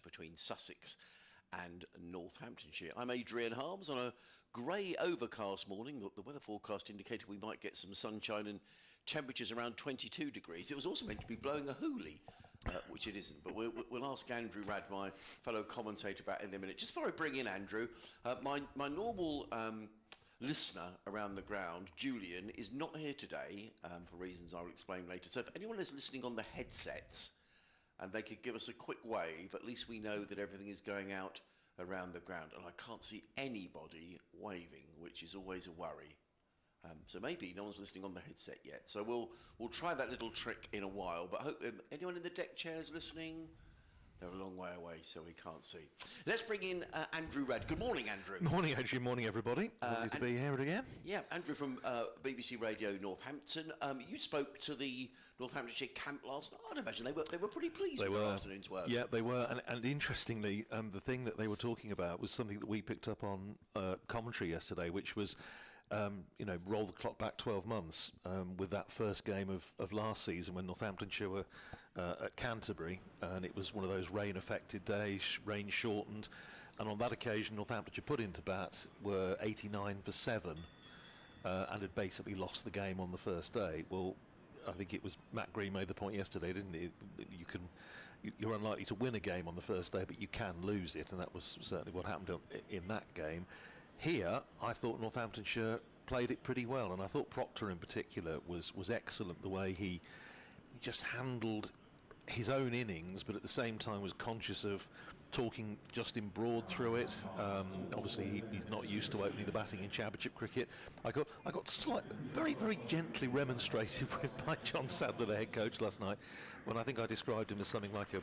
between Sussex and Northamptonshire. I'm Adrian Harms on a grey overcast morning. The weather forecast indicated we might get some sunshine and temperatures around 22 degrees. It was also meant to be blowing a hoolie, which it isn't. But we'll ask Andrew Radd, my fellow commentator, about it in a minute. Just before I bring in Andrew, my normal listener around the ground, Julian, is not here today for reasons I'll explain later. So if anyone is listening on the headsets and they could give us a quick wave, at least we know that everything is going out around the ground. And I can't see anybody waving, which is always a worry. So maybe no one's listening on the headset yet. So we'll try that little trick in a while. But I hope anyone in the deck chairs listening? They're a long way away, so we can't see. Let's bring in Andrew Radd. Good morning, Andrew. Morning, Adrian. Morning, everybody. Lovely to be here again. Yeah, Andrew from BBC Radio Northampton. You spoke to the Northamptonshire camp last night. I'd imagine they were pretty pleased with their afternoon's work. Yeah, they were. And interestingly, the thing that they were talking about was something that we picked up on commentary yesterday, which was roll the clock back 12 months with that first game of last season when Northamptonshire were at Canterbury, and it was one of those rain-affected days, rain shortened, and on that occasion Northamptonshire put into bat were 89 for 7 and had basically lost the game on the first day. Well, I think it was Matt Green made the point yesterday, didn't he? You're unlikely to win a game on the first day, but you can lose it, and that was certainly what happened in that game. Here, I thought Northamptonshire played it pretty well, and I thought Proctor in particular was excellent, the way he just handled his own innings, but at the same time was conscious of talking Justin Broad through it. Obviously, he's not used to opening the batting in Championship cricket. I got very, very gently remonstrated with by John Sadler, the head coach, last night, when I think I described him as something like a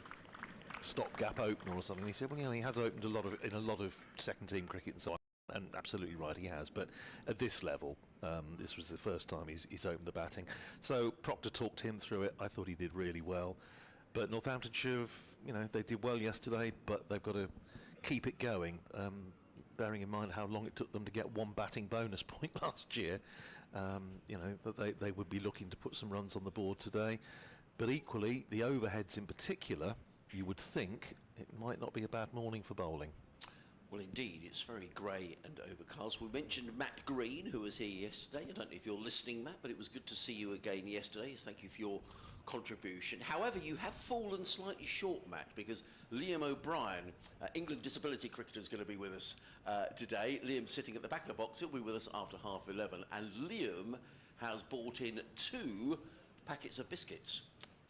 stopgap opener or something. He said, well, he has opened in a lot of second-team cricket and so on. And absolutely right, he has. But at this level, this was the first time he's opened the batting. So Proctor talked him through it. I thought he did really well. But Northamptonshire, they did well yesterday, but they've got to keep it going. Bearing in mind how long it took them to get one batting bonus point last year, that they would be looking to put some runs on the board today. But equally, the overheads in particular, you would think it might not be a bad morning for bowling. Well, indeed, it's very grey and overcast. We mentioned Matt Green, who was here yesterday. I don't know if you're listening, Matt, but it was good to see you again yesterday. Thank you for your contribution. However, you have fallen slightly short, Matt, because Liam O'Brien, England disability cricketer, is going to be with us today. Liam's sitting at the back of the box. He'll be with us after 11:30. And Liam has bought in 2 packets of biscuits.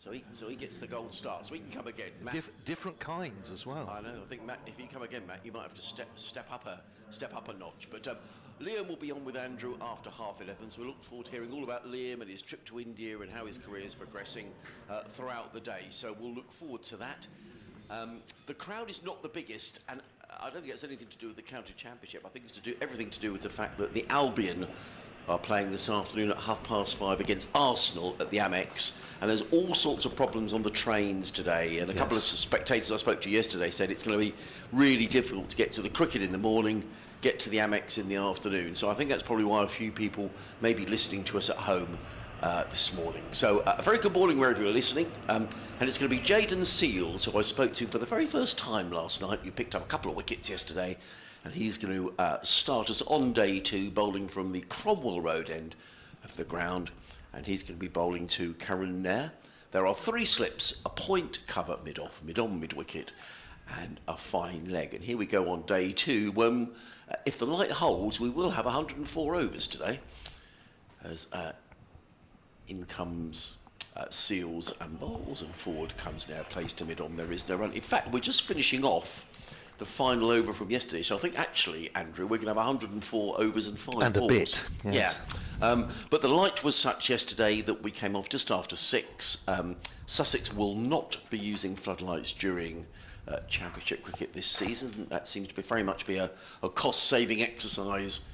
So he gets the gold star. So he can come again, Matt. Different kinds as well. I know. I think, Matt, if you come again, Matt, you might have to step up a notch. But Liam will be on with Andrew after 11:30. So we look forward to hearing all about Liam and his trip to India and how his career is progressing throughout the day. So we'll look forward to that. The crowd is not the biggest, and I don't think it's anything to do with the county championship. I think it's everything to do with the fact that the Albion are playing this afternoon at 5:30 against Arsenal at the Amex, and there's all sorts of problems on the trains today, and a couple of spectators I spoke to yesterday said it's going to be really difficult to get to the cricket in the morning, get to the Amex in the afternoon. So I think that's probably why a few people may be listening to us at home this morning. So a very good morning wherever you're listening, and it's going to be Jayden Seales, who I spoke to for the very first time last night. You picked up a couple of wickets yesterday, and he's going to start us on day 2, bowling from the Cromwell Road end of the ground, and he's going to be bowling to Karen Nair. There are 3 slips, a point cover mid-off, mid-on, mid-wicket, and a fine leg. And here we go on day 2, when, if the light holds, we will have 104 overs today, as in comes Seales and bowls, and forward comes Nair, plays to mid-on. There is no run. In fact, we're just finishing off the final over from yesterday, so I think actually, Andrew, we're going to have 104 overs and 5 balls. And a bit, yes. Yeah. But the light was such yesterday that we came off just after 6. Sussex will not be using floodlights during Championship cricket this season. That seems to be very much a cost-saving exercise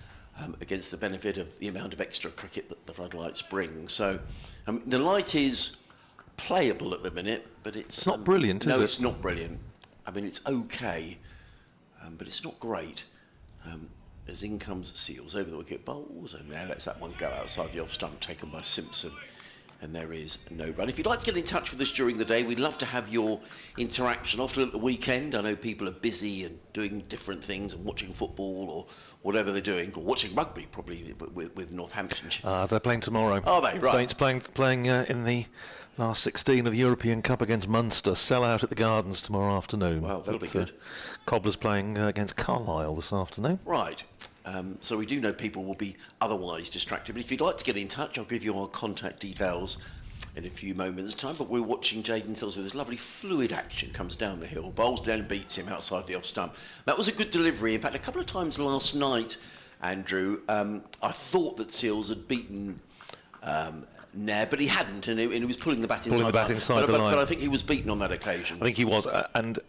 against the benefit of the amount of extra cricket that the floodlights bring. So the light is playable at the minute, but it's not brilliant, is it? No, it's not brilliant. I mean, it's okay, but it's not great. As in comes Seales over the wicket, bowls, and now lets that one go outside the off stump, taken by Simpson. And there is no run. If you'd like to get in touch with us during the day, we'd love to have your interaction. Often at the weekend, I know people are busy and doing different things and watching football or whatever they're doing, or watching rugby probably with Northamptonshire. They're playing tomorrow. Are they? Right. Saints playing in the last 16 of the European Cup against Munster. Sell out at the Gardens tomorrow afternoon. Wow, that'll be good. Cobblers playing against Carlisle this afternoon. Right. So we do know people will be otherwise distracted. But if you'd like to get in touch, I'll give you our contact details in a few moments' time. But we're watching Jayden Sills with this lovely fluid action. Comes down the hill, bowls down, beats him outside the off stump. That was a good delivery. In fact, a couple of times last night, Andrew, I thought that Sills had beaten Nair, but he hadn't, and he was pulling the bat inside the line. But I think he was beaten on that occasion. I think he was, and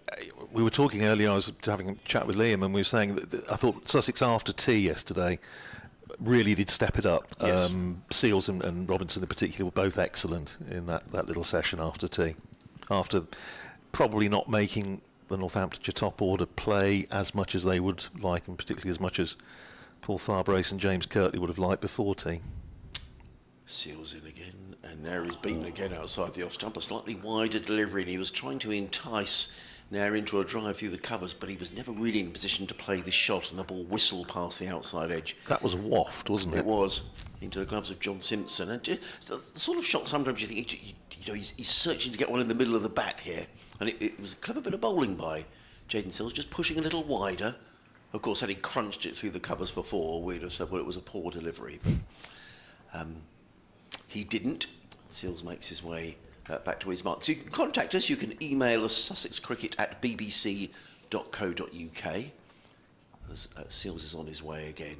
we were talking earlier. I was having a chat with Liam, and we were saying that I thought Sussex after tea yesterday really did step it up. Yes. Seals and Robinson in particular were both excellent in that little session after tea. After probably not making the Northamptonshire top order play as much as they would like, and particularly as much as Paul Farbrace and James Kirtley would have liked before tea. Seals in again, and Nair is beaten again outside the off stump. A slightly wider delivery, and he was trying to entice Nair into a drive through the covers, but he was never really in position to play the shot, and the ball whistled past the outside edge. That was a waft, wasn't it? It was, into the gloves of John Simpson. And the sort of shot sometimes you think, he's searching to get one in the middle of the bat here. And it was a clever bit of bowling by Jayden Sills, just pushing a little wider. Of course, had he crunched it through the covers for four, we'd have said, well, it was a poor delivery. But he didn't. Sills makes his way back to his mark. So you can contact us. You can email us, sussexcricket@bbc.co.uk. Sills is on his way again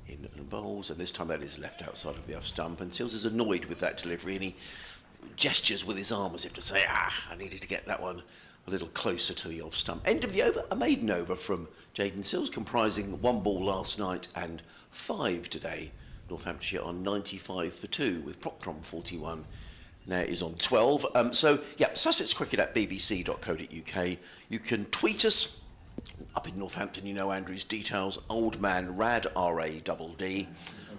in bowls, and this time that is left outside of the off stump. And Sills is annoyed with that delivery, and he gestures with his arm as if to say, I needed to get that one a little closer to the off stump. End of the over, a maiden over from Jayden Sills, comprising 1 ball last night and 5 today. Northamptonshire on 95 for 2, with Proctor on 41. Nair is on 12. sussexcricket@bbc.co.uk. You can tweet us. Up in Northampton, you know Andrew's details, Old Man Rad, R-A-D-D.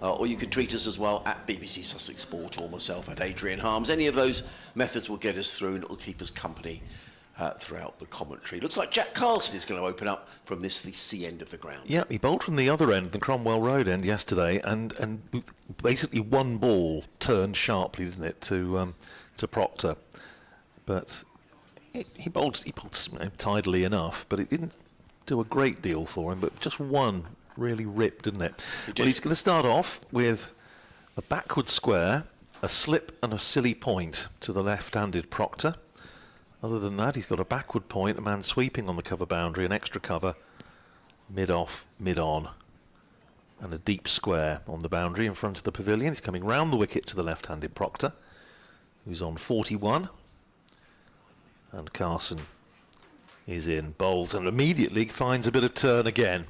Or you can tweet us as well at BBC Sussex Sport, or myself at Adrian Harms. Any of those methods will get us through, and it will keep us company throughout the commentary. Looks like Jack Carlson is going to open up from the C end of the ground. Yeah, he bowled from the other end, the Cromwell Road end yesterday, and basically 1 ball turned sharply, didn't it, to Proctor. But he bowled tidily enough, but it didn't do a great deal for him. But just 1 really ripped, didn't it? Well, he's going to start off with a backward square, a slip and a silly point to the left-handed Proctor. Other than that, he's got a backward point, a man sweeping on the cover boundary, an extra cover, mid-off, mid-on, and a deep square on the boundary in front of the pavilion. He's coming round the wicket to the left-handed Proctor, who's on 41. And Carson is in, bowls, and immediately finds a bit of turn again.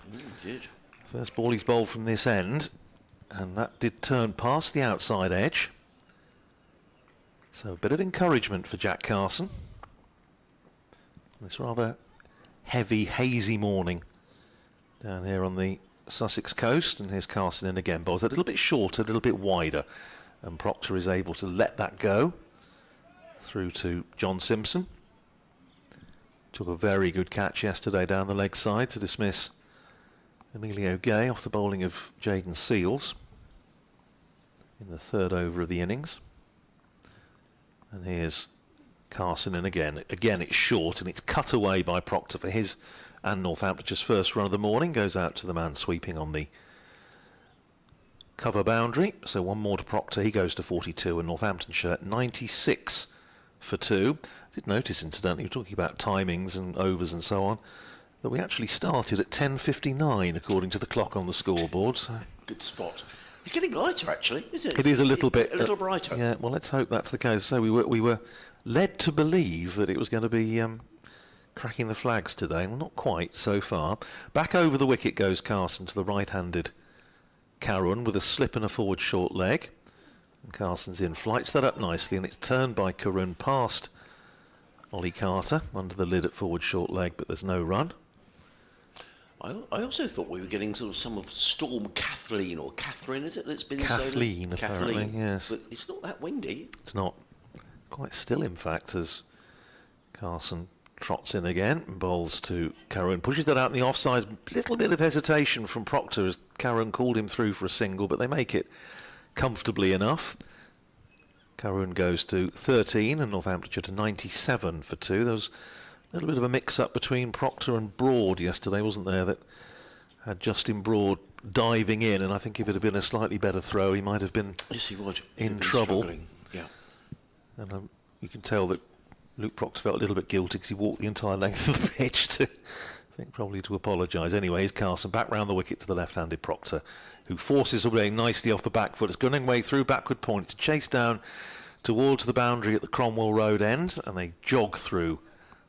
First ball he's bowled from this end, and that did turn past the outside edge. So a bit of encouragement for Jack Carson. This rather heavy, hazy morning down here on the Sussex coast, and here's Carson in again. Bowls a little bit shorter, a little bit wider, and Proctor is able to let that go through to John Simpson. Took a very good catch yesterday down the leg side to dismiss Emilio Gay off the bowling of Jayden Sills in the 3rd over of the innings. And here's Carson in again. Again, it's short, and it's cut away by Proctor for his and Northampton's first run of the morning. Goes out to the man sweeping on the cover boundary. So 1 more to Proctor. He goes to 42, and Northamptonshire 96 for 2. I did notice, incidentally, we're talking about timings and overs and so on, that we actually started at 10:59 according to the clock on the scoreboard. So good spot. It's getting lighter, actually, isn't it? It is a little bit. A little brighter. Yeah, well, let's hope that's the case. So we were led to believe that it was going to be cracking the flags today. Well, not quite so far. Back over the wicket goes Carson to the right-handed Carron with a slip and a forward short leg. And Carson's in, flights that up nicely, and it's turned by Carron past Ollie Carter under the lid at forward short leg, but there's no run. I also thought we were getting sort of some of Storm Kathleen or Catherine, is it? That's been Kathleen, so apparently, Kathleen, yes. but it's not that windy. It's not. Quite still, in fact, as Carson trots in again and bowls to Carron. Pushes that out in the offside. Little bit of hesitation from Proctor as Carron called him through for a single, but they make it comfortably enough. Carron goes to 13 and Northamptonshire to 97 for 2. There was a little bit of a mix-up between Proctor and Broad yesterday, wasn't there, that had Justin Broad diving in, and I think if it had been a slightly better throw, he might have been in trouble. Yeah. And you can tell that Luke Proctor felt a little bit guilty because he walked the entire length of the pitch to, I think, probably to apologise. Anyway, here's Carson back round the wicket to the left-handed Proctor, who forces away nicely off the back foot. It's going away through backward point to chase down towards the boundary at the Cromwell Road end, and they jog through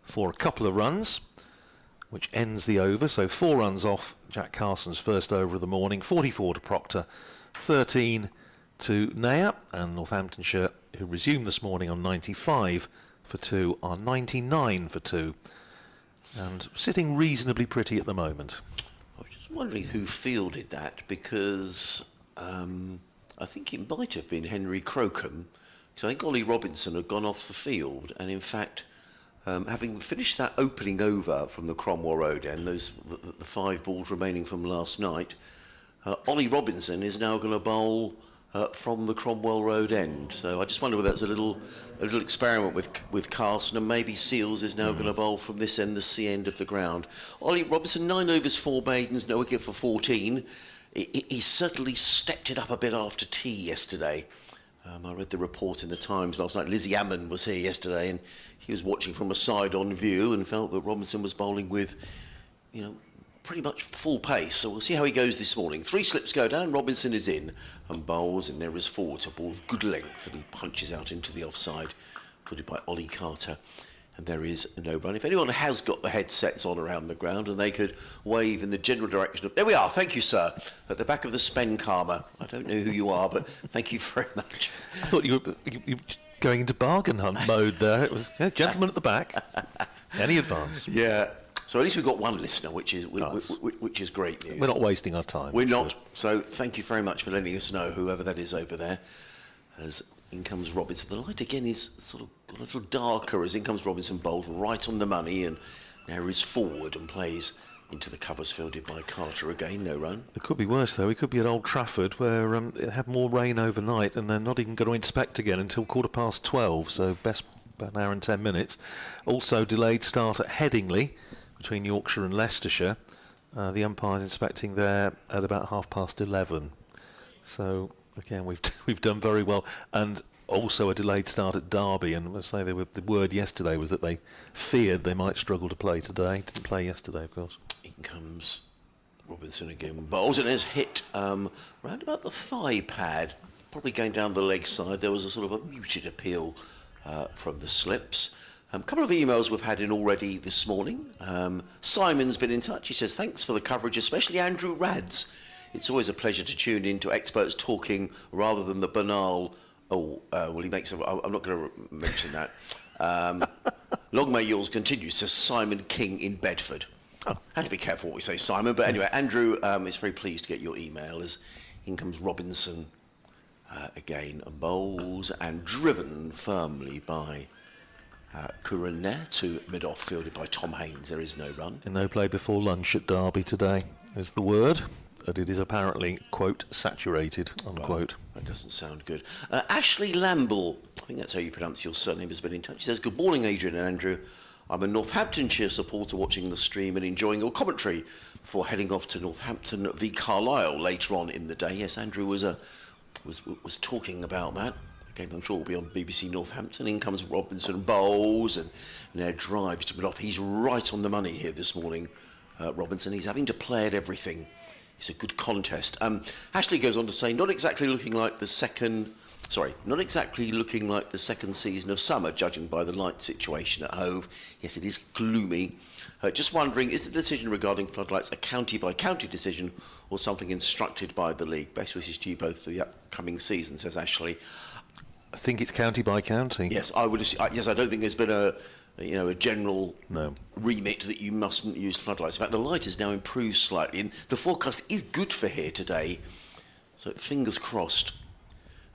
for a couple of runs, which ends the over. So 4 runs off Jack Carson's first over of the morning, 44 to Proctor, 13 to Nair, and Northamptonshire, who resumed this morning on 95 for 2, are 99 for 2, and sitting reasonably pretty at the moment. I was just wondering who fielded that, because I think it might have been Henry Crocombe, because I think Ollie Robinson had gone off the field, and in fact, having finished that opening over from the Cromwell Road end, the 5 balls remaining from last night, Ollie Robinson is now going to bowl from the Cromwell Road end. So I just wonder whether that's a little experiment with Carson, and maybe Seals is now going to bowl from this end, the C end of the ground. Ollie Robinson, 9 overs, 4 maidens, no wicket for 14. He certainly stepped it up a bit after tea yesterday. I read the report in the Times last night. Lizzie Ammon was here yesterday, and he was watching from a side-on view and felt that Robinson was bowling with, pretty much full pace. So we'll see how he goes this morning. 3 slips go down. Robinson is in and bowls, and there is forward to a ball of good length, and he punches out into the offside, footed by Ollie Carter. And there is no run. If anyone has got the headsets on around the ground and they could wave in the general direction of... There we are. Thank you, sir. At the back of the Spen Karma. I don't know who you are, but thank you very much. I thought you were going into bargain hunt mode there. It was gentleman at the back. Any advance? Yeah. So at least we've got one listener, which is great news. We're not wasting our time. We're not. Good. So thank you very much for letting us know, whoever that is over there. As in comes Robinson. The light again is sort of got a little darker as in comes Robinson, bowls right on the money, and now is forward and plays into the covers, fielded by Carter again. No run. It could be worse though. We could be at Old Trafford, where it had more rain overnight, and they're not even going to inspect again until 12:15. So best about an hour and 10 minutes. Also delayed start at Headingley between Yorkshire and Leicestershire. The umpire's inspecting there at about 11:30. So again, we've done very well, and also a delayed start at Derby. And let's say the word yesterday was that they feared they might struggle to play today. Didn't play yesterday, of course. In comes Robinson again, bowls, and has hit round about the thigh pad, probably going down the leg side. There was a sort of a muted appeal from the slips. A couple of emails we've had in already this morning. Simon's been in touch. He says, thanks for the coverage, especially Andrew Rads. It's always a pleasure to tune in to experts talking rather than the banal, he makes a... I'm not going to mention that. Long may yours continue, says Simon King in Bedford. Oh. Had to be careful what we say, Simon. But anyway, Andrew is very pleased to get your email as in comes Robinson again and bowls, and driven firmly by Curran Nair to mid-off, fielded by Tom Haynes. There is no run. And no play before lunch at Derby today is the word. But it is apparently, quote, saturated, unquote. Oh, that doesn't sound good. Ashley Lamble, I think that's how you pronounce your surname, has been in touch. She says, good morning, Adrian and Andrew. I'm a Northamptonshire supporter watching the stream and enjoying your commentary before heading off to Northampton v Carlisle later on in the day. Yes, Andrew was talking about that. Again, I'm sure will be on BBC Northampton. In comes Robinson, bowls, and now drives to mid off. He's right on the money here this morning, Robinson. He's having to play at everything. It's a good contest. Ashley goes on to say, not exactly looking like the second season of summer, judging by the light situation at Hove. Yes, it is gloomy. Just wondering, is the decision regarding floodlights a county-by-county decision or something instructed by the league? Best wishes to you both for the upcoming season, says Ashley. I think it's county by county. Yes, I would. Yes, I don't think there's been a general No. remit that you mustn't use floodlights. In fact, the light has now improved slightly, and the forecast is good for here today. So fingers crossed.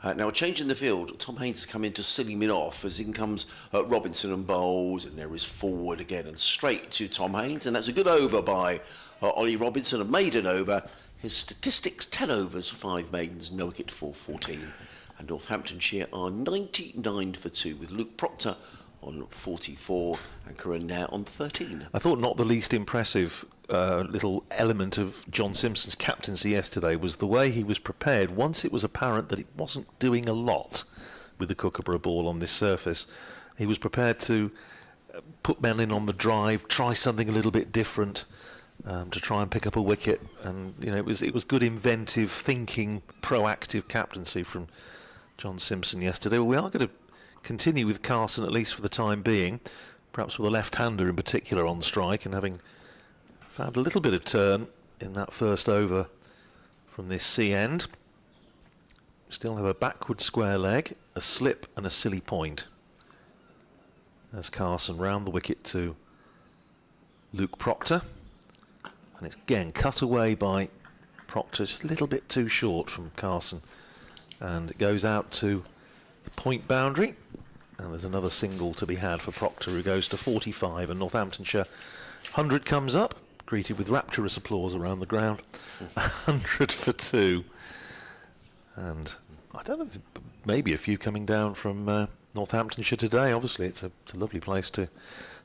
Now, a change in the field. Tom Haynes has come in to seal him off as in comes Robinson and Bowles, and there is forward again and straight to Tom Haynes, and that's a good over by Ollie Robinson, a maiden over. His statistics: 10 overs, 5 maidens, no wicket for 14. And Northamptonshire are 99 for 2 with Luke Proctor on 44 and Nair on 13. I thought not the least impressive little element of John Simpson's captaincy yesterday was the way he was prepared once it was apparent that it wasn't doing a lot with the Kookaburra ball on this surface. He was prepared to put men in on the drive, try something a little bit different to try and pick up a wicket, and it was good, inventive thinking, proactive captaincy from John Simpson yesterday. Well, we are going to continue with Carson, at least for the time being, perhaps with a left-hander in particular on strike, and having found a little bit of turn in that first over from this sea end. Still have a backward square leg, a slip and a silly point. As Carson round the wicket to Luke Proctor, and it's again cut away by Proctor, just a little bit too short from Carson, and it goes out to the point boundary, and there's another single to be had for Proctor, who goes to 45, and Northamptonshire 100 comes up, greeted with rapturous applause around the ground. 100 for 2, and I don't know, maybe a few coming down from Northamptonshire today. Obviously it's a lovely place to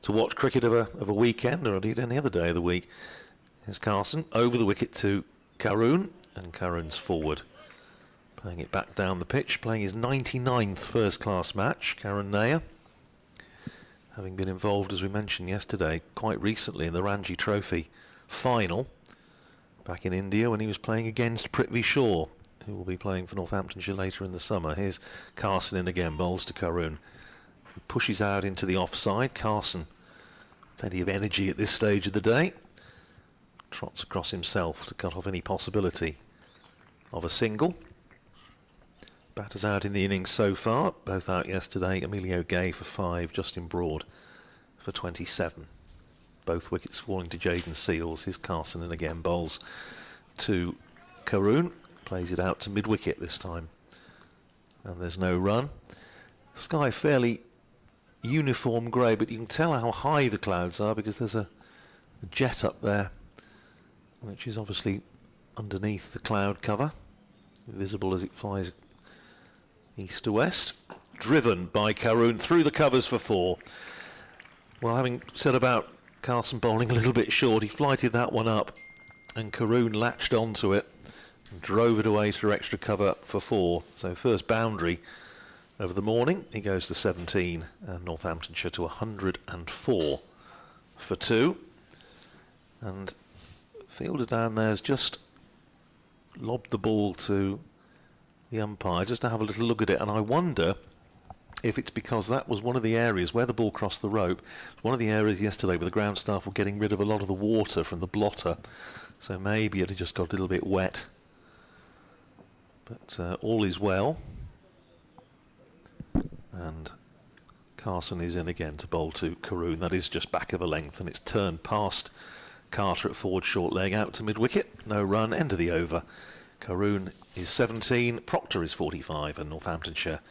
watch cricket of a weekend, or indeed any other day of the week. Here's Carson over the wicket to Karoon, and Karoon's forward, playing it back down the pitch, playing his 99th first-class match. Karoon Nair, having been involved, as we mentioned yesterday, quite recently in the Ranji Trophy final back in India when he was playing against Prithvi Shaw, who will be playing for Northamptonshire later in the summer. Here's Carson in again, bowls to Karoon. He pushes out into the offside. Carson, plenty of energy at this stage of the day, trots across himself to cut off any possibility of a single. Batters out in the innings so far, both out yesterday. Emilio Gay for 5, Justin Broad for 27. Both wickets falling to Jayden Seals. Here's Carson, and again bowls to Karoon, plays it out to mid-wicket this time, and there's no run. Sky fairly uniform grey, but you can tell how high the clouds are because there's a jet up there, which is obviously underneath the cloud cover, visible as it flies east to west. Driven by Karoon through the covers for 4. Well, having said about Carson bowling a little bit short, he flighted that one up, and Karoon latched onto it and drove it away through extra cover for 4. So first boundary of the morning. He goes to 17, and Northamptonshire to 104 for 2. And fielder down there has just lobbed the ball to the umpire just to have a little look at it, and I wonder if it's because that was one of the areas where the ball crossed the rope. One of the areas yesterday where the ground staff were getting rid of a lot of the water from the blotter, so maybe it had just got a little bit wet. But all is well, and Carson is in again to bowl to Karoon. That is just back of a length, and it's turned past Carter at forward short leg out to mid-wicket. No run, end of the over. Karoon is 17, Proctor is 45, and Northamptonshire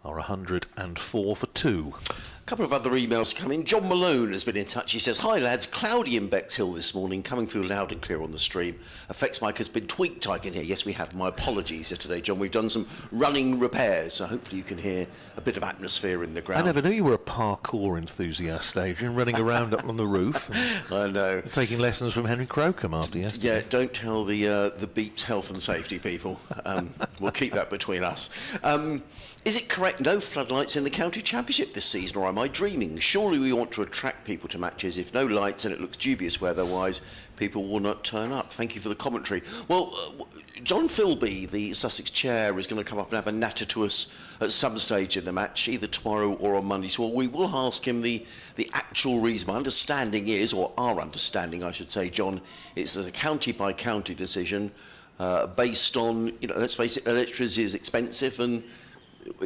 are 104 for 2. A couple of other emails come in. John Malone has been in touch. He says, "Hi lads, cloudy in Bexhill this morning, coming through loud and clear on the stream. Effects mic has been tweaked, I can hear." Yes, we have. My apologies yesterday, John. We've done some running repairs, so hopefully you can hear a bit of atmosphere in the ground. I never knew you were a parkour enthusiast, Adrian, running around up on the roof. I know. Taking lessons from Henry Crocombe after yesterday. Yeah, don't tell the Beats health and safety people. We'll keep that between us. Is it correct no floodlights in the county championship this season, or am I dreaming? Surely we want to attract people to matches. If no lights and it looks dubious weather-wise, people will not turn up. Thank you for the commentary. Well, John Philby, the Sussex chair, is going to come up and have a natter to us at some stage in the match, either tomorrow or on Monday. So we will ask him the actual reason. My understanding is, or our understanding, I should say, John, it's a county-by-county decision based on, let's face it, electricity is expensive, and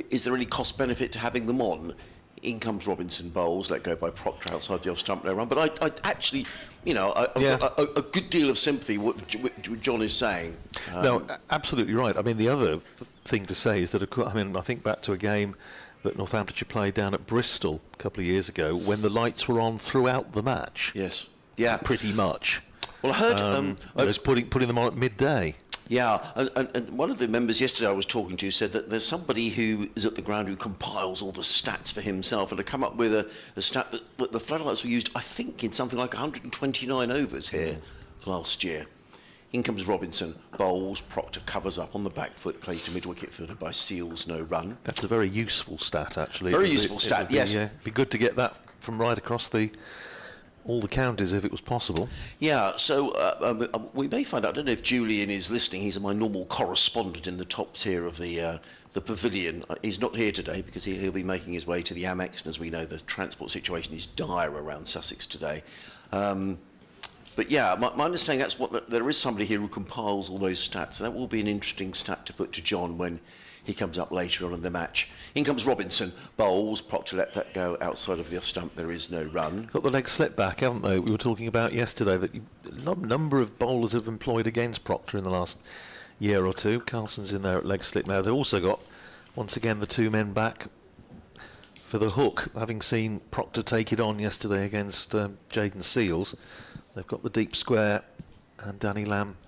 is there any cost benefit to having them on? In comes Robinson bowls, let go by Proctor outside the off stump, no run. But I actually, I've got a good deal of sympathy with what John is saying. No, absolutely right. I mean, the other thing to say is that, I think back to a game that Northamptonshire played down at Bristol a couple of years ago when the lights were on throughout the match. Yes. Yeah. Pretty much. Well, I heard... it was putting them on at midday. Yeah, and one of the members yesterday I was talking to said that there's somebody who is at the ground who compiles all the stats for himself, and to come up with a stat that the floodlights were used, I think, in something like 129 overs here last year. In comes Robinson, bowls, Proctor covers up on the back foot, plays to mid-wicket fielded by Seals, no run. That's a very useful stat, actually. Very useful stat, yes. It'd be good to get that from right across all the counties if it was possible. Yeah, so we may find out, I don't know if Julian is listening, he's my normal correspondent in the top tier of the pavilion. He's not here today because he'll be making his way to the Amex, and as we know the transport situation is dire around Sussex today. But yeah, my understanding there is somebody here who compiles all those stats, so that will be an interesting stat to put to John when he comes up later on in the match. In comes Robinson, bowls, Proctor let that go outside of the off stump, there is no run. Got the leg slip back, haven't they? We were talking about yesterday that a number of bowlers have employed against Proctor in the last year or two. Carlson's in there at leg slip now. They've also got, once again, the two men back for the hook, having seen Proctor take it on yesterday against Jaden Seals. They've got the deep square and Danny Lamb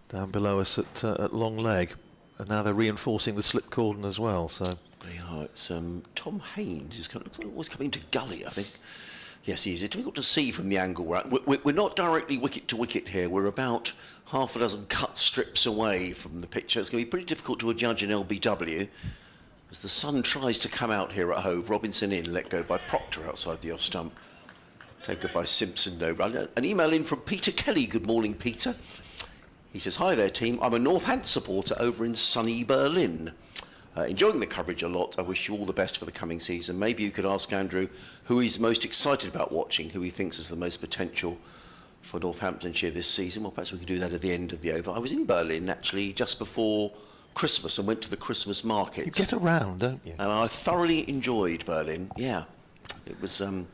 down below us at long leg. And now they're reinforcing the slip cordon as well. So they are. It's Tom Haynes who's always coming to gully, I think. Yes, he is. It's difficult to see from the angle we're at. We're not directly wicket to wicket here. We're about half a dozen cut strips away from the picture. It's going to be pretty difficult to judge in LBW. As the sun tries to come out here at Hove, Robinson in, let go by Proctor outside the off stump. Taken by Simpson, no run. An email in from Peter Kelly. Good morning, Peter. He says, hi there, team. I'm a Northants supporter over in sunny Berlin. Enjoying the coverage a lot. I wish you all the best for the coming season. Maybe you could ask Andrew who he's most excited about watching, who he thinks has the most potential for Northamptonshire this season. Well, perhaps we can do that at the end of the over. I was in Berlin, actually, just before Christmas and went to the Christmas market. You get around, don't you? And I thoroughly enjoyed Berlin, yeah. It was... The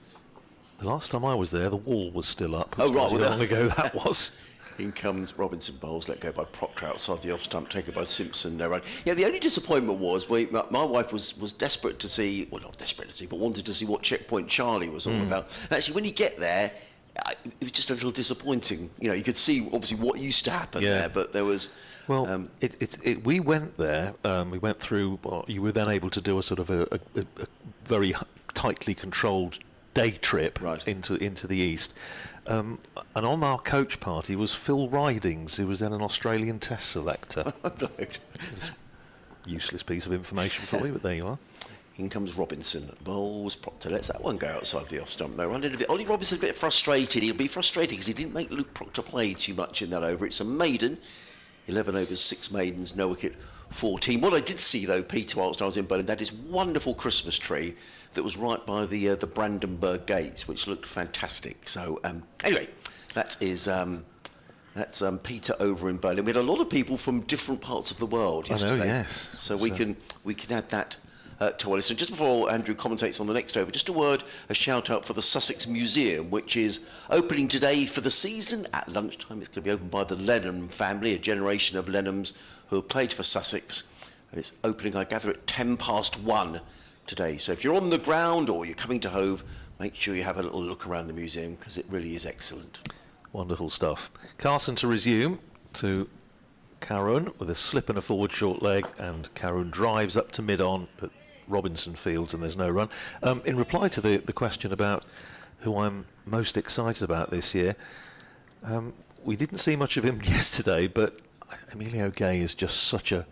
last time I was there, the wall was still up. Oh, right. How long ago that was. In comes Robinson bowls, let go by Proctor outside the off stump, taken by Simpson, no run. Yeah, the only disappointment was my wife was desperate to see, well, not desperate to see, but wanted to see what Checkpoint Charlie was all about. And actually, when you get there, it was just a little disappointing. You could see obviously what used to happen there, but there was. Well, we went there. We went through. Well, you were then able to do a sort of a very tightly controlled day trip into the east. And on our coach party was Phil Ridings, who was then an Australian Test selector. Useless piece of information for me, but there you are. In comes Robinson, bowls, Proctor lets that one go outside the off stump. No run. Ollie Robinson's a bit frustrated. He'll be frustrated because he didn't make Luke Proctor play too much in that over. It's a maiden, 11 overs, 6 maidens, no wicket, 14. What I did see though, Peter, whilst I was in Berlin, that is wonderful Christmas tree that was right by the Brandenburg gates, which looked fantastic. So anyway, that's Peter over in Berlin. We had a lot of people from different parts of the world yesterday. I know, yes. So we can add that to our list. And just before Andrew commentates on the next over, just a shout out for the Sussex Museum, which is opening today for the season at lunchtime. It's going to be opened by the Lenham family, a generation of Lenhams who have played for Sussex. And it's opening, I gather, at 1:10 today. So if you're on the ground or you're coming to Hove, make sure you have a little look around the museum because it really is excellent. Wonderful stuff. Carson to resume to Karun with a slip and a forward short leg, and Karun drives up to mid-on, but Robinson fields and there's no run. In reply to the question about who I'm most excited about this year, we didn't see much of him yesterday, but Emilio Gay is just such a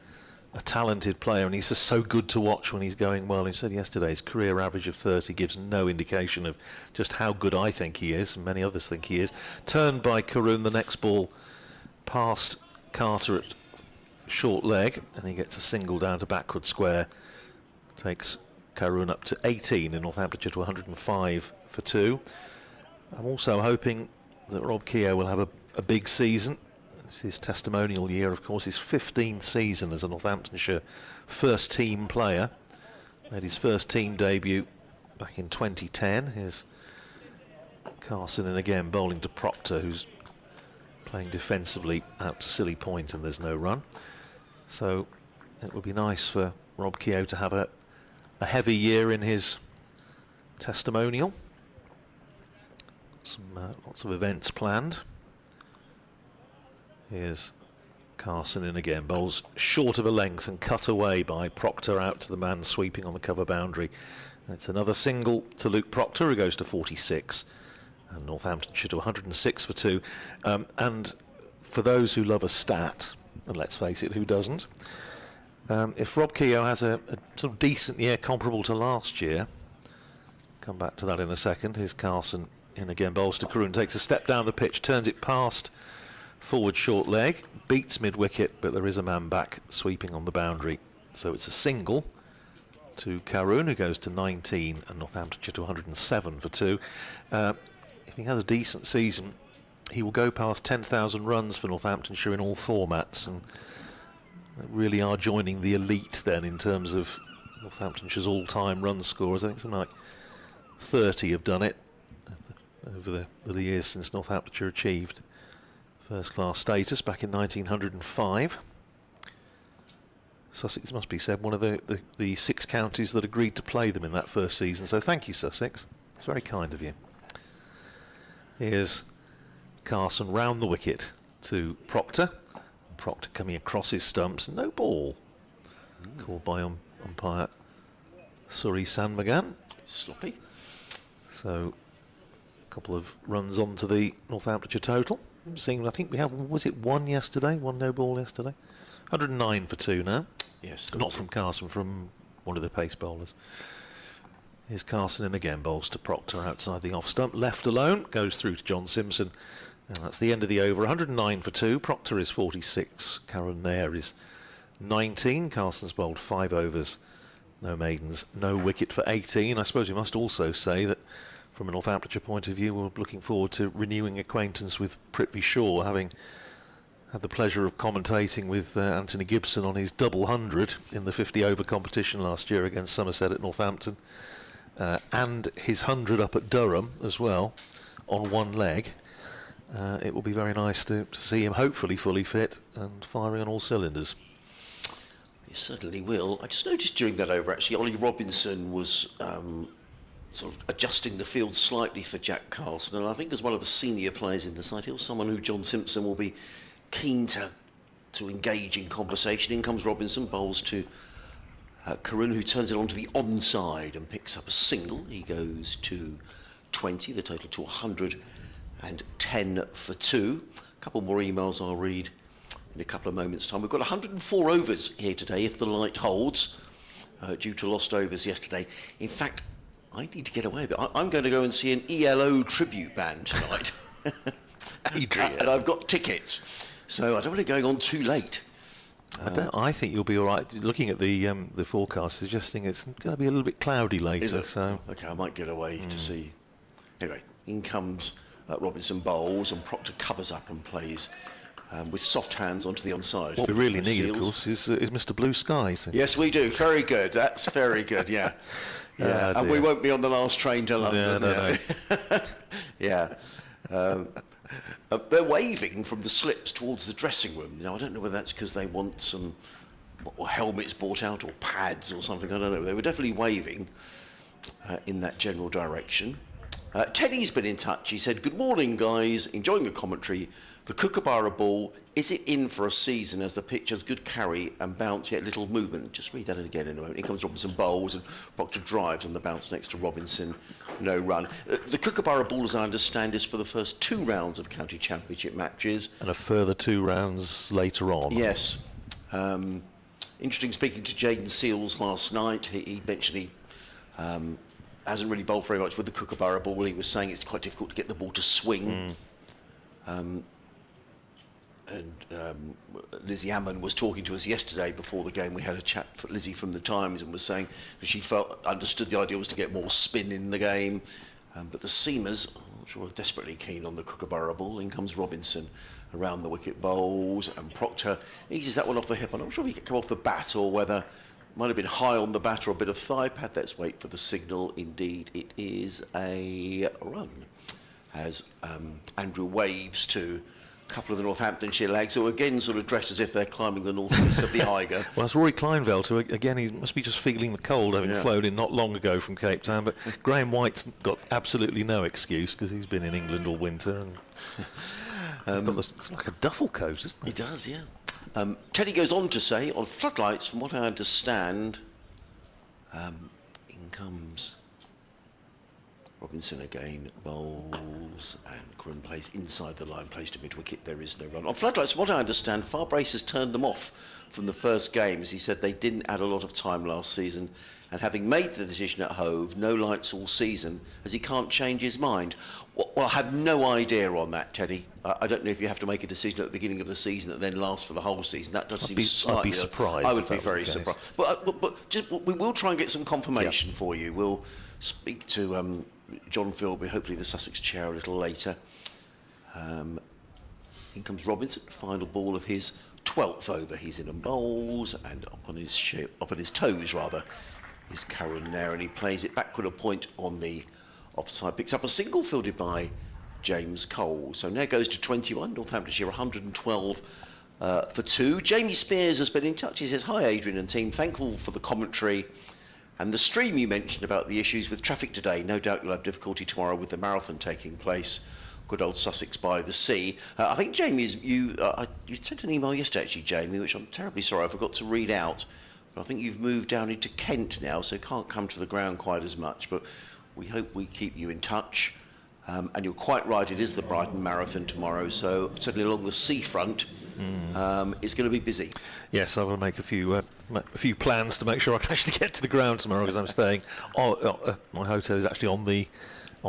talented player, and he's just so good to watch when he's going well. He said yesterday his career average of 30 gives no indication of just how good I think he is, and many others think he is. Turned by Karun, the next ball past Carter at short leg, and he gets a single down to backward square. Takes Karun up to 18 in Northamptonshire to 105 for 2. I'm also hoping that Rob Keogh will have a big season. His testimonial year, of course, his 15th season as a Northamptonshire first team player. Made his first team debut back in 2010. Here's Carson in again, bowling to Proctor, who's playing defensively out to Silly Point, and there's no run. So it would be nice for Rob Keogh to have a heavy year in his testimonial. Lots of events planned. Here's Carson in again, bowls short of a length and cut away by Proctor out to the man sweeping on the cover boundary. And it's another single to Luke Proctor, who goes to 46, and Northamptonshire to 106 for 2. And for those who love a stat, and let's face it, who doesn't? If Rob Keogh has a sort of decent year comparable to last year, come back to that in a second. Here's Carson in again, bowls to Karun, takes a step down the pitch, turns it past forward short leg, beats mid-wicket, but there is a man back sweeping on the boundary. So it's a single to Karun, who goes to 19, and Northamptonshire to 107 for 2. If he has a decent season, he will go past 10,000 runs for Northamptonshire in all formats, and really are joining the elite then in terms of Northamptonshire's all-time run scorers. I think something like 30 have done it over the years since Northamptonshire achieved first-class status back in 1905. Sussex, must be said, one of the 6 counties that agreed to play them in that first season, so thank you, Sussex. It's very kind of you. Here's Carson round the wicket to Proctor. Proctor coming across his stumps, no ball. Called by umpire Surrey Sandmagan. Sloppy. So a couple of runs on to the Northamptonshire total. I'm seeing, I think we have, was it 1 yesterday? 1 no ball yesterday? 109 for 2 now. Yes. Not from Carson, from one of the pace bowlers. Here's Carson in again, bowls to Proctor outside the off stump. Left alone, goes through to John Simpson. And that's the end of the over. 109 for 2. Proctor is 46. Nair is 19. Carson's bowled 5 overs. No maidens, no wicket for 18. I suppose we must also say that from a Northamptonshire point of view, we're looking forward to renewing acquaintance with Prithvi Shaw, having had the pleasure of commentating with Anthony Gibson on his double 100 in the 50 over competition last year against Somerset at Northampton, and his 100 up at Durham as well on one leg. It will be very nice to see him hopefully fully fit and firing on all cylinders. He certainly will. I just noticed during that over, actually, Ollie Robinson was sort of adjusting the field slightly for Jack Carson, and I think as one of the senior players in the side, he's someone who John Simpson will be keen to engage in conversation. In comes Robinson, bowls to Karun, who turns it onto the onside and picks up a single. He goes to 20, the total to 110 for 2. A couple more emails I'll read in a couple of moments' time. We've got 104 overs here today, if the light holds, due to lost overs yesterday. In fact, I need to get away with it. I'm going to go and see an ELO tribute band tonight. Adrian. And I've got tickets, so I don't want it going on too late. I think you'll be all right. Looking at the forecast, suggesting it's going to be a little bit cloudy later. So okay, I might get away to see. Anyway, in comes Robinson bowls, and Proctor covers up and plays with soft hands onto the onside. What we really need, of course, is Mr. Blue Sky. So. Yes, we do. Very good. That's very good. Yeah. Yeah, and we won't be on the last train to London. No. Yeah. They're waving from the slips towards the dressing room. Now, I don't know whether that's because they want some helmets bought out or pads or something. I don't know. They were definitely waving in that general direction. Teddy's been in touch. He said, "Good morning, guys. Enjoying the commentary. The Kookaburra ball, is it in for a season as the pitch has good carry and bounce yet little movement?" Just read that again in a moment. Here comes Robinson bowls and Proctor drives on the bounce next to Robinson. No run. The Kookaburra ball, as I understand, is for the first 2 rounds of county championship matches. And a further 2 rounds later on. Yes. Interesting speaking to Jaden Seals last night. He mentioned he hasn't really bowled very much with the Kookaburra ball. He was saying it's quite difficult to get the ball to swing. Lizzie Ammon was talking to us yesterday before the game. We had a chat for Lizzie from the Times and was saying that she understood the idea was to get more spin in the game, but the seamers, I'm not sure, are desperately keen on the Kookaburra ball. In comes Robinson around the wicket, bowls, and Proctor eases that one off the hip. I'm not sure if he can come off the bat or whether might have been high on the bat or a bit of thigh pad. Let's wait for the signal. Indeed, it is a run. As Andrew waves to a couple of the Northamptonshire lads, who again sort of dressed as if they're climbing the northeast of the Eiger. Well, that's Rory Kleinveld, who again, he must be just feeling the cold, having flown in not long ago from Cape Town. But Graham White's got absolutely no excuse because he's been in England all winter. And he's got it's like a duffel coat, isn't it? He does, yeah. Teddy goes on to say, on floodlights, from what I understand, in comes Robinson again, bowls, and Curran plays inside the line, plays to mid-wicket, there is no run. On floodlights, from what I understand, Farbrace has turned them off from the first game, as he said they didn't add a lot of time last season, and having made the decision at Hove, no lights all season, as he can't change his mind. Well, I have no idea on that, Teddy. I don't know if you have to make a decision at the beginning of the season that then lasts for the whole season. That does seem slightly... I'd be surprised. I would be very surprised. But we will try and get some confirmation for you. We'll speak to John Philby, hopefully the Sussex chair, a little later. In comes Robinson, final ball of his 12th over. He's in and bowls, and up on his toes, rather, is Nair, and he plays it backward a point on the offside. Picks up a single fielded by James Cole. So Nair goes to 21, Northamptonshire 112 for 2. Jamie Spears has been in touch. He says, hi Adrian and team, thankful for the commentary and the stream you mentioned about the issues with traffic today. No doubt you'll have difficulty tomorrow with the marathon taking place. Good old Sussex by the sea. I think Jamie, you sent an email yesterday actually, Jamie, which I'm terribly sorry I forgot to read out. But I think you've moved down into Kent now, so can't come to the ground quite as much. But we hope we keep you in touch. And you're quite right, it is the Brighton Marathon tomorrow, so certainly along the seafront, it's going to be busy. Yes, I will make a few plans to make sure I can actually get to the ground tomorrow, because I'm staying. My hotel is actually on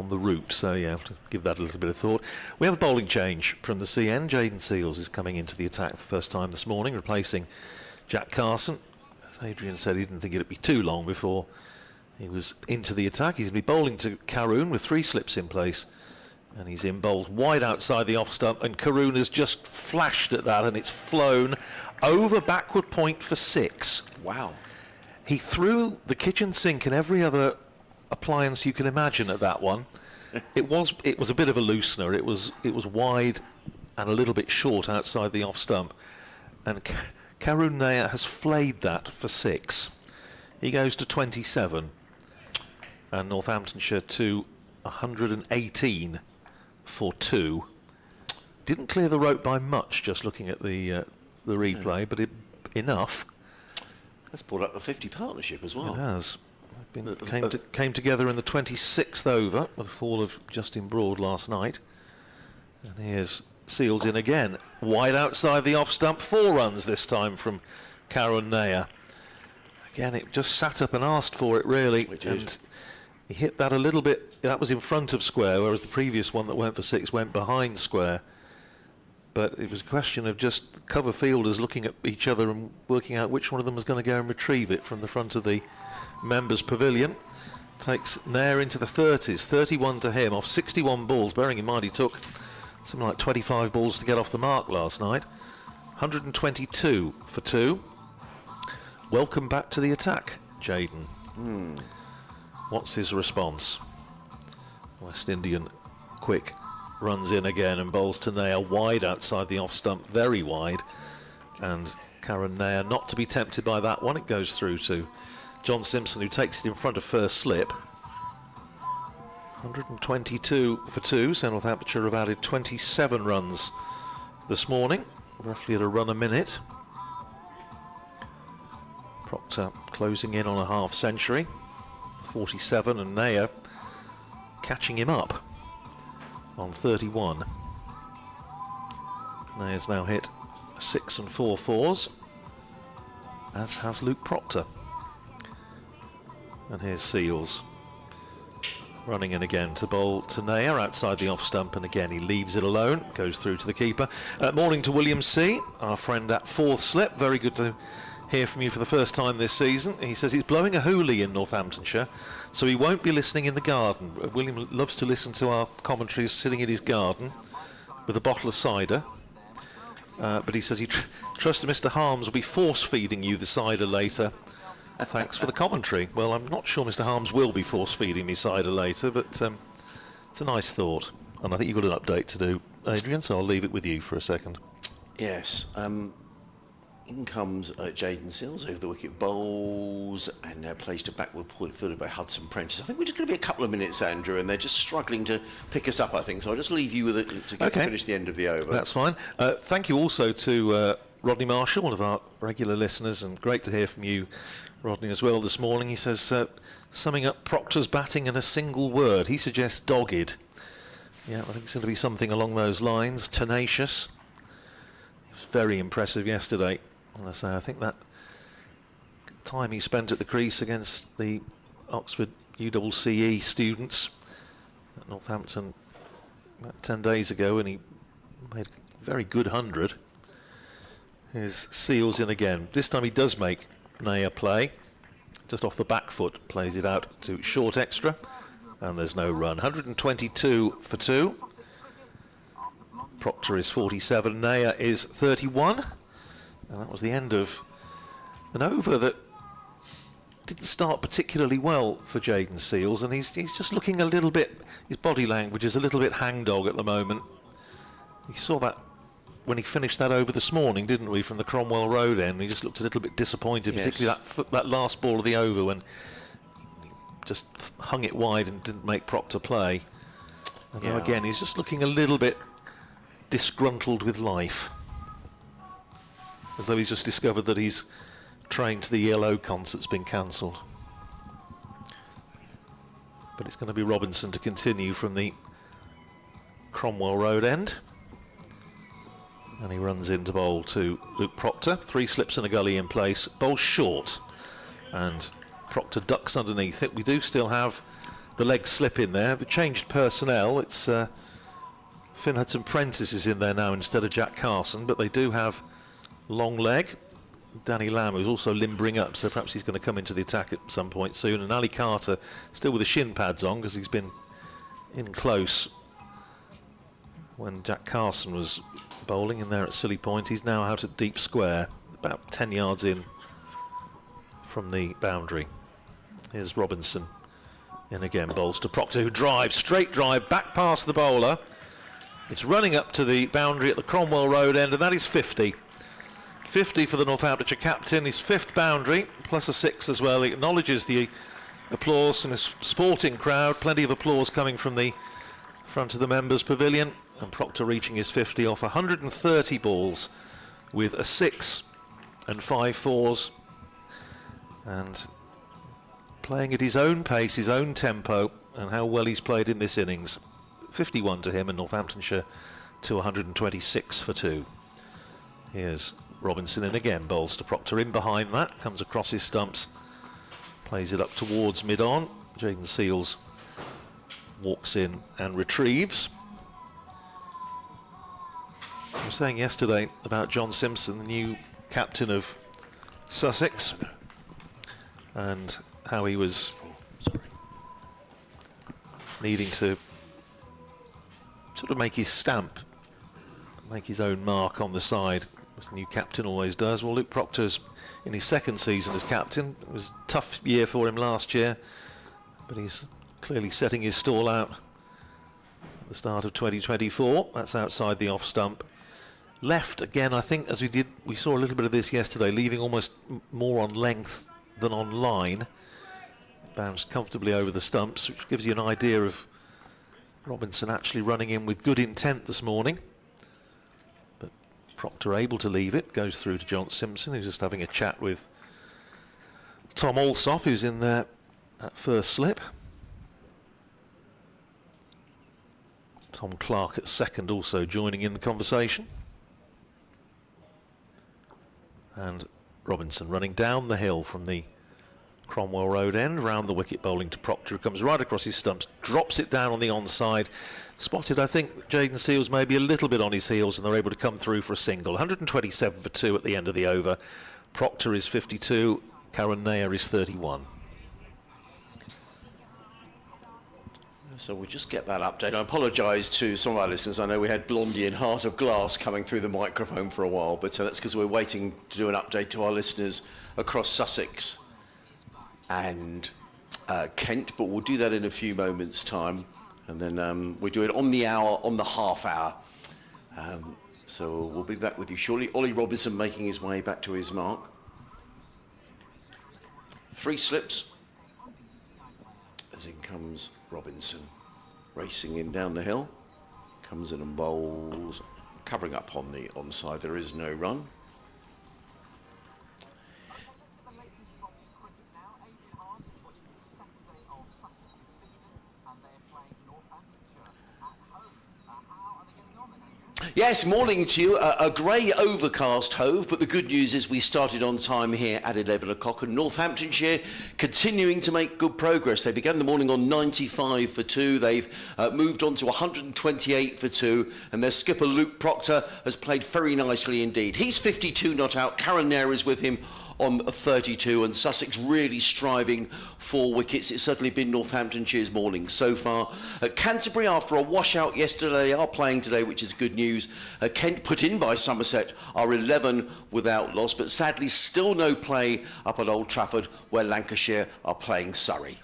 the route, so yeah, I have to give that a little bit of thought. We have a bowling change from the CN. Jaden Seals is coming into the attack for the first time this morning, replacing Jack Carson. As Adrian said, he didn't think it'd be too long before he was into the attack. He's going to be bowling to Karoon with 3 slips in place. And he's in bowled wide outside the off stump. And Karoon has just flashed at that, and it's flown over backward point for 6. Wow. He threw the kitchen sink and every other appliance you can imagine at that one. It was a bit of a loosener. It was wide and a little bit short outside the off stump. And Karoon Nair has flayed that for 6. He goes to 27. And Northamptonshire to 118 for 2. Didn't clear the rope by much, just looking at the replay, but enough. That's brought up the 50 partnership as well. It has. Came together in the 26th over with a fall of Justin Broad last night. And here's Seals in again. Wide outside the off stump. 4 runs this time from Karoon Nair. Again, it just sat up and asked for it, really. And he hit that a little bit. That was in front of square, whereas the previous one that went for 6 went behind square. But it was a question of just cover fielders looking at each other and working out which one of them was going to go and retrieve it from the front of the members' pavilion. Takes Nair into the 30s, 31 to him off 61 balls, bearing in mind he took something like 25 balls to get off the mark last night. 122 for 2. Welcome back to the attack, Jaden. What's his response? West Indian quick runs in again and bowls to Nair wide outside the off stump, very wide. And Karoon Nair not to be tempted by that one. It goes through to John Simpson, who takes it in front of first slip. 122 for 2. So Northamptonshire have added 27 runs this morning, roughly at a run a minute. Proctor closing in on a half century, 47, and Nair catching him up on 31. Nair's now hit 6 and 4 fours, as has Luke Proctor. And here's Seals running in again to bowl to Nair outside the off stump, and again he leaves it alone, goes through to the keeper. Morning to William C, our friend at 4th slip. Very good to hear from you for the first time this season. He says he's blowing a hoolie in Northamptonshire, so he won't be listening in the garden. William loves to listen to our commentaries sitting in his garden with a bottle of cider. But he says he trusts that Mr. Harms will be force-feeding you the cider later Thanks for the commentary. Well, I'm not sure Mr. Harms will be force-feeding me cider later, but it's a nice thought. And I think you've got an update to do, Adrian, so I'll leave it with you for a second. Yes. In comes Jaden Seals over the wicket, bowls, and now plays to backward fielded by Hudson Prentice. I think we're just going to be a couple of minutes, Andrew, and they're just struggling to pick us up, I think. So I'll just leave you with it to finish the end of the over. That's fine. Thank you also to Rodney Marshall, one of our regular listeners, and great to hear from you, Rodney, as well this morning. He says, summing up Proctor's batting in a single word, he suggests dogged. Yeah, I think it's going to be something along those lines. Tenacious. He was very impressive yesterday. And I say, I think that time he spent at the crease against the Oxford UCCE students at Northampton about 10 days ago, and he made a very good 100. His Seals in again. This time he does make Nair play. Just off the back foot, plays it out to short extra, and there's no run. 122 for 2. Proctor is 47, Nair is 31. And that was the end of an over that didn't start particularly well for Jaden Seals, and he's just looking a little bit, his body language is a little bit hangdog at the moment. We saw that when he finished that over this morning, didn't we, from the Cromwell Road end. He just looked a little bit disappointed, yes. Particularly that last ball of the over when he just hung it wide and didn't make Proctor play. And now again, he's just looking a little bit disgruntled with life. As though he's just discovered that his train to the Yellow concert's been cancelled. But it's going to be Robinson to continue from the Cromwell Road end. And he runs in to bowl to Luke Proctor. 3 slips and a gully in place. Bowls short. And Proctor ducks underneath it. We do still have the leg slip in there. The changed personnel. It's Finn Hudson Prentice is in there now instead of Jack Carson. But they do have long leg. Danny Lamb, who's also limbering up, so perhaps he's going to come into the attack at some point soon. And Ali Carter still with the shin pads on because he's been in close when Jack Carson was bowling in there at Silly Point. He's now out at deep square, about 10 yards in from the boundary. Here's Robinson in again, bowls to Proctor, who drives, straight drive, back past the bowler. It's running up to the boundary at the Cromwell Road end, and that is 50. 50 for the Northamptonshire captain, his 5th boundary, plus a 6 as well. He acknowledges the applause from his sporting crowd. Plenty of applause coming from the front of the members' pavilion. And Proctor reaching his 50 off 130 balls with a 6 and 5 fours. And playing at his own pace, his own tempo, and how well he's played in this innings. 51 to him, and Northamptonshire to 126 for 2. Here's Robinson in again, bowls to Proctor in behind that, comes across his stumps, plays it up towards mid-on. Jaden Seals walks in and retrieves. I was saying yesterday about John Simpson, the new captain of Sussex, and how he was needing to sort of make his stamp, make his own mark on the side, as the new captain always does. Well, Luke Proctor's in his 2nd season as captain. It was a tough year for him last year, but he's clearly setting his stall out at the start of 2024. That's outside the off stump. Left again, I think, as we saw a little bit of this yesterday, leaving almost more on length than on line. Bounced comfortably over the stumps, which gives you an idea of Robinson actually running in with good intent this morning. But Proctor able to leave it, goes through to John Simpson, who's just having a chat with Tom Alsop, who's in there at first slip. Tom Clark at second also joining in the conversation. And Robinson running down the hill from the Cromwell Road end, round the wicket, bowling to Proctor, who comes right across his stumps, drops it down on the onside. Spotted, I think, Jaden Seals maybe a little bit on his heels, and they're able to come through for a single. 127 for 2 at the end of the over. Proctor is 52, Karen Nair is 31. So we'll just get that update. I apologise to some of our listeners. I know we had Blondie and Heart of Glass coming through the microphone for a while, but that's because we're waiting to do an update to our listeners across Sussex and Kent, but we'll do that in a few moments' time. And then we do it on the hour, on the half hour. So we'll be back with you shortly. Ollie Robinson making his way back to his mark. 3 slips. As in comes Robinson. Racing in down the hill. Comes in and bowls. Covering up on the onside. There is no run. Yes, morning to you. A grey overcast Hove, but the good news is we started on time here at 11 o'clock, and Northamptonshire continuing to make good progress. They began the morning on 95 for 2. They've moved on to 128 for 2, and their skipper Luke Proctor has played very nicely indeed. He's 52 not out. Nair is with him on 32, and Sussex really striving for wickets. It's certainly been Northamptonshire's morning so far. Canterbury, after a washout yesterday, are playing today, which is good news. Kent, put in by Somerset, are 11 without loss, but sadly still no play up at Old Trafford, where Lancashire are playing Surrey.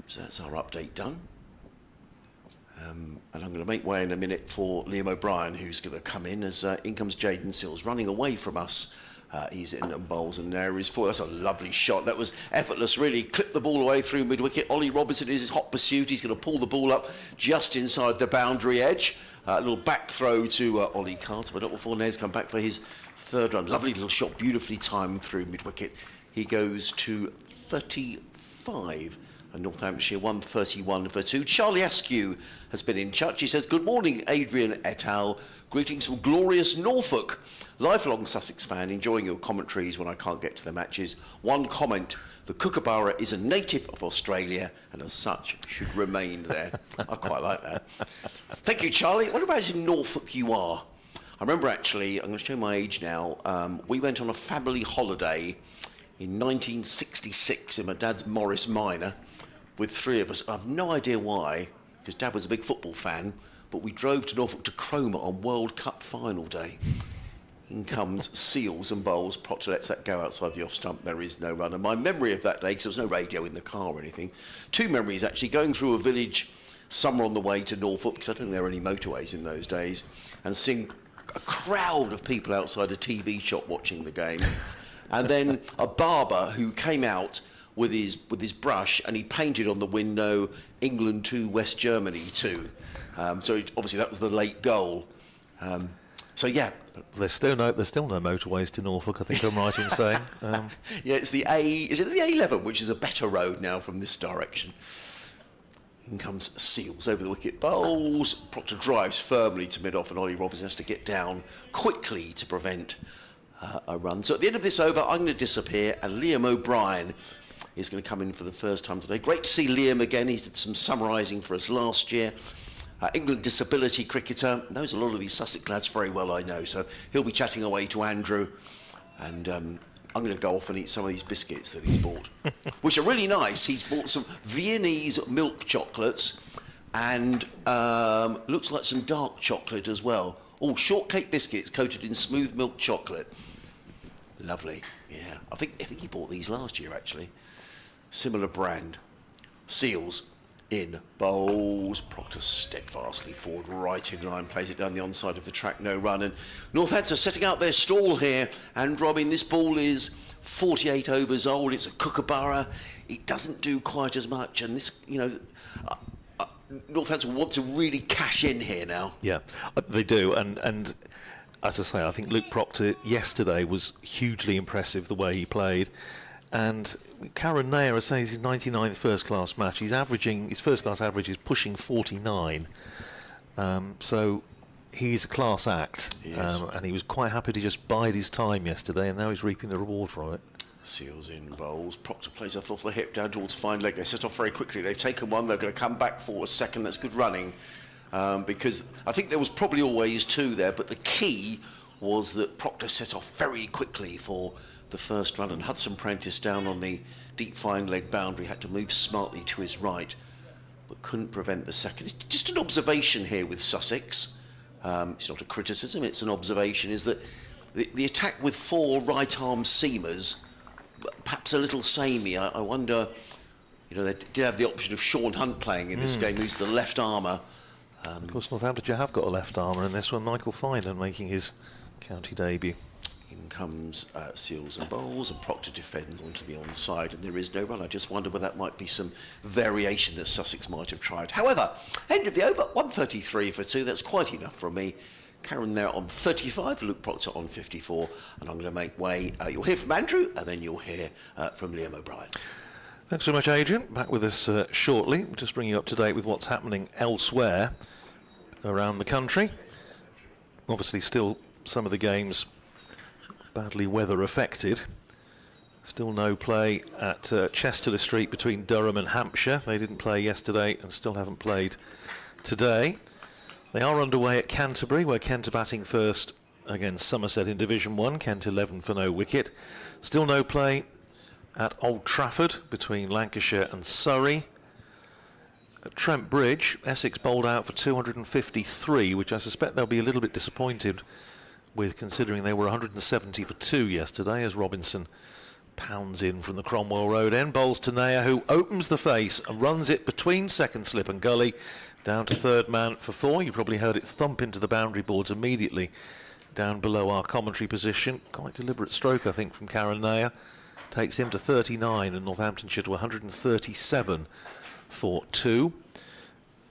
So that's our update done. And I'm going to make way in a minute for Liam O'Brien, who's going to come in as in comes Jaden Sills, running away from us. He's in and bowls, and there is 4. That's a lovely shot. That was effortless, really. Clipped the ball away through mid-wicket. Ollie Robinson is his hot pursuit. He's going to pull the ball up just inside the boundary edge. A little back throw to Ollie Carter, but not before Nair's come back for his 3rd run. Lovely little shot, beautifully timed through mid-wicket. He goes to 35. And Northamptonshire 131 for 2. Charlie Askew has been in touch. He says, "Good morning, Adrian et al. Greetings from glorious Norfolk. Lifelong Sussex fan, enjoying your commentaries when I can't get to the matches. One comment, the kookaburra is a native of Australia and as such should remain there." I quite like that. Thank you, Charlie. What about in Norfolk you are? I remember actually, I'm going to show my age now, we went on a family holiday in 1966 in my dad's Morris Minor, with 3 of us. I have no idea why, because Dad was a big football fan, but we drove to Norfolk to Cromer on World Cup final day. In comes Seals and bowls. Proctor lets that go outside the off stump. There is no run. And my memory of that day, because there was no radio in the car or anything, 2 memories actually. Going through a village somewhere on the way to Norfolk, because I don't think there were any motorways in those days, and seeing a crowd of people outside a TV shop watching the game. And then a barber who came out with his brush, and he painted on the window England 2, West Germany 2. So obviously that was the late goal. So yeah. There's still no motorways to Norfolk, I think I'm right in saying. Yeah, it's the A. Is it the A11, which is a better road now from this direction? In comes Seals over the wicket, bowls. Proctor drives firmly to mid-off, and Ollie Robinson has to get down quickly to prevent a run. So at the end of this over, I'm going to disappear, and Liam O'Brien is going to come in for the first time today. Great to see Liam again. He did some summarising for us last year. England disability cricketer. Knows a lot of these Sussex lads very well, I know. So he'll be chatting away to Andrew. And I'm going to go off and eat some of these biscuits that he's bought, which are really nice. He's bought some Viennese milk chocolates and looks like some dark chocolate as well. Oh, shortcake biscuits coated in smooth milk chocolate. Lovely. Yeah, I think he bought these last year, actually. Similar brand. Seals in bowls. Proctor steadfastly forward, right in line, plays it down the onside of the track, no run. And Northants are setting out their stall here. And Robin, this ball is 48 overs old. It's a kookaburra. It doesn't do quite as much. And this, you know, Northants want to really cash in here now. Yeah, they do. And as I say, I think Luke Proctor yesterday was hugely impressive the way he played. And Nair, I say, is his 99th first-class match. He's averaging, his first-class average is pushing 49. So he's a class act. And he was quite happy to just bide his time yesterday, and now he's reaping the reward from it. Seals in bowls. Proctor plays off the hip down towards fine leg. They set off very quickly. They've taken one. They're going to come back for a second. That's good running. Because I think there was probably always 2 there, but the key was that Proctor set off very quickly for the first run, and Hudson Prentice down on the deep fine leg boundary had to move smartly to his right, but couldn't prevent the second. It's just an observation here with Sussex. It's not a criticism, it's an observation, is that the attack with 4 right-arm seamers, perhaps a little samey. I wonder, they did have the option of Sean Hunt playing in this game, who's the left armour. Of course, Northamptonshire have got a left armour in this one. Michael Finan making his county debut. In comes Seals and Bowles, and Proctor defends onto the onside, and there is no run. I just wonder whether that might be some variation that Sussex might have tried. However, end of the over, 133 for 2. That's quite enough from me. Karen there on 35, Luke Proctor on 54, and I'm going to make way. You'll hear from Andrew, and then you'll hear from Liam O'Brien. Thanks so much, Adrian. Back with us shortly. Just bringing you up to date with what's happening elsewhere around the country. Obviously, still some of the games badly weather affected. Still no play at Chester Street between Durham and Hampshire. They didn't play yesterday and still haven't played today. They are underway at Canterbury, where Kent are batting first against Somerset in Division 1. Kent 11 for no wicket. Still no play at Old Trafford between Lancashire and Surrey. At Trent Bridge, Essex bowled out for 253, which I suspect they'll be a little bit disappointed with, considering they were 170 for 2 yesterday, as Robinson pounds in from the Cromwell Road end. Bowls to Nair, who opens the face and runs it between second slip and gully down to third man for 4. You probably heard it thump into the boundary boards immediately down below our commentary position. Quite deliberate stroke, I think, from Karen Nair. Takes him to 39 and Northamptonshire to 137 for 2.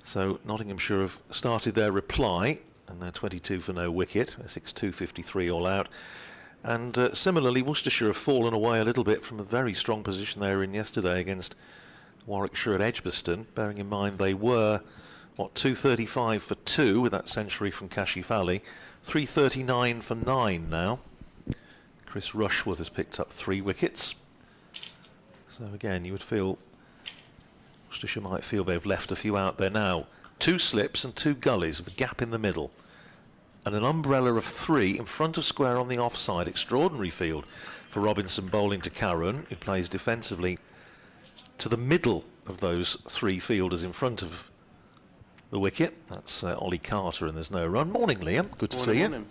So Nottinghamshire have started their reply, and they're 22 for no wicket. Essex 253 all out. And similarly, Worcestershire have fallen away a little bit from a very strong position they were in yesterday against Warwickshire at Edgbaston, bearing in mind they were, 235 for 2 with that century from Kashi Fali, 339 for 9 now. Chris Rushworth has picked up 3 wickets. So again, you would feel, Worcestershire might feel they've left a few out there now. 2 slips and 2 gullies with a gap in the middle. And an umbrella of 3 in front of square on the offside. Extraordinary field for Robinson bowling to Carron, who plays defensively to the middle of those 3 fielders in front of the wicket. That's Ollie Carter, and there's no run. Morning, Liam. Good to see you.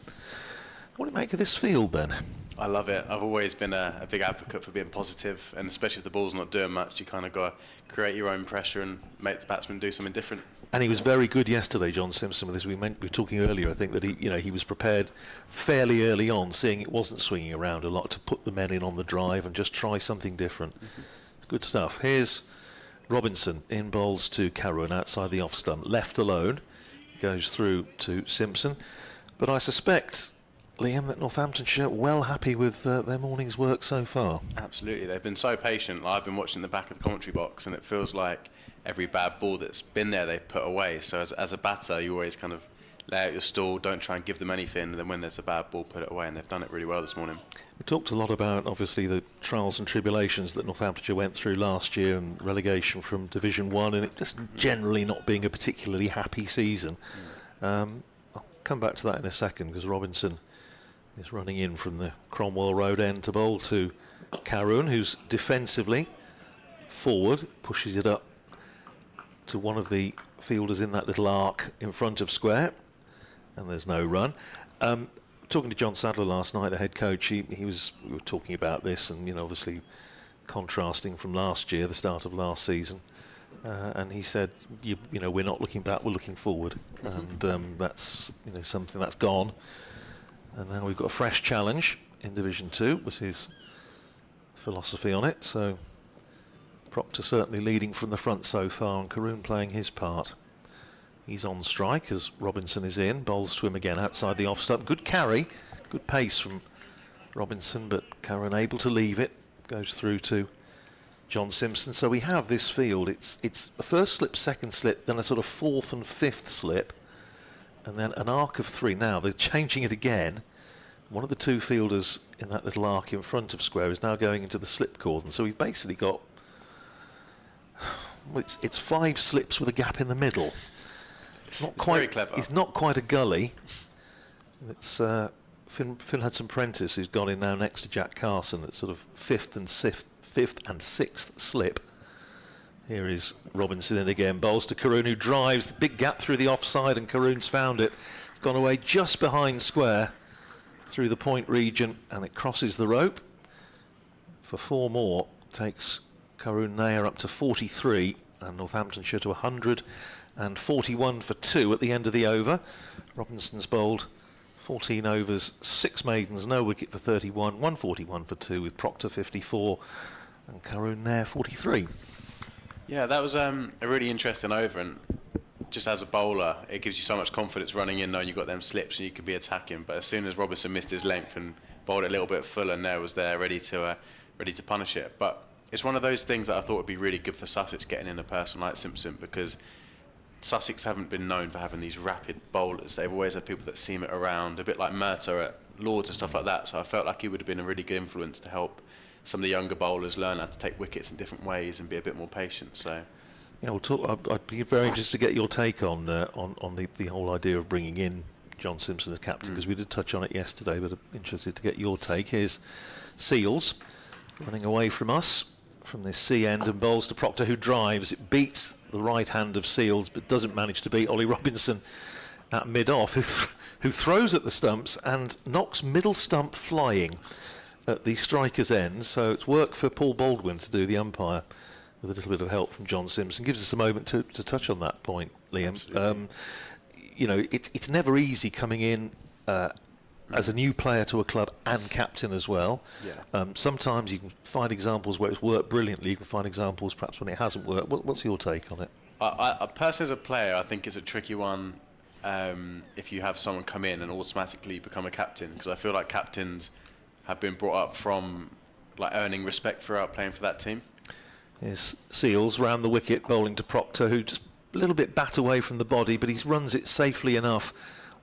What do you make of this field then? I love it. I've always been a big advocate for being positive, and especially if the ball's not doing much, you kind of got to create your own pressure and make the batsman do something different. And he was very good yesterday, John Simpson, with this. We were talking earlier, I think, that he was prepared fairly early on, seeing it wasn't swinging around a lot, to put the men in on the drive and just try something different. It's good stuff. Here's Robinson in bowls to Carron outside the off stump, left alone, goes through to Simpson. But I suspect, Liam, that Northamptonshire well happy with their morning's work so far. Absolutely, they've been so patient. I've been watching the back of the commentary box, and it feels like every bad ball that's been there they've put away. So as a batter, you always kind of lay out your stall, don't try and give them anything, and then when there's a bad ball, put it away, and they've done it really well this morning. We talked a lot about, obviously, the trials and tribulations that Northamptonshire went through last year and relegation from Division 1, and it just generally not being a particularly happy season. I'll come back to that in a second, because Robinson is running in from the Cromwell Road end to bowl to Carron, who's defensively forward, pushes it up to one of the fielders in that little arc in front of square, and there's no run. Talking to John Sadler last night, the head coach, we were talking about this, and obviously contrasting from last year, the start of last season, and he said, we're not looking back, we're looking forward, and that's something that's gone. And now we've got a fresh challenge in Division 2, was his philosophy on it. So Proctor certainly leading from the front so far, and Carron playing his part. He's on strike as Robinson is in, bowls to him again outside the off stump. Good carry, good pace from Robinson, but Carron able to leave it. Goes through to John Simpson. So we have this field. It's a first slip, second slip, then a sort of fourth and fifth slip, and then an arc of 3. Now they're changing it again. One of the 2 fielders in that little arc in front of square is now going into the slip cordon. So we've basically got, it's 5 slips with a gap in the middle. It's not quite very clever. It's not quite a gully. It's Phil Hudson-Prentice, who's gone in now next to Jack Carson at sort of 5th and 6th slip. Here is Robinson in again, bowls to Carron, who drives, the big gap through the offside, and Carron's found it. It's gone away just behind square, through the point region, and it crosses the rope for 4 more. Takes Nair up to 43 and Northamptonshire to 141 for 2 at the end of the over. Robinson's bowled 14 overs, 6 maidens, no wicket for 31, 141 for 2 with Proctor 54 and Nair 43. Yeah, that was a really interesting over, and just as a bowler, it gives you so much confidence running in knowing you've got them slips and you can be attacking. But as soon as Robinson missed his length and bowled it a little bit fuller, Nair was there ready to punish it. But it's one of those things that I thought would be really good for Sussex getting in a person like Simpson, because Sussex haven't been known for having these rapid bowlers. They've always had people that seam it around, a bit like Murtagh at Lords and stuff like that. So I felt like he would have been a really good influence to help some of the younger bowlers learn how to take wickets in different ways and be a bit more patient. So, yeah, we'll talk. I'd be very interested to get your take on the whole idea of bringing in John Simpson as captain, because we did touch on it yesterday, but I'm interested to get your take. Here's Seals running away from us from this C end and bowls to Proctor, who drives. It beats the right hand of Seals, but doesn't manage to beat Ollie Robinson at mid-off, who throws at the stumps and knocks middle stump flying at the striker's end. So it's work for Paul Baldwin to do the umpire with a little bit of help from John Simpson. Gives us a moment to touch on that point, Liam. You know, it's never easy coming in as a new player to a club and captain as well. Yeah. Sometimes you can find examples where it's worked brilliantly. You can find examples perhaps when it hasn't worked. What's your take on it? I personally, as a player, I think it's a tricky one if you have someone come in and automatically become a captain, because I feel like captains have been brought up from like earning respect throughout playing for that team. Here's Seals round the wicket, bowling to Proctor, who just a little bit bat away from the body, but he runs it safely enough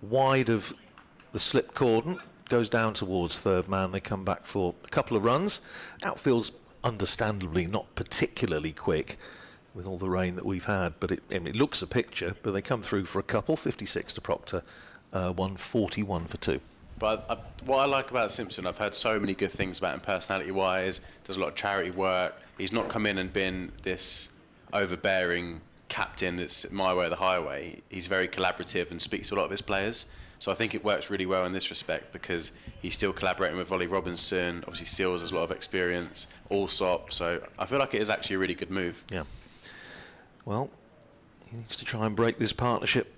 wide of the slip cordon, goes down towards third man. They come back for a couple of runs. Outfield's understandably not particularly quick with all the rain that we've had, but it looks a picture. But they come through for a couple, 56 to Proctor, 141 for 2. But what I like about Simpson, I've heard so many good things about him personality-wise, does a lot of charity work. He's not come in and been this overbearing captain that's my way or the highway. He's very collaborative and speaks to a lot of his players. So I think it works really well in this respect, because he's still collaborating with Ollie Robinson. Obviously, Seals has a lot of experience, Allsop. So I feel like it is actually a really good move. Yeah. Well, he needs to try and break this partnership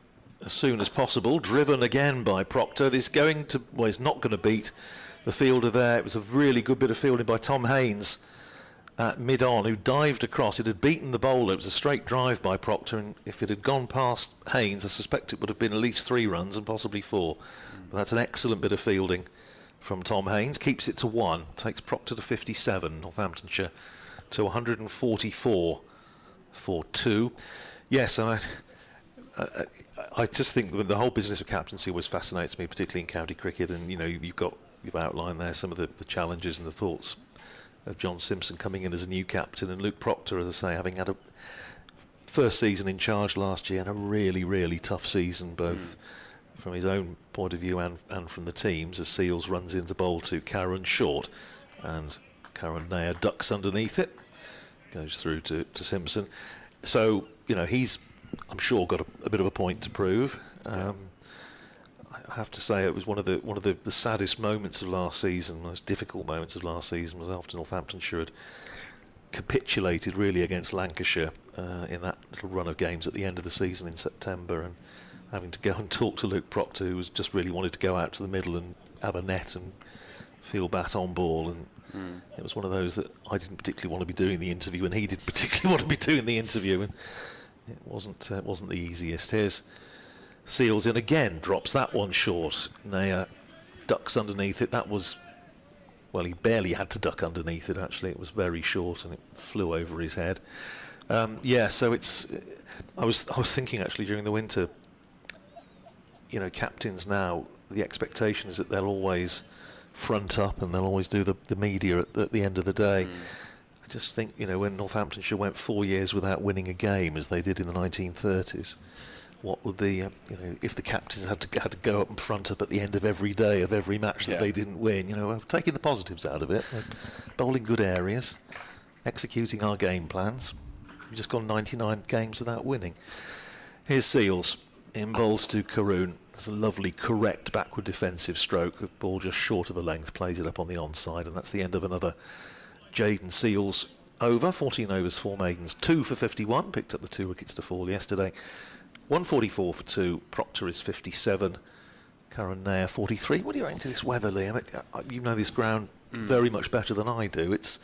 as soon as possible. Driven again by Proctor. He's not going to beat the fielder there. It was a really good bit of fielding by Tom Haynes at mid-on, who dived across. It had beaten the bowler. It was a straight drive by Proctor, and if it had gone past Haynes, I suspect it would have been at least 3 runs and possibly 4. But that's an excellent bit of fielding from Tom Haynes. Keeps it to 1. Takes Proctor to 57. Northamptonshire to 144 for 2. Yes, and I just think the whole business of captaincy always fascinates me, particularly in county cricket. And you know, you've outlined there some of the challenges and the thoughts of John Simpson coming in as a new captain, and Luke Proctor, as I say, having had a first season in charge last year and a really, really tough season, both from his own point of view and from the team's, as Seals runs into bowl to Karen Short, and Nair ducks underneath it, goes through to Simpson. So, you know, he's, I'm sure, got a bit of a point to prove. I have to say, it was one of the saddest moments of last season, most difficult moments of last season, was after Northamptonshire had capitulated really against Lancashire in that little run of games at the end of the season in September, and having to go and talk to Luke Proctor, who was just really wanted to go out to the middle and have a net and feel bat on ball, and it was one of those that I didn't particularly want to be doing the interview, and he did particularly want to be doing the interview, and it wasn't the easiest. Here's Seals in again, drops that one short. Nair ducks underneath it. That was, well, he barely had to duck underneath it, actually. It was very short and it flew over his head. Yeah, so it's, I was thinking actually during the winter, you know, captains now, the expectation is that they'll always front up and they'll always do the media at the end of the day. I just think, you know, when Northamptonshire went 4 years without winning a game, as they did in the 1930s, what would the, you know, if the captains had to go up and front up at the end of every day of every match that they didn't win, you know, taking the positives out of it, bowling good areas, executing our game plans. We've just gone 99 games without winning. Here's Seals in bowls to Karoon, It's a lovely, correct backward defensive stroke. A ball just short of a length, plays it up on the onside, and that's the end of another Jaden Seals over. 14 overs, 4 maidens, 2 for 51. Picked up the 2 wickets to fall yesterday. 144 for 2. Proctor is 57. Karen Nair 43. What do you reckon to this weather, Liam? You know this ground very much better than I do. It's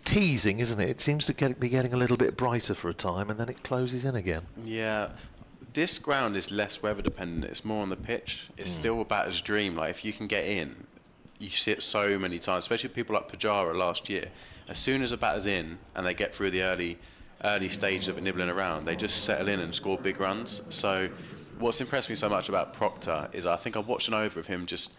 teasing, isn't it? It seems to be getting a little bit brighter for a time, and then it closes in again. Yeah, this ground is less weather dependent. It's more on the pitch. It's still a batter's dream. Like, if you can get in, you see it so many times, especially people like Pajara last year. As soon as a batter's in and they get through the early stage of it nibbling around, they just settle in and score big runs. So what's impressed me so much about Proctor is I think I watched an over of him just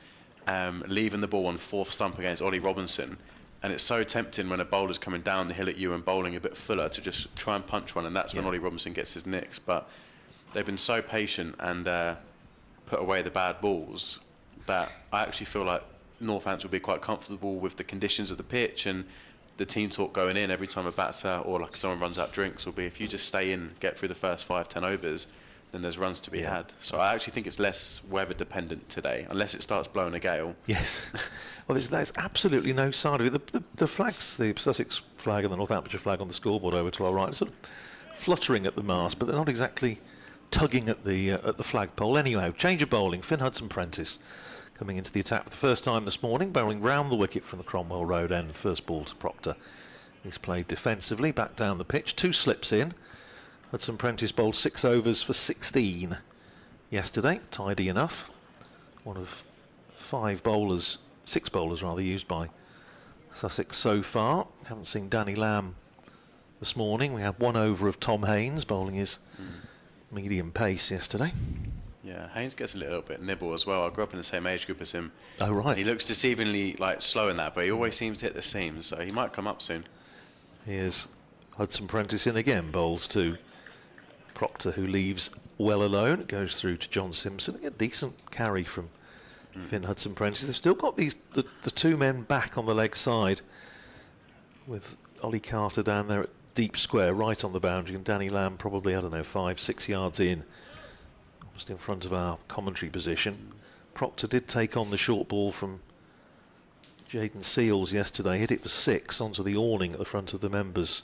leaving the ball on 4th stump against Ollie Robinson, and it's so tempting when a bowler's coming down the hill at you and bowling a bit fuller to just try and punch one, and that's when Ollie Robinson gets his nicks. But they've been so patient and put away the bad balls that I actually feel like Northants will be quite comfortable with the conditions of the pitch, and the team talk going in every time a batter or like someone runs out drinks will be, if you just stay in, get through the first 5-10 overs, then there's runs to be had. So I actually think it's less weather dependent today, unless it starts blowing a gale. Yes. Well, there's absolutely no sign of it. The flags, the Sussex flag and the Northamptonshire flag on the scoreboard over to our right, are sort of fluttering at the mast, but they're not exactly tugging at the flagpole. Anyhow, change of bowling. Finn Hudson-Prentice coming into the attack for the first time this morning, bowling round the wicket from the Cromwell Road end. First ball to Proctor. He's played defensively, back down the pitch. 2 slips in. Hudson-Prentice bowled 6 overs for 16 yesterday. Tidy enough. One of 6 bowlers rather, used by Sussex so far. Haven't seen Danny Lamb this morning. We had 1 over of Tom Haynes bowling his medium pace yesterday. Yeah, Haynes gets a little bit nibble as well. I grew up in the same age group as him. Oh, right. And he looks deceivingly slow in that, but he always seems to hit the seams, so he might come up soon. Here's Hudson-Prentice in again, bowls to Proctor, who leaves well alone. Goes through to John Simpson. A decent carry from Finn Hudson-Prentice. They've still got the 2 men back on the leg side, with Ollie Carter down there at deep square, right on the boundary, and Danny Lamb probably, 5-6 yards in, almost in front of our commentary position. Proctor did take on the short ball from Jaden Seals yesterday, hit it for 6 onto the awning at the front of the members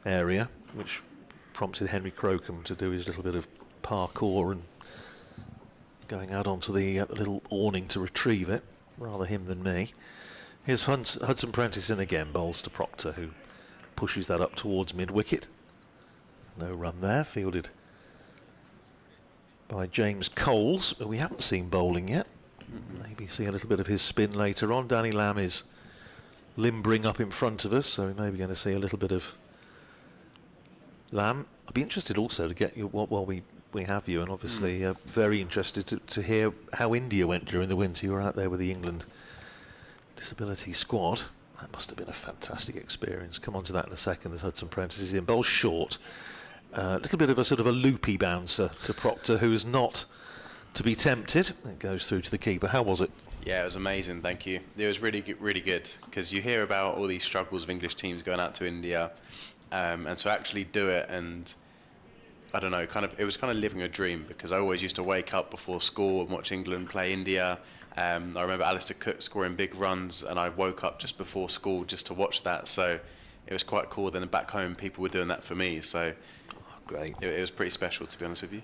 area, which prompted Henry Crocombe to do his little bit of parkour and going out onto the little awning to retrieve it. Rather him than me. Here's Hudson-Prentice in again, bowls to Proctor, who pushes that up towards mid-wicket. No run there, fielded by James Coles, who we haven't seen bowling yet. Maybe see a little bit of his spin later on. Danny Lamb is limbering up in front of us, so we may be going to see a little bit of Lamb. I'd be interested also to get you, while we have you, and obviously very interested to hear how India went during the winter. You were out there with the England disability squad. That must have been a fantastic experience. Come on to that in a second as Hudson-Prentice is in. Bowl short. A little bit of a sort of a loopy bouncer to Proctor, who is not to be tempted. It goes through to the keeper. How was it? Yeah, it was amazing, thank you. It was really good, because you hear about all these struggles of English teams going out to India, and to actually do it, and I don't know, it was kind of living a dream, because I always used to wake up before school and watch England play India. I remember Alistair Cook scoring big runs, and I woke up just before school just to watch that, so it was quite cool. Then back home people were doing that for me, so great. It was pretty special, to be honest with you.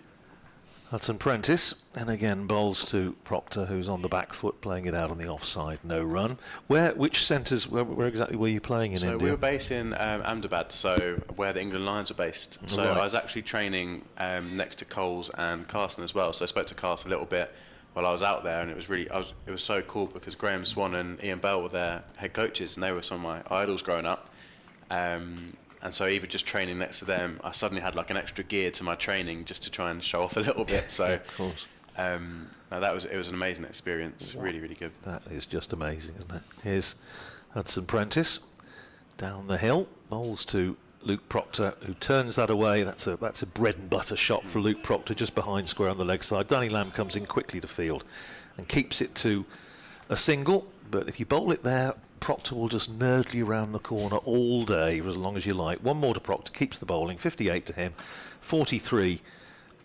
Hudson-Prentice, and again bowls to Proctor, who's on the back foot, playing it out on the offside, no run. Which centres, where exactly were you playing in India? So we were based in Ahmedabad, so where the England Lions are based. So right. I was actually training next to Coles and Carson as well, so I spoke to Carson a little bit while I was out there, and it was so cool, because Graham Swan and Ian Bell were their head coaches, and they were some of my idols growing up. And so even just training next to them, I suddenly had like an extra gear to my training just to try and show off a little bit. So of course. No, it was an amazing experience. Really, really good. That is just amazing, isn't it? Here's Hudson-Prentice down the hill, bowls to Luke Proctor, who turns that away. That's a bread and butter shot for Luke Proctor, just behind square on the leg side. Danny Lamb comes in quickly to field and keeps it to a single. But if you bowl it there, Proctor will just nerdle you around the corner all day for as long as you like. One more to Proctor, keeps the bowling. 58 to him, 43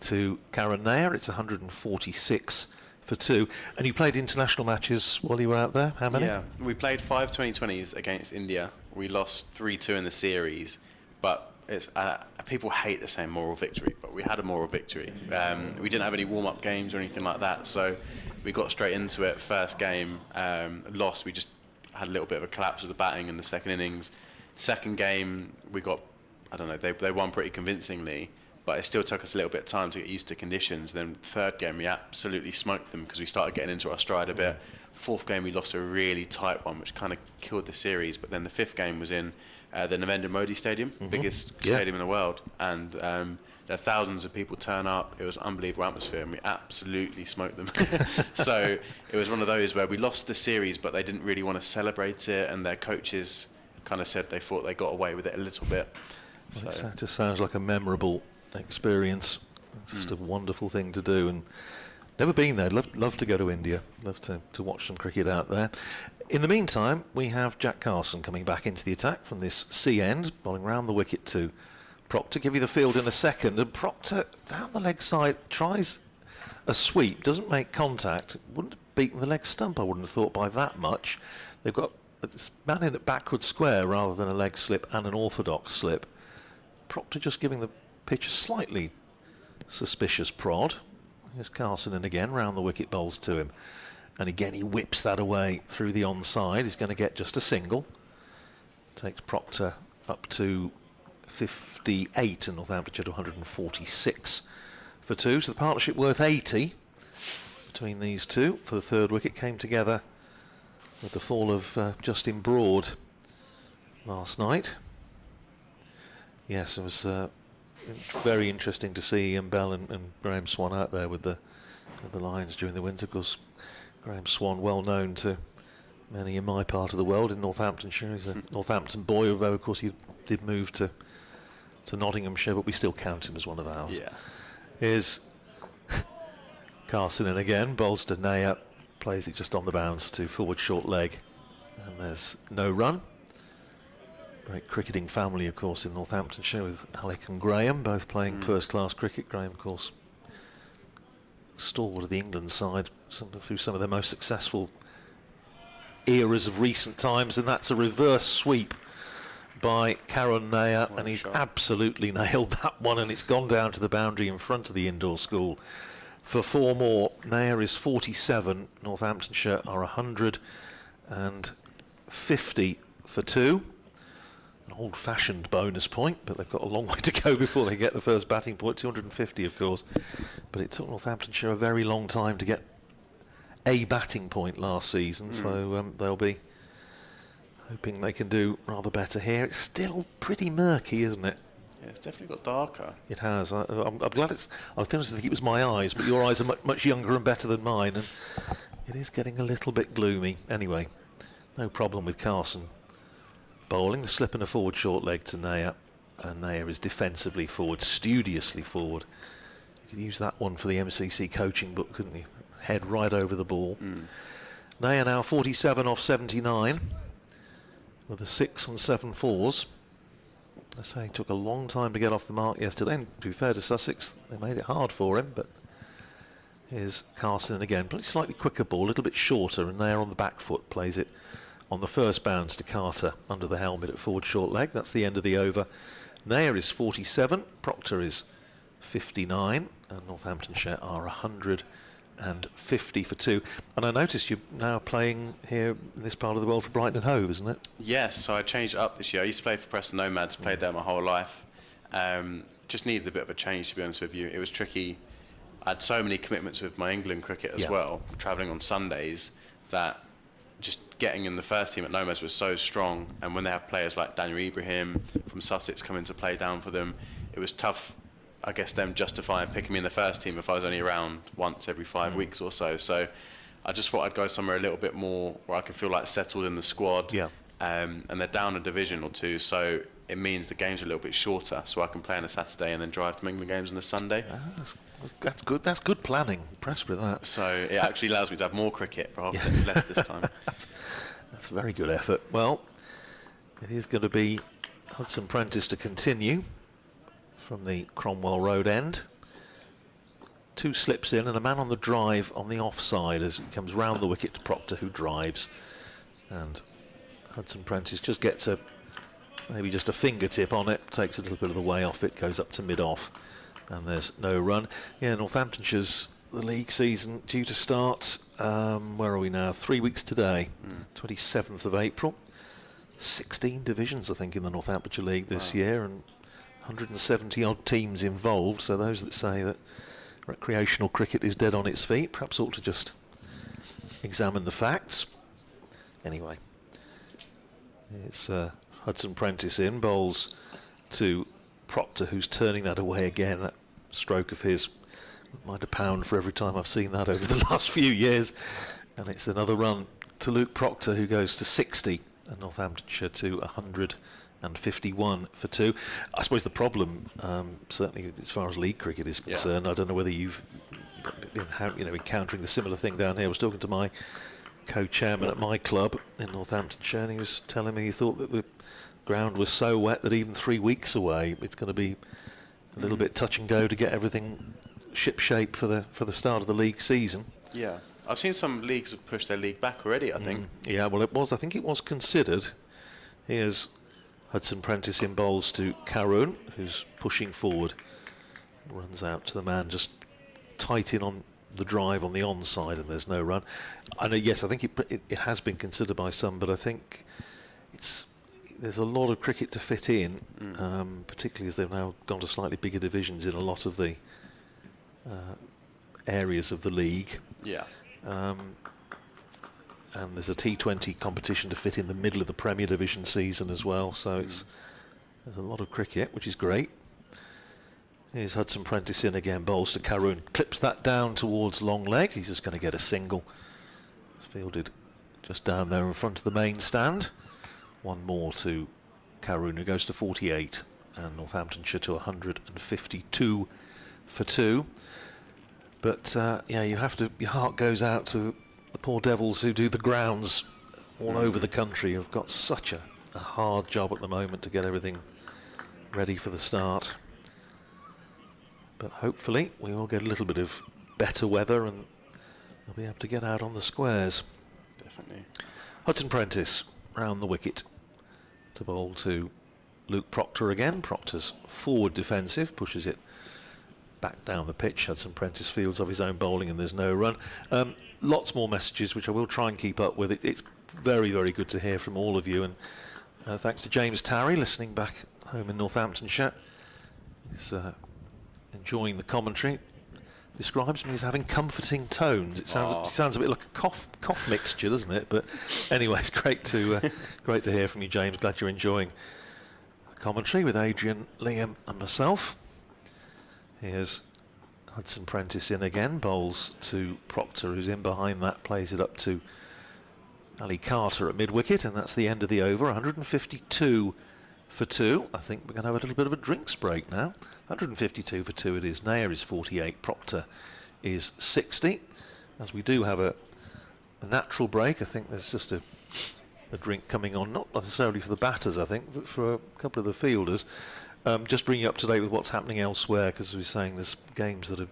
to Karen Nair. It's 146 for 2. And you played international matches while you were out there. How many? Yeah, we played 5 2020s against India. We lost 3-2 in the series, but it's, people hate the same moral victory, but we had a moral victory. We didn't have any warm-up games or anything like that, so we got straight into it. First game, lost. We just had a little bit of a collapse of the batting in the second innings. Second game, we got, I don't know, they won pretty convincingly, but it still took us a little bit of time to get used to conditions. Then third game, we absolutely smoked them because we started getting into our stride a bit. Fourth game, we lost a really tight one, which kind of killed the series. But then the fifth game was in the Narendra Modi Stadium, biggest stadium in the world, and there were thousands of people turn up. It was an unbelievable atmosphere, and we absolutely smoked them. So it was one of those where we lost the series, but they didn't really want to celebrate it, and their coaches kind of said they thought they got away with it a little bit. Well, so. It just sounds like a memorable experience. It's just a wonderful thing to do, and never been there. Love to go to India. Love to watch some cricket out there. In the meantime, we have Jack Carson coming back into the attack from this C end, bowling round the wicket to Proctor. Give you the field in a second, and Proctor down the leg side tries a sweep, doesn't make contact. Wouldn't have beaten the leg stump, I wouldn't have thought, by that much. They've got this man in at backward square rather than a leg slip and an orthodox slip. Proctor just giving the pitch a slightly suspicious prod. Here's Carson in again, round the wicket, bowls to him. And again, he whips that away through the onside. He's going to get just a single. Takes Proctor up to 58 and Northamptonshire to 146 for 2. So the partnership worth 80 between these two for the third wicket. Came together with the fall of Justin Broad last night. Yes, it was very interesting to see Bell and Graham Swan out there with the Lions during the winter. Of course, Graham Swan, well known to many in my part of the world in Northamptonshire. He's a Northampton boy, although of course he did move to Nottinghamshire, but we still count him as one of ours. Yeah. Here's Carson in again, bowls to Nair, plays it just on the bounce to forward short leg, and there's no run. Great cricketing family, of course, in Northamptonshire with Alec and Graham, both playing first-class cricket. Graham, of course, stalwart of the England side through some of their most successful eras of recent times, and that's a reverse sweep by Karen Nair, and he's absolutely nailed that one, and it's gone down to the boundary in front of the indoor school for 4 more. Nair is 47, Northamptonshire are 150 for 2. An old-fashioned bonus point, but they've got a long way to go before they get the first batting point. 250, of course, but it took Northamptonshire a very long time to get a batting point last season, so they'll be hoping they can do rather better here. It's still pretty murky, isn't it? Yeah, it's definitely got darker. It has. I'm glad it's. I think it was my eyes, but your eyes are much younger and better than mine, and it is getting a little bit gloomy. Anyway, no problem with Carson bowling. The slip and a forward short leg to Nair, and Nair is defensively forward, studiously forward. You could use that one for the MCC coaching book, couldn't you? Head right over the ball. Nair now 47 off 79 with a 6 and 7 fours. I say it took a long time to get off the mark yesterday, and to be fair to Sussex, they made it hard for him. But here's Carson again, but slightly quicker ball, a little bit shorter, and Nair on the back foot plays it on the first bounce to Carter under the helmet at forward short leg. That's the end of the over. Nair is 47, Proctor is 59, and Northamptonshire are 150 for 2. And I noticed you're now playing here in this part of the world for Brighton and Hove, isn't it? Yes, so I changed it up this year. I used to play for Preston Nomads, played there my whole life. Just needed a bit of a change, to be honest with you. It was tricky. I had so many commitments with my England cricket as well, travelling on Sundays, that just getting in the first team at Nomads was so strong. And when they have players like Daniel Ibrahim from Sussex coming to play down for them, it was tough, I guess, them justifying picking me in the first team if I was only around once every 5 weeks or so. So I just thought I'd go somewhere a little bit more where I could feel like settled in the squad. Yeah. And they're down a division or two, so it means the games are a little bit shorter, so I can play on a Saturday and then drive to England games on a Sunday. That's good. That's good planning. Impressed with that. So it actually allows me to have more cricket rather than less this time. That's a very good effort. Well, it is going to be Hudson Prentice to continue from the Cromwell Road end. 2 slips in and a man on the drive on the offside as it comes round the wicket to Proctor, who drives. And Hudson Prentice just gets maybe just a fingertip on it, takes a little bit of the way off it, goes up to mid-off, and there's no run. Yeah, Northamptonshire's the league season due to start, where are we now? 3 weeks today, 27th of April. 16 divisions, I think, in the Northamptonshire League this year, and 170 odd teams involved. So those that say that recreational cricket is dead on its feet perhaps ought to just examine the facts. Anyway, it's Hudson Prentice in, bowls to Proctor, who's turning that away again. That stroke of his, mind a pound for every time I've seen that over the last few years. And it's another run to Luke Proctor, who goes to 60, and Northamptonshire to 151 for 2. I suppose the problem, certainly as far as league cricket is concerned, I don't know whether you've been encountering the similar thing down here. I was talking to my co-chairman at my club in Northamptonshire, and he was telling me he thought that the ground was so wet that even 3 weeks away it's going to be a little bit touch and go to get everything ship shape for the start of the league season. Yeah, I've seen some leagues have pushed their league back already, I think. Yeah, well, I think it was considered. Here's Hudson Prentice in bowls to Karun, who's pushing forward, runs out to the man just tight in on the drive on the onside, and there's no run. I know, yes, I think it has been considered by some, but I think there's a lot of cricket to fit in, particularly as they've now gone to slightly bigger divisions in a lot of the areas of the league. Yeah. And there's a T20 competition to fit in the middle of the Premier Division season as well, so there's a lot of cricket, which is great. Here's Hudson Prentice in again, bowls to Karun, clips that down towards long leg. He's just going to get a single. It's fielded just down there in front of the main stand. One more to Karun, who goes to 48, and Northamptonshire to 152 for 2. But yeah, your heart goes out to the poor devils who do the grounds all over the country. Have got such a hard job at the moment to get everything ready for the start. But hopefully we will get a little bit of better weather and they'll be able to get out on the squares. Definitely. Hudson Prentice round the wicket to bowl to Luke Proctor again. Proctor's forward defensive, pushes it back down the pitch. Hudson Prentice fields of his own bowling and there's no run. Lots more messages which I will try and keep up with. It's very, very good to hear from all of you, and thanks to James Tarry listening back home in Northamptonshire. He's enjoying the commentary. Describes me as having comforting tones. It sounds a bit like a cough mixture, doesn't it? But anyway, it's great to hear from you, James. Glad you're enjoying the commentary with Adrian, Liam, and myself. Here's Hudson Prentice in again, bowls to Proctor, who's in behind that, plays it up to Ali Carter at mid-wicket, and that's the end of the over. 152 for 2. I think we're going to have a little bit of a drinks break now. 152 for 2 it is. Nair is 48, Proctor is 60. As we do have a natural break, I think there's just a drink coming on, not necessarily for the batters, I think, but for a couple of the fielders. Just bring you up to date with what's happening elsewhere, because as we were saying, there's games that are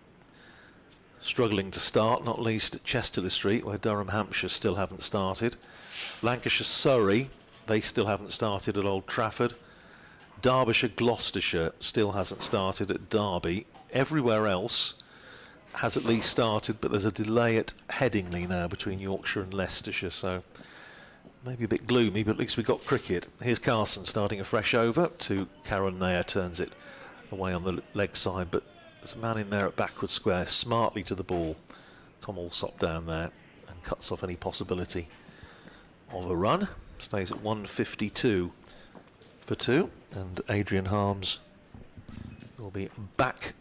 struggling to start, not least at Chesterley Street, where Durham, Hampshire still haven't started. Lancashire, Surrey, they still haven't started at Old Trafford. Derbyshire, Gloucestershire still hasn't started at Derby. Everywhere else has at least started, but there's a delay at Headingley now between Yorkshire and Leicestershire, so maybe a bit gloomy, but at least we've got cricket. Here's Carson starting a fresh over to Karen Nair, turns it away on the leg side, but there's a man in there at backward square, smartly to the ball. Tom Alsop down there and cuts off any possibility of a run. Stays at 152 for 2, and Adrian Harms will be back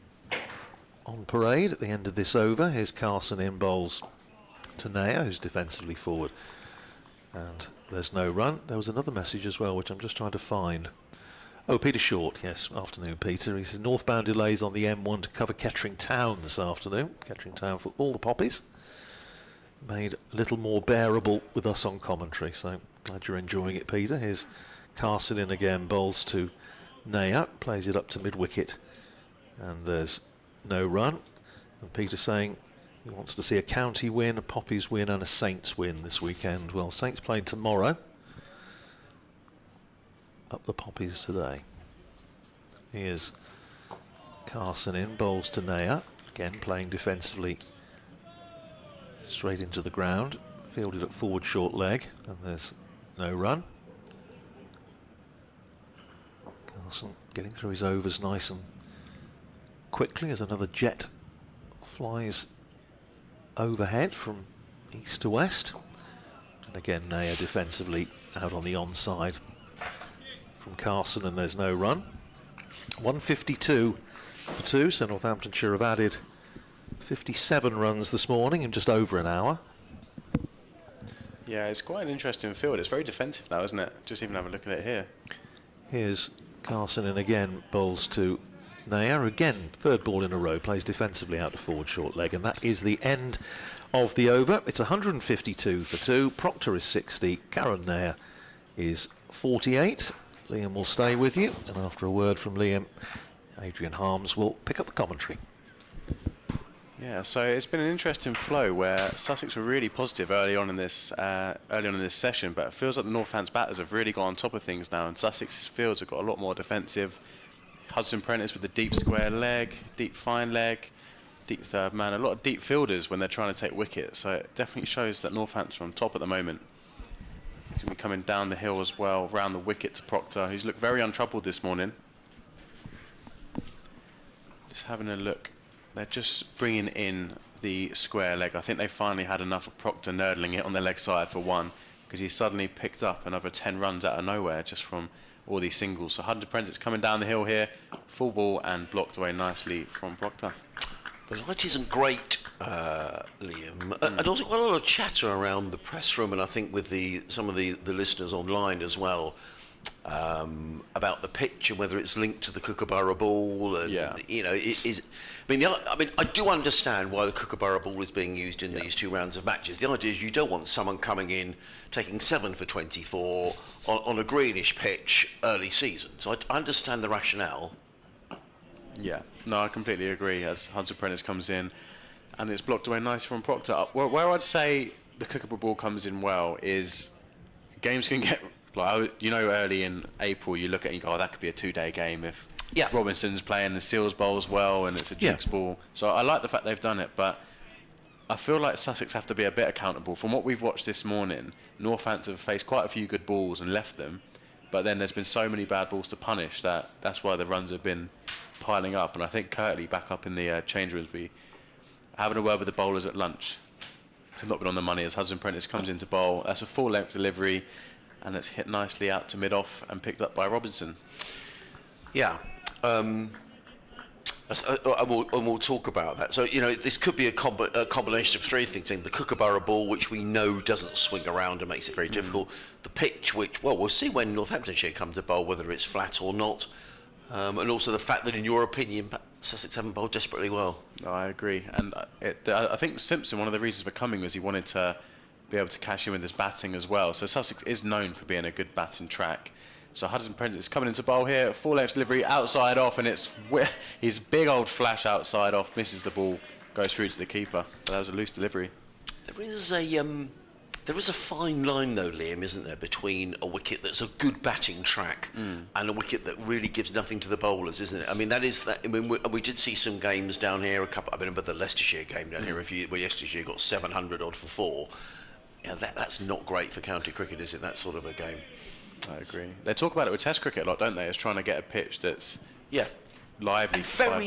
on parade at the end of this over. Here's Carson in bowls to Nair, who's defensively forward. And there's no run. There was another message as well, which I'm just trying to find. Oh, Peter Short, yes, afternoon, Peter. He says northbound delays on the M1 to cover Kettering Town this afternoon. Kettering Town for all the poppies. Made a little more bearable with us on commentary, so glad you're enjoying it, Peter. Here's Carson in again, bowls to Nair, plays it up to mid-wicket, and there's no run. And Peter saying he wants to see a County win, a Poppies win and a Saints win this weekend. Well, Saints playing tomorrow. Up the Poppies today. Here's Carson in, bowls to Nair. Again playing defensively straight into the ground. Fielded at forward short leg, and there's no run. Carson getting through his overs nice and quickly as another jet flies overhead from east to west. And again, Nair defensively out on the onside from Carson, and there's no run. 152 for 2, so Northamptonshire have added 57 runs this morning in just over an hour. Yeah, it's quite an interesting field. It's very defensive now, isn't it? Just even have a look at it here. Here's Carson in again, bowls to Nair. Again, third ball in a row, plays defensively out to forward short leg, and that is the end of the over. It's 152 for 2. Proctor is 60. Karen Nair is 48. Liam will stay with you, and after a word from Liam, Adrian Harms will pick up the commentary. Yeah, so it's been an interesting flow where Sussex were really positive early on in this session, but it feels like the Northants batters have really got on top of things now, and Sussex's fields have got a lot more defensive. Hudson Prentice with the deep square leg, deep fine leg, deep third man, a lot of deep fielders when they're trying to take wicket, so it definitely shows that Northants are on top at the moment. He's going to be coming down the hill as well, round the wicket to Proctor, who's looked very untroubled this morning. Just having a look. They're just bringing in the square leg. I think they finally had enough of Proctor nurdling it on the leg side for one, because he suddenly picked up another 10 runs out of nowhere just from all these singles. So Hudson Prentice coming down the hill here, full ball and blocked away nicely from Proctor. The light isn't great, Liam, and also quite a lot of chatter around the press room, and I think with some of the listeners online as well, about the pitch and whether it's linked to the Kookaburra ball, and you know, it is. I do understand why the Kookaburra ball is being used in these 2 rounds of matches. The idea is you don't want someone coming in taking 7 for 24 on a greenish pitch early season. So I understand the rationale. Yeah, no, I completely agree. As Hudson Prentice comes in, and it's blocked away nicely from Proctor. Where I'd say the Kookaburra ball comes in well is games can get, like, you know, early in April you look at it and you go, oh, that could be a 2-day game if Robinson's playing the Seals bowls well and it's a Dukes ball. So I like the fact they've done it, but I feel like Sussex have to be a bit accountable. From what we've watched this morning, Northants have faced quite a few good balls and left them, but then there's been so many bad balls to punish that's why the runs have been piling up. And I think Kirtley back up in the change rooms be having a word with the bowlers at lunch. It's not been on the money as Hudson Prentice comes into bowl. That's a full length delivery, and it's hit nicely out to mid-off and picked up by Robinson. Yeah. And we'll talk about that. So, you know, this could be a combination of 3 things. The Kookaburra ball, which we know doesn't swing around and makes it very difficult. The pitch, which, well, we'll see when Northamptonshire comes to bowl, whether it's flat or not. And also the fact that, in your opinion, Sussex haven't bowled desperately well. No, I agree. And I think Simpson, one of the reasons for coming was he wanted to be able to cash in with his batting as well. So Sussex is known for being a good batting track. So Hudson Prentice is coming into bowl here, full length delivery, outside off, and it's his big old flash outside off, misses the ball, goes through to the keeper. But that was a loose delivery. There is a fine line, though, Liam, isn't there, between a wicket that's a good batting track and a wicket that really gives nothing to the bowlers, isn't it? I mean, that is that. I mean, we did see some games down here. I remember the Leicestershire game down here, where Leicestershire got 700 odd for 4. Yeah, that's not great for county cricket, is it? That sort of a game. I agree. They talk about it with Test cricket a lot, don't they? As trying to get a pitch that's lively. And very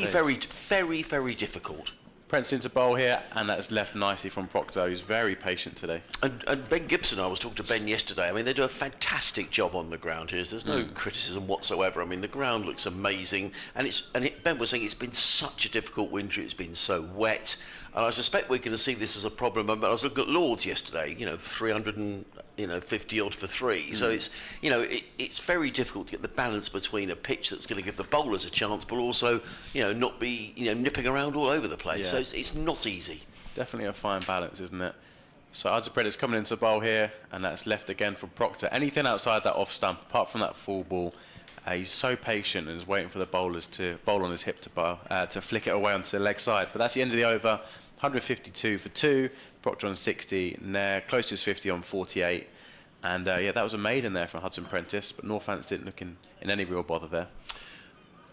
difficult. Prentice into bowl here, and that's left nicely from Proctor, who's very patient today. And Ben Gibson, I was talking to Ben yesterday. I mean, they do a fantastic job on the ground here. There's no criticism whatsoever. I mean, the ground looks amazing, and Ben was saying it's been such a difficult winter. It's been so wet, and I suspect we're going to see this as a problem. But I was looking at Lords yesterday. 350 odd for 3. So it's very difficult to get the balance between a pitch that's going to give the bowlers a chance, but also not be nipping around all over the place. So it's not easy. Definitely a fine balance, isn't it? So Hudson Prentice coming into bowl here, and that's left again from Proctor. Anything outside that off stump, apart from that full ball, He's so patient and is waiting for the bowlers to bowl on his hip to flick it away onto the leg side. But that's the end of the over. 152 for 2. Proctor on 60. Nair close to his 50 on 48. And yeah, that was a maiden there from Hudson Prentice. But Northants didn't look in any real bother there.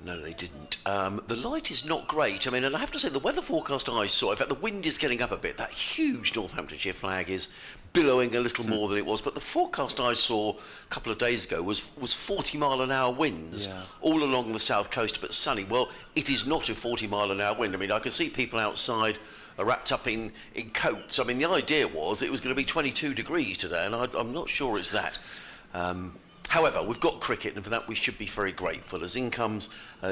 No, they didn't. The light is not great. I mean, and I have to say, the weather forecast I saw, in fact, the wind is getting up a bit. That huge Northamptonshire flag is billowing a little more than it was. But the forecast I saw a couple of days ago was 40-mile-an-hour winds all along the south coast, but sunny. Well, it is not a 40-mile-an-hour wind. I mean, I can see people outside are wrapped up in coats. I mean, the idea was it was going to be 22 degrees today, and I'm not sure it's that. However, we've got cricket, and for that we should be very grateful. As in comes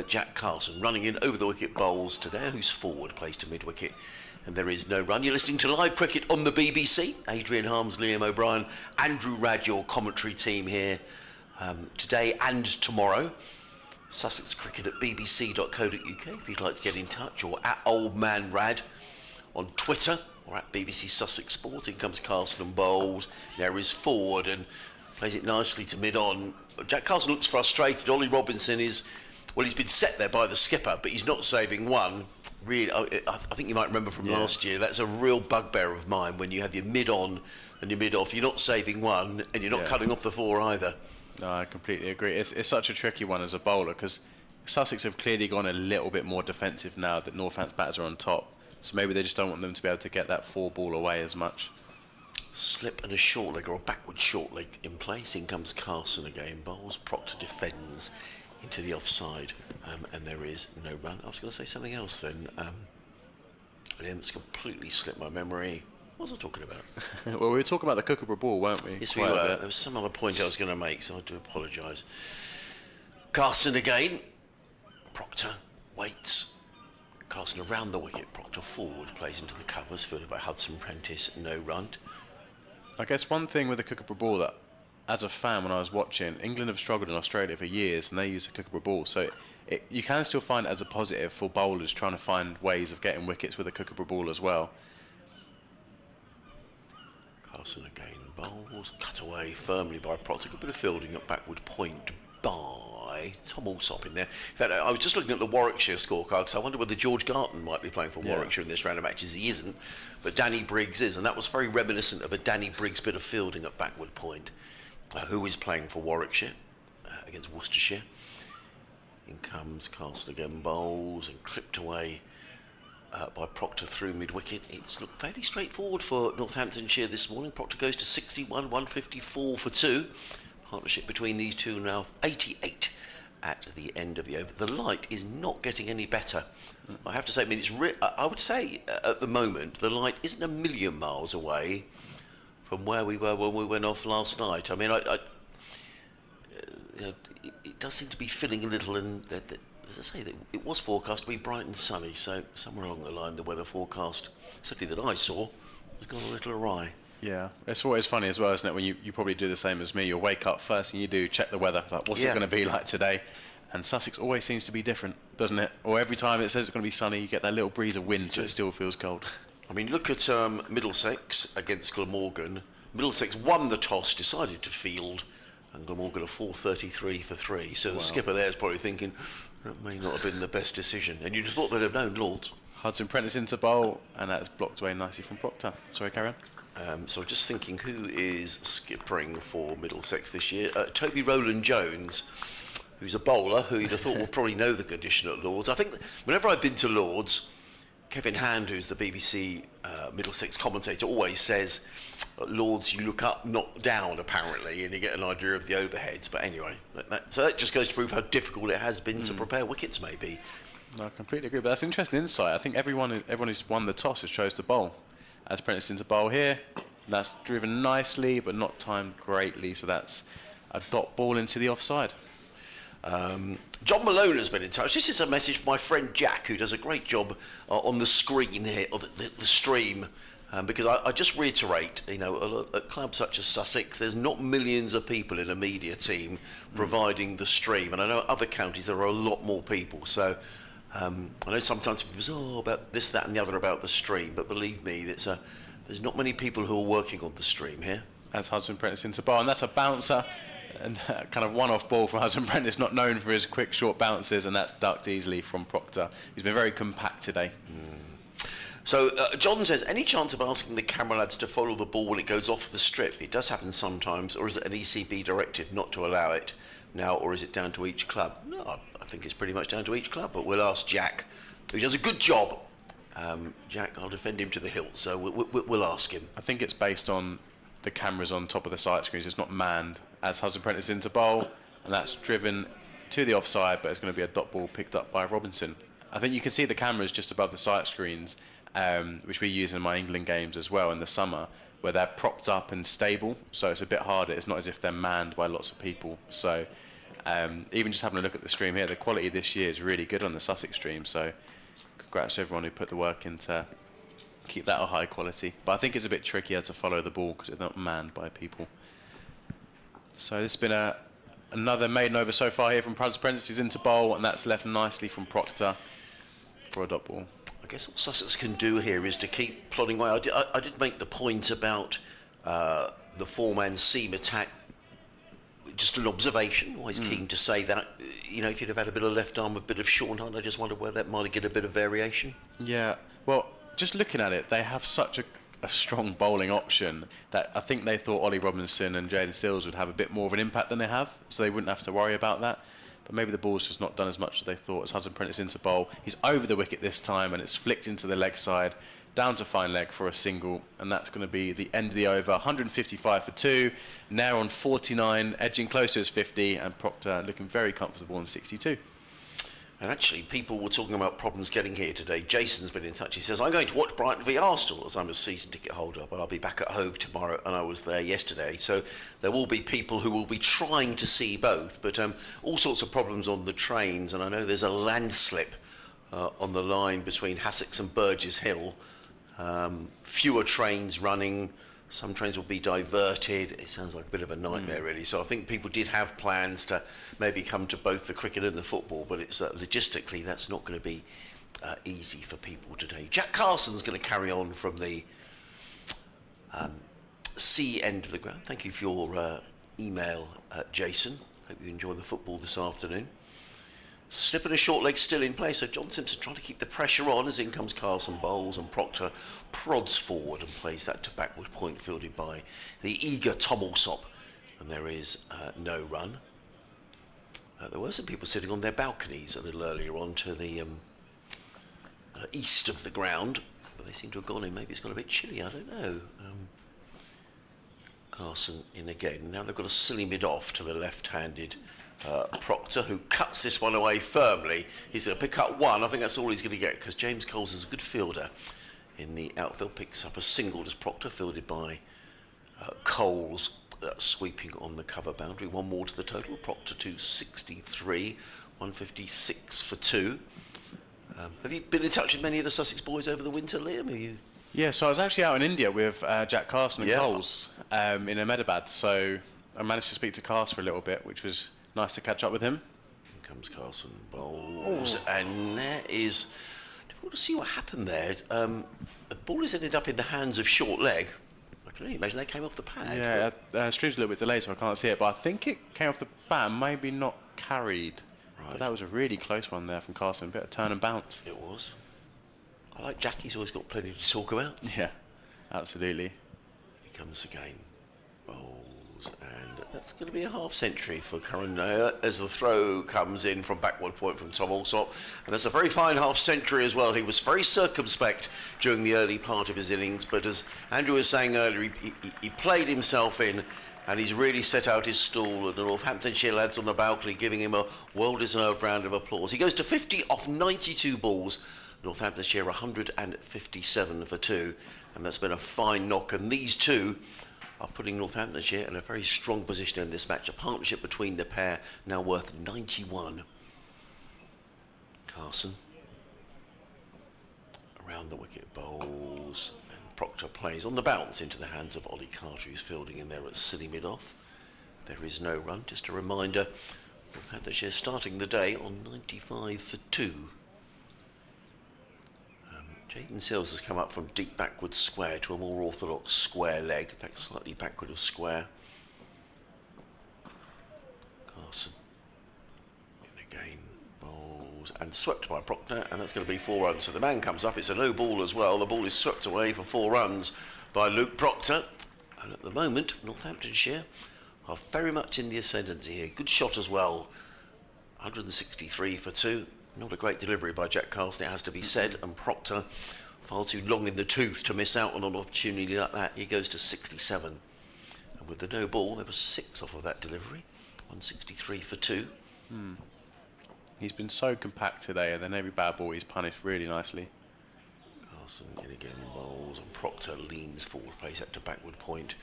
Jack Carson, running in over the wicket bowls today, who's forward, plays to mid-wicket, and there is no run. You're listening to live cricket on the BBC. Adrian Harms, Liam O'Brien, Andrew Rad, your commentary team here today and tomorrow. Sussex Cricket at bbc.co.uk if you'd like to get in touch, or at Old Man Rad on Twitter, or at BBC Sussex Sport. In comes Carson and bowls. There is forward and plays it nicely to mid-on. Jack Carson looks frustrated. Ollie Robinson is, well, he's been set there by the skipper, but he's not saving one. Really, I think you might remember from last year, that's a real bugbear of mine when you have your mid-on and your mid-off. You're not saving one, and you're not cutting off the 4 either. No, I completely agree. It's such a tricky one as a bowler, because Sussex have clearly gone a little bit more defensive now that Northants batters are on top. So maybe they just don't want them to be able to get that 4 ball away as much. Slip and a short leg, or a backward short leg in place. In comes Carson again. Bowls. Proctor defends into the offside, and there is no run. I was going to say something else then. It's completely slipped my memory. What was I talking about? Well, we were talking about the Kookaburra ball, weren't we? Yes, we were. There was some other point I was going to make, so I do apologise. Carson again. Proctor waits. Carson around the wicket. Proctor forward, plays into the covers, fielded by Hudson Prentice. No run. I guess one thing with the Kookaburra ball that, as a fan, when I was watching, England have struggled in Australia for years, and they use the Kookaburra ball. So you can still find it as a positive for bowlers trying to find ways of getting wickets with a Kookaburra ball as well. Carson again. Bowls. Cut away firmly by Proctor. Good bit of fielding at backward point by Tom Alsop in there. In fact, I was just looking at the Warwickshire scorecard, because I wonder whether George Garton might be playing for Warwickshire in this round of matches. He isn't, but Danny Briggs is, and that was very reminiscent of a Danny Briggs bit of fielding at backward point, who is playing for Warwickshire against Worcestershire. In comes Carson again, bowls, and clipped away by Proctor through mid-wicket. It's looked fairly straightforward for Northamptonshire this morning. Proctor goes to 61, 154 for 2. Partnership between these two now 88 at the end of the over. The light is not getting any better. I have to say, I mean, I would say at the moment the light isn't a million miles away from where we were when we went off last night. I mean, you know, it does seem to be filling a little, and as I say, it was forecast to be bright and sunny. So somewhere along the line, the weather forecast, certainly that I saw, has gone a little awry. Yeah, it's always funny as well, isn't it, when you probably do the same as me. You'll wake up, first thing you do, check the weather, like what's it going to be like today? And Sussex always seems to be different, doesn't it? Or every time it says it's going to be sunny, you get that little breeze of wind, so it still feels cold. I mean, look at Middlesex against Glamorgan. Middlesex won the toss, decided to field, and Glamorgan a 433 for 3. So the skipper there is probably thinking, that may not have been the best decision. And you just thought they'd have known, Lords. Hudson Prentice into bowl, and that's blocked away nicely from Proctor. Sorry, carry on. So just thinking, who is skippering for Middlesex this year? Toby Rowland-Jones, who's a bowler, who you'd have thought will probably know the condition at Lords. I think whenever I've been to Lords, Kevin Hand, who's the BBC Middlesex commentator, always says, at Lords you look up, not down, apparently, and you get an idea of the overheads. But anyway, so that just goes to prove how difficult it has been to prepare wickets, maybe. No, I completely agree, but that's interesting insight. I think everyone who's won the toss has chose to bowl. As Prentice into bowl here, that's driven nicely, but not timed greatly, so that's a dot ball into the offside. John Malone has been in touch. This is a message from my friend Jack, who does a great job on the screen here, or the stream, because I just reiterate, you know, at clubs such as Sussex, there's not millions of people in a media team providing the stream, and I know other counties there are a lot more people, so I know sometimes people say, about this, that and the other about the stream, but believe me, there's not many people who are working on the stream here. As Hudson Prentice into bowl, and that's a bouncer. And kind of one-off ball for Hudson Prentice, not known for his quick, short bounces, and that's ducked easily from Proctor. He's been very compact today. So John says, any chance of asking the camera lads to follow the ball when it goes off the strip? It does happen sometimes, or is it an ECB directive not to allow it now, or is it down to each club? No, I think it's pretty much down to each club, but we'll ask Jack, who does a good job. Jack, I'll defend him to the hilt, so we'll ask him. I think it's based on the cameras on top of the sight screens. It's not manned as Hudson Prentice into bowl, and that's driven to the offside, but it's going to be a dot ball picked up by Robinson. I think you can see the cameras just above the sight screens, which we use in my England games as well in the summer, where they're propped up and stable, so it's a bit harder. It's not as if they're manned by lots of people. So even just having a look at the stream here, the quality this year is really good on the Sussex stream, so congrats to everyone who put the work in to keep that a high quality. But I think it's a bit trickier to follow the ball because it's not manned by people. So this has been another maiden over so far here from Hudson Prentice. He's into bowl, and that's left nicely from Proctor for a dot ball. I guess what Sussex can do here is to keep plodding away. I did make the point about the four-man seam attack, just an observation. Always keen to say that. You know, if you'd have had a bit of left arm, a bit of shorthand, I just wonder where that might get a bit of variation. Yeah, well, just looking at it, they have such a strong bowling option that I think they thought Ollie Robinson and Jaden Sills would have a bit more of an impact than they have, so they wouldn't have to worry about that. But maybe the ball's just not done as much as they thought. As Hudson Prentice into bowl, he's over the wicket this time, and it's flicked into the leg side, down to fine leg for a single, and that's going to be the end of the over. 155 for 2, Nair on 49, edging close to his 50, and Proctor looking very comfortable on 62. And actually, people were talking about problems getting here today. Jason's been in touch. He says, I'm going to watch Brighton v Arsenal as I'm a season ticket holder, but I'll be back at Hove tomorrow, and I was there yesterday. So there will be people who will be trying to see both, but all sorts of problems on the trains. And I know there's a landslip on the line between Sussex and Burgess Hill. Fewer trains running. Some trains will be diverted. It sounds like a bit of a nightmare, really. So I think people did have plans to maybe come to both the cricket and the football, but it's logistically that's not going to be easy for people today. Jack Carson's going to carry on from the C end of the ground. Thank you for your email, Jason. Hope you enjoy the football this afternoon. Slip and a short leg still in play, so John Simpson trying to keep the pressure on as in comes Carson bowls, and Proctor prods forward and plays that to backward point, fielded by the eager Tom Alsop, and there is no run. There were some people sitting on their balconies a little earlier on to the east of the ground, but they seem to have gone in. Maybe it's got a bit chilly, I don't know. Carson in again. Now they've got a silly mid-off to the left-handed Proctor, who cuts this one away firmly. He's going to pick up one. I think that's all he's going to get, because James Coles is a good fielder in the outfield. Picks up a single as Proctor, fielded by Coles, sweeping on the cover boundary. One more to the total. Proctor 263, 156 for 2. Have you been in touch with many of the Sussex boys over the winter, Liam? Are you? Yeah, so I was actually out in India with Jack Carson and Coles in Ahmedabad, so I managed to speak to Cars for a little bit, which was nice to catch up with him. Here comes Carson bowls, and there is difficult to see what happened there. The ball has ended up in the hands of short leg. I can only imagine they came off the pad. Yeah, stream's a little bit delayed, so I can't see it, but I think it came off the bat, maybe not carried. Right. But that was a really close one there from Carson, a bit of turn and bounce. It was. I like Jack, he's always got plenty to talk about. Yeah, absolutely. He comes again, bowls, and that's going to be a half century for Curran Nair as the throw comes in from backward point from Tom Alsop, and that's a very fine half century as well. He was very circumspect during the early part of his innings, but as Andrew was saying earlier, he played himself in, and he's really set out his stall, and the Northamptonshire lads on the balcony giving him a well-deserved round of applause. He goes to 50 off 92 balls. Northamptonshire 157 for 2, and that's been a fine knock, and these two are putting Northamptonshire in a very strong position in this match. A partnership between the pair now worth 91. Carson around the wicket, bowls, and Proctor plays on the bounce into the hands of Ollie Carter, who's fielding in there at silly mid-off. There is no run. Just a reminder, Northamptonshire starting the day on 95 for 2. Jaden Sills has come up from deep backward square to a more orthodox square leg, in fact slightly backward of square. Carson. In again, bowls and swept by Proctor, and that's going to be 4 runs. So the man comes up, it's a no ball as well. The ball is swept away for 4 runs by Luke Proctor. And at the moment, Northamptonshire are very much in the ascendancy here. Good shot as well. 163 for 2. Not a great delivery by Jack Carlson, it has to be said. And Proctor, far too long in the tooth to miss out on an opportunity like that. He goes to 67. And with the no ball, there was 6 off of that delivery. 163 for 2. He's been so compact today, and then every bad ball he's punished really nicely. Carson in again, bowls, and Proctor leans forward, plays that to backward point.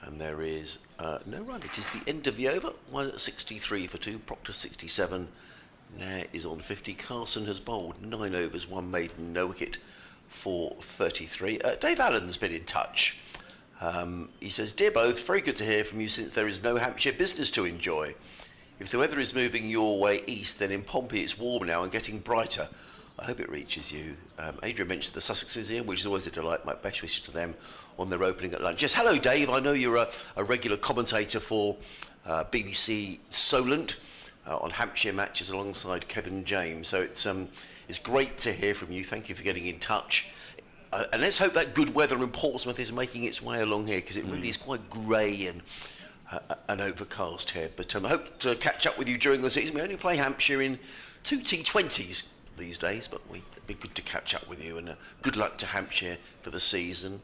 And there is no run. It is the end of the over. 163 for 2. Proctor 67. Nair is on 50. Carson has bowled 9 overs, 1 maiden, no wicket for 33. Dave Allen's been in touch. He says, "Dear both, very good to hear from you since there is no Hampshire business to enjoy. If the weather is moving your way east, then in Pompey it's warm now and getting brighter. I hope it reaches you." Adrian mentioned the Sussex Museum, which is always a delight. My best wishes to them on their opening at lunch. Yes, hello Dave. I know you're a regular commentator for BBC Solent on Hampshire matches alongside Kevin James. So it's great to hear from you. Thank you for getting in touch. And let's hope that good weather in Portsmouth is making its way along here, because it really is quite grey and overcast here. But I hope to catch up with you during the season. We only play Hampshire in 2 T20s these days, but it'd be good to catch up with you, and good luck to Hampshire for the season.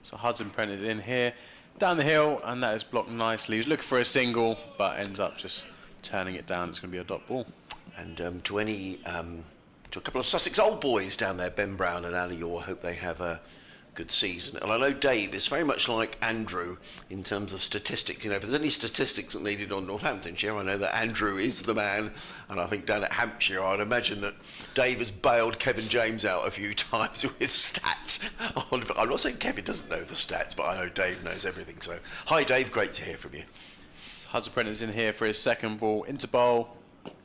So Hudson Prentice in here, down the hill, and that is blocked nicely. He was looking for a single, but ends up just turning it down. It's going to be a dot ball. And to a couple of Sussex old boys down there, Ben Brown and Ali Orr, hope they have a good season. And I know Dave is very much like Andrew in terms of statistics. You know, if there's any statistics that needed on Northamptonshire, I know that Andrew is the man. And I think down at Hampshire, I'd imagine that Dave has bailed Kevin James out a few times with stats. I'm not saying Kevin doesn't know the stats, but I know Dave knows everything. So, hi Dave, great to hear from you. So Hudson Prentice in here for his second ball into bowl,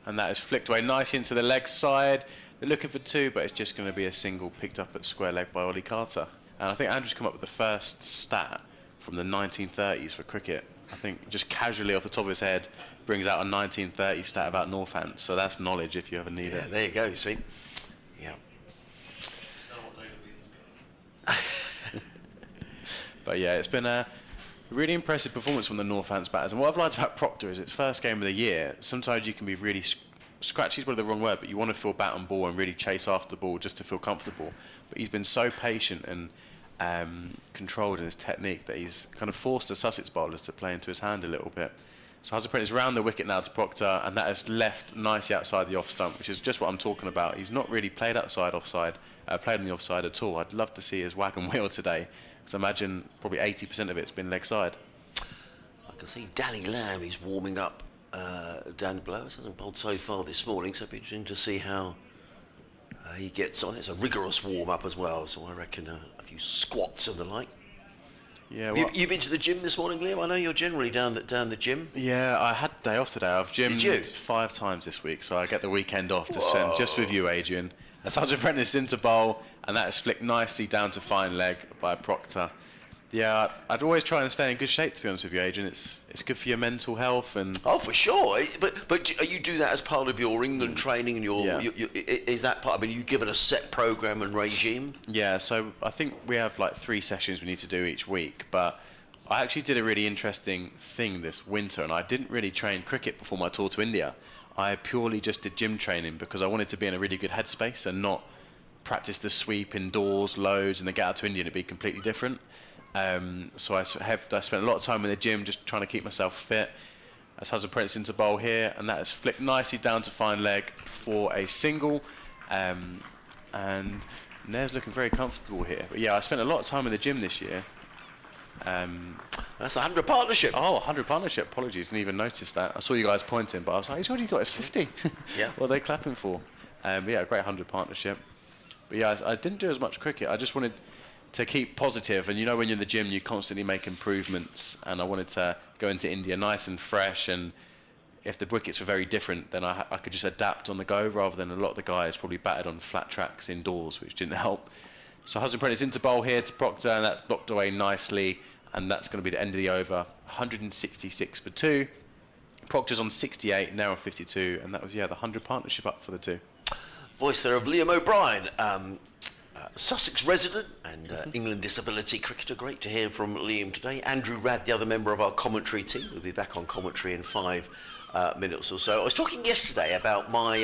and that is flicked away nicely into the leg side. They're looking for 2, but it's just going to be a single picked up at square leg by Ollie Carter. And I think Andrew's come up with the first stat from the 1930s for cricket. I think just casually off the top of his head brings out a 1930 stat about Northants. So that's knowledge if you ever need it. There you go, see? Yeah. But yeah, it's been a really impressive performance from the Northants batters. And what I've liked about Proctor is its first game of the year. Sometimes you can be really scratchy is probably the wrong word, but you want to feel bat on ball and really chase after the ball just to feel comfortable. But he's been so patient and controlled in his technique that he's kind of forced the Sussex bowlers to play into his hand a little bit. So Hudson Prentice round the wicket now to Proctor, and that is left nicely outside the off stump, which is just what I'm talking about. He's not really played outside offside, played on the offside at all. I'd love to see his wagon wheel today, because I imagine probably 80% of it's been leg side. I can see Danny Lamb is warming up down below. He hasn't bowled so far this morning, so it'll be interesting to see how he gets on. It's a rigorous warm-up as well, so I reckon a few squats and the like. Yeah, you've been to the gym this morning, Liam? I know you're generally down the gym. Yeah, I had a day off today. I've gymmed 5 times this week, so I get the weekend off to spend just with you, Adrian. As Hudson Prentice into bowl, and that is flicked nicely down to fine leg by Proctor. Yeah, I'd always try and stay in good shape, to be honest with you, Adrian. It's good for your mental health and. Oh, for sure. But you do that as part of your England training and is that part? I mean, you given a set program and regime? Yeah, so I think we have like 3 sessions we need to do each week. But I actually did a really interesting thing this winter, and I didn't really train cricket before my tour to India. I purely just did gym training because I wanted to be in a really good headspace and not practice the sweep indoors loads and then get out to India and it'd be completely different. So I spent a lot of time in the gym just trying to keep myself fit. As Hudson Prentice into bowl here, and that is flicked nicely down to fine leg for a single. And Nair's looking very comfortable here. But yeah, I spent a lot of time in the gym this year. That's 100 partnership. Oh, 100 partnership. Apologies, didn't even notice that. I saw you guys pointing, but I was like, he's already got his 50. Yeah. What are they clapping for? But yeah, a great 100 partnership. But yeah, I didn't do as much cricket. I just wanted to keep positive, and you know when you're in the gym you constantly make improvements, and I wanted to go into India nice and fresh, and if the wickets were very different then I could just adapt on the go rather than a lot of the guys probably batted on flat tracks indoors, which didn't help. So Hudson Prentice into bowl here to Proctor, and that's blocked away nicely, and that's going to be the end of the over. 166 for 2. Proctor's on 68, Nair on 52, and that was, the 100 partnership up for the two. Voice there of Liam O'Brien, Sussex resident and England disability cricketer. Great to hear from Liam today. Andrew Radd, the other member of our commentary team, will be back on commentary in 5 minutes or so. I was talking yesterday about my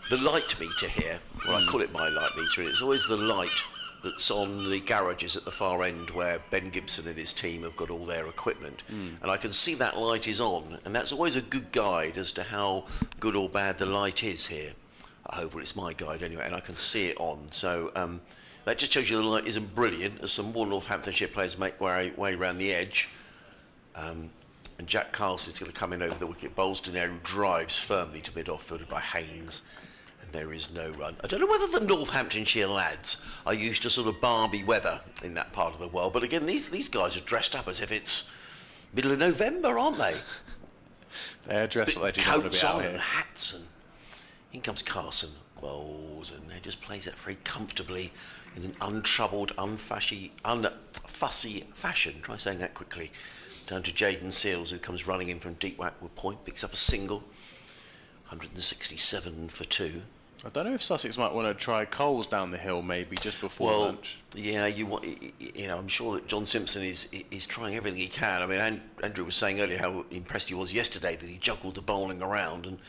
the light meter here. Well, I call it my light meter, and it's always the light that's on the garages at the far end where Ben Gibson and his team have got all their equipment. And I can see that light is on, and that's always a good guide as to how good or bad the light is here. Well, it's my guide anyway, and I can see it on. So that just shows you the light isn't brilliant, as some more Northamptonshire players make way around the edge. And Jack Carson's going to come in over the wicket. Bowls to Nair, who drives firmly to mid-off, fielded by Haynes. There is no run. I don't know whether the Northamptonshire lads are used to sort of balmy weather in that part of the world, but again, these guys are dressed up as if it's middle of November, aren't they? They're dressed like they do want to be out on here. And hats, and in comes Carson, bowls, and he just plays that very comfortably in an untroubled, unfussy fashion. Try saying that quickly. Down to Jaden Seals, who comes running in from deep whackwood point, picks up a single, 167 for 2. I don't know if Sussex might want to try Coles down the hill maybe just before lunch. Yeah, I'm sure that John Simpson is trying everything he can. I mean, Andrew was saying earlier how impressed he was yesterday that he juggled the bowling around, and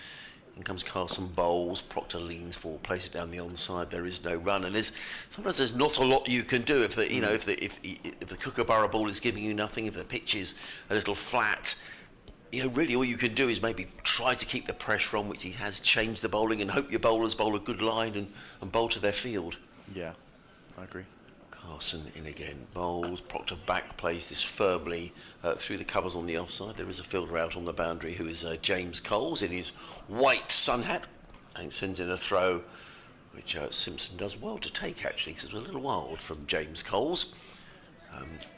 in comes Carson, bowls. Proctor leans forward, places it down the onside. There is no run, and sometimes there's not a lot you can do if the Kookaburra ball is giving you nothing, if the pitch is a little flat. Really all you can do is maybe try to keep the pressure on, which he has, changed the bowling, and hope your bowlers bowl a good line and bowl to their field. Yeah, I agree. Carson in again, bowls. Proctor back plays this firmly through the covers on the offside. There is a fielder out on the boundary who is James Coles in his white sun hat, and sends in a throw, which Simpson does well to take actually, because it was a little wild from James Coles.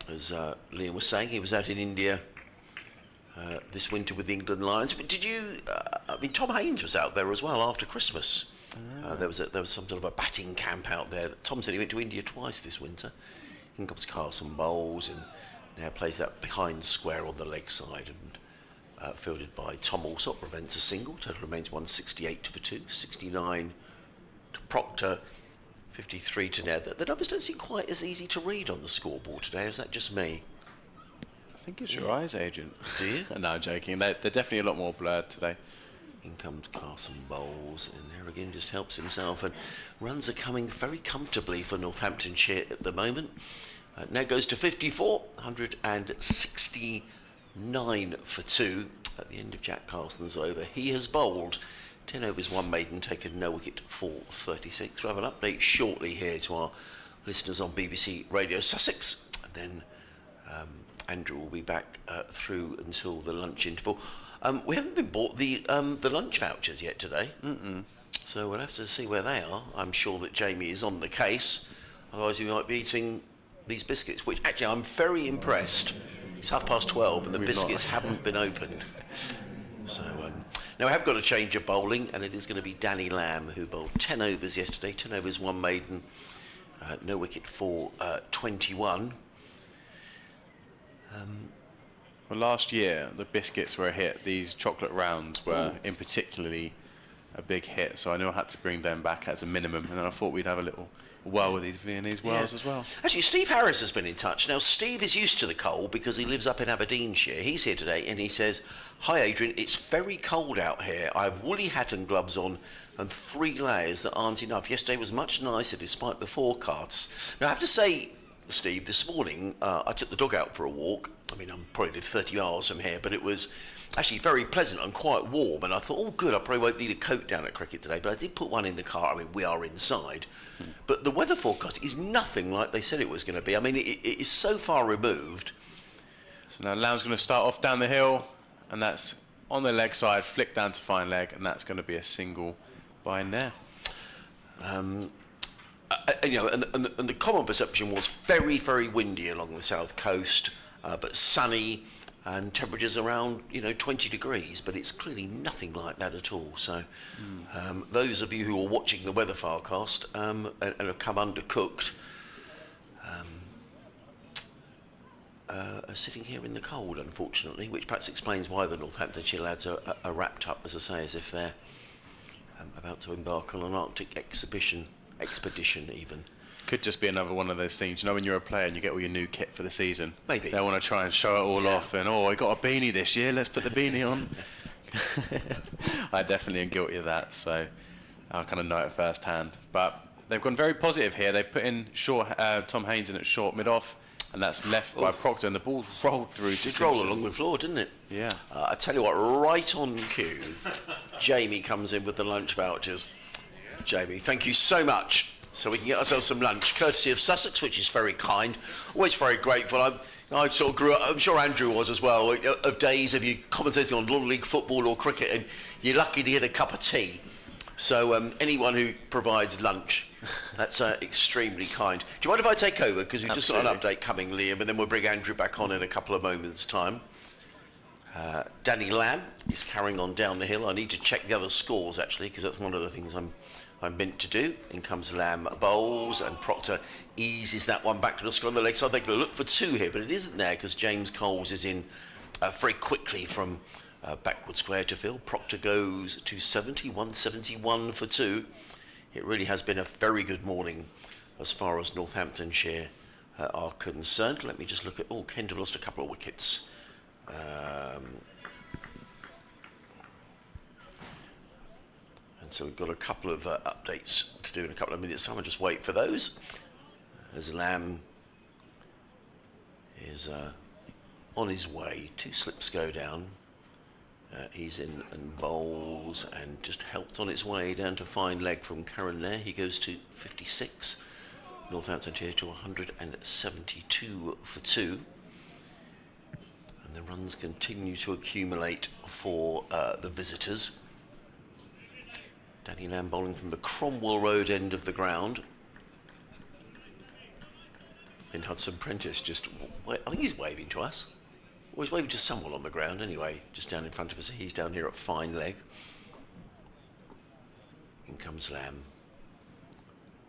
As Liam was saying, he was out in India this winter with the England Lions. But did you? Tom Haynes was out there as well after Christmas. There was some sort of a batting camp out there. Tom said he went to India twice this winter. In comes Carson, bowls, and now plays that behind square on the leg side, and fielded by Tom Alsop, prevents a single. Total remains 168 for 2, 69 to Proctor, 53 to Nair. The numbers don't seem quite as easy to read on the scoreboard today. Is that just me? I think it's your eyes, Agent. Do you? No, I'm joking. They're definitely a lot more blurred today. In comes Carson, bowls, and there again just helps himself, and runs are coming very comfortably for Northamptonshire at the moment. Now goes to 54, 169 for 2 at the end of Jack Carson's over. He has bowled 10 overs, 1 maiden, taken no wicket for 36. We'll have an update shortly here to our listeners on BBC Radio Sussex, and then Andrew will be back through until the lunch interval. We haven't been bought the lunch vouchers yet today, so we'll have to see where they are. I'm sure that Jamie is on the case, otherwise we might be eating these biscuits, which actually I'm very impressed. It's 12:30 and the biscuits haven't been opened. So now I have got a change of bowling, and it is going to be Danny Lamb, who bowled 10 overs yesterday, 10 overs, 1 maiden, no wicket for 21. Well, last year the biscuits were a hit. These chocolate rounds were in particularly a big hit, so I knew I had to bring them back as a minimum, and then I thought we'd have a little whirl with these Viennese whirls as well. Actually, Steve Harris has been in touch. Now, Steve is used to the cold because he lives up in Aberdeenshire. He's here today, and he says, "Hi Adrian, it's very cold out here. I have woolly hat and gloves on and 3 layers that aren't enough. Yesterday was much nicer despite the forecasts." Now, I have to say, Steve, this morning I took the dog out for a walk. I mean, I'm probably 30 miles from here, but it was actually very pleasant and quite warm, and I thought, oh good, I probably won't need a coat down at cricket today, but I did put one in the car. I mean, we are inside, but the weather forecast is nothing like they said it was going to be. I mean, it is so far removed. So now Lamb's going to start off down the hill, and that's on the leg side, flick down to fine leg, and that's going to be a single by Nair. And the common perception was very, very windy along the south coast, but sunny, and temperatures around 20 degrees, but it's clearly nothing like that at all. So those of you who are watching the weather forecast and have come undercooked, are sitting here in the cold, unfortunately, which perhaps explains why the Northamptonshire lads are wrapped up, as I say, as if they're about to embark on an Arctic expedition even. Could just be another one of those things, you know, when you're a player and you get all your new kit for the season. Maybe. They want to try and show it all off, and, I got a beanie this year, let's put the beanie on. I definitely am guilty of that, so I kind of know it firsthand. But they've gone very positive here. They put in Tom Haynes in at short mid-off, and that's left by Proctor, and the ball's rolled through. Just rolled along the floor, didn't it? Yeah. I tell you what, right on cue, Jamie comes in with the lunch vouchers. Jamie, thank you so much. So we can get ourselves some lunch, courtesy of Sussex, which is very kind. Always very grateful. I sort of grew up, I'm sure Andrew was as well, of days of you commentating on non-league football or cricket, and you're lucky to get a cup of tea. So anyone who provides lunch, that's extremely kind. Do you mind if I take over? Because we've just got an update coming, Liam, and then we'll bring Andrew back on in a couple of moments' time. Danny Lamb is carrying on down the hill. I need to check the other scores, actually, because that's one of the things I'm meant to do. In comes Lamb, bowls, and Proctor eases that one back to the score on the leg side. They're going to look for two here, but it isn't there because James Coles is in very quickly from backward square to field. Proctor goes 270, 171 for two. It really has been a very good morning as far as Northamptonshire are concerned. Let me just look at... Kent have lost a couple of wickets. So we've got a couple of updates to do in a couple of minutes' time. I'll just wait for those. As Lamb is on his way. Two slips go down. He's in and bowls and just helped on its way down to fine leg from Karen Nair. He goes to 56. Northamptonshire to 172 for two. And the runs continue to accumulate for the visitors. Danny Lamb bowling from the Cromwell Road end of the ground. In Hudson Prentice, I think he's waving to us. Or he's waving to someone on the ground anyway, just down in front of us. He's down here at fine leg. In comes Lamb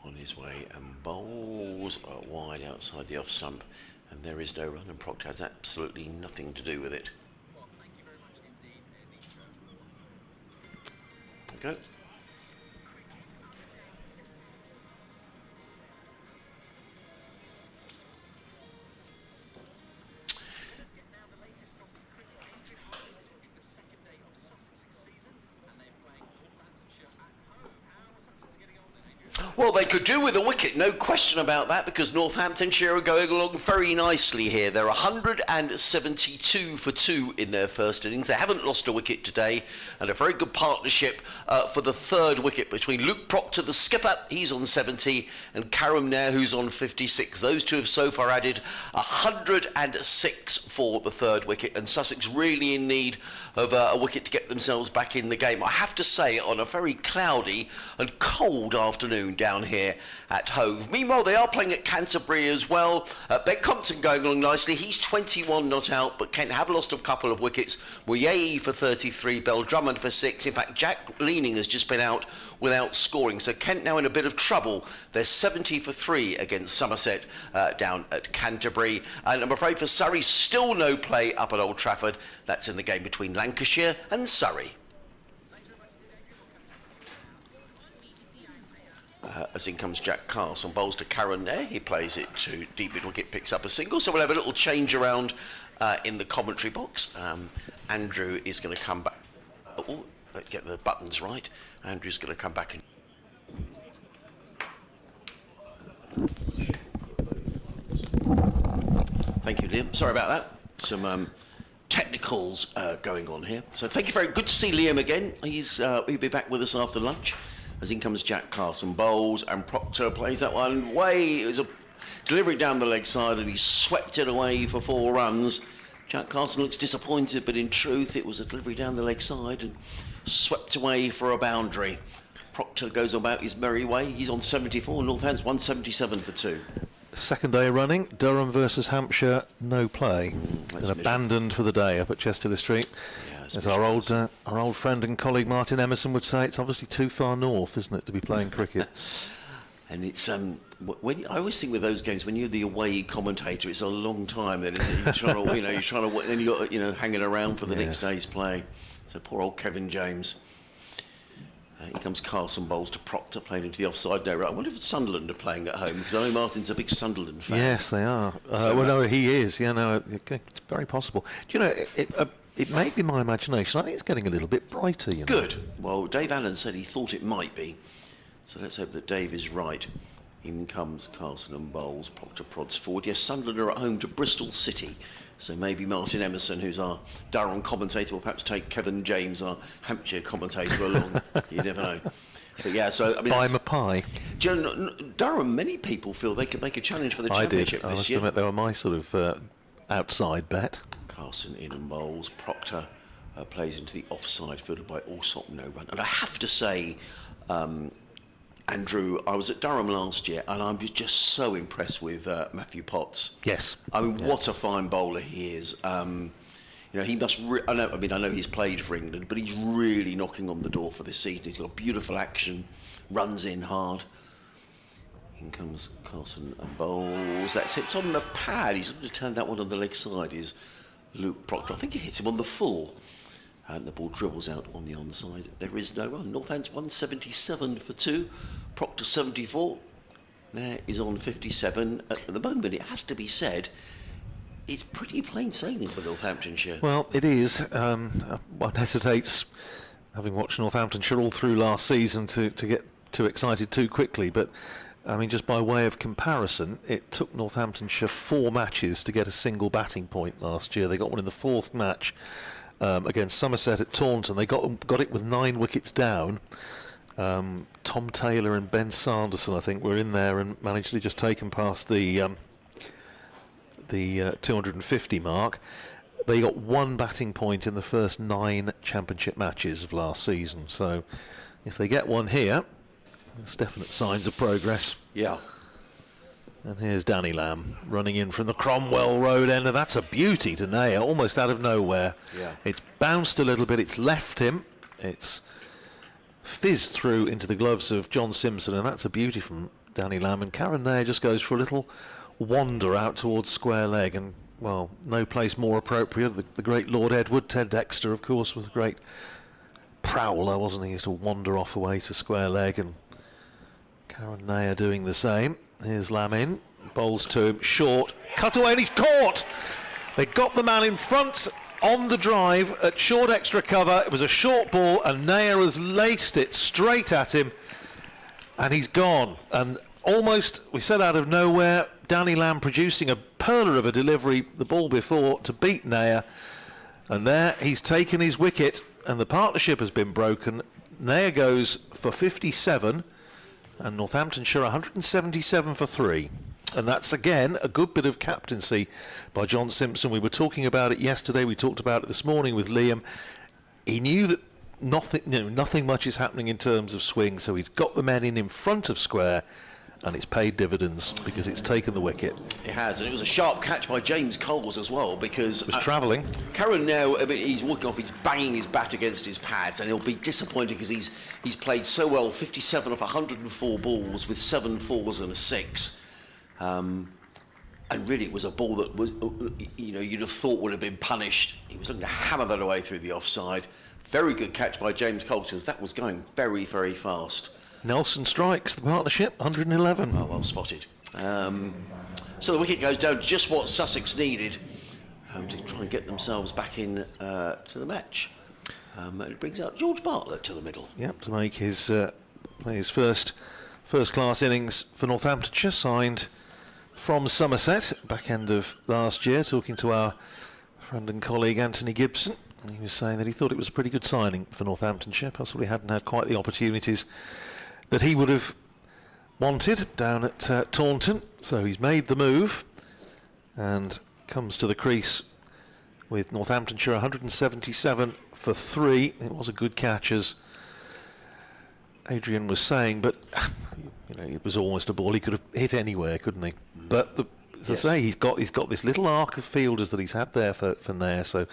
on his way and bowls wide outside the off stump. And there is no run, and Proctor has absolutely nothing to do with it. Okay. Well, they could do with a wicket, no question about that, because Northamptonshire are going along very nicely here. They're 172 for two in their first innings. They haven't lost a wicket today, and a very good partnership for the third wicket between Luke Proctor, the skipper, he's on 70, and Karam Nair, who's on 56. Those two have so far added 106 for the third wicket, and Sussex really in need of a wicket to get themselves back in the game. I have to say, on a very cloudy and cold afternoon down here at Hove. Meanwhile, they are playing at Canterbury as well. Ben Compton going along nicely. He's 21 not out, but Kent have lost a couple of wickets. Muye for 33, Bell Drummond for 6. In fact, Jack Leaning has just been out without scoring. So Kent now in a bit of trouble. They're 70 for 3 against Somerset down at Canterbury. And I'm afraid for Surrey, still no play up at Old Trafford. That's in the game between Lancashire and Surrey. As in comes Jack Carson, bowls to Karen Nair. He plays it to deep mid wicket, picks up a single. So we'll have a little change around in the commentary box. Andrew is going to come back. Let's get the buttons right. Andrew's going to come back and... Thank you, Liam. Sorry about that. Some technicals going on here. So thank you very good to see Liam again. He'll be back with us after lunch. As in comes Jack Carson, bowls, and Proctor plays that one way. It was a delivery down the leg side, and he swept it away for 4 runs. Jack Carson looks disappointed, but in truth, it was a delivery down the leg side and swept away for a boundary. Proctor goes about his merry way. He's on 74. Northants 177 for 2. Second day running, Durham versus Hampshire, no play. And abandoned for the day up at Chesterley Street. As our old friend and colleague Martin Emerson would say, it's obviously too far north, isn't it, to be playing cricket? And it's when I always think with those games, when you're the away commentator, it's a long time. Then isn't it? You're trying to, then you got hanging around for the next day's play. So poor old Kevin James. Here comes Carson Bowles to Proctor, playing into the offside now. Right, I wonder if Sunderland are playing at home, because I know Martin's a big Sunderland fan. Yes, they are. No, he is. Yeah, no, it's very possible. Do you know, it may be my imagination. I think it's getting a little bit brighter. Good. Well, Dave Allen said he thought it might be. So let's hope that Dave is right. In comes Carson and Bowles. Proctor prods forward. Yes, Sunderland are at home to Bristol City. So maybe Martin Emerson, who's our Durham commentator, will perhaps take Kevin James, our Hampshire commentator, along. You never know. But yeah, so I mean, buy him a pie. Durham, many people feel they could make a challenge for the championship I did. I must year. admit they were my sort of outside bet. Carson in and Bowles. Proctor plays into the offside, fielded by Allsop, no run. And I have to say, Andrew, I was at Durham last year, and I'm just so impressed with Matthew Potts. Yes. I mean, what a fine bowler he is. He must. I know he's played for England, but he's really knocking on the door for this season. He's got beautiful action, runs in hard. In comes Carson and Bowles. That's it. It's on the pad. He's going to turn that one on the leg side. Is Luke Proctor? I think he hits him on the full. And the ball dribbles out on the onside. There is no run. Northants 177 for 2. Proctor 74. Nair is on 57 at the moment. It has to be said, it's pretty plain sailing for Northamptonshire. Well, it is. One hesitates, having watched Northamptonshire all through last season, to get too excited too quickly. But I mean, just by way of comparison, it took Northamptonshire 4 matches to get a single batting point last year. They got one in the 4th match. Against Somerset at Taunton. They got it with 9 wickets down. Tom Taylor and Ben Sanderson, I think, were in there and managed to just take them past the 250 mark. They got 1 batting point in the first 9 championship matches of last season. So if they get one here, there's definite signs of progress. Yeah. And here's Danny Lamb running in from the Cromwell Road end, and that's a beauty to Nair, almost out of nowhere. Yeah. It's bounced a little bit, it's left him, it's fizzed through into the gloves of John Simpson, and that's a beauty from Danny Lamb. And Karen Nair just goes for a little wander out towards square leg, and, well, no place more appropriate. The great Lord Edward, Ted Dexter, of course, was a great prowler, wasn't he? He used to wander off away to square leg, and Karen Nair doing the same. Here's Lamb in, Bowles to him, short, cut away, and he's caught! They got the man in front on the drive at short extra cover. It was a short ball, and Nair has laced it straight at him, and he's gone. And almost, we said out of nowhere, Danny Lamb producing a perler of a delivery the ball before to beat Nair. And there, he's taken his wicket, and the partnership has been broken. Nair goes for 57, and Northamptonshire 177 for 3. And that's, again, a good bit of captaincy by John Simpson. We were talking about it yesterday. We talked about it this morning with Liam. He knew that nothing much is happening in terms of swing, so he's got the men in front of square, and it's paid dividends because it's taken the wicket. It has, and it was a sharp catch by James Coles as well, because it was travelling. Karen now, I mean, he's walking off, he's banging his bat against his pads, and he'll be disappointed because he's played so well, 57 of 104 balls with 7 fours and a 6. And really it was a ball that was, you'd have thought would have been punished. He was looking to hammer that away through the offside. Very good catch by James Coles, because that was going very, very fast. Nelson strikes the partnership, 111. Oh, well spotted. So the wicket goes down, just what Sussex needed to try and get themselves back in to the match. And it brings out George Bartlett to the middle. Yep, to make his first-class innings for Northamptonshire, signed from Somerset, back end of last year, talking to our friend and colleague Anthony Gibson. He was saying that he thought it was a pretty good signing for Northamptonshire, possibly hadn't had quite the opportunities that he would have wanted down at Taunton. So he's made the move and comes to the crease with Northamptonshire 177 for 3. It was a good catch, as Adrian was saying, but it was almost a ball he could have hit anywhere, couldn't he? But as I say, he's got this little arc of fielders that he's had there for Nair. So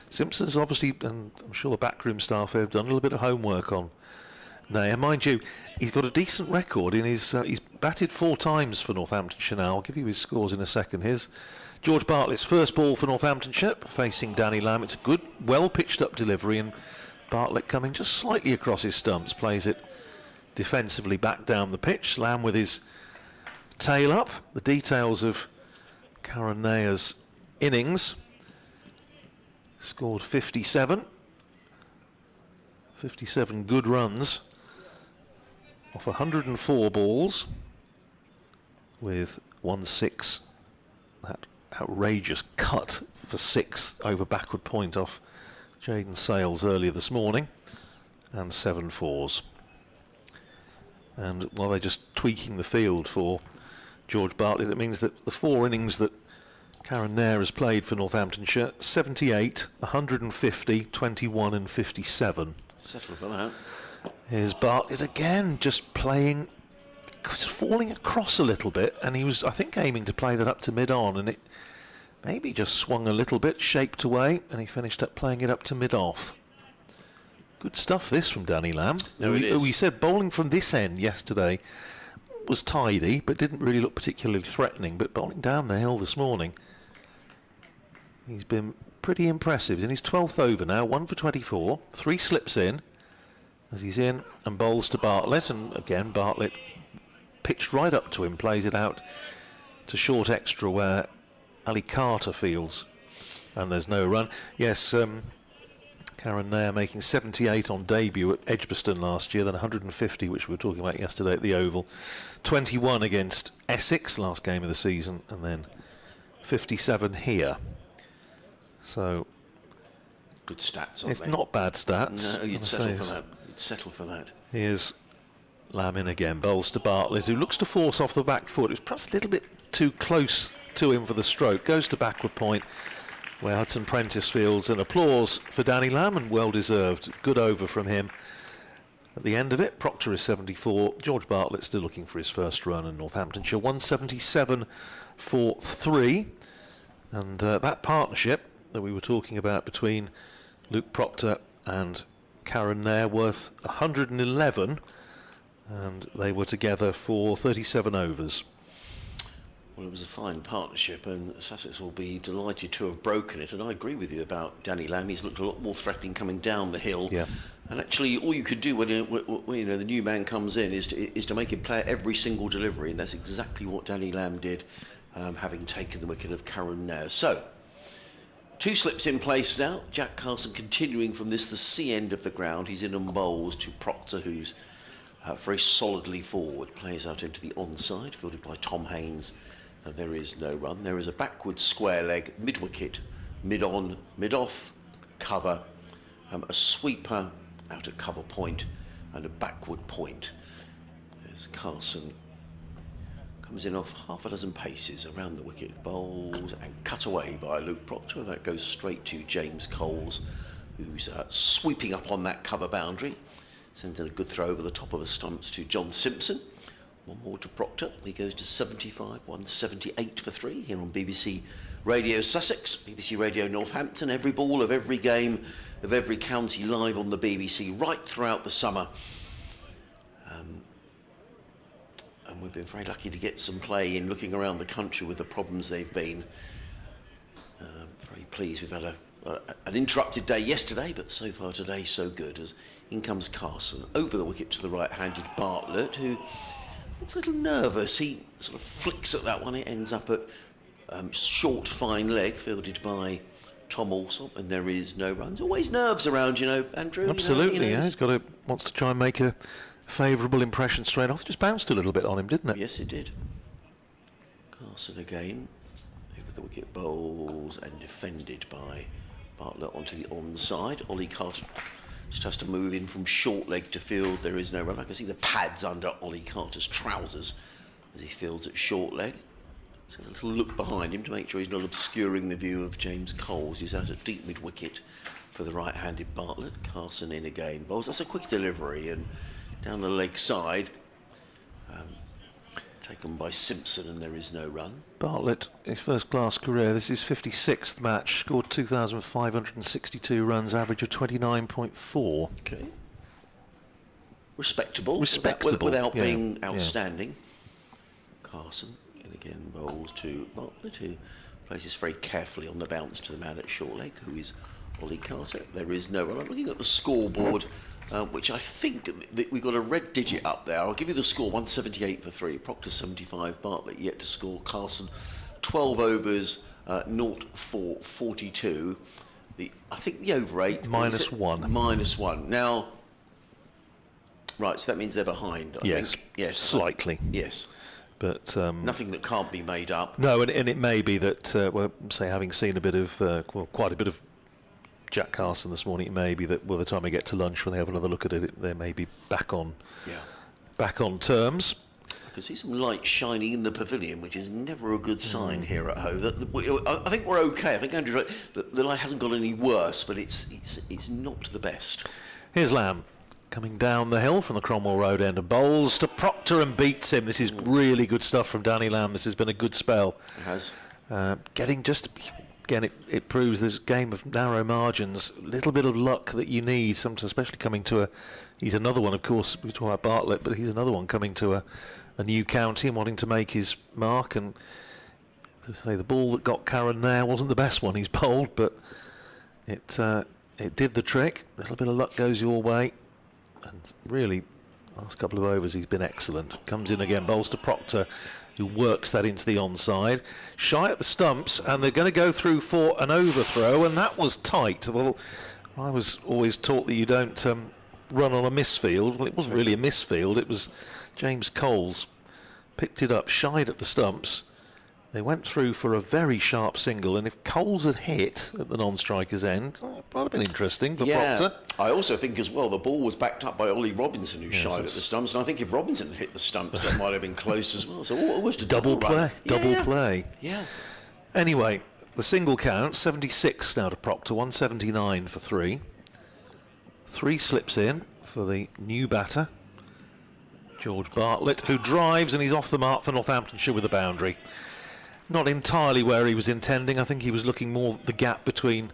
Simpson's obviously, and I'm sure the backroom staff have done a little bit of homework on Nair. Mind you, he's got a decent record in his. He's batted 4 times for Northamptonshire now. I'll give you his scores in a second. Here's George Bartlett's first ball for Northamptonshire, facing Danny Lamb. It's a good, well pitched up delivery, and Bartlett coming just slightly across his stumps, plays it defensively back down the pitch. Lamb with his tail up. The details of Karen Nair's innings. Scored 57 good runs off 104 balls, with 1-6, that outrageous cut for 6 over backward point off Jaden Sales earlier this morning, and 7 fours. And while they're just tweaking the field for George Bartlett, it means that the 4 innings that Karen Nair has played for Northamptonshire: 78, 150, 21 and 57. Settle for that. Here's Bartlett again, just playing, just falling across a little bit, and he was, I think, aiming to play that up to mid-on, and it maybe just swung a little bit, shaped away, and he finished up playing it up to mid-off. Good stuff, this, from Danny Lamb. No, We said bowling from this end yesterday was tidy, but didn't really look particularly threatening, but bowling down the hill this morning, he's been pretty impressive. He's in his 12th over now, 1 for 24, 3 slips in as he's in and bowls to Bartlett, and again Bartlett pitched right up to him, plays it out to short extra where Ali Carter fields, and there's no run. Yes, Karen Nair making 78 on debut at Edgbaston last year, then 150, which we were talking about yesterday at the Oval, 21 against Essex, last game of the season, and then 57 here. So good stats, aren't it's they? not bad stats. No, you'd settle for that. You'd settle for that. Here's Lamb in again, bowls to Bartlett, who looks to force off the back foot. It's perhaps a little bit too close to him for the stroke. Goes to backward point, where Hudson Prentice fields, and applause for Danny Lamb, and well deserved. Good over from him. At the end of it, Proctor is 74. George Bartlett still looking for his first run, and Northamptonshire 177 for 3. And that partnership that we were talking about between Luke Proctor and Karen Nair, worth 111, and they were together for 37 overs. Well, it was a fine partnership, and Sussex will be delighted to have broken it. And I agree with you about Danny Lamb. He's looked a lot more threatening coming down the hill. Yeah. And actually, all you could do when the new man comes in is to make him play every single delivery, and that's exactly what Danny Lamb did, having taken the wicket of Karen Nair. So, 2 slips in place now. Jack Carson continuing from this, the C end of the ground. He's in and bowls to Proctor, who's very solidly forward. Plays out into the onside, fielded by Tom Haynes. And there is no run. There is a backward square leg, mid-wicket, mid-on, mid-off, cover, a sweeper out at cover point, and a backward point. There's Carson. Comes in off half a dozen paces around the wicket, bowls, and cut away by Luke Proctor. That goes straight to James Coles, who's sweeping up on that cover boundary. Sends in a good throw over the top of the stumps to John Simpson. One more to Proctor. He goes to 75, 178 for 3 here on BBC Radio Sussex, BBC Radio Northampton. Every ball of every game of every county live on the BBC right throughout the summer. And we've been very lucky to get some play in looking around the country with the problems they've been. Very pleased. We've had an interrupted day yesterday, but so far today so good. As in comes Carson over the wicket to the right-handed Bartlett, who looks a little nervous. He sort of flicks at that one. It ends up at short, fine leg, fielded by Tom Alsop, and there is no runs. Always nerves around, Andrew. Absolutely, yeah. He's wants to try and make a favourable impression straight off. Just bounced a little bit on him, didn't it? Yes, it did. Carson again, over the wicket, bowls, and defended by Bartlett onto the onside. Ollie Carter just has to move in from short leg to field. There is no run. I can see the pads under Ollie Carter's trousers as he fields at short leg. So a little look behind him to make sure he's not obscuring the view of James Coles. He's out at deep mid-wicket for the right-handed Bartlett. Carson in again. Bowls. That's a quick delivery, and down the leg side, taken by Simpson, and there is no run. Bartlett, his first-class career. This is 56th match. Scored 2,562 runs, average of 29.4. Okay. respectable. Respectable, Without yeah, being yeah. outstanding. Carson, and again, bowls to Bartlett, who places very carefully on the bounce to the man at short leg, who is Ollie Carter. There is no run. I'm looking at the scoreboard, which I think we've got a red digit up there. I'll give you the score, 178 for 3. Proctor 75, Bartlett yet to score. Carson, 12 overs, 0 for 42. I think the over 8... -1. -1. Now, right, so that means they're behind, I Yes, think. Yes. slightly. Yes. But nothing that can't be made up. no, and it may be that, well, say, having seen a bit of, quite a bit of Jack Carson this morning, it may be that by the time we get to lunch, when they have another look at it, they may be back on terms. I can see some light shining in the pavilion, which is never a good sign here at home. I think we're okay. I think Andrew's right. The light hasn't got any worse, but it's not the best. Here's Lamb coming down the hill from the Cromwell Road end and bowls to Proctor and beats him. This is really good stuff from Danny Lamb. This has been a good spell. It has. Getting just, again, it proves this game of narrow margins, a little bit of luck that you need, sometimes, especially coming to he's another one, of course, we talk about Bartlett, but he's another one coming to a new county and wanting to make his mark. And say the ball that got Karen Nair wasn't the best one he's bowled, but it did the trick. A little bit of luck goes your way. And really, last couple of overs, he's been excellent. Comes in again, bowls to Proctor, who works that into the onside. Shy at the stumps, and they're going to go through for an overthrow, and that was tight. Well, I was always taught that you don't run on a misfield. Well, it wasn't really a misfield. It was James Coles picked it up, shied at the stumps. They went through for a very sharp single, and if Coles had hit at the non-striker's end, it might have been interesting for Proctor. I also think as well the ball was backed up by Ollie Robinson, who shied at the stumps, and I think if Robinson had hit the stumps, that might have been close as well. So almost a double play. Double play. Yeah. Anyway, the single count, 76 now to Proctor, 179 for 3. 3 slips in for the new batter, George Bartlett, who drives, and he's off the mark for Northamptonshire with a boundary. Not entirely where he was intending. I think he was looking more at the gap between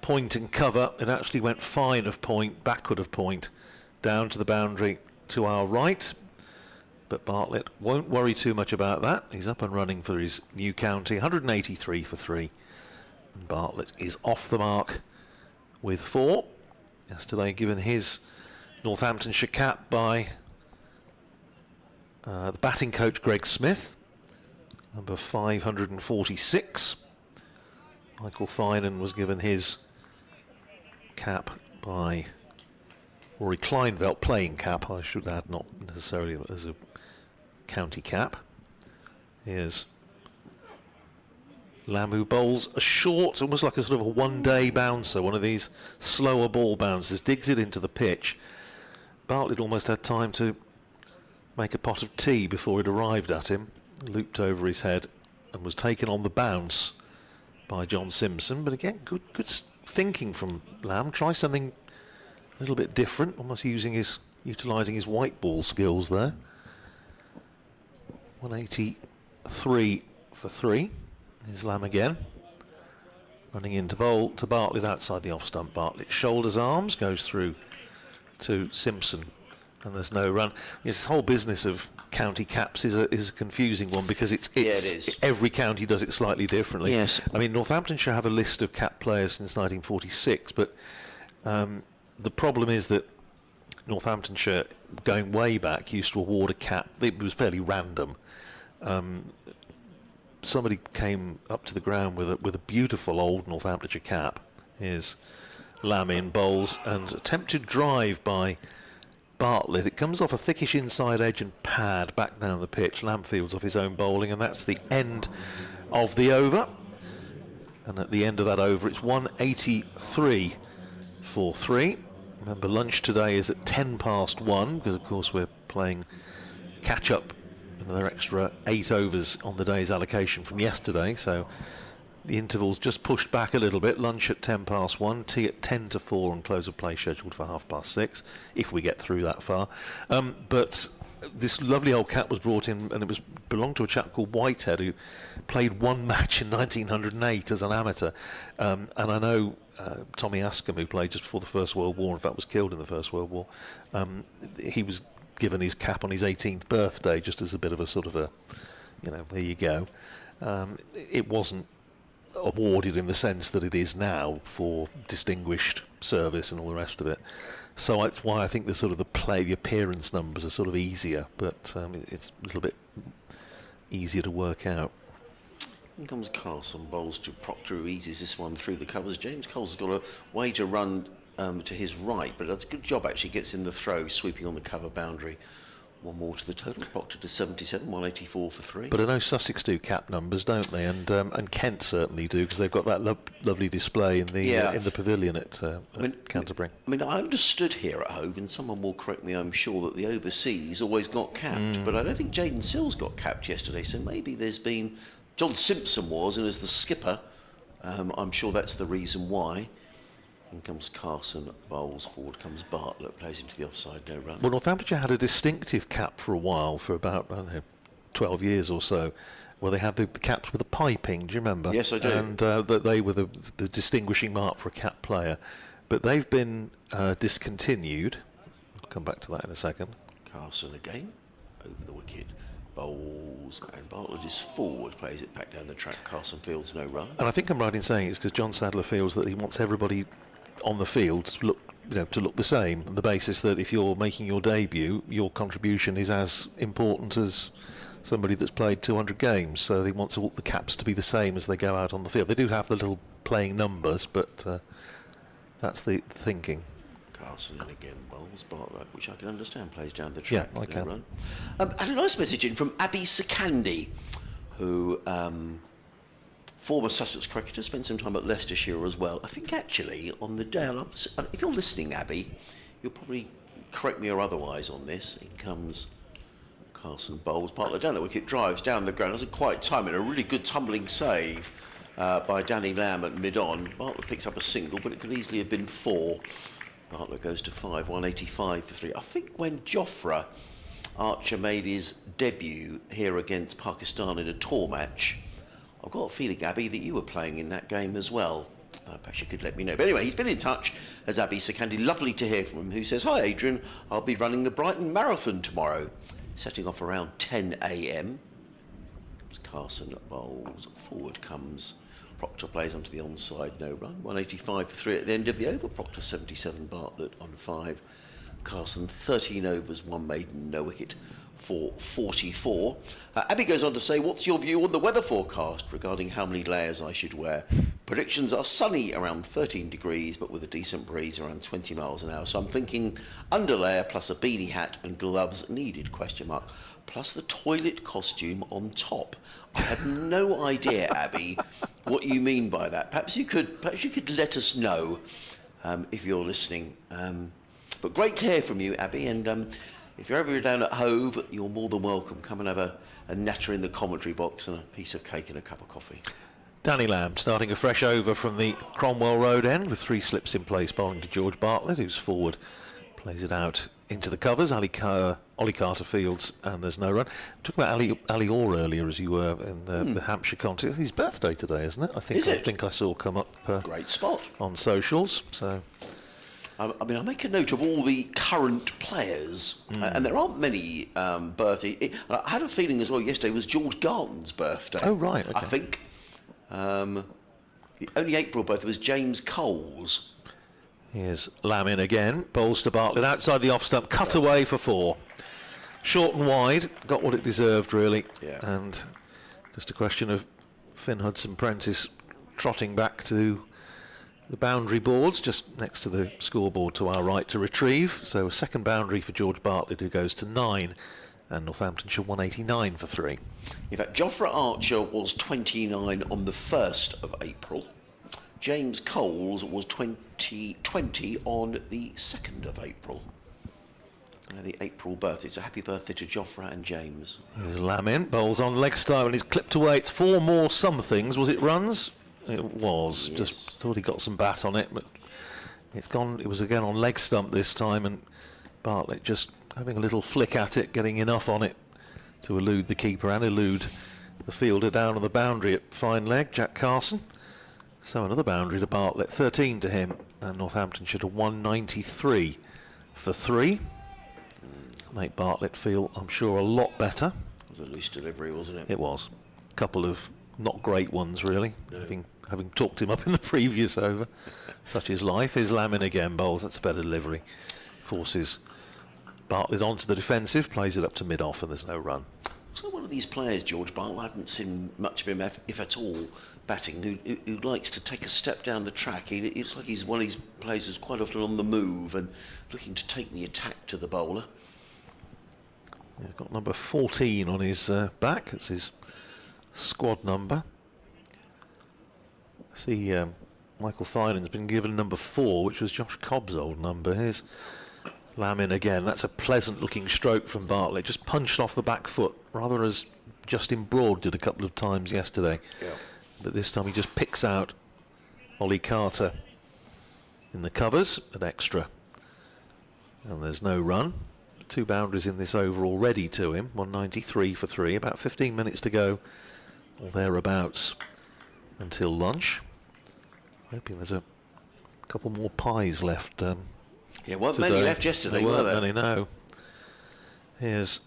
point and cover. It actually went fine of point, backward of point, down to the boundary to our right. But Bartlett won't worry too much about that. He's up and running for his new county, 183 for 3. And Bartlett is off the mark with 4. Yesterday given his Northamptonshire cap by the batting coach Greg Smith. Number 546. Michael Finan was given his cap by Rory Kleinveld, playing cap, I should add, not necessarily as a county cap. Here's Lamb, who bowls a short, almost like a sort of a one-day bouncer, one of these slower ball bouncers, digs it into the pitch. Bartlett almost had time to make a pot of tea before it arrived at him. Looped over his head and was taken on the bounce by John Simpson. But again, good thinking from Lamb. Try something a little bit different, almost utilising his white ball skills there. 183 for 3. Here's Lamb again. Running into bowl to Bartlett outside the off stump. Bartlett shoulders arms, goes through to Simpson, and there's no run. This whole business of county caps is a confusing one, because it's it is. Every county does it slightly differently. Yes. I mean, Northamptonshire have a list of cap players since 1946, but the problem is that Northamptonshire, going way back, used to award a cap. It was fairly random. Somebody came up to the ground with a beautiful old Northamptonshire cap. Here's Lamb in, bowls, and attempted drive by Bartlett. It comes off a thickish inside edge and pad back down the pitch. Lamb fields off his own bowling, and that's the end of the over. And at the end of that over, it's 183 for 3. Remember, lunch today is at 1:10, because of course we're playing catch up, another extra 8 overs on the day's allocation from yesterday, so the interval's just pushed back a little bit. Lunch at 1:10, tea at 10 to 4, and close of play scheduled for 6:30, if we get through that far. But this lovely old cat was brought in, and it belonged to a chap called Whitehead, who played one match in 1908 as an amateur. And I know Tommy Askham, who played just before the First World War, in fact was killed in the First World War, he was given his cap on his 18th birthday, just as a bit of a sort of a, there you go. It wasn't awarded in the sense that it is now for distinguished service and all the rest of it. So that's why I think the appearance numbers are sort of easier, but it's a little bit easier to work out. In comes Carson, bowls to Proctor, who eases this one through the covers. James Cole's got a way to run to his right, but does a good job actually, gets in the throw, sweeping on the cover boundary. One more to the total. Proctor to 77, 184 for 3. But I know Sussex do cap numbers, don't they? And Kent certainly do, because they've got that lovely display in the pavilion at Canterbury. I understood here at home, and someone will correct me, I'm sure, that the overseas always got capped, but I don't think Jaden Sills got capped yesterday, so maybe there's been... John Simpson was, and as the skipper, I'm sure that's the reason why. In comes Carson, bowls, forward comes Bartlett, plays into the offside, no run. Well, Northamptonshire had a distinctive cap for a while, for about, 12 years or so, where they had the caps with the piping, do you remember? Yes, I do. And that they were the distinguishing mark for a cap player. But they've been discontinued. I'll come back to that in a second. Carson again, over the wicket. Bowls, and Bartlett is forward, plays it back down the track. Carson Fields, no run. And I think I'm right in saying it's because John Sadler feels that he wants everybody on the field to look the same, on the basis that if you're making your debut, your contribution is as important as somebody that's played 200 games. So he wants all the caps to be the same as they go out on the field. They do have the little playing numbers, but that's the thinking. Carson and again bowls Bartlett, which I can understand, plays down the track. Yeah, I can. Run. Had a nice message in from Abby Sakandi, who former Sussex cricketer, spent some time at Leicestershire as well. I think actually on the day, if you're listening, Abby, you'll probably correct me or otherwise on this. In comes Carson, bowls Bartlett down the wicket, drives down the ground, doesn't quite time it. A really good tumbling save by Danny Lamb at mid-on. Bartlett picks up a single, but it could easily have been 4. Bartlett goes to 5, 185 for 3. I think when Jofra Archer made his debut here against Pakistan in a tour match, I've got a feeling, Abby, that you were playing in that game as well. Perhaps you could let me know. But anyway, he's been in touch as Abby Sakandi. Lovely to hear from him, who says, "Hi Adrian, I'll be running the Brighton Marathon tomorrow, setting off around 10 a.m. Carson bowls, forward comes Proctor, plays onto the onside, no run. 185 for 3 at the end of the over. Proctor 77, Bartlett on 5. Carson 13 overs, 1 maiden, no wicket for 44. Abby goes on to say, "What's your view on the weather forecast regarding how many layers I should wear? Predictions are sunny around 13 degrees, but with a decent breeze around 20 miles an hour. So I'm thinking underlayer plus a beanie hat and gloves needed, question mark, plus the toilet costume on top." I have no idea, Abby, what you mean by that. Perhaps you could let us know if you're listening. But great to hear from you, Abby. And if you're ever down at Hove, you're more than welcome. Come and have a natter in the commentary box and a piece of cake and a cup of coffee. Danny Lamb starting a fresh over from the Cromwell Road end with 3 slips in place, bowling to George Bartlett, who's forward, plays it out into the covers. Ollie Carter fields, and there's no run. Talk about Ali Orr earlier, as you were in the Hampshire contest. It's his birthday today, isn't it? I think I saw come up. Great spot on socials. So, I make a note of all the current players, and there aren't many birthdays. I had a feeling as well yesterday was George Garton's birthday. Oh right, okay. I think the only April birthday was James Cole's. Here's Lamb in again, bowls to Bartlett outside the off stump, cut away for 4. Short and wide, got what it deserved really. Yeah. And just a question of Finn Hudson-Prentice trotting back to the boundary boards, just next to the scoreboard to our right to retrieve. So a second boundary for George Bartlett, who goes to 9, and Northamptonshire 189 for 3. In fact, Jofra Archer was 29 on the 1st of April. James Coles was 20 on the 2nd of April. The April birthday. So happy birthday to Jofra and James. Here's Lamb in, bowls on leg style, and he's clipped away. It's 4 more somethings. Was it runs? It was. Yes. Just thought he got some bat on it, but it's gone. It was again on leg stump this time, and Bartlett just having a little flick at it, getting enough on it to elude the keeper and elude the fielder down on the boundary at fine leg, Jack Carson. So another boundary to Bartlett, 13 to him, and Northamptonshire to 193 for 3. Make Bartlett feel, I'm sure, a lot better. It was a loose delivery, wasn't it? It was. A couple of not great ones, really, No. having talked him up in the previous over. Such is life. Here's Lamin again, bowls. That's a better delivery. Forces Bartlett onto the defensive, plays it up to mid-off, and there's no run. So one of these players, George Bartlett, I haven't seen much of him, if at all, batting, who likes to take a step down the track. It's like he's one of these players who's quite often on the move and looking to take the attack to the bowler. He's got number 14 on his back. It's his squad number. See, Michael Thynan's been given number 4, which was Josh Cobb's old number. Here's Lamin again. That's a pleasant-looking stroke from Bartlett. Just punched off the back foot, rather as Justin Broad did a couple of times yesterday. Yeah. But this time he just picks out Ollie Carter in the covers at extra. And there's no run. 2 boundaries in this over already to him. 193 for 3. About 15 minutes to go, or thereabouts, until lunch. Hoping there's a couple more pies left. Yeah, weren't many left yesterday, there were weren't there? many, no. Here's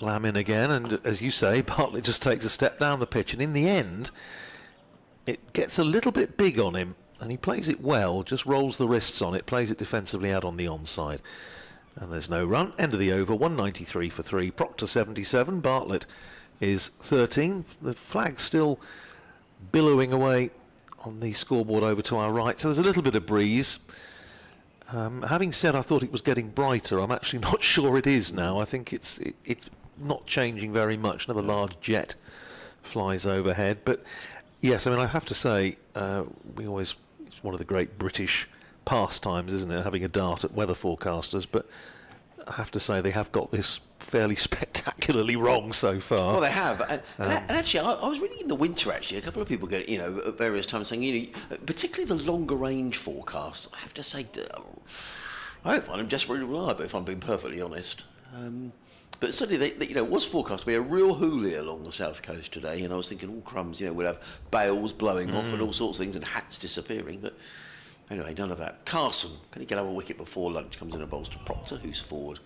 Lamin again, and as you say, Bartlett just takes a step down the pitch, and in the end, it gets a little bit big on him, and he plays it well, just rolls the wrists on it, plays it defensively out on the onside. And there's no run. End of the over, 193 for 3. Proctor 77, Bartlett is 13. The flag's still billowing away on the scoreboard over to our right, so there's a little bit of breeze. Having said I thought it was getting brighter, I'm actually not sure it is now. I think it's not changing very much. Another large jet flies overhead. But yes, I mean, I have to say, it's one of the great British pastimes, isn't it, having a dart at weather forecasters, but I have to say they have got this fairly spectacularly wrong so far. Well, they have, and actually, I was reading in the winter. Actually, a couple of people get, at various times saying, particularly the longer range forecasts. I have to say, I don't find them desperately reliable, if I'm being perfectly honest. But certainly, it was forecast to be a real hoolie along the south coast today, and I was thinking, oh crumbs, we'll have bales blowing off and all sorts of things, and hats disappearing, but. Anyway, none of that. Carson, can he get over a wicket before lunch? Comes in and bowls to Proctor, who's forward.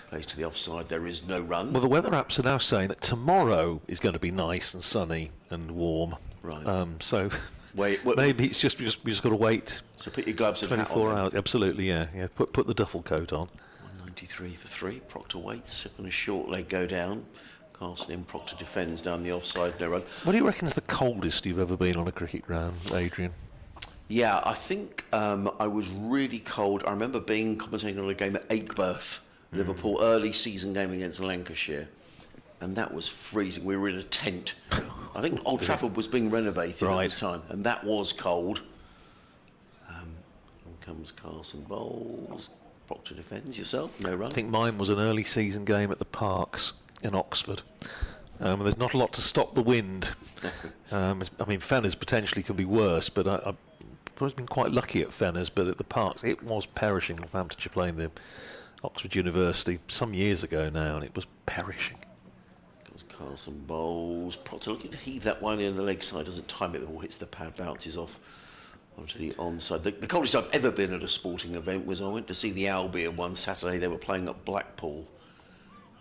Plays to the offside. There is no run. Well, the weather apps are now saying that tomorrow is going to be nice and sunny and warm. Right. So wait, maybe it's just we just got to wait. So put your gloves and hat on. 24 hours. Absolutely, yeah. Put the duffel coat on. 193 for 3. Proctor waits. On a short leg go down. Carson in. Proctor defends down the offside. No run. What do you reckon is the coldest you've ever been on a cricket ground, Adrian? Yeah, I think I was really cold. I remember being commentating on a game at Akeworth, Liverpool, early season game against Lancashire, and that was freezing. We were in a tent. I think Old Trafford was being renovated at the time, and that was cold. In comes Carson bowls. Proctor defends. Yourself, no run. I think mine was an early season game at the Parks in Oxford. There's not a lot to stop the wind. I mean, Fenners potentially can be worse, but I've been quite lucky at Fenners, but at the Parks it was perishing. Northamptonshire playing the Oxford University some years ago now, and it was perishing. Goes Carson bowls. Proctor looking to heave that one in the leg side, doesn't time it, the ball hits the pad, bounces off onto the onside. The coldest I've ever been at a sporting event was I went to see the Albion one Saturday. They were playing at Blackpool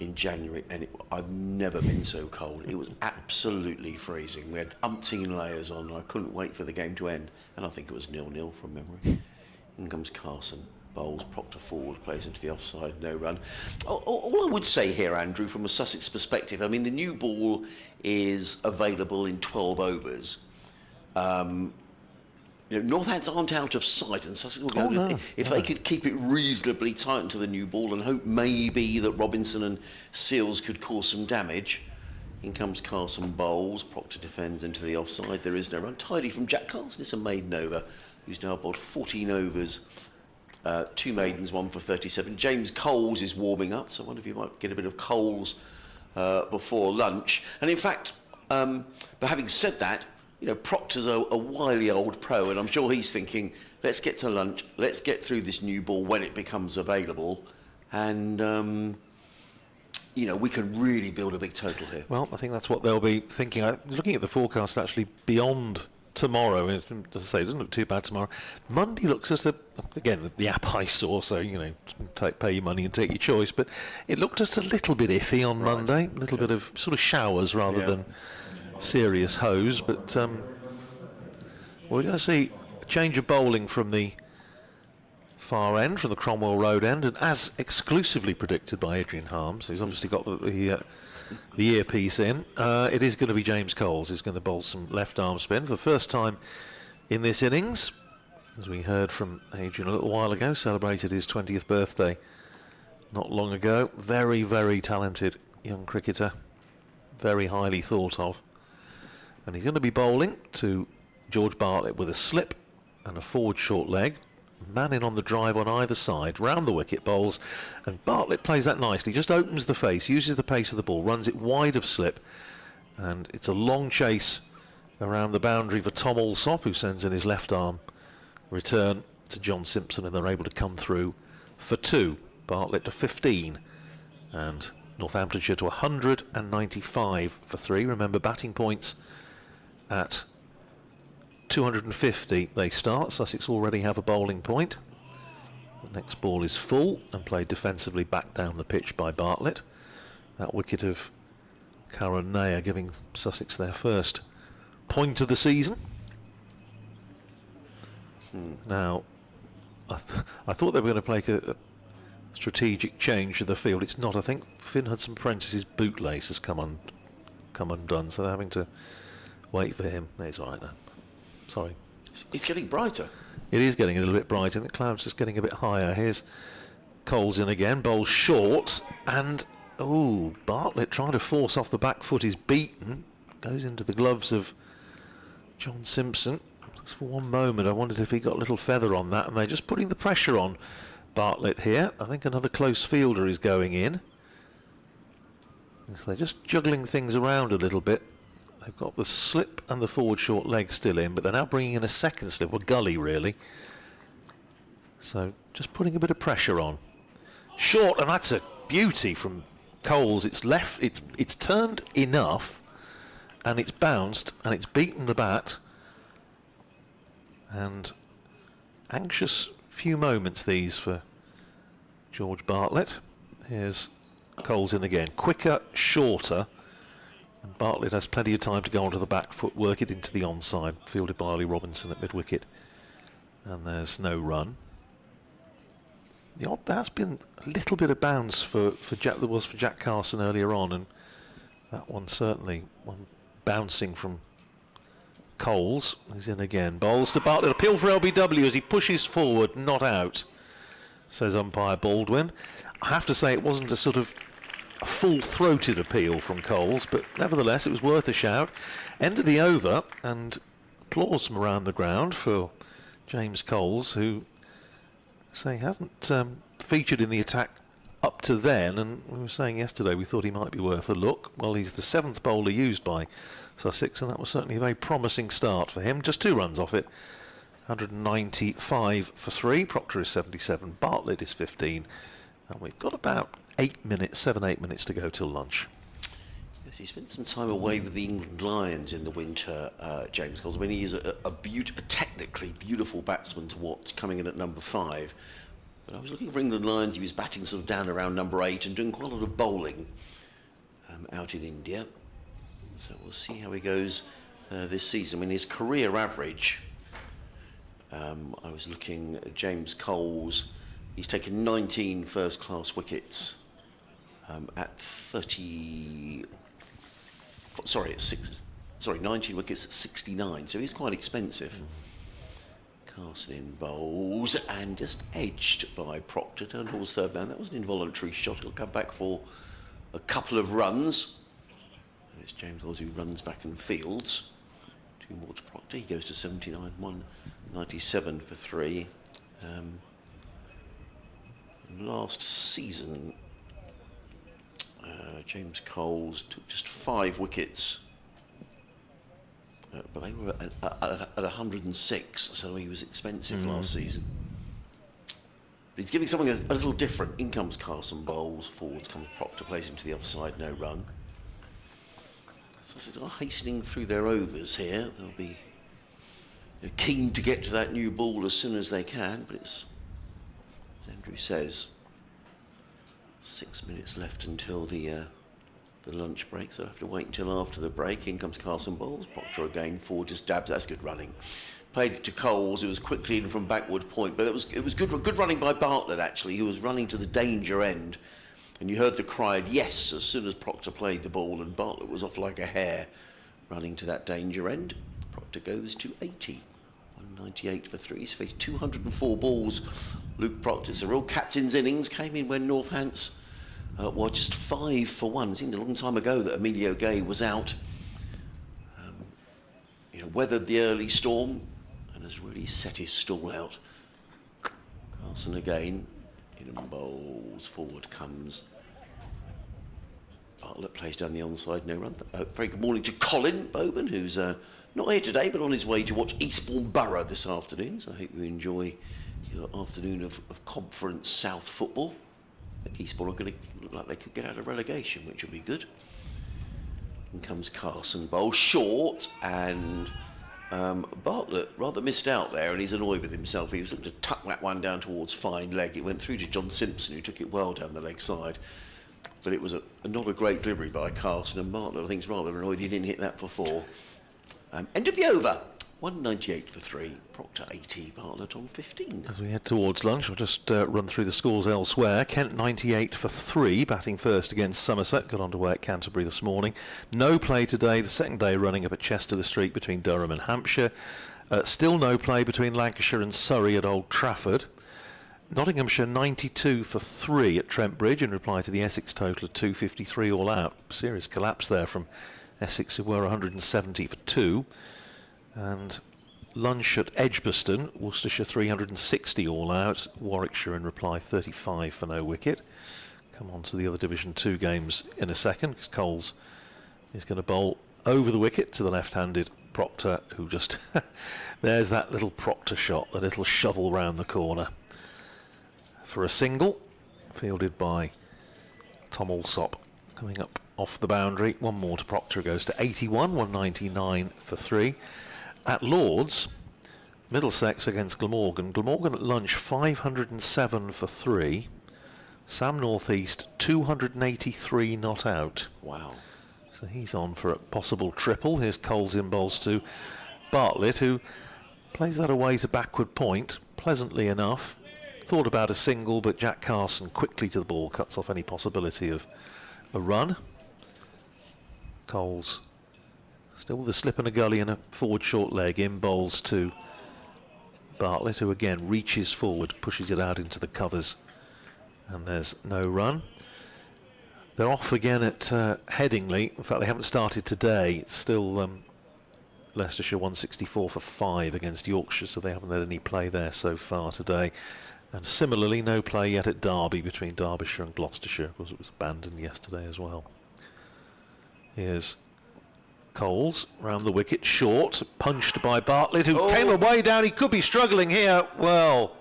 in January, and I've never been so cold. It was absolutely freezing. We had umpteen layers on. I couldn't wait for the game to end, and I think it was 0-0 from memory. In comes Carson, bowls, Proctor forward, plays into the offside, no run. All I would say here, Andrew, from a Sussex perspective, I mean, the new ball is available in 12 overs. Northants aren't out of sight, and Sussex will go if they could keep it reasonably tight to the new ball and hope maybe that Robinson and Seals could cause some damage. In comes Carson bowls. Proctor defends into the offside. There is no run. Tidy from Jack Carson. It's a maiden over, who's now bowled 14 overs, 2 maidens, 1 for 37. James Coles is warming up, so I wonder if you might get a bit of Coles before lunch. And in fact, but having said that, Proctor's a wily old pro, and I'm sure he's thinking, let's get to lunch, let's get through this new ball when it becomes available, and we can really build a big total here. Well, I think that's what they'll be thinking. Looking at the forecast, actually, beyond tomorrow. As I say, it doesn't look too bad tomorrow. Monday looks just again, the app I saw, so, pay your money and take your choice, but it looked just a little bit iffy on Monday, a little bit of sort of showers rather than serious hose, but we're going to see a change of bowling from the far end, from the Cromwell Road end, and as exclusively predicted by Adrian Harms, he's obviously got the earpiece in, it is going to be James Coles who's going to bowl some left arm spin for the first time in this innings. As we heard from Adrian a little while ago, celebrated his 20th birthday not long ago. Very, very talented young cricketer, very highly thought of. And he's going to be bowling to George Bartlett with a slip and a forward short leg. Man in on the drive on either side, round the wicket bowls, and Bartlett plays that nicely, just opens the face, uses the pace of the ball, runs it wide of slip, and it's a long chase around the boundary for Tom Alsop, who sends in his left arm return to John Simpson, and they're able to come through for 2. Bartlett to 15, and Northamptonshire to 195 for 3. Remember, batting points at 250 they start. Sussex already have a bowling point. The next ball is full and played defensively back down the pitch by Bartlett. That wicket of Nair giving Sussex their first point of the season. Now, I thought they were going to play a strategic change to the field. It's not. I think Finn Hudson-Prentice's bootlace has come undone, so they're having to wait for him. No, it's all right now. Sorry. It's getting brighter. It is getting a little bit brighter. The cloud's just getting a bit higher. Here's Coles in again, bowls short, and Bartlett trying to force off the back foot is beaten. Goes into the gloves of John Simpson. Just for one moment I wondered if he got a little feather on that, and they're just putting the pressure on Bartlett here. I think another close fielder is going in. So they're just juggling things around a little bit. They've got the slip and the forward short leg still in, but they're now bringing in a second slip, a gully really. So just putting a bit of pressure on. Short, and that's a beauty from Coles. It's left, it's turned enough, and it's bounced, and it's beaten the bat. And anxious few moments these for George Bartlett. Here's Coles in again. Quicker, shorter. And Bartlett has plenty of time to go onto the back foot, work it into the onside, fielded by Ollie Robinson at mid-wicket. And there's no run. There has been a little bit of bounce for Jack, there was for Jack Carson earlier on, and that one certainly, one bouncing from Coles. He's in again. Bowls to Bartlett. Appeal for LBW as he pushes forward, not out, says umpire Baldwin. I have to say it wasn't a sort of a full-throated appeal from Coles, but nevertheless it was worth a shout. End of the over, and applause from around the ground for James Coles, who hasn't featured in the attack up to then, and we were saying yesterday we thought he might be worth a look. Well, he's the 7th bowler used by Sussex, and that was certainly a very promising start for him. Just 2 runs off it. 195 for 3. Proctor is 77. Bartlett is 15. And we've got about 8 minutes, 7-8 minutes to go till lunch. Yes, he spent some time away with the England Lions in the winter, James Coles. I mean, he is a technically beautiful batsman to watch, coming in at number 5. But I was looking for England Lions. He was batting sort of down around number 8 and doing quite a lot of bowling out in India. So we'll see how he goes this season. I mean, his career average, I was looking at James Coles. He's taken 19 first-class wickets at 19 wickets at 69. So he's quite expensive. Carson in bowls and just edged by Proctor. Turned towards third man. That was an involuntary shot. He'll come back for a couple of runs. It's James Coles who runs back and fields. Towards Proctor. He goes to 79, 197 for 3. Last season, James Coles took just 5 wickets, but they were at 106, so he was expensive last season. But he's giving something a little different. In comes Carson, bowls, forwards comes Proctor, plays him to the offside, no run. So they're hastening through their overs here. They'll be They're keen to get to that new ball as soon as they can, but it's, as Andrew says, 6 minutes left until the lunch break, so I have to wait until after the break. In comes Carson Bowles. Proctor again forward, just dabs. That's good running. Played it to Coles, who was quickly in from backward point, but it was good running by Bartlett actually, who was running to the danger end, and you heard the cry of yes as soon as Proctor played the ball, and Bartlett was off like a hare, running to that danger end. Proctor goes to 80, 198 for 3. He's faced 204 balls. Luke Proctor, it's a real captain's innings. Came in when Northants were just 5 for 1. It seemed a long time ago that Emilio Gay was out. Weathered the early storm and has really set his stall out. Carson again, in and bowls, forward comes. Bartlett plays down the onside, no run. Very good morning to Colin Boban, who's not here today, but on his way to watch Eastbourne Borough this afternoon. So I hope you enjoy your afternoon of Conference South football. I think Eastbourne are going to look like they could get out of relegation, which will be good. In comes Carson Bowles, short, and Bartlett rather missed out there, and he's annoyed with himself. He was looking to tuck that one down towards fine leg. It went through to John Simpson, who took it well down the leg side. But it was not a great delivery by Carson, and Bartlett, I think, is rather annoyed he didn't hit that for 4. End of the over. 198 for 3. Proctor 80, Bartlett on 15. As we head towards lunch, I'll just run through the scores elsewhere. Kent 98 for 3, batting first against Somerset. Got underway at Canterbury this morning. No play today, the second day running up at Chester-le-Street between Durham and Hampshire. Still no play between Lancashire and Surrey at Old Trafford. Nottinghamshire 92 for 3 at Trent Bridge in reply to the Essex total of 253 all out. Serious collapse there from Essex, who were 170 for 2. And lunch at Edgbaston, Worcestershire 360 all out. Warwickshire in reply 35 for no wicket. Come on to the other Division 2 games in a second, because Coles is going to bowl over the wicket to the left-handed Proctor, who just there's that little Proctor shot, the little shovel round the corner for a single, fielded by Tom Alsop, coming up off the boundary. One more to Proctor, goes to 81, 199 for 3. At Lords, Middlesex against Glamorgan. Glamorgan at lunch 507 for 3. Sam North East 283 not out. Wow. So he's on for a possible triple. Here's Coles in bowls to Bartlett, who plays that away to backward point pleasantly enough. Thought about a single, but Jack Carson quickly to the ball, cuts off any possibility of a run. Coles still with a slip and a gully and a forward short leg, in bowls to Bartlett, who again reaches forward, pushes it out into the covers, and there's no run. They're off again at Headingley. In fact, they haven't started today. It's still Leicestershire 164 for 5 against Yorkshire, so they haven't had any play there so far today. And similarly, no play yet at Derby between Derbyshire and Gloucestershire. Of course, it was abandoned yesterday as well. Here's Coles round the wicket, short, punched by Bartlett, who came away down. He could be struggling here. Well,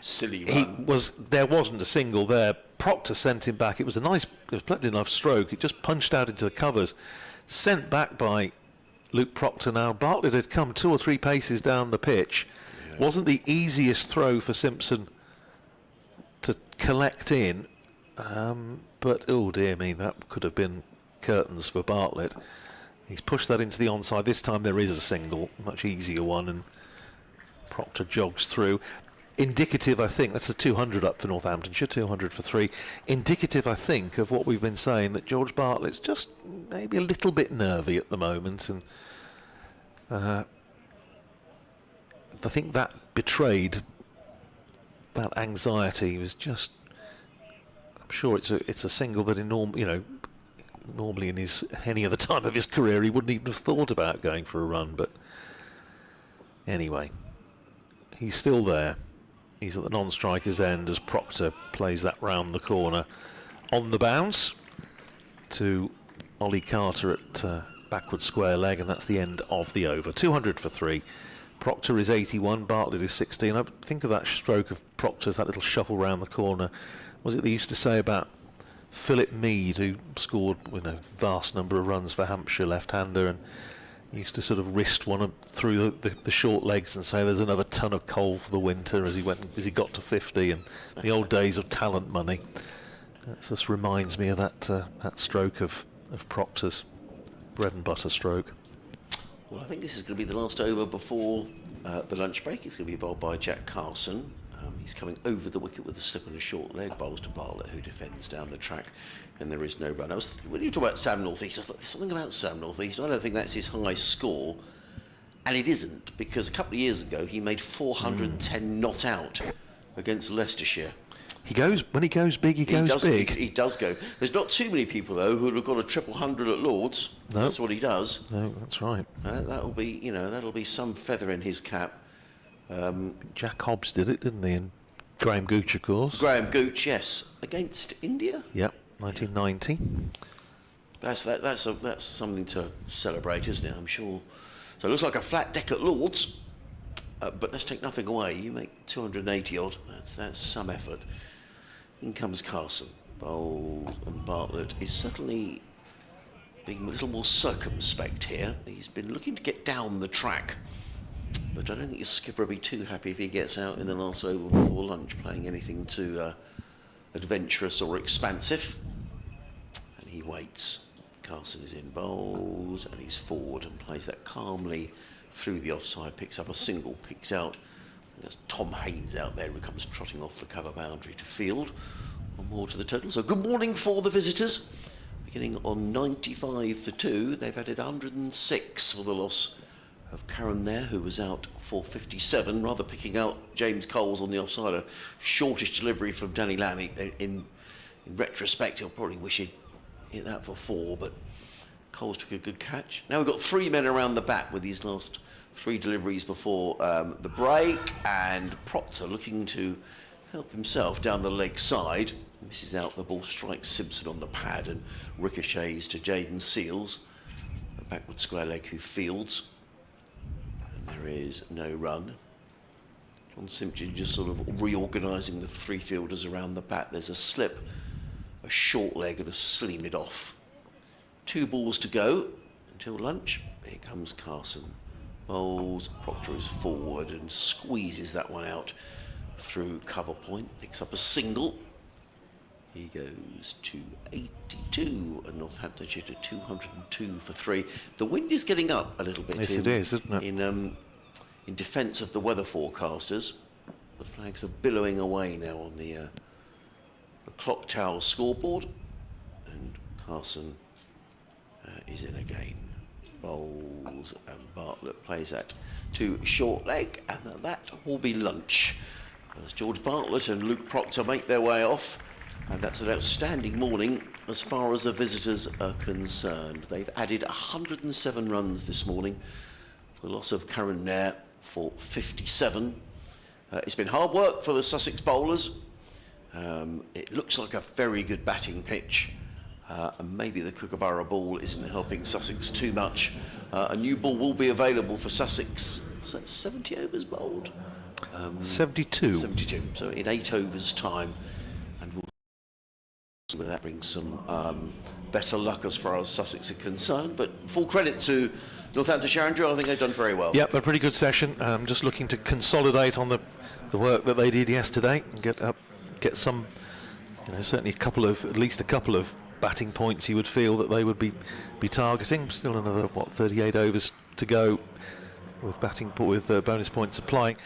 silly run. There wasn't a single there. Proctor sent him back. It was plenty enough stroke. It just punched out into the covers, sent back by Luke Proctor. Now Bartlett had come 2 or 3 paces down the pitch. Yeah. Wasn't the easiest throw for Simpson to collect in, but oh dear me, that could have been curtains for Bartlett. He's pushed that into the onside. This time there is a single, much easier one, and Proctor jogs through. Indicative, I think, that's a 200 up for Northamptonshire, 200 for 3. Indicative, I think, of what we've been saying, that George Bartlett's just maybe a little bit nervy at the moment, and I think that betrayed that anxiety. It was just, I'm sure it's a single that normally in any other time of his career he wouldn't even have thought about going for a run, but anyway, he's still there. He's at the non-striker's end as Proctor plays that round the corner on the bounce to Ollie Carter at backward square leg, and that's the end of the over. 200 for 3. Proctor is 81, Bartlett is 16. I think of that stroke of Proctor's, that little shuffle round the corner. Was it they used to say about Philip Mead, who scored a vast number of runs for Hampshire, left-hander, and He used to sort of wrist one through the short legs and say, "There's another ton of coal for the winter," as he got to 50, and the old days of talent money. That just reminds me of that stroke of Proctor's, bread and butter stroke. Well, I think this is going to be the last over before the lunch break. It's going to be bowled by Jack Carson. He's coming over the wicket with a slip and a short leg. Bowls to Bartlett, who defends down the track, and there is no run. When you talk about Sam Northeast, I thought there's something about Sam Northeast. I don't think that's his high score, and it isn't, because a couple of years ago he made 410 not out against Leicestershire. When he goes big, he goes big. He does go. There's not too many people though who have got a 100 at Lords. No. That's what he does. No, that's right. That'll be some feather in his cap. Jack Hobbs did it, didn't he? And Graham Gooch, of course. Graham Gooch, yes, against India. Yep, 1990. That's something to celebrate, isn't it? I'm sure. So it looks like a flat deck at Lords, but let's take nothing away. You make 280 odd. That's some effort. In comes Carson. Bowles, and Bartlett is certainly being a little more circumspect here. He's been looking to get down the track, but I don't think his skipper will be too happy if he gets out in the last over before lunch playing anything too adventurous or expansive. And he waits. Carson is in bowls and he's forward and plays that calmly through the offside, picks up a single, picks out. That's Tom Haynes out there who comes trotting off the cover boundary to field. One more to the total. So good morning for the visitors. Beginning on 95 for 2. They've added 106 for the loss of Karen Nair, who was out for 57, rather picking out James Coles on the offside. A shortish delivery from Danny Lamb. In retrospect, he'll probably wish he'd hit that for 4, but Coles took a good catch. Now we've got 3 men around the bat with these last 3 deliveries before the break, and Proctor looking to help himself down the leg side. Misses out, the ball strikes Simpson on the pad and ricochets to Jaden Seals, a backward square leg who fields. And there is no run. John Simpson just sort of reorganising the 3 fielders around the bat. There's a slip, a short leg and a slim it off. 2 balls to go until lunch. Here comes Carson. Bowles, Proctor is forward and squeezes that one out through cover point, picks up a single. He goes to 82 and Northamptonshire to 202 for 3. The wind is getting up a little bit. Yes, it is, isn't it? In defence of the weather forecasters. The flags are billowing away now on the clock tower scoreboard, and Carson is in again. Bowles and Bartlett plays that to short leg, and that will be lunch as George Bartlett and Luke Proctor make their way off. And that's an outstanding morning as far as the visitors are concerned. They've added 107 runs this morning for the loss of Karen Nair for 57. It's been hard work for the Sussex bowlers. It looks like a very good batting pitch. And maybe the Kookaburra ball isn't helping Sussex too much. A new ball will be available for Sussex. So that's 70 overs bowled. 72. 72. So in 8 overs time. And we'll see whether that brings some better luck as far as Sussex are concerned. But full credit to Northamptonshire, Andrew. I think they've done very well. Yep, a pretty good session. Just looking to consolidate on the work that they did yesterday and get some, certainly at least a couple of batting points you would feel that they would be targeting. Still another 38 overs to go with bonus points applying.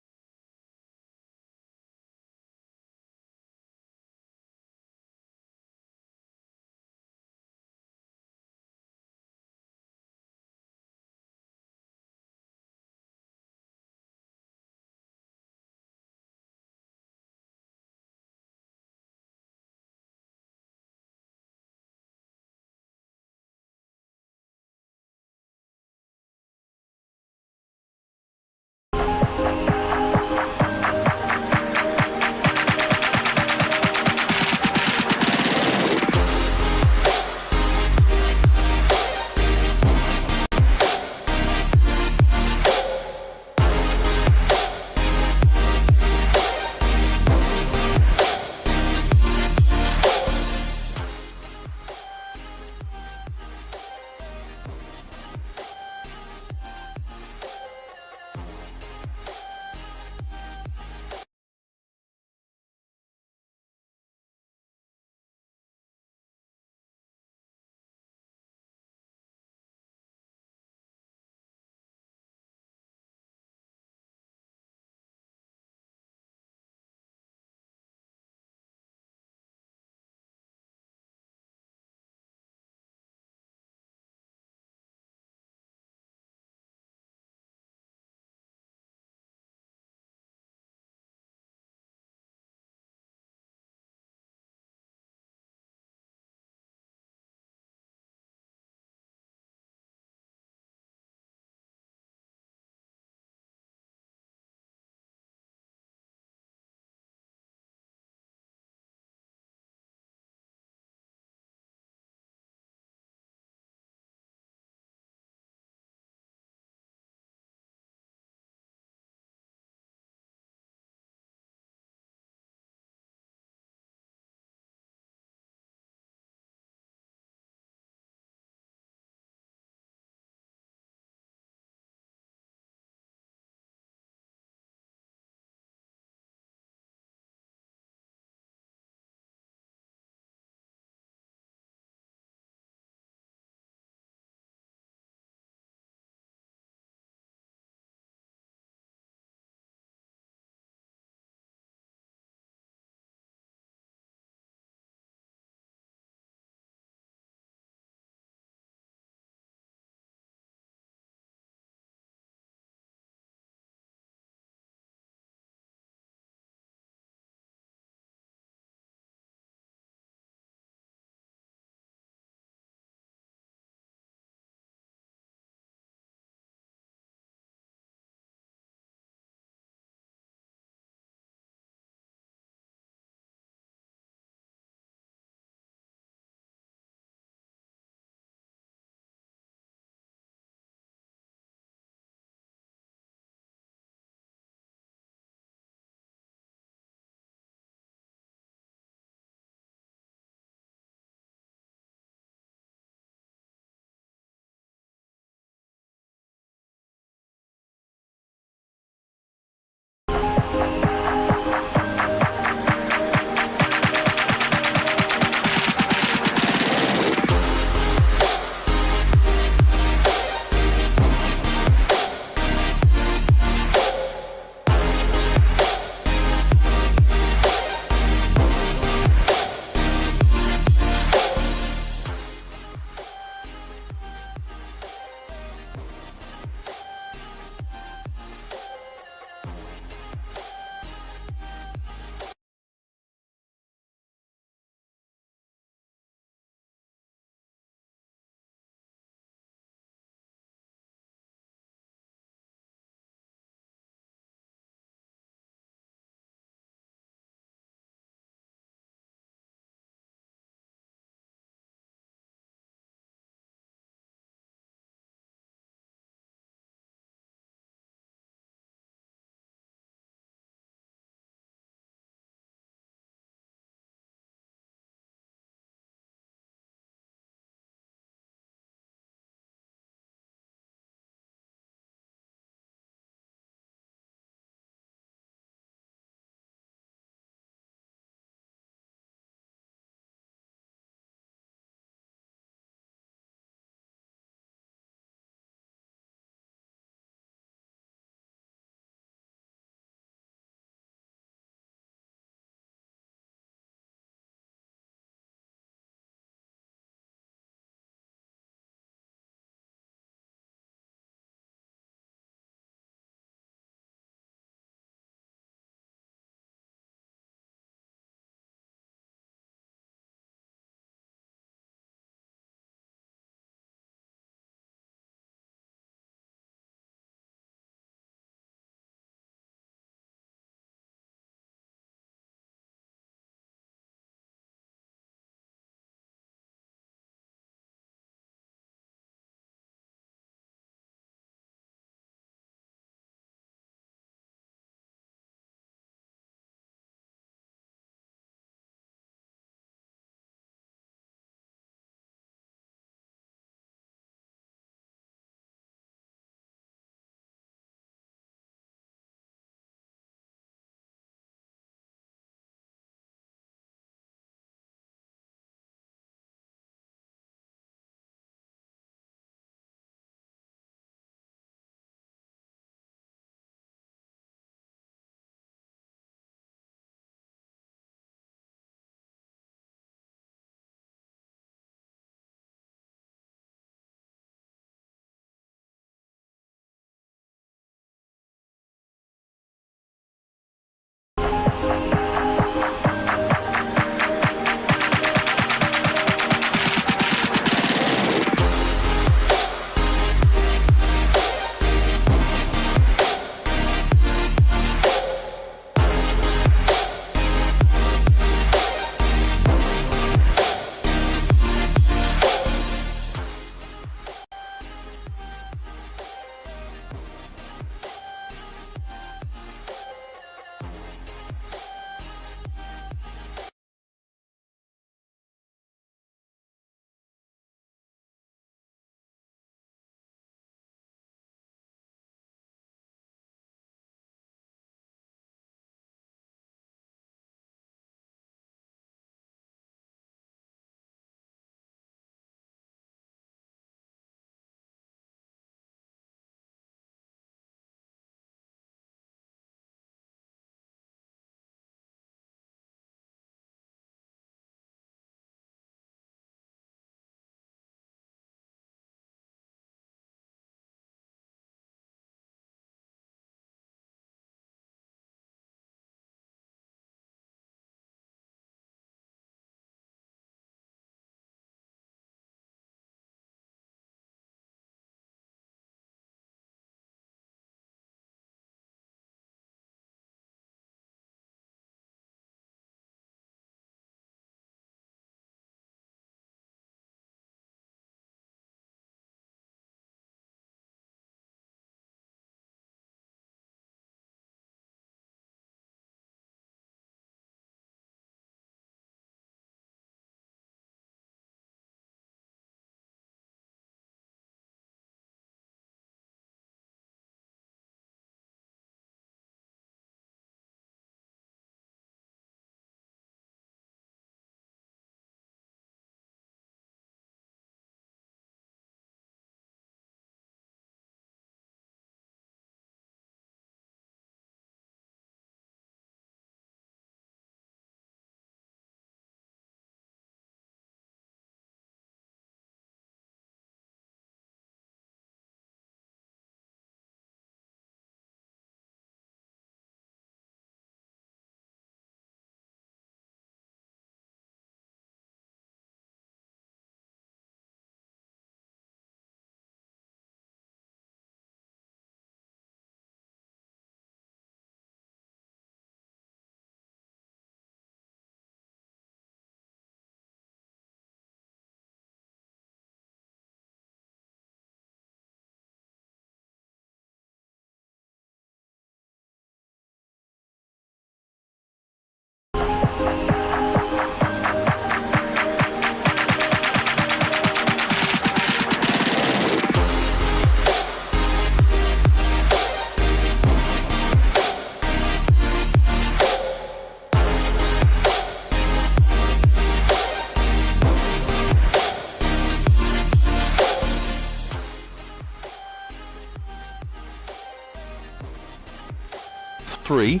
3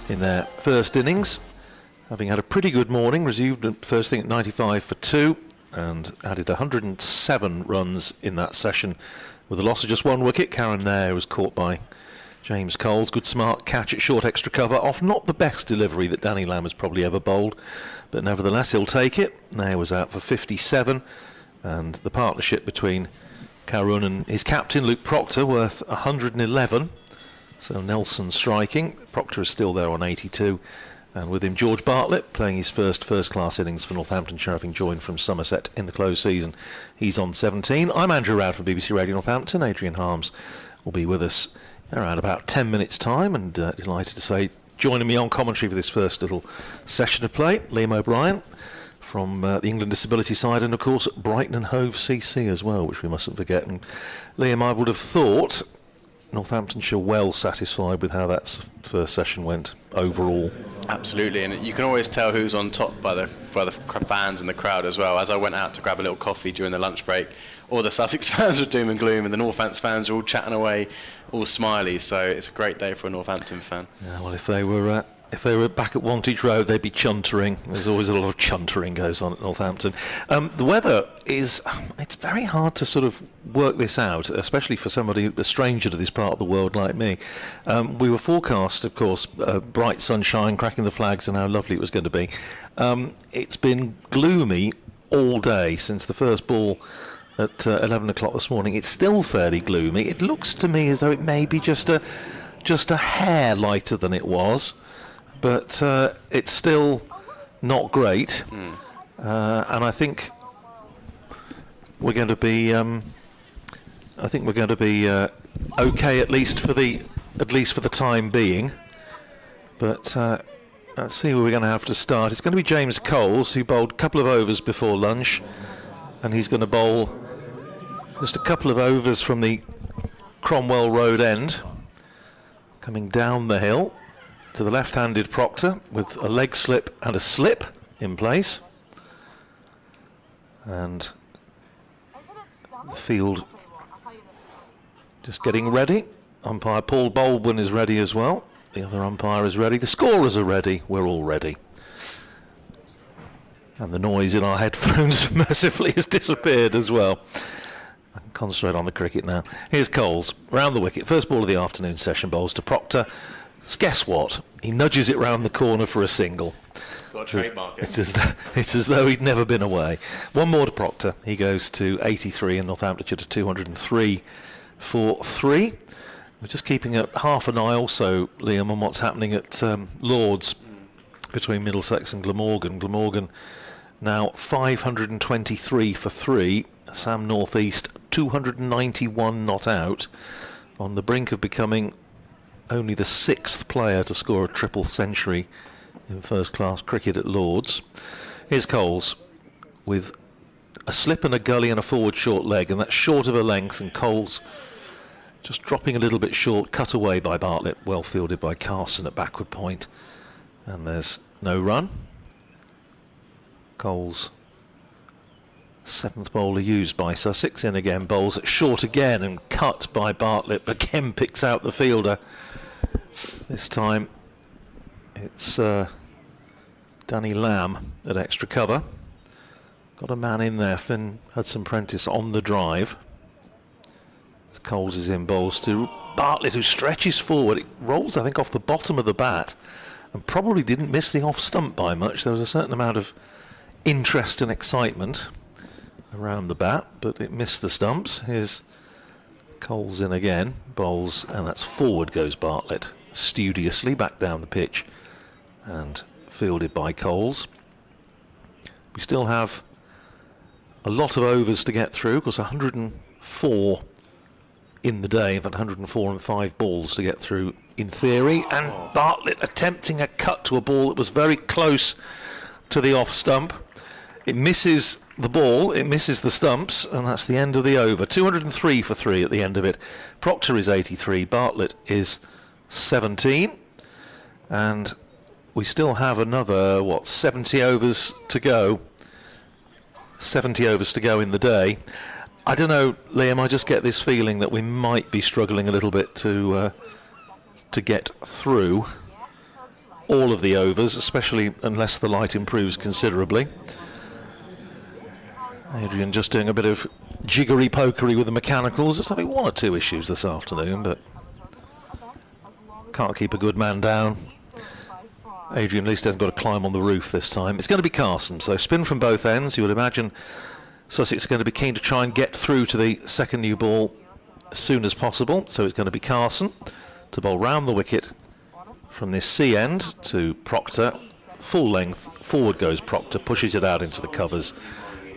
in their first innings, having had a pretty good morning. Resumed at first thing at 95 for 2 and added 107 runs in that session with a loss of just 1 wicket. Karen Nair was caught by James Coles. Good smart catch at short extra cover off not the best delivery that Danny Lamb has probably ever bowled, but nevertheless he'll take it. Nair was out for 57, and the partnership between Karun and his captain Luke Proctor worth 111. So Nelson striking. Proctor is still there on 82, and with him George Bartlett playing his first-class innings for Northamptonshire, having joined from Somerset in the close season. He's on 17. I'm Andrew Rowd from BBC Radio Northampton. Adrian Harms will be with us around about 10 minutes' time, and delighted to say, joining me on commentary for this first little session of play, Liam O'Brien from the England Disability side, and of course Brighton and Hove CC as well, which we mustn't forget. And Liam, I would have thought Northamptonshire well satisfied with how that first session went overall. Absolutely, and you can always tell who's on top by the fans and the crowd as well. As I went out to grab a little coffee during the lunch break, all the Sussex fans were doom and gloom, and the Northants fans were all chatting away, all smiley. So it's a great day for a Northampton fan. Yeah, well, if they were back at Wantage Road, they'd be chuntering. There's always a lot of chuntering goes on at Northampton. The weather it's very hard to sort of work this out, especially for somebody, a stranger to this part of the world like me. We were forecast, of course, bright sunshine, cracking the flags, and how lovely it was going to be. It's been gloomy all day since the first ball at 11 o'clock this morning. It's still fairly gloomy. It looks to me as though it may be just a hair lighter than it was, but it's still not great. And I think we're going to be okay, at least for the time being. But let's see where we're going to have to start. It's going to be James Coles, who bowled a couple of overs before lunch, and he's going to bowl just a couple of overs from the Cromwell Road end, coming down the hill to the left-handed Proctor with a leg slip and a slip in place. And the field just getting ready. Umpire Paul Baldwin is ready as well. The other umpire is ready. The scorers are ready. We're all ready. And the noise in our headphones mercifully has disappeared as well. I can concentrate on the cricket now. Here's Coles, round the wicket. First ball of the afternoon session, bowls to Proctor. Guess what? He nudges it round the corner for a single. Got a trademark. It's as though he'd never been away. One more to Proctor. He goes to 83 and Northamptonshire to 203 for 3. We're just keeping half an eye also, Liam, on what's happening at Lords between Middlesex and Glamorgan. Glamorgan now 523 for 3. Sam North East 291 not out, on the brink of becoming only the 6th player to score a triple century in first-class cricket at Lords. Here's Coles with a slip and a gully and a forward short leg, and that's short of a length, and Coles just dropping a little bit short, cut away by Bartlett, well fielded by Carson at backward point, and there's no run. Coles, 7th bowler used by Sussex, in again, bowls at short again and cut by Bartlett, but again picks out the fielder. This time it's Danny Lamb at extra cover. Got a man in there, Finn Hudson-Prentice on the drive. As Coles is in, bowls to Bartlett, who stretches forward. It rolls, I think, off the bottom of the bat and probably didn't miss the off stump by much. There was a certain amount of interest and excitement around the bat, but it missed the stumps. Here's Coles in again, bowls, and that's forward goes Bartlett, studiously back down the pitch and fielded by Coles. We still have a lot of overs to get through, because 104 in the day, in fact 104 and 5 balls to get through in theory, and Bartlett attempting a cut to a ball that was very close to the off stump. It misses the ball, it misses the stumps, and that's the end of the over. 203 for 3 at the end of it. Proctor is 83, Bartlett is 17, and we still have another, 70 overs to go. 70 overs to go in the day. I don't know, Liam, I just get this feeling that we might be struggling a little bit to get through. all of the overs, especially unless the light improves considerably. Adrian just doing a bit of jiggery-pokery with the mechanicals. Just having 1 or 2 issues this afternoon, but can't keep a good man down. Adrian at least hasn't got to climb on the roof this time. It's going to be Carson, so spin from both ends. You would imagine Sussex are going to be keen to try and get through to the second new ball as soon as possible. So it's going to be Carson to bowl round the wicket from this C end to Proctor. Full length, forward goes Proctor, pushes it out into the covers.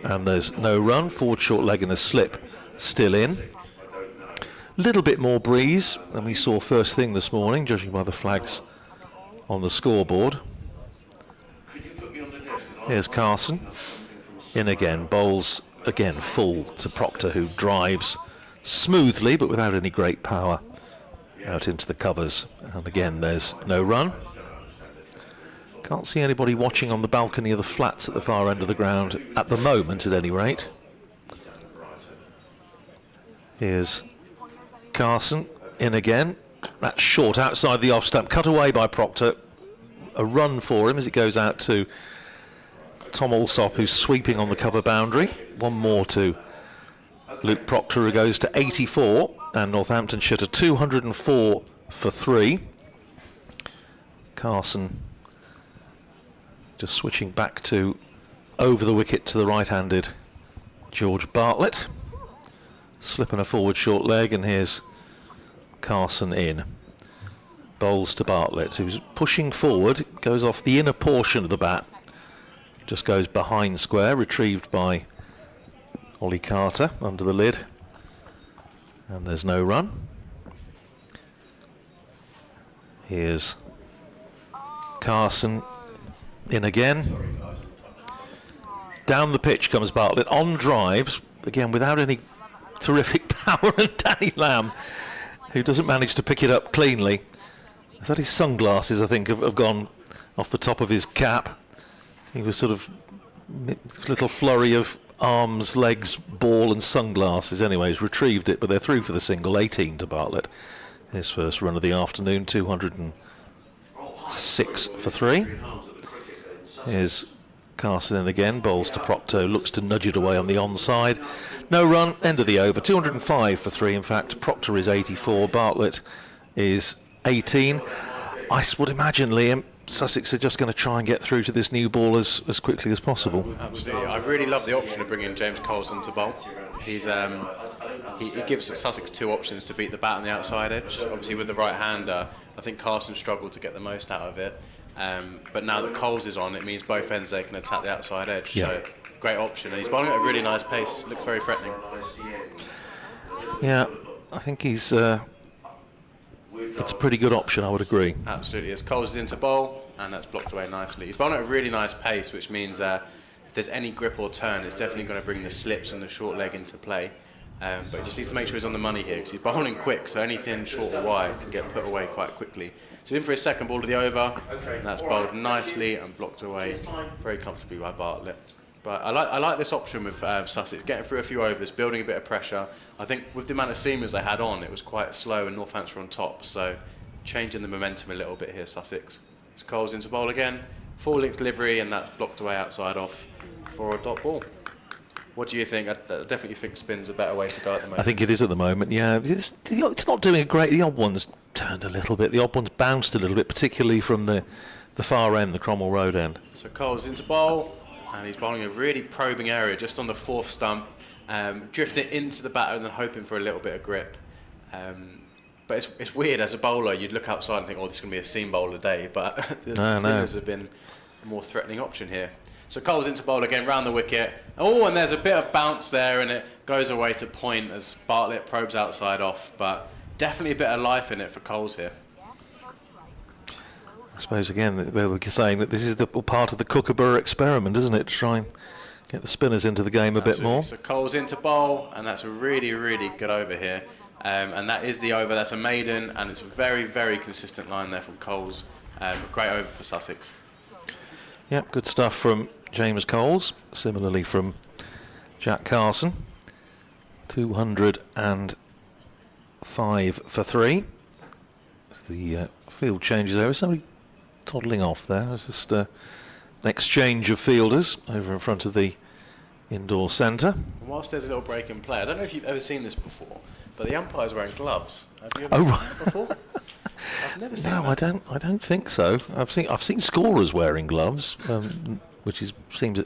And there's no run. Forward short leg and a slip still in. Little bit more breeze than we saw first thing this morning, judging by the flags on the scoreboard. Here's Carson. In again, bowls again full to Proctor, who drives smoothly but without any great power out into the covers. And again, there's no run. Can't see anybody watching on the balcony of the flats at the far end of the ground at the moment, at any rate. Here's Carson in again. That's short outside the off stump, cut away by Proctor. A run for him as it goes out to Tom Alsop, who's sweeping on the cover boundary. 1 more to Luke Proctor, who goes to 84, and Northamptonshire to 204 for 3. Carson just switching back to over the wicket to the right-handed George Bartlett. Slipping a forward short leg, and here's Carson in. Bowls to Bartlett, who's pushing forward, goes off the inner portion of the bat. Just goes behind square, retrieved by Ollie Carter under the lid. And there's no run. Here's Carson in again. Down the pitch comes Bartlett, on drives, again without any terrific power, and Danny Lamb, who doesn't manage to pick it up cleanly. Is that his sunglasses, I think, have gone off the top of his cap. He was sort of little flurry of arms, legs, ball and sunglasses. Anyways, retrieved it, but they're through for the single. 18 to Bartlett. His first run of the afternoon, 206 for 3. Here's Carson in again, bowls to Proctor, looks to nudge it away on the onside. No run, end of the over, 205 for 3. In fact, Proctor is 84, Bartlett is 18. I would imagine, Liam, Sussex are just going to try and get through to this new ball as quickly as possible. Absolutely. I really love the option of bringing James Colson to bowl. He's he gives Sussex 2 options to beat the bat on the outside edge. Obviously, with the right-hander, I think Carson struggled to get the most out of it. But now that Coles is on, it means both ends they can attack the outside edge. Yeah. So, great option. And he's bowling at a really nice pace. Looks very threatening. Yeah, I think he's... it's a pretty good option, I would agree. Absolutely. As Coles is into bowl, and that's blocked away nicely. He's bowling at a really nice pace, which means if there's any grip or turn, it's definitely going to bring the slips and the short leg into play. But he just needs to make sure he's on the money here, because he's bowling quick, so anything short or wide can get put away quite quickly. So in for his second ball to the over, and that's bowled nicely and blocked away very comfortably by Bartlett. But I like this option with Sussex, getting through a few overs, building a bit of pressure. I think with the amount of seamers they had on, it was quite slow and Northants were on top, so changing the momentum a little bit here, Sussex. So Coles into bowl again, full length delivery, and that's blocked away outside off for a dot ball. What do you think? I definitely think spin's a better way to go at the moment. I think it is at the moment, yeah. It's not doing it great. The odd one's turned a little bit. The odd one's bounced a little bit, particularly from the far end, the Cromwell Road end. So Coles into bowl, and he's bowling a really probing area just on the 4th stump, drifting it into the batter and then hoping for a little bit of grip. But it's weird, as a bowler, you'd look outside and think, oh, this is going to be a seam bowler day, but the spinners have been a more threatening option here. So Coles into bowl again, round the wicket. Oh, and there's a bit of bounce there, and it goes away to point as Bartlett probes outside off, but definitely a bit of life in it for Coles here. I suppose, again, they were saying that this is the part of the Kookaburra experiment, isn't it, to try and get the spinners into the game a bit more. So Coles into bowl, and that's a really, really good over here. And that is the over. That's a maiden, and it's a very, very consistent line there from Coles. Great over for Sussex. Yep, good stuff from James Coles. Similarly from Jack Carson. 205 for 3. The field changes over. Somebody toddling off there. It's just an exchange of fielders over in front of the indoor centre. Whilst there's a little break in play, I don't know if you've ever seen this before, but the umpire's wearing gloves. Have you ever seen that before? I've never seen that. No, I don't think so. I've seen scorers wearing gloves, which seems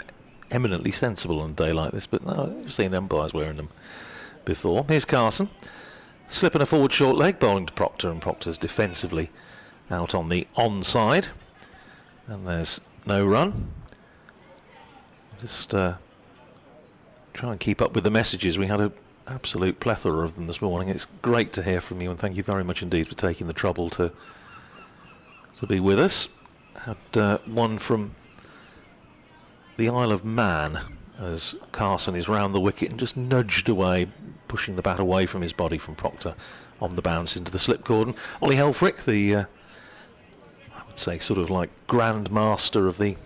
eminently sensible on a day like this. But no, I've seen umpires wearing them before. Here's Carson, slipping a forward short leg, bowling to Proctor, and Proctor's defensively out on the onside, and there's no run. Just try and keep up with the messages. We had an absolute plethora of them this morning. It's great to hear from you, and thank you very much indeed for taking the trouble to be with us. Had one from the Isle of Man as Carson is round the wicket and just nudged away, pushing the bat away from his body from Proctor on the bounce into the slip cordon. Ollie Helfrich, the I would say sort of like Grand Master of the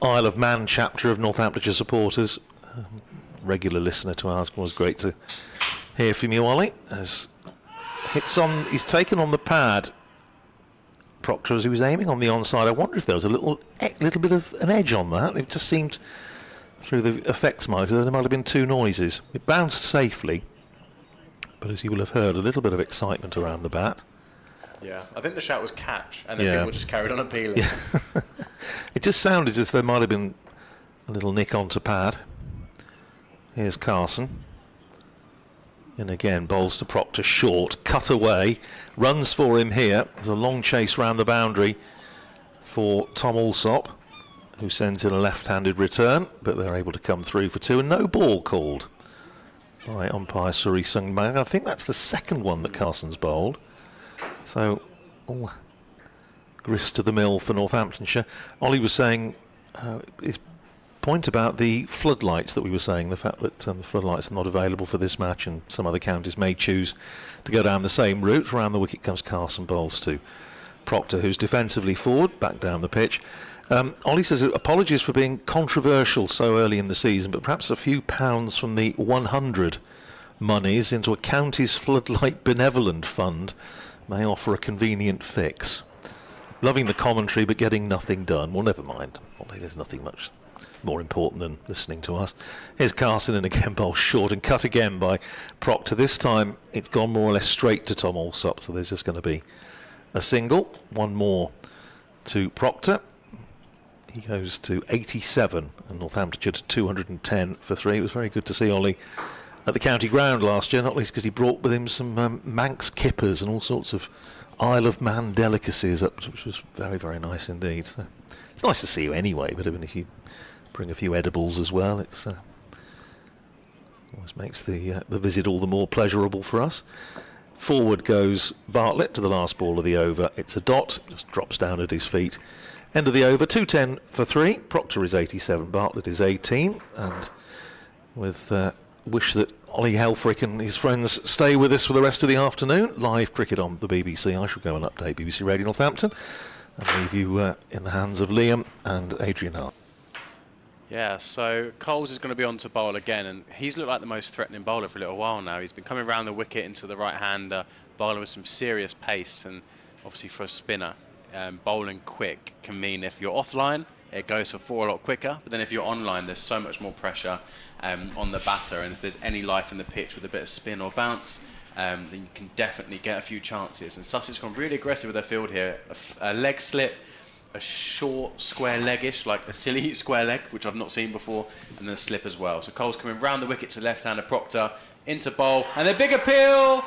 Isle of Man chapter of Northamptonshire supporters, regular listener to ours. Was great to hear from you, Ollie. As hits on, he's taken on the pad, Proctor, as he was aiming on the onside. I wonder if there was a little bit of an edge on that. It just seemed through the effects monitor that there might have been two noises. It bounced safely, but as you will have heard, a little bit of excitement around the bat. Yeah, I think the shout was catch, and then people just carried on appealing. Yeah. It just sounded as there might have been a little nick onto pad. Here's Carson. And again, bowls to Proctor, short, cut away, runs for him here. There's a long chase round the boundary for Tom Alsop, who sends in a left-handed return, but they're able to come through for two, and no ball called by umpire Surrey Sungman. I think that's the second one that Carson's bowled. So, grist to the mill for Northamptonshire. Ollie was saying his point about the floodlights that we were saying, the fact that the floodlights are not available for this match, and some other counties may choose to go down the same route. Around the wicket comes Carson, bowls to Proctor, who's defensively forward, back down the pitch. Ollie says apologies for being controversial so early in the season, but perhaps a few pounds from the 100 monies into a county's floodlight benevolent fund may offer a convenient fix. Loving the commentary but getting nothing done. Well, never mind, Ollie, there's nothing much more important than listening to us. Here's Carson, and again bowled short and cut again by Proctor. This time it's gone more or less straight to Tom Alsop, so there's just going to be a single. One more to Proctor. He goes to 87 and Northamptonshire to 210 for 3. It was very good to see Ollie at the county ground last year, not least because he brought with him some Manx kippers and all sorts of Isle of Man delicacies up, which was very, very nice indeed. So it's nice to see you anyway, but even if you bring a few edibles as well, it's always makes the visit all the more pleasurable for us. Forward goes Bartlett to the last ball of the over. It's a dot, just drops down at his feet. End of the over, 210 for 3. Proctor is 87, Bartlett is 18, and with wish that Ollie Helfrich and his friends stay with us for the rest of the afternoon. Live cricket on the BBC. I shall go and update BBC Radio Northampton and leave you in the hands of Liam and Adrian Hart. Yeah, so Coles is going to be on to bowl again, and he's looked like the most threatening bowler for a little while now. He's been coming around the wicket into the right-hander, bowling with some serious pace, and obviously for a spinner, bowling quick can mean if you're offline, it goes for 4 a lot quicker, but then if you're online, there's so much more pressure on the batter, and if there's any life in the pitch with a bit of spin or bounce, then you can definitely get a few chances. And Sussex gone really aggressive with their field here. A leg slip, a short square leggish, like a silly square leg, which I've not seen before, and then a slip as well. So Cole's coming round the wicket to left-hander Proctor, into bowl, and a big appeal.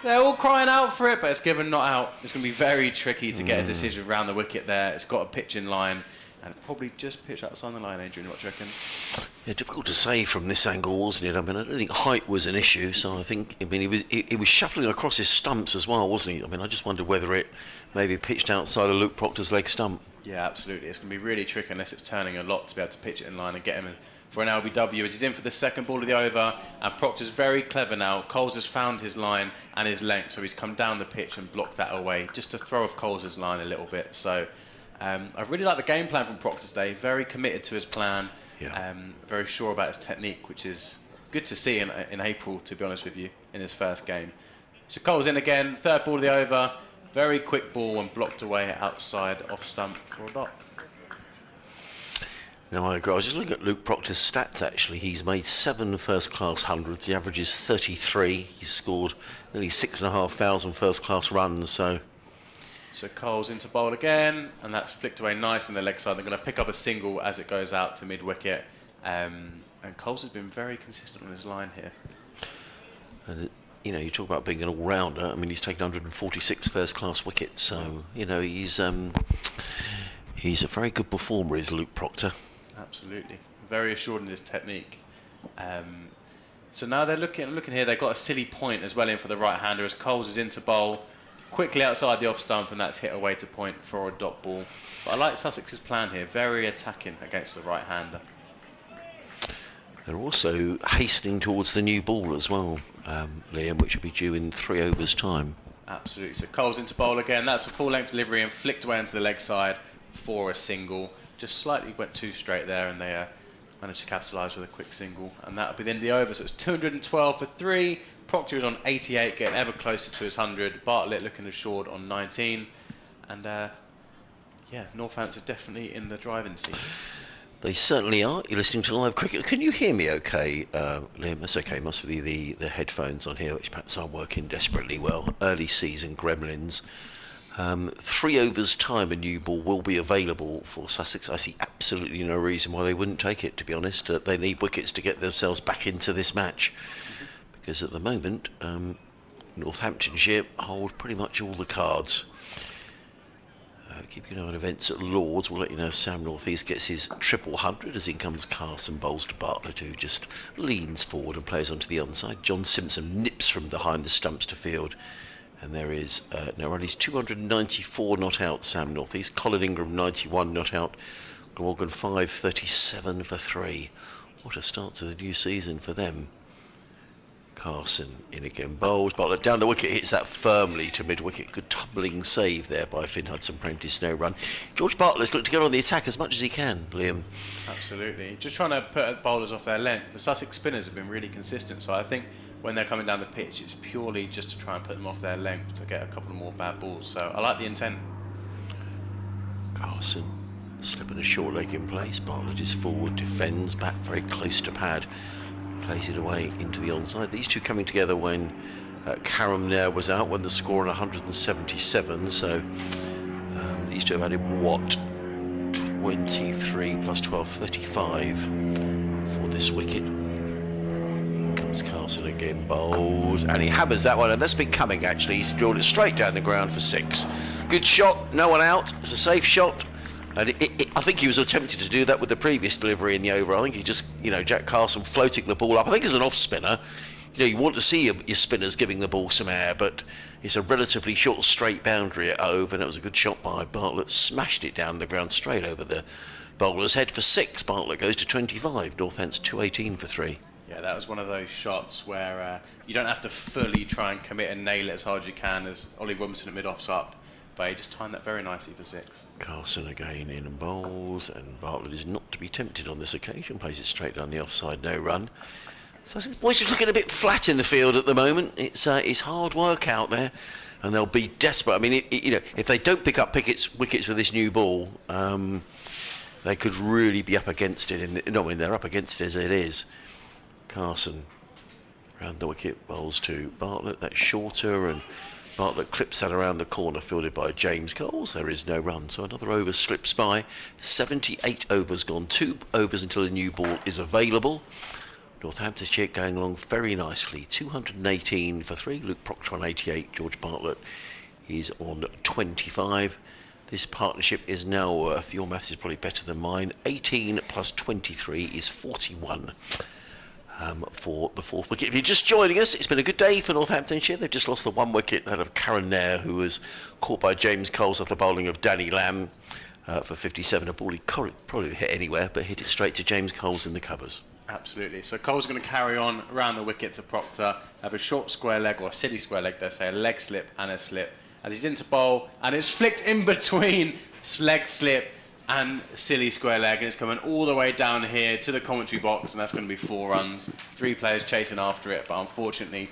They're all crying out for it, but it's given not out. It's going to be very tricky to get a decision round the wicket there. It's got a pitch in line, and probably just pitch outside the line, Adrian, what do you reckon? Yeah, difficult to say from this angle, wasn't it? I mean, I don't think height was an issue, so I think, I mean, he was shuffling across his stumps as well, wasn't he? I mean, I just wondered whether it maybe pitched outside of Luke Proctor's leg stump. Yeah, absolutely. It's going to be really tricky unless it's turning a lot to be able to pitch it in line and get him in for an LBW as he's in for the second ball of the over, and Proctor's very clever now. Coles has found his line and his length, so he's come down the pitch and blocked that away just to throw off Coles' line a little bit. So I really like the game plan from Proctor today. Very committed to his plan, very sure about his technique, which is good to see in April, to be honest with you, in his first game. So Coles in again, third ball of the over. Very quick ball and blocked away outside off stump for a dot. No, I agree. I was just looking at Luke Proctor's stats, actually. He's made 7 first-class hundreds. The average is 33. He's scored nearly 6,500 first-class runs, so... So Cole's into bowl again, and that's flicked away nice on the leg side. They're going to pick up a single as it goes out to mid-wicket. And Coles has been very consistent on his line here. And you know, you talk about being an all-rounder. I mean, he's taken 146 first-class wickets, so you know he's a very good performer, is Luke Proctor. Absolutely, very assured in his technique. So now they're looking here. They've got a silly point as well in for the right-hander as Coles is into bowl, quickly outside the off stump, and that's hit away to point for a dot ball. But I like Sussex's plan here, very attacking against the right-hander. They're also hastening towards the new ball as well, Liam, which will be due in 3 overs' time. Absolutely. So Coles into bowl again. That's a full-length delivery and flicked away onto the leg side for a single. Just slightly went too straight there, and they managed to capitalise with a quick single. And that'll be the end of the over. So it's 212 for 3. Proctor is on 88, getting ever closer to his 100. Bartlett looking assured on 19. And yeah, Northants are definitely in the driving seat. They certainly are. You're listening to live cricket. Can you hear me okay, Liam? That's okay. Must be the headphones on here, which perhaps aren't working desperately well. Early season gremlins. 3 overs' time, a new ball will be available for Sussex. I see absolutely no reason why they wouldn't take it, to be honest. They need wickets to get themselves back into this match. Because at the moment, Northamptonshire hold pretty much all the cards. Keep an eye on events at Lords. We'll let you know if Sam Northeast gets his 100 as in comes Carson bowls to Bartlett, who just leans forward and plays onto the onside. John Simpson nips from behind the stumps to field. And there is Nair's 294 not out, Sam Northeast. Colin Ingram 91 not out. Gorgon 537 for 3. What a start to the new season for them. Carson in again, bowls. Bartlett down the wicket, hits that firmly to mid-wicket. Good tumbling save there by Finn Hudson-Prentice, no run. George Bartlett's looked to get on the attack as much as he can, Liam. Absolutely. Just trying to put bowlers off their length. The Sussex spinners have been really consistent, so I think when they're coming down the pitch, it's purely just to try and put them off their length to get a couple more bad balls. So I like the intent. Carson slipping a short leg in place. Bartlett is forward, defends, back very close to pad. Plays it away into the onside. These two coming together when Nair was out, when the score on 177. So these two have added what? 23 plus 12, 35 for this wicket. In comes Carson again, bowls, and he hammers that one, and that's been coming actually. He's drilled it straight down the ground for 6. Good shot, no one out. It's a safe shot. And I think he was attempting to do that with the previous delivery in the over. I think he just, you know, Jack Carson floating the ball up. I think as an off spinner, you know, you want to see your spinners giving the ball some air, but it's a relatively short straight boundary at over, and it was a good shot by Bartlett. Smashed it down the ground straight over the bowler's head for 6. Bartlett goes to 25. Northants 218 for 3. Yeah, that was one of those shots where you don't have to fully try and commit and nail it as hard as you can, as Ollie Robinson at mid-off's up. But he just timed that very nicely for 6. Carson again in and bowls, and Bartlett is not to be tempted on this occasion. Plays it straight down the offside, no run. So the boys are looking a bit flat in the field at the moment. It's hard work out there, and they'll be desperate. I mean, you know, if they don't pick up wickets with this new ball, they could really be up against it. They're up against it as it is. Carson round the wicket, bowls to Bartlett. That's shorter, and Bartlett clips that around the corner, fielded by James Coles. There is no run, so another over slips by. 78 overs gone, 2 overs until a new ball is available. Northamptonshire going along very nicely. 218 for 3. Luke Proctor on 88. George Bartlett is on 25. This partnership is now worth, your maths is probably better than mine, 18 plus 23 is 41. For the 4th wicket. If you're just joining us, it's been a good day for Northamptonshire. They've just lost the 1 wicket, that of Nair, who was caught by James Coles after bowling of Danny Lamb for 57. A ball he probably hit anywhere, but hit it straight to James Coles in the covers. Absolutely. So Coles going to carry on around the wicket to Proctor, have a short square leg, or a silly square leg, they say, a leg slip and a slip. As he's into bowl, and it's flicked in between leg slip and silly square leg, and it's coming all the way down here to the commentary box, and that's going to be 4 runs. 3 players chasing after it, but unfortunately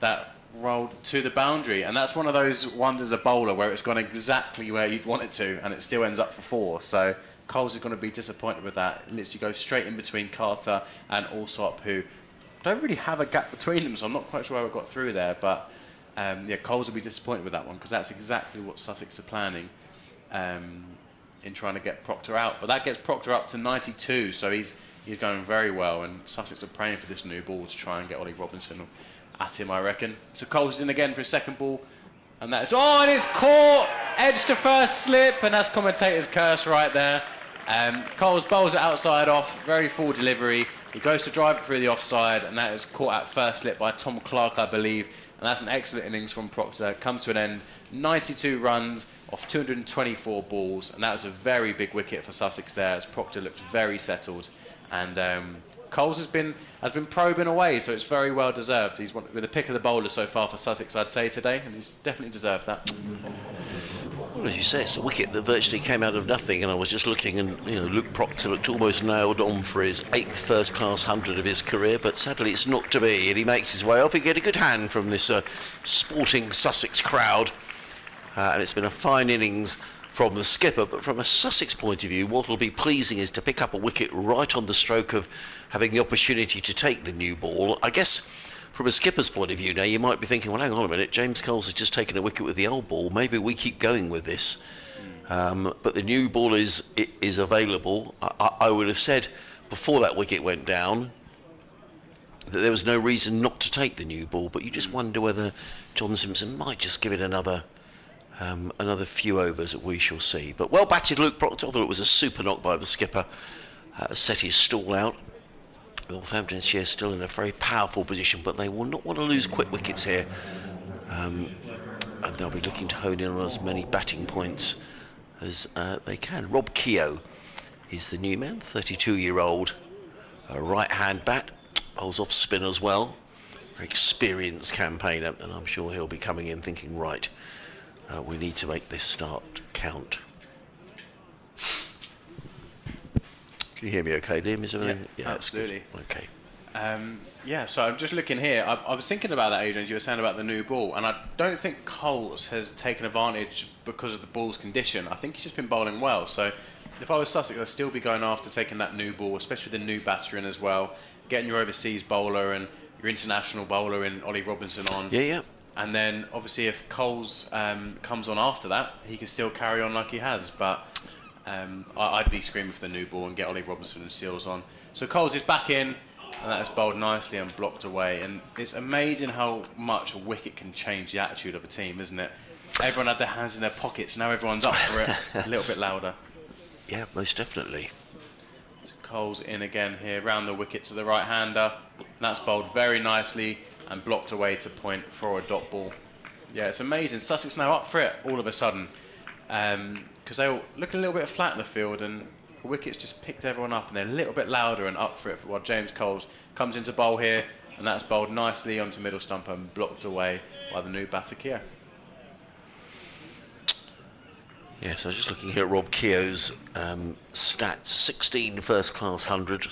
that rolled to the boundary, and that's one of those ones as a bowler where it's gone exactly where you'd want it to, and it still ends up for 4. So Coles is going to be disappointed with that. It literally goes straight in between Carter and Alsop, who don't really have a gap between them, so I'm not quite sure how it got through there. But yeah, Coles will be disappointed with that one because that's exactly what Sussex are planning in trying to get Proctor out. But that gets Proctor up to 92, so he's going very well, and Sussex are praying for this new ball to try and get Ollie Robinson at him, I reckon. So Coles is in again for his second ball, and that's and it's caught, edge to first slip, and that's commentator's curse right there. Coles bowls it outside off, very full delivery. He goes to drive it through the offside, and that is caught at first slip by Tom Clark, I believe, and that's an excellent innings from Proctor. Comes to an end, 92 runs off 224 balls, and that was a very big wicket for Sussex there, as Proctor looked very settled. And Coles has been probing away, so it's very well deserved. He's with the pick of the bowler so far for Sussex, I'd say, today, and he's definitely deserved that. Well, as you say, it's a wicket that virtually came out of nothing, and I was just looking, and Luke Proctor looked almost nailed on for his 8th first-class 100 of his career, but sadly it's not to be, and he makes his way off. He get a good hand from this sporting Sussex crowd, and it's been a fine innings from the skipper. But from a Sussex point of view, what will be pleasing is to pick up a wicket right on the stroke of having the opportunity to take the new ball. I guess from a skipper's point of view now, you might be thinking, well, hang on a minute, James Coles has just taken a wicket with the old ball, maybe we keep going with this. But the new ball is available. I would have said before that wicket went down that there was no reason not to take the new ball, but you just wonder whether John Simpson might just give it another few overs that we shall see. But well batted Luke Proctor, although it was a super knock by the skipper, set his stall out. Northamptonshire still in a very powerful position, but they will not want to lose quick wickets here, and they'll be looking to hone in on as many batting points as they can. Rob Keogh is the new man, 32-year-old, a right-hand bat, bowls off spin as well, very experienced campaigner, and I'm sure he'll be coming in thinking, right, we need to make this start count. Can you hear me okay, Liam? Is everything? Yeah, absolutely. Okay. Yeah, so I'm just looking here. I was thinking about that, Adrian, as you were saying about the new ball, and I don't think Coles has taken advantage because of the ball's condition. I think he's just been bowling well. So if I was Sussex, I'd still be going after taking that new ball, especially with the new batter in as well, getting your overseas bowler and your international bowler in Ollie Robinson on. Yeah. And then, obviously, if Coles comes on after that, he can still carry on like he has. But I'd be screaming for the new ball and get Ollie Robinson and Seals on. So Coles is back in, and that is bowled nicely and blocked away. And it's amazing how much a wicket can change the attitude of a team, isn't it? Everyone had their hands in their pockets. Now everyone's up for it. A little bit louder. Yeah, most definitely. So Coles in again here, round the wicket to the right-hander. And that's bowled very nicely and blocked away to point for a dot ball. Yeah, it's amazing. Sussex now up for it all of a sudden, because they were looking a little bit flat in the field, and the wickets just picked everyone up, and they're a little bit louder and up for it while James Coles comes into bowl here, and that's bowled nicely onto middle stump and blocked away by the new batter Keogh. Yeah, so just looking here at Rob Keogh's stats, 16 first-class 100,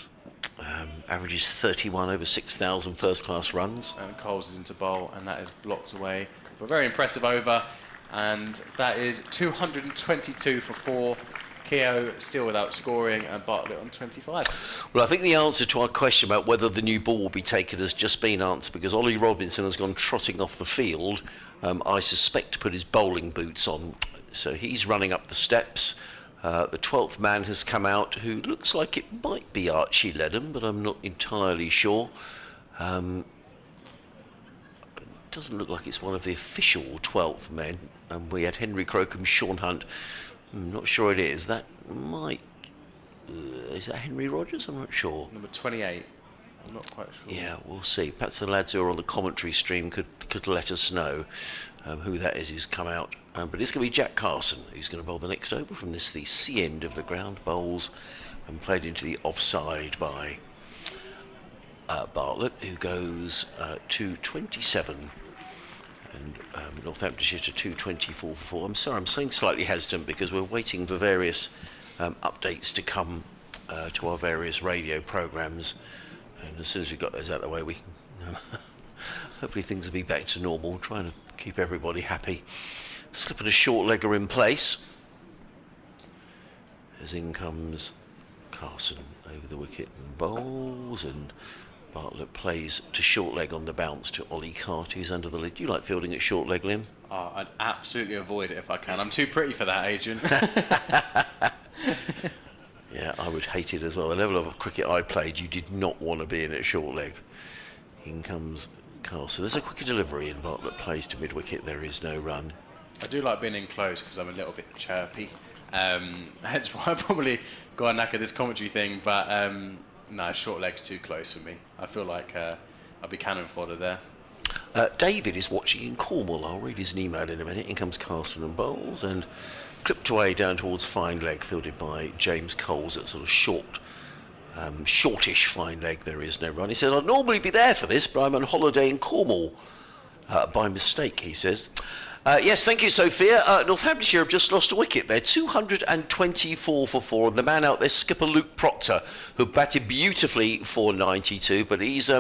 averages 31 over 6,000 first-class runs. And Coles is into bowl, and that is blocked away for a very impressive over, and that is 222 for 4. Keogh still without scoring, and Bartlett on 25. Well, I think the answer to our question about whether the new ball will be taken has just been answered, because Ollie Robinson has gone trotting off the field, I suspect to put his bowling boots on. So he's running up the steps. The 12th man has come out, who looks like it might be Archie Ledham, but I'm not entirely sure. It doesn't look like it's one of the official 12th men. We had Henry Crocombe, Sean Hunt. I'm not sure it is. That might... is that Henry Rogers? I'm not sure. Number 28. I'm not quite sure. Yeah, we'll see. Perhaps the lads who are on the commentary stream could let us know who that is who's come out. But it's going to be Jack Carson who's going to bowl the next over from the C end of the ground. Bowls and played into the offside by Bartlett, who goes to 27. And Northamptonshire to 224 for 4. I'm sorry, I'm saying slightly hesitant because we're waiting for various updates to come to our various radio programmes. And as soon as we've got those out of the way, we can hopefully things will be back to normal. Trying to keep everybody happy. Slipping a short legger in place. As in comes Carson over the wicket and bowls, and Bartlett plays to short leg on the bounce to Ollie Carty, who's under the lid. Do you like fielding at short leg, Liam? Oh, I'd absolutely avoid it if I can. I'm too pretty for that, Adrian. Yeah, I would hate it as well. The level of cricket I played, you did not want to be in at short leg. In comes Carson. There's a quicker delivery, and Bartlett plays to mid-wicket. There is no run. I do like being in close because I'm a little bit chirpy. That's why I probably got a knack of this commentary thing, but no, short leg's too close for me. I feel like I'll be cannon fodder there. David is watching in Cornwall. I'll read his email in a minute. In comes Carson and bowls, and clipped away down towards fine leg, fielded by James Coles at sort of shortish fine leg. There is no run. He says, I'd normally be there for this, but I'm on holiday in Cornwall by mistake, he says. Yes, thank you, Sophia. Northamptonshire have just lost a wicket. They're 224 for 4, and the man out there, skipper Luke Proctor, who batted beautifully for 92, but he's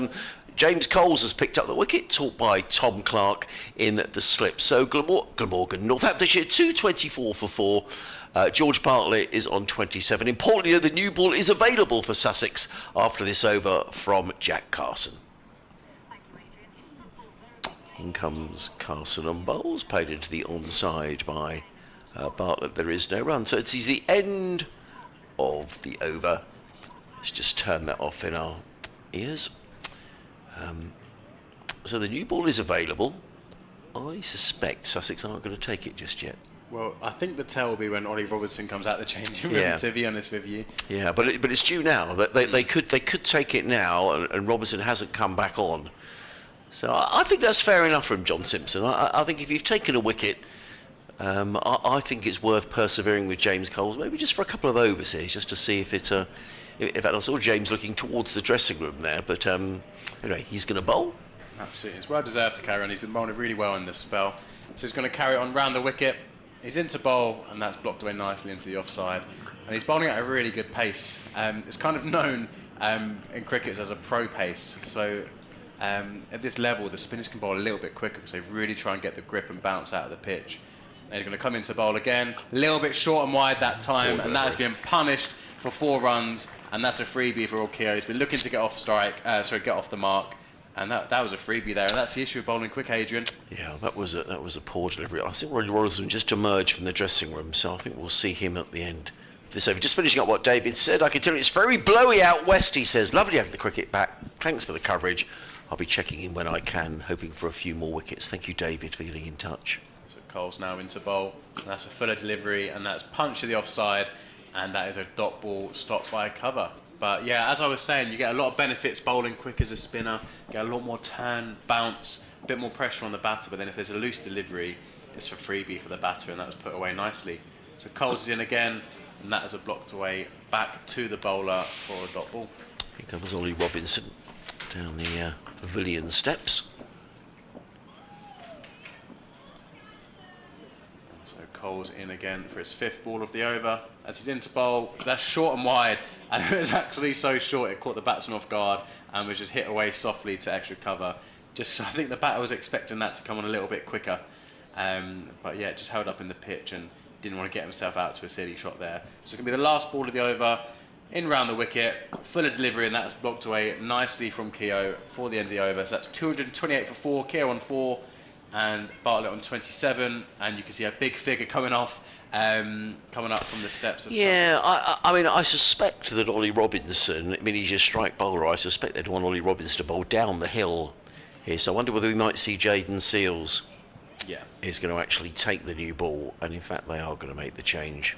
James Coles has picked up the wicket, taught by Tom Clark in the slip. So Glamorgan, Northamptonshire 224 for 4. George Bartlett is on 27. Importantly, the new ball is available for Sussex after this over from Jack Carson. In comes Carson on bowls, played into the onside by Bartlett. There is no run. So it's the end of the over. Let's just turn that off in our ears. So the new ball is available. I suspect Sussex aren't going to take it just yet. Well, I think the tell will be when Ollie Robertson comes out the changing room, to be honest with you. Yeah, but it's due now. They could take it now, and Robertson hasn't come back on. So I think that's fair enough from John Simpson. I think if you've taken a wicket, I think it's worth persevering with James Coles, maybe just for a couple of overs here, just to see if it's in fact, I saw James looking towards the dressing room there, but anyway, he's going to bowl. Absolutely, it's well deserved to carry on. He's been bowling really well in this spell, so he's going to carry on round the wicket. He's into bowl, and that's blocked away nicely into the offside, and he's bowling at a really good pace. It's kind of known in cricket as a pro pace, so at this level the spinners can bowl a little bit quicker because they really try and get the grip and bounce out of the pitch. And he's going to come into bowl again, a little bit short and wide that time, and that has been punished for 4 runs, and that's a freebie for Keogh. He's been looking to get off get off the mark, and that was a freebie there, and that's the issue of bowling quick, Adrian. Yeah, that was a poor delivery. I think Roddy Robertson just emerged from the dressing room, so I think we'll see him at the end of this over. Just finishing up what David said, I can tell you it's very blowy out west, he says. Lovely having the cricket back. Thanks for the coverage. I'll be checking in when I can, hoping for a few more wickets. Thank you, David, for getting in touch. So Cole's now into bowl, and that's a fuller delivery, and that's punch to the offside, and that is a dot ball stopped by a cover. But yeah, as I was saying, you get a lot of benefits bowling quick as a spinner, get a lot more turn, bounce, a bit more pressure on the batter, but then if there's a loose delivery, it's a freebie for the batter, and that was put away nicely. So Coles is in again, and that is a blocked away back to the bowler for a dot ball. Here comes Ollie Robinson down the pavilion steps. So Coles in again for his 5th ball of the over. As he's into bowl, that's short and wide, and it was actually so short it caught the batsman off guard and was just hit away softly to extra cover. Just, I think the batter was expecting that to come on a little bit quicker, but yeah, just held up in the pitch and didn't want to get himself out to a silly shot there. So it's going to be the last ball of the over, in round the wicket, fuller delivery, and that's blocked away nicely from Keogh for the end of the over. So that's 228 for 4, Keogh on 4, and Bartlett on 27, and you can see a big figure coming up from the steps of I mean, I suspect that Ollie Robinson, I mean, he's a strike bowler, I suspect they'd want Ollie Robinson to bowl down the hill here, so I wonder whether we might see Jaden Seals is going to actually take the new ball, and in fact they are going to make the change.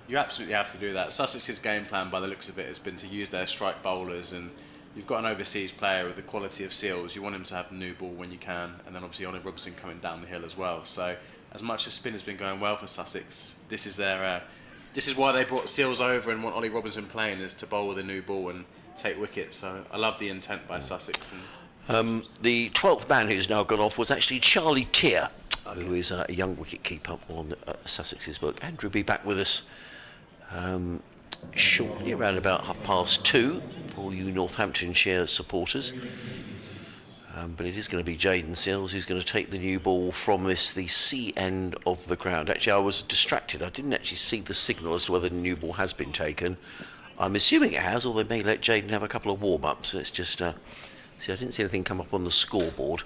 You absolutely have to do that. Sussex's game plan, by the looks of it, has been to use their strike bowlers, and you've got an overseas player with the quality of Seals. You want him to have the new ball when you can, and then obviously Ollie Robinson coming down the hill as well. So as much as spin has been going well for Sussex, this is why they brought Seals over and want Ollie Robinson playing, is to bowl with a new ball and take wickets. So I love the intent by Sussex. The 12th man who's now gone off was actually Charlie Tier, who is a young wicket-keeper on Sussex's book. Andrew will be back with us shortly, around about 2:30 for you Northamptonshire supporters. But it is going to be Jaden Sills who's going to take the new ball from the C end of the ground. Actually, I was distracted. I didn't actually see the signal as to whether the new ball has been taken. I'm assuming it has, or they may let Jaden have a couple of warm-ups. Let's just see, I didn't see anything come up on the scoreboard.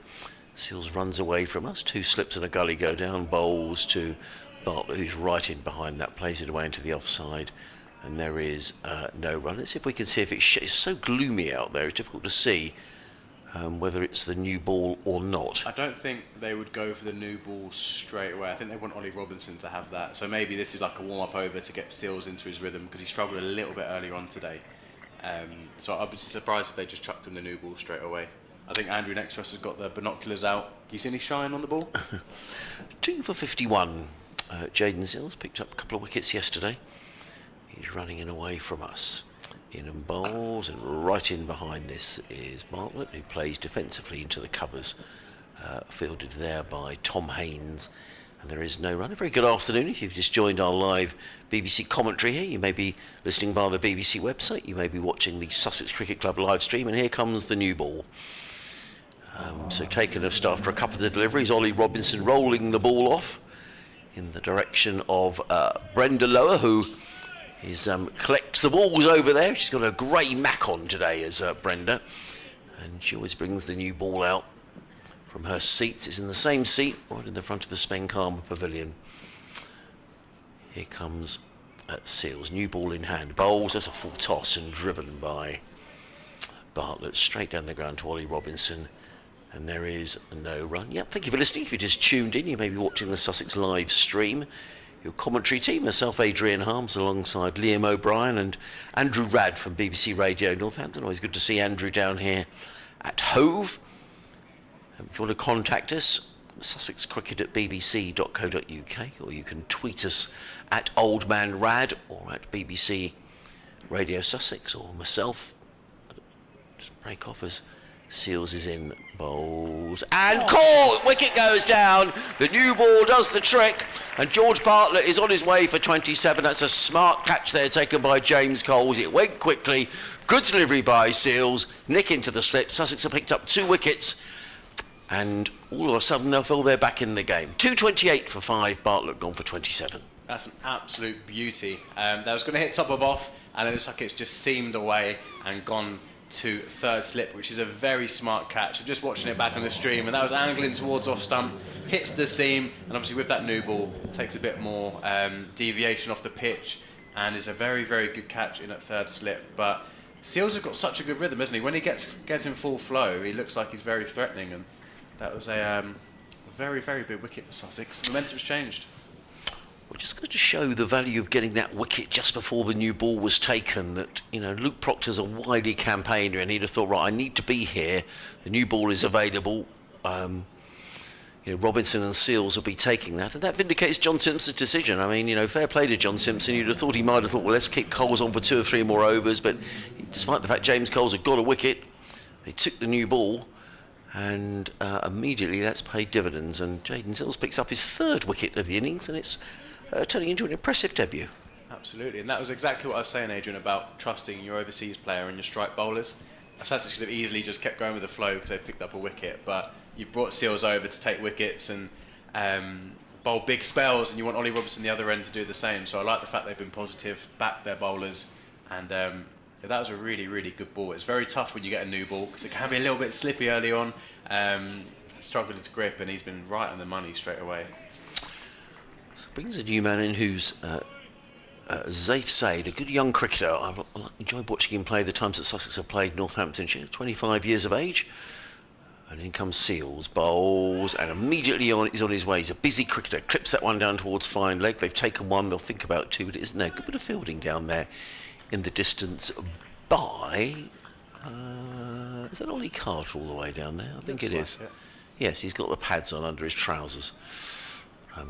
Sills runs away from us. 2 slips and a gully go down. Bowls to Bartlett, who's right in behind that, plays it away into the offside. And there is no run. Let's see if we can see if it's so gloomy out there. It's difficult to see whether it's the new ball or not. I don't think they would go for the new ball straight away. I think they want Ollie Robinson to have that. So maybe this is like a warm-up over to get Sills into his rhythm, because he struggled a little bit earlier on today. So I'd be surprised if they just chucked him the new ball straight away. I think Andrew next to us has got the binoculars out. Do you see any shine on the ball? 2 for 51. Jaden Sills picked up a couple of wickets yesterday. He's running in away from us. In and bowls, and right in behind this is Bartlett, who plays defensively into the covers, fielded there by Tom Haynes, and there is no run. A very good afternoon. If you've just joined our live BBC commentary here, you may be listening via the BBC website, you may be watching the Sussex Cricket Club live stream, and here comes the new ball. So taken after a couple of the deliveries, Ollie Robinson rolling the ball off in the direction of Brenda Lower, who collects the balls over there. She's got a grey mac on today as Brenda, and she always brings the new ball out from her seat. It's in the same seat right in the front of the Spenkarma Pavilion. Here comes Sills, new ball in hand, bowls. That's a full toss and driven by Bartlett straight down the ground to Ollie Robinson, and there is no run. Yep, thank you for listening. If you just tuned in, you may be watching the Sussex live stream. Your commentary team, myself, Adrian Harms, alongside Liam O'Brien and Andrew Radd from BBC Radio Northampton. Always good to see Andrew down here at Hove. If you want to contact us, sussexcricket@bbc.co.uk, or you can tweet us at Old Man Rad or at BBC Radio Sussex, or myself. Just break off as Sills is in, bowls and caught. Wicket goes down. The new ball does the trick, and George Bartlett is on his way for 27. That's a smart catch there taken by James Coles. It went quickly. Good delivery by Sills. Nick into the slip. Sussex have picked up 2 wickets, and all of a sudden they'll feel they're back in the game. 228 for 5. Bartlett gone for 27. That's an absolute beauty. That was going to hit top of off, and it looks like it's just seamed away and gone to third slip, which is a very smart catch. I'm just watching it back on the stream, and that was angling towards off stump, hits the seam, and obviously with that new ball takes a bit more deviation off the pitch, and is a very, very good catch in at third slip. But Sills has got such a good rhythm, isn't he? When he gets in full flow, he looks like he's very threatening, and that was a very, very big wicket for Sussex. Momentum's changed. We're just going to show the value of getting that wicket just before the new ball was taken. That, you know, Luke Proctor's a wily campaigner, and he'd have thought, right, I need to be here. The new ball is available. You know, Robinson and Sills will be taking that, and that vindicates John Simpson's decision. I mean, you know, fair play to John Simpson. You'd have thought he might have thought, well, let's kick Coles on for 2 or 3 more overs, but despite the fact James Coles had got a wicket, they took the new ball, and immediately that's paid dividends. And Jaden Sills picks up his 3rd wicket of the innings, and it's turning into an impressive debut. Absolutely, and that was exactly what I was saying, Adrian, about trusting your overseas player and your strike bowlers. Sussex could have easily just kept going with the flow because they picked up a wicket, but you brought Sills over to take wickets and bowl big spells, and you want Ollie Robinson the other end to do the same. So I like the fact they've been positive, backed their bowlers, and that was a really, really good ball. It's very tough when you get a new ball because it can be a little bit slippy early on, struggling to grip, and he's been right on the money straight away. Brings a new man in who's Zaif Said, a good young cricketer. I've enjoyed watching him play the times that Sussex have played Northamptonshire. 25 years of age. And in comes Sills, bowls, and immediately he's on his way. He's a busy cricketer. Clips that one down towards fine leg. They've taken one, they'll think about 2, but it isn't there. Good bit of fielding down there in the distance by... is that Ollie Carter all the way down there? I think it is. Yeah. Yes, he's got the pads on under his trousers.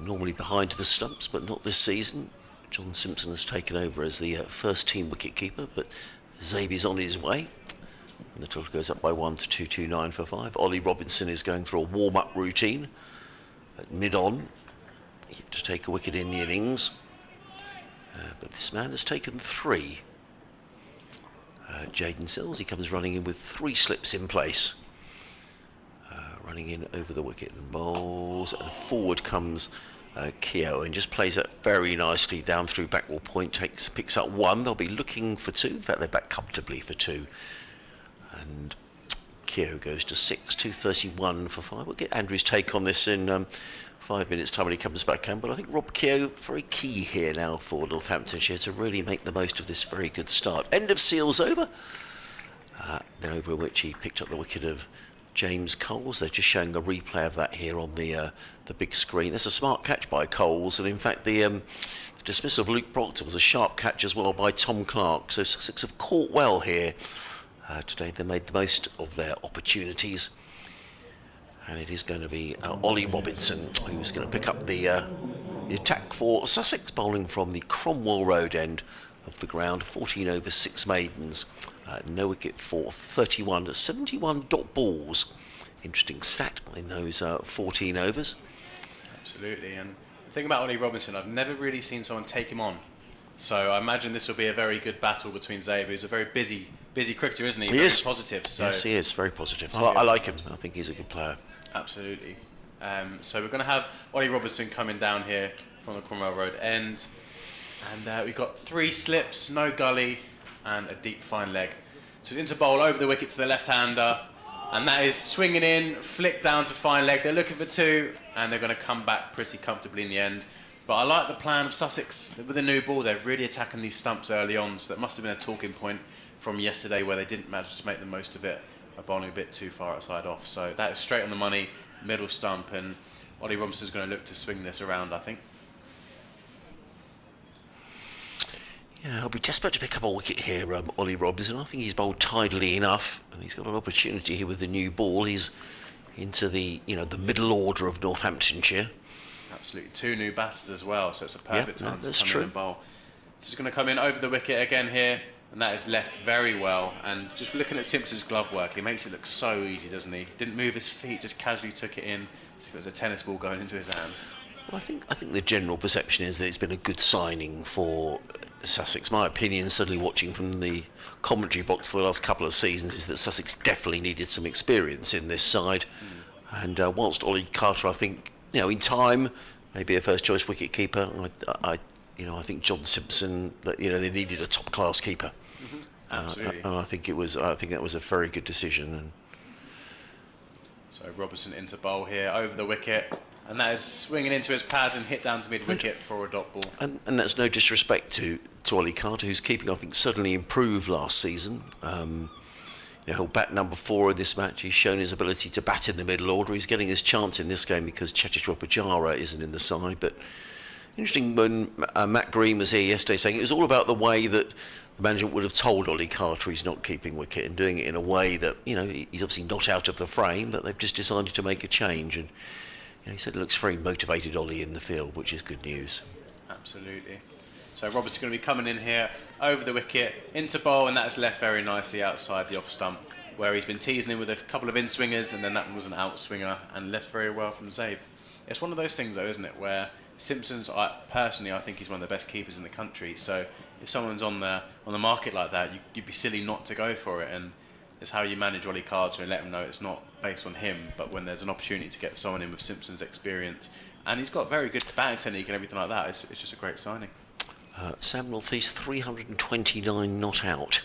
Normally behind the stumps, but not this season. John Simpson has taken over as the first team wicket-keeper, but Zabi's on his way. And the total goes up by 1 to 229 for 5. Ollie Robinson is going through a warm-up routine at mid-on to take a wicket in the innings. But this man has taken 3. Jaden Sills, he comes running in with 3 slips in place. running in over the wicket and bowls, and forward comes Keogh and just plays that very nicely down through backward point, picks up 1. They'll be looking for 2. In fact, they're back comfortably for 2. And Keogh goes to 6, 2:31 for 5. We'll get Andrew's take on this in 5 minutes' time when he comes back in. But I think Rob Keogh, very key here now for Northamptonshire to really make the most of this very good start. End of Seals over. Then over which he picked up the wicket of James Coles. They're just showing a replay of that here on the big screen. That's a smart catch by Coles, and in fact the dismissal of Luke Proctor was a sharp catch as well by Tom Clark. So Sussex have caught well here today. They made the most of their opportunities, and it is going to be Ollie Robinson who's going to pick up the attack for Sussex, bowling from the Cromwell Road end of the ground. 14 overs, 6 maidens. No wicket for 31 to 71 dot balls. Interesting stat in those 14 overs. Absolutely, and the thing about Ollie Robinson, I've never really seen someone take him on. So I imagine this will be a very good battle between Zabe, who's a very busy cricketer, isn't he? He is. Positive. So yes, he is. Very positive. I like him. I think he's a good player. Absolutely. So we're going to have Ollie Robinson coming down here from the Cromwell Road end. And we've got 3 slips, no gully, and a deep fine leg. So into bowl over the wicket to the left-hander, and that is swinging in, flick down to fine leg. They're looking for 2, and they're going to come back pretty comfortably in the end. But I like the plan of Sussex with a new ball. They're really attacking these stumps early on, so that must have been a talking point from yesterday where they didn't manage to make the most of it by bowling a bit too far outside off. So that is straight on the money, middle stump, and Ollie Robinson's going to look to swing this around, I think. Yeah, he'll be desperate to pick up a wicket here, Ollie Robinson. I think he's bowled tidily enough, and he's got an opportunity here with the new ball. He's into the the middle order of Northamptonshire. Absolutely, 2 new batters as well, so it's a perfect time to come true. in and bowl. Just going to come in over the wicket again here, and that is left very well. And just looking at Simpson's glove work, he makes it look so easy, doesn't he? Didn't move his feet, just casually took it in as if it was a tennis ball going into his hands. Well, I think the general perception is that it's been a good signing for Sussex. My opinion, certainly watching from the commentary box for the last couple of seasons, is that Sussex definitely needed some experience in this side. And whilst Ollie Carter, I think, in time, maybe a first choice wicket keeper, I think John Simpson, that they needed a top class keeper. Absolutely. And I think that was a very good decision. And so Robertson into bowl here over the wicket, and that is swinging into his pads and hit down to mid wicket for a dot ball. And that's no disrespect to Ollie Carter, whose keeping I think certainly improved last season. He'll bat number 4 in this match. He's shown his ability to bat in the middle order. He's getting his chance in this game because Cheteshwar Pujara isn't in the side. But interesting when Matt Green was here yesterday saying it was all about the way that the management would have told Ollie Carter he's not keeping wicket, and doing it in a way that he's obviously not out of the frame, but they've just decided to make a change. And he said it looks very motivated, Ollie, in the field, which is good news. Absolutely. So Robertson's going to be coming in here over the wicket into bowl, and that's left very nicely outside the off stump, where he's been teasing him with a couple of in swingers, and then that one was an out swinger and left very well from Zabe. It's one of those things, though, isn't it, where Simpson's, personally, I think he's one of the best keepers in the country. So if someone's on the market like that, you'd be silly not to go for it. And it's how you manage Ollie Carter and let him know it's not based on him, but when there's an opportunity to get someone in with Simpson's experience, and he's got very good batting technique and everything like that, it's just a great signing. Sam North East 329 not out.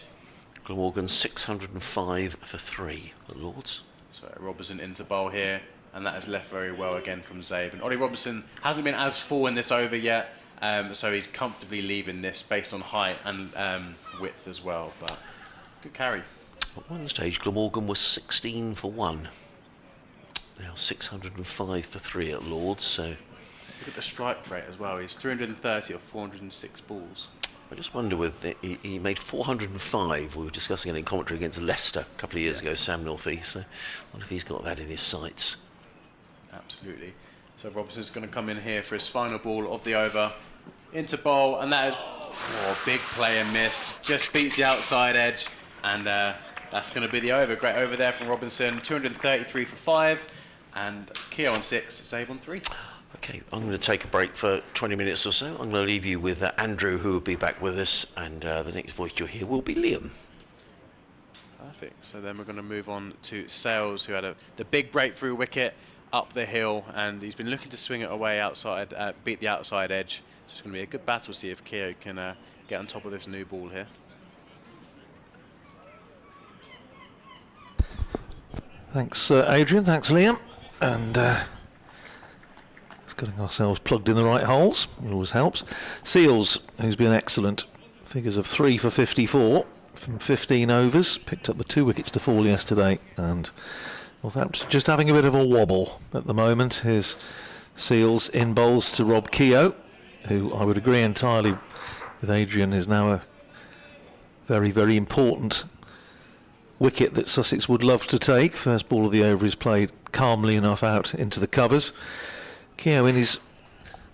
Glamorgan 605 for 3 at Lords. So Robertson into bowl here, and that is left very well again from Zabe. And Ollie Robertson hasn't been as full in this over yet, so he's comfortably leaving this based on height and width as well. But good carry. At one stage, Glamorgan was 16 for 1. Now 605 for 3 at Lords. So look at the strike rate as well. He's 330 or 406 balls. I just wonder he made 405. We were discussing it in commentary against Leicester a couple of years ago, Sam North East. So I wonder if he's got that in his sights. Absolutely. So Robertson's going to come in here for his final ball of the over. Into bowl, and that is big play and miss. Just beats the outside edge, and that's going to be the over. Great over there from Robinson. 233 for 5, and Keogh on 6, Zabe on 3. Okay, I'm going to take a break for 20 minutes or so. I'm going to leave you with Andrew, who will be back with us, and the next voice you'll hear will be Liam. Perfect. So then we're going to move on to Sales, who had the big breakthrough wicket up the hill, and he's been looking to swing it away outside, beat the outside edge. So it's going to be a good battle to see if Keogh can get on top of this new ball here. Thanks, Adrian. Thanks, Liam. And just getting ourselves plugged in the right holes. It always helps. Seals, who's been excellent. Figures of 3 for 54 from 15 overs. Picked up the 2 wickets to fall yesterday. And Northampton just having a bit of a wobble at the moment. His Seals in bowls to Rob Keogh, who I would agree entirely with Adrian is now a very, very important wicket that Sussex would love to take. First ball of the over is played calmly enough out into the covers. Keogh in his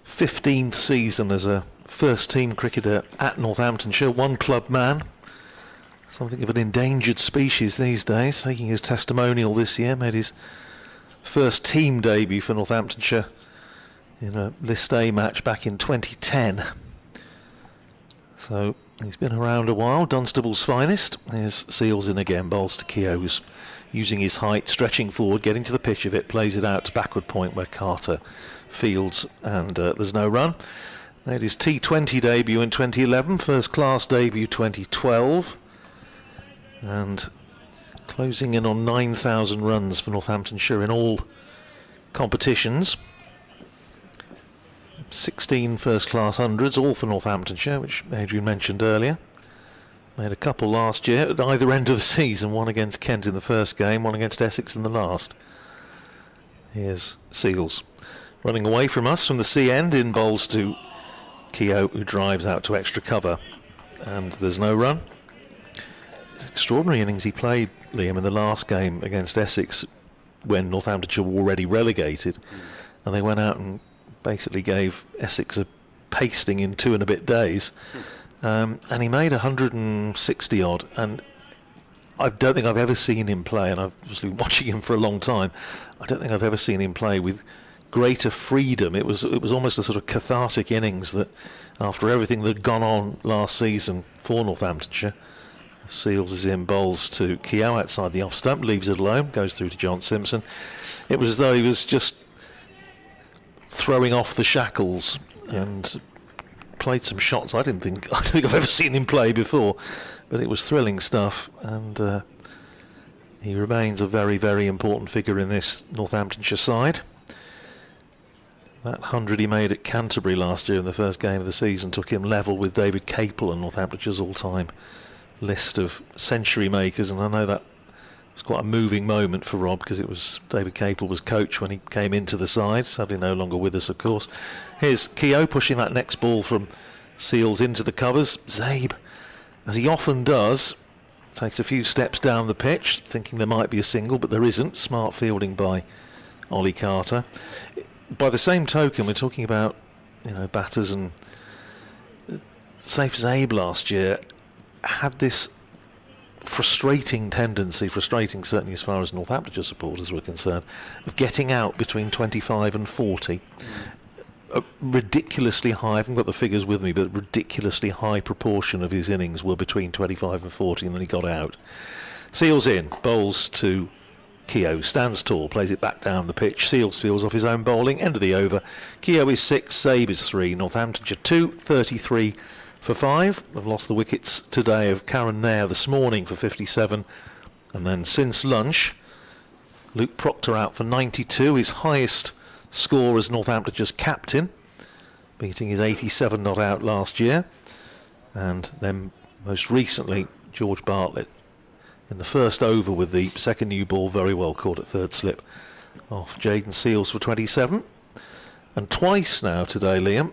15th season as a first team cricketer at Northamptonshire, one club man, something of an endangered species these days, taking his testimonial this year, made his first team debut for Northamptonshire in a List A match back in 2010. So he's been around a while. Dunstable's finest. Here's Seals in again. Bowls to Keogh, who's using his height, stretching forward, getting to the pitch of it, plays it out to backward point where Carter fields, and there's no run. Made his T20 debut in 2011, first class debut 2012, and closing in on 9,000 runs for Northamptonshire in all competitions. 16 first class hundreds, all for Northamptonshire, which Adrian mentioned earlier. Made a couple last year at either end of the season, one against Kent in the first game, one against Essex in the last. Here's Seals running away from us from the C end, in bowls to Keogh, who drives out to extra cover, and there's no run. It's extraordinary innings he played, Liam, in the last game against Essex when Northamptonshire were already relegated, and they went out and basically gave Essex a pasting in 2 and a bit days, and he made 160 odd, and I don't think I've ever seen him play, and I've obviously been watching him for a long time. I don't think I've ever seen him play with greater freedom. It was almost a sort of cathartic innings that, after everything that had gone on last season for Northamptonshire. Seals is in, bowls to Keogh outside the off stump, leaves it alone, goes through to John Simpson. It was as though he was just throwing off the shackles, and played some shots I don't think I've ever seen him play before, but it was thrilling stuff, and he remains a very, very important figure in this Northamptonshire side. That 100 he made at Canterbury last year in the first game of the season took him level with David Capel and Northamptonshire's all-time list of century makers, and I know that was quite a moving moment for Rob, because it was David Capel was coach when he came into the side, sadly no longer with us of course. Here's Keogh pushing that next ball from Seals into the covers. Zabe, as he often does, takes a few steps down the pitch thinking there might be a single, but there isn't. Smart fielding by Ollie Carter. By the same token, we're talking about, you know, batters, and Safe Zabe last year had this frustrating tendency, frustrating certainly as far as Northamptonshire supporters were concerned, of getting out between 25 and 40. A ridiculously high, I haven't got the figures with me, but ridiculously high proportion of his innings were between 25 and 40, and then he got out. Seals in, bowls to Keogh, stands tall, plays it back down the pitch. Seals fields off his own bowling, end of the over. Keogh is 6, Zabe is 3, Northamptonshire 2, 33 for 5. They've lost the wickets today of Karen Nair this morning for 57, and then since lunch Luke Proctor out for 92, his highest score as Northamptonshire's captain, beating his 87 not out last year. And then most recently George Bartlett in the first over with the second new ball, very well caught at third slip off Jaden Seals for 27. And twice now today, Liam,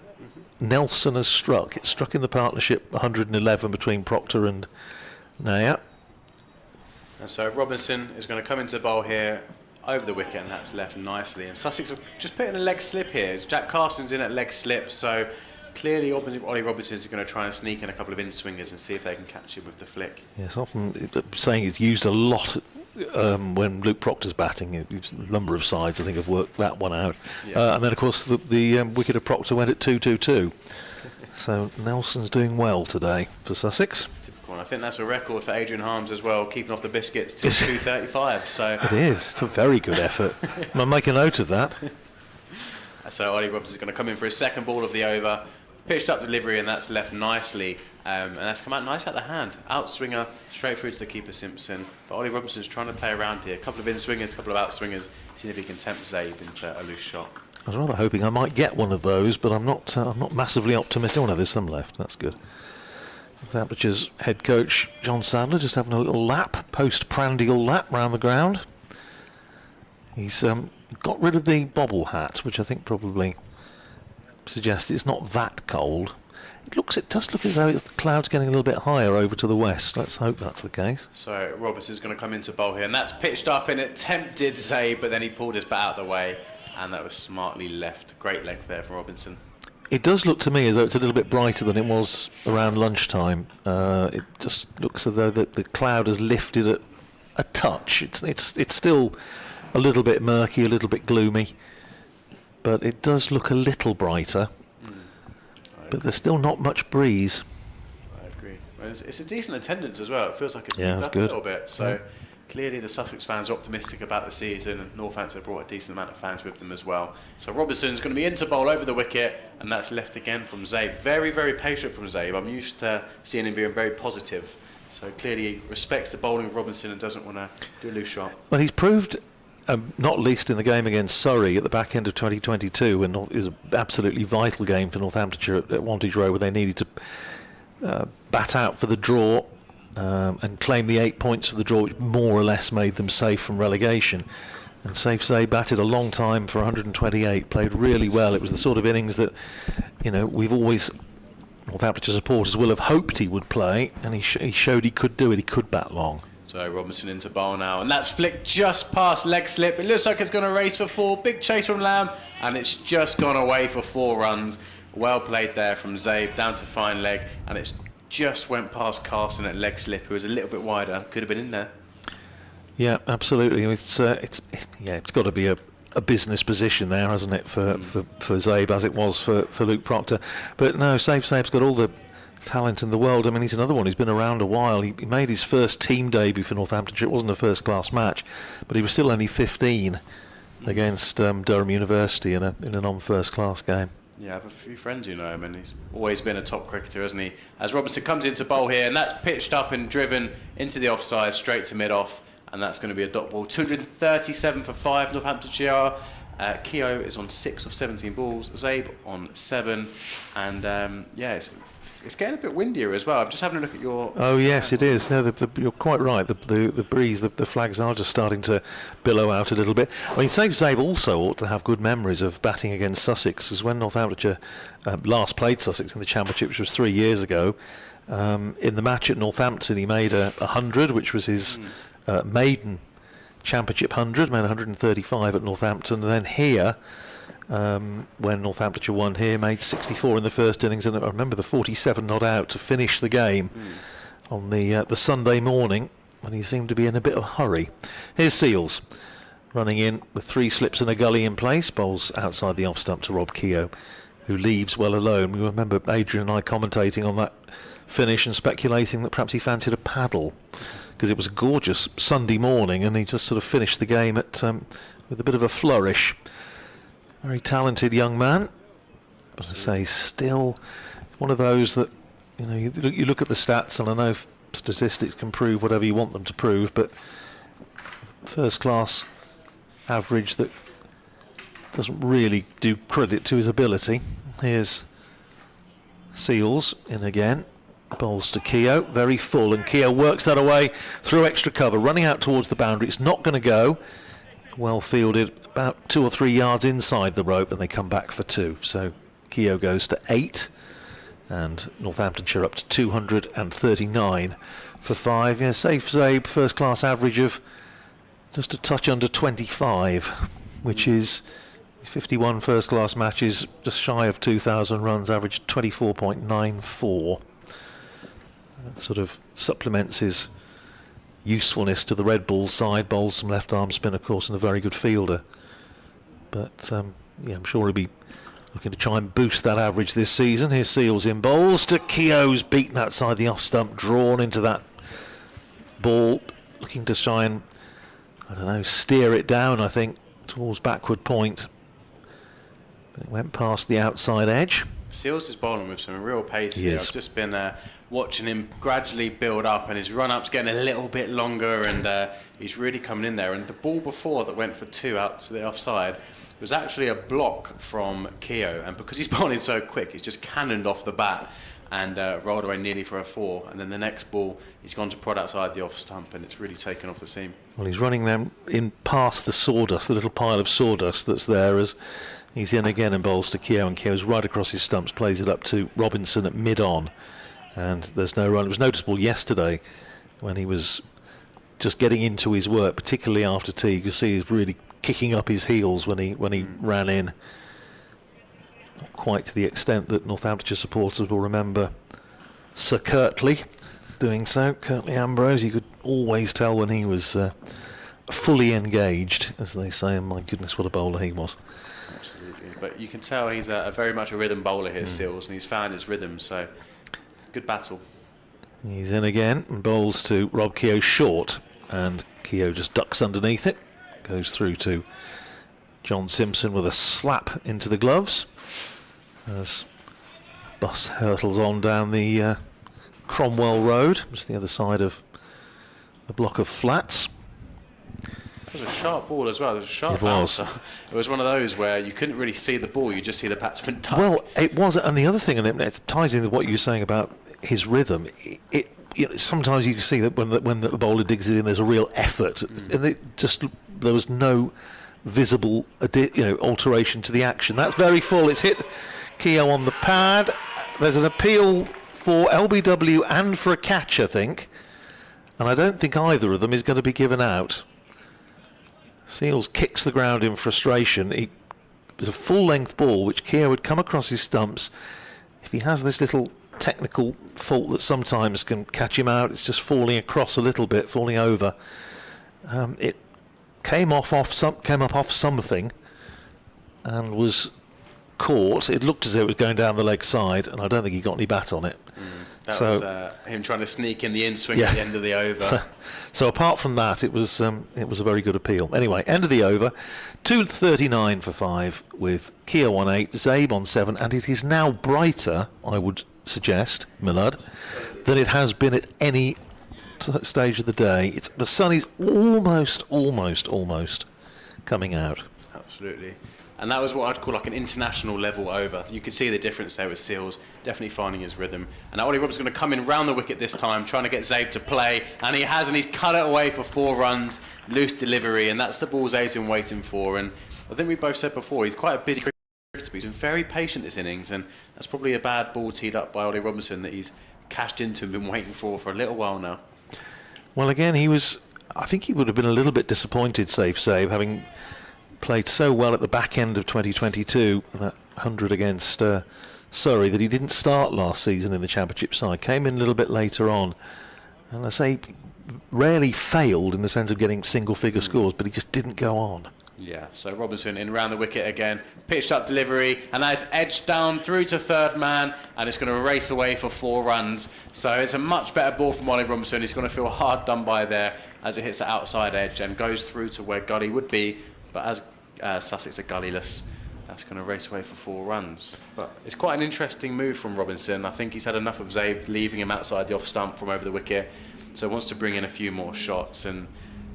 Nelson has struck. It struck in the partnership 111 between Proctor and Nair. And so Robinson is going to come into the bowl here over the wicket, and that's left nicely. And Sussex have just put in a leg slip here. Jack Carson's in at leg slip, so clearly Ollie Robinson is going to try and sneak in a couple of in-swingers and see if they can catch him with the flick. Yes, often saying he's used a lot when Luke Proctor's batting. A number of sides, I think, have worked that one out. Yeah. And then, of course, the wicket of Proctor went at 2-2-2. So Nelson's doing well today for Sussex. Typical one. I think that's a record for Adrian Harms as well, keeping off the biscuits till 2:35. So it is. It's a very good effort. I'll make a note of that. So Ollie Robinson's going to come in for his second ball of the over. Pitched up delivery, and that's left nicely. And that's come out nice out the hand. Outswinger, straight through to the keeper Simpson. But Ollie Robinson's trying to play around here. A couple of in-swingers, a couple of out-swingers. See if he can tempt Zabe into a loose shot. I was rather hoping I might get one of those, but I'm not massively optimistic. Oh no, there's some left. That's good. Northamptonshire head coach John Sadler just having a little lap, post-prandial lap round the ground. He's got rid of the bobble hat, which I think probably suggests it's not that cold. It does look as though the cloud's getting a little bit higher over to the west. Let's hope that's the case. So Robinson's going to come into bowl here, and that's pitched up, and it tempted Zabe, but then he pulled his bat out of the way, and that was smartly left. Great length there from Robinson. It does look to me as though it's a little bit brighter than it was around lunchtime. It just looks as though the cloud has lifted a touch. It's still a little bit murky, a little bit gloomy, but it does look a little brighter. But there's still not much breeze. I agree. Well, it's a decent attendance as well. It feels like it's picked up good. A little bit. So clearly the Sussex fans are optimistic about the season, and Northants have brought a decent amount of fans with them as well. So Robinson's going to be into bowl over the wicket, and that's left again from Zabe. Very, very patient from Zabe. I'm used to seeing him being very positive. So clearly he respects the bowling of Robinson and doesn't want to do a loose shot. Well, he's proved, not least in the game against Surrey at the back end of 2022, when it was an absolutely vital game for Northamptonshire at Wantage Road, where they needed to bat out for the draw and claim the 8 points for the draw, which more or less made them safe from relegation. And Safe Zabe batted a long time for 128, played really well. It was the sort of innings that, we've always, Northamptonshire supporters will have hoped he would play, and he showed he could do it. He could bat long. So Robinson into bowl now, and that's flicked just past leg slip. It looks like it's going to race for 4. Big chase from Lamb, and it's just gone away for 4 runs. Well played there from Zabe, down to fine leg, and it's just went past Carson at leg slip, who was a little bit wider. Could have been in there. Yeah, absolutely. It's got to be a business position there, hasn't it, for Zabe, as it was for Luke Proctor. But no, Zabe's got all the talent in the world. I mean, he's another one who's been around a while. He made his first team debut for Northamptonshire. It wasn't a first-class match, but he was still only 15 against Durham University in a non-first-class game. Yeah, I have a few friends who know him, and he's always been a top cricketer, hasn't he? As Robinson comes into bowl here, and that's pitched up and driven into the offside, straight to mid-off, and that's going to be a dot ball. 237 for 5, Northamptonshire. Keogh is on 6 of 17 balls, Zabe on 7, and it's getting a bit windier as well. I'm just having a look at your... Oh, yes, it is. No, you're quite right. The breeze, the flags are just starting to billow out a little bit. I mean, Zabe also ought to have good memories of batting against Sussex, because when Northamptonshire last played Sussex in the Championship, which was 3 years ago, in the match at Northampton, he made 100, which was his maiden Championship 100, made 135 at Northampton. And then here... when Northamptonshire won here, made 64 in the first innings, and I remember the 47 not out to finish the game on the Sunday morning when he seemed to be in a bit of a hurry. Here's Seals running in with 3 slips and a gully in place, bowls outside the off stump to Rob Keogh, who leaves well alone. We remember Adrian and I commentating on that finish and speculating that perhaps he fancied a paddle, because it was a gorgeous Sunday morning and he just sort of finished the game with a bit of a flourish. Very talented young man, but I say still one of those that, you look at the stats, and I know statistics can prove whatever you want them to prove, but first class average that doesn't really do credit to his ability. Here's Seals in again, bowls to Keogh, very full, and Keogh works that away through extra cover, running out towards the boundary. It's not going to go. Well fielded, about 2 or 3 yards inside the rope, and they come back for 2. So Keogh goes to 8, and Northamptonshire up to 239 for 5. Yeah, Safe Zabe, first class average of just a touch under 25, which is 51 first class matches, just shy of 2,000 runs, average 24.94. That sort of supplements his usefulness to the Red Bulls side. Bowls some left arm spin, of course, and a very good fielder. But I'm sure he'll be looking to try and boost that average this season. Here's Seals in bowls to Keogh's beaten outside the off stump, drawn into that ball, looking to try and, I don't know, steer it down, I think, towards backward point. But it went past the outside edge. Seals is bowling with some real pace here. Is. I've just been watching him gradually build up, and his run-up's getting a little bit longer, and he's really coming in there. And the ball before that went for 2 out to the offside was actually a block from Keogh, and because he's bowling so quick, he's just cannoned off the bat and rolled away nearly for a 4. And then the next ball, he's gone to prod outside the off stump, and it's really taken off the seam. Well, he's running them in past the sawdust, the little pile of sawdust that's there, as he's in again and bowls to Keogh, and Keogh's right across his stumps, plays it up to Robinson at mid-on, and there's no run. It was noticeable yesterday when he was just getting into his work, particularly after tea. You could see he's really kicking up his heels when he ran in. Not quite to the extent that Northamptonshire supporters will remember Sir Kirtley doing so. Kirtley Ambrose, you could always tell when he was fully engaged, as they say, and my goodness, what a bowler he was. Absolutely, but you can tell he's very much a rhythm bowler here, Seals, and he's found his rhythm, so good battle. He's in again and bowls to Rob Keogh short, and Keogh just ducks underneath it, goes through to John Simpson with a slap into the gloves as bus hurtles on down the Cromwell Road, just the other side of the block of flats. That was a sharp ball as well. It was a sharp It was. bouncer. It was one of those where you couldn't really see the ball, you just see the batsman touch. Well, it was, and the other thing, and it ties into what you were saying about his rhythm. Sometimes you can see that when the bowler digs it in, there's a real effort, and there was no visible alteration to the action. That's very full. It's hit Keogh on the pad. There's an appeal for LBW and for a catch, I think, and I don't think either of them is going to be given out. Seals kicks the ground in frustration. It was a full-length ball which Keogh had come across his stumps. If he has this little technical fault that sometimes can catch him out, it's just falling across a little bit, falling over. It came up off something and was caught. It looked as though it was going down the leg side, and I don't think he got any bat on it. That was him trying to sneak in the in-swing at the end of the over. So apart from that, it was a very good appeal. Anyway, end of the over, 2:39 for 5 with Keogh on 8, Zabe on 7, and it is now brighter, I would suggest, Millard, than it has been at any stage of the day. The sun is almost coming out. Absolutely. And that was what I'd call like an international level over. You could see the difference there with Seals, definitely finding his rhythm. And Ollie Roberts going to come in round the wicket this time, trying to get Zabe to play, and he has, and he's cut it away for 4 runs, loose delivery, and that's the ball Zabe's been waiting for. And I think we both said before, he's quite a busy cricketer, but he's been very patient this innings, and that's probably a bad ball teed up by Ollie Robinson that he's cashed into and been waiting for a little while now. Well, again, I think he would have been a little bit disappointed, Zabe, having played so well at the back end of 2022, that 100 against Surrey, that he didn't start last season in the Championship side. Came in a little bit later on, and I say rarely failed in the sense of getting single-figure scores, but he just didn't go on. Yeah, so Robinson in round the wicket again, pitched up delivery, and that's edged down through to third man, and it's going to race away for 4 runs. So it's a much better ball from Ollie Robinson. He's going to feel hard done by there as it hits the outside edge and goes through to where Gully would be, but as Sussex are gullyless, that's going to race away for 4 runs. But it's quite an interesting move from Robinson. I think he's had enough of Zabe leaving him outside the off stump from over the wicket, so he wants to bring in a few more shots, and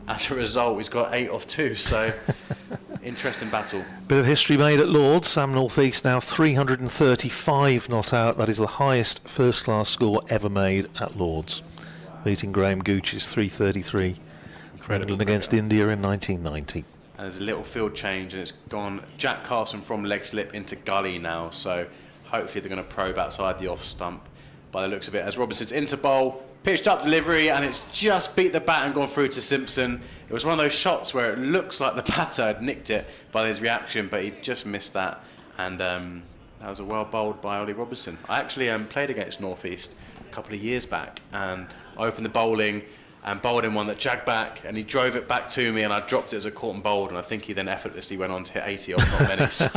as a result he's got 8 off 2, so interesting battle. Bit of history made at Lords. Sam North East now 335 not out. That is the highest first class score ever made at Lords, beating Graham Gooch's 333 for England against India in 1990. And there's a little field change, and it's gone Jack Carson from leg slip into gully now, so hopefully they're going to probe outside the off stump by the looks of it, as Robinson's into bowl, pitched up delivery, and it's just beat the bat and gone through to Simpson. It was one of those shots where it looks like the batter had nicked it by his reaction, but he just missed that, and that was a well bowled by Ollie Robinson. I actually played against North East a couple of years back, and I opened the bowling, and bowled in one that jagged back, and he drove it back to me, and I dropped it as a caught and bowled, and I think he then effortlessly went on to hit 80 off, not many. So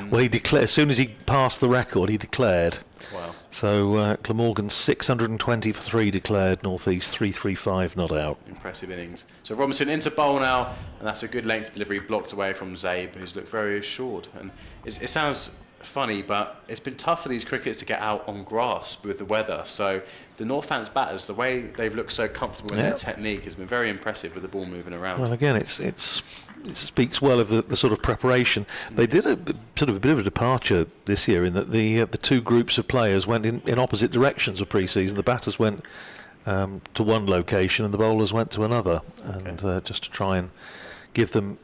well, he declared as soon as he passed the record, he declared. Wow. So Glamorgan 620 for 3 declared, North East 335 not out. Impressive innings. So Robinson into bowl now, and that's a good length delivery blocked away from Zabe, who's looked very assured. And it sounds funny, but it's been tough for these cricketers to get out on grass with the weather. So the Northants batters, the way they've looked so comfortable in their technique has been very impressive with the ball moving around. Well, again, it speaks well of the sort of preparation. They did a sort of a bit of a departure this year in that the two groups of players went in opposite directions of pre-season. The batters went to one location and the bowlers went to another, and just to try and give them,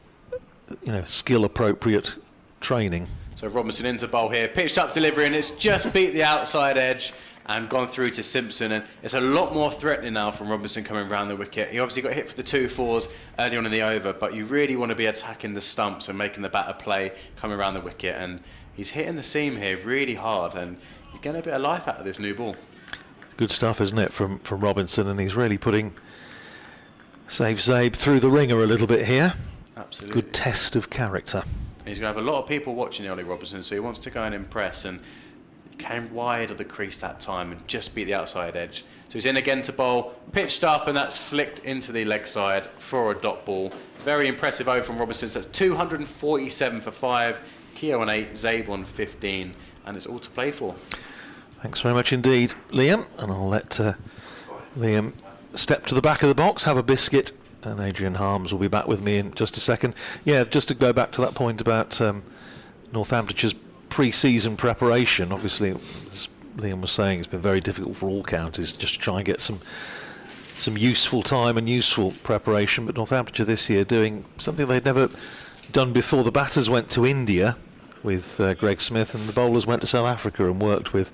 skill-appropriate training. So Robinson into bowl here, pitched up delivery, and it's just beat the outside edge and gone through to Simpson, and it's a lot more threatening now from Robinson coming round the wicket. He obviously got hit for the 2-4s early on in the over, but you really want to be attacking the stumps and making the batter play coming around the wicket, and he's hitting the seam here really hard, and he's getting a bit of life out of this new ball. Good stuff, isn't it, from Robinson, and he's really putting Zabe through the ringer a little bit here. Absolutely. Good test of character. He's going to have a lot of people watching Ollie Robinson, so he wants to go and impress, and came wide of the crease that time and just beat the outside edge. So he's in again to bowl, pitched up, and that's flicked into the leg side for a dot ball. Very impressive over from Robinson. So that's 247 for 5, Keogh on 8, Zabe on 15, and it's all to play for. Thanks very much indeed, Liam, and I'll let Liam step to the back of the box, have a biscuit, and Adrian Harms will be back with me in just a second. Yeah, just to go back to that point about Northamptonshire's pre-season preparation. Obviously, as Liam was saying, it's been very difficult for all counties just to try and get some useful time and useful preparation. But Northamptonshire this year doing something they'd never done before. The batters went to India with Greg Smith, and the bowlers went to South Africa and worked with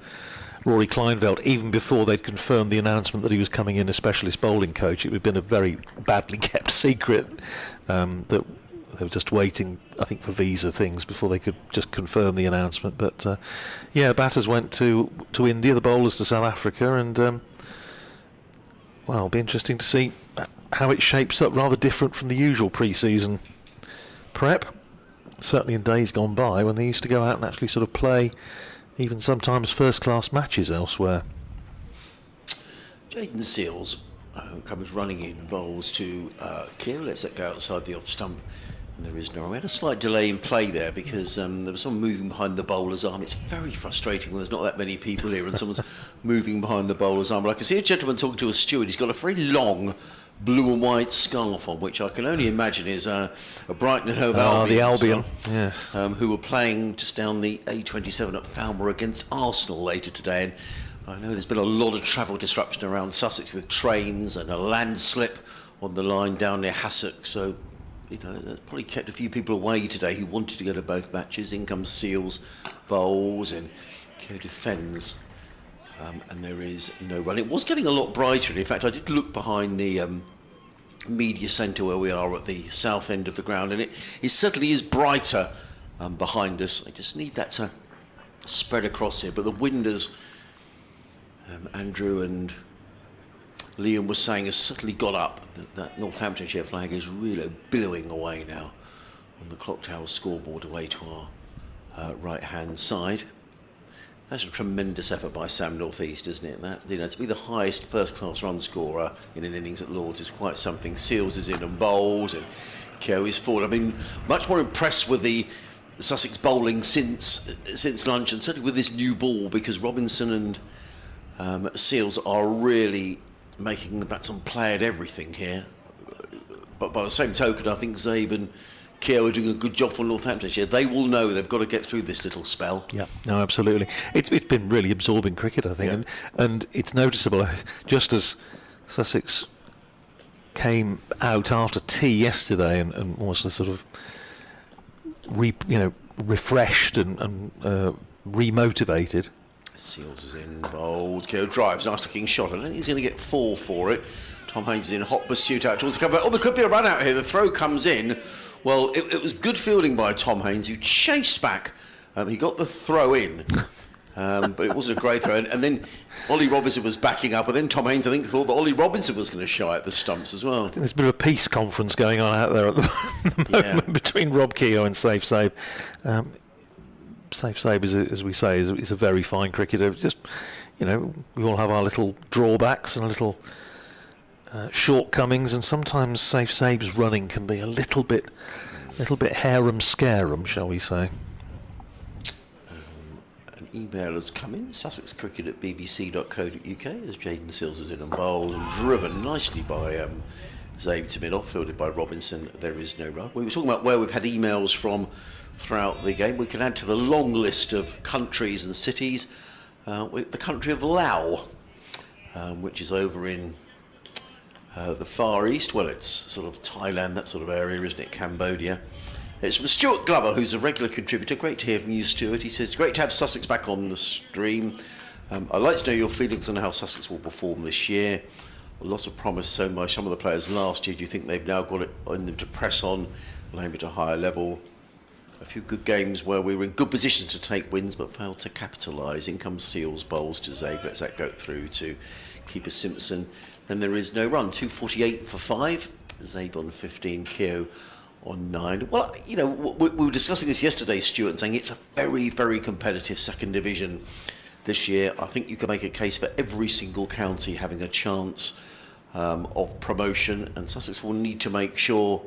Rory Kleinveld even before they'd confirmed the announcement that he was coming in as specialist bowling coach. It had been a very badly kept secret that they were just waiting, I think, for visa things before they could just confirm the announcement. But yeah, batters went to India, the bowlers to South Africa, and well, it'll be interesting to see how it shapes up. Rather different from the usual pre-season prep, certainly in days gone by when they used to go out and actually sort of play even sometimes first-class matches elsewhere. Jaden Seals comes running in, bowls to Keogh, lets that go outside the off stump, and there is no. We had a slight delay in play there because there was someone moving behind the bowler's arm. It's very frustrating when there's not that many people here and someone's moving behind the bowler's arm. But I can see a gentleman talking to a steward. He's got a very long blue and white scarf on, which I can only imagine is a Brighton and Hove Albion. The Albion, yes. Who were playing just down the A27 at Falmer against Arsenal later today. And I know there's been a lot of travel disruption around Sussex with trains and a landslip on the line down near Hassock. So, that probably kept a few people away today who wanted to go to both matches. In comes Seals, bowls, and Keogh defends. And there is no run. It was getting a lot brighter. In fact, I did look behind the media centre where we are at the south end of the ground, and it certainly is brighter behind us. I just need that to spread across here. But the wind, as Andrew and Liam was saying, has certainly got up. That Northamptonshire flag is really billowing away now on the clock tower scoreboard away to our right-hand side. That's a tremendous effort by Sam North East, isn't it? That, to be the highest first-class run scorer in an innings at Lords is quite something. Seals is in and bowls, and Keogh is forward. I mean, much more impressed with the Sussex bowling since lunch, and certainly with this new ball, because Robinson and Seals are really making the batsmen play at everything here. But by the same token, I think Zabe and Keogh are doing a good job for Northamptonshire. They will know they've got to get through this little spell. Yeah, no, absolutely. It's been really absorbing cricket, I think, and it's noticeable. Just as Sussex came out after tea yesterday and was sort of refreshed and remotivated. Seals is in, bowled. Keogh drives, nice looking shot. I don't think he's going to get 4 for it. Tom Haynes is in hot pursuit out towards the cover. Oh, there could be a run out here. The throw comes in. Well, it was good fielding by Tom Haynes, who chased back. He got the throw in, But it wasn't a great throw. And then Ollie Robinson was backing up, and then Tom Haynes, I think, thought that Ollie Robinson was going to shy at the stumps as well. I think there's a bit of a peace conference going on out there at the moment between Rob Keogh and Safe Sabe. Safe Sabe, as we say, is a very fine cricketer. It's just, we all have our little drawbacks and little shortcomings, and sometimes Safe Sabe's running can be a little bit harum-scarum, shall we say. An email has come in, sussexcricket@bbc.co.uk, as Jaden Sills is in and bowled and driven nicely by Zabe to mid-off, fielded by Robinson. There is no run. We were talking about where we've had emails from throughout the game. We can add to the long list of countries and cities with the country of Laos, which is over in the Far East. Well, it's sort of Thailand, that sort of area, isn't it? Cambodia. It's from Stuart Glover, who's a regular contributor. Great to hear from you, Stuart. He says, great to have Sussex back on the stream. I'd like to know your feelings on how Sussex will perform this year. A lot of promise shown by some of the players last year. Do you think they've now got it in them to press on and aim at a higher level? A few good games where we were in good position to take wins but failed to capitalise. In comes Seals, bowls to Zabe, lets that go through to keeper Simpson. Then there is no run. 248 for 5. Zabe on 15, Keogh on 9. Well, we were discussing this yesterday, Stuart, and saying it's a very, very competitive second division this year. I think you can make a case for every single county having a chance of promotion, and Sussex will need to make sure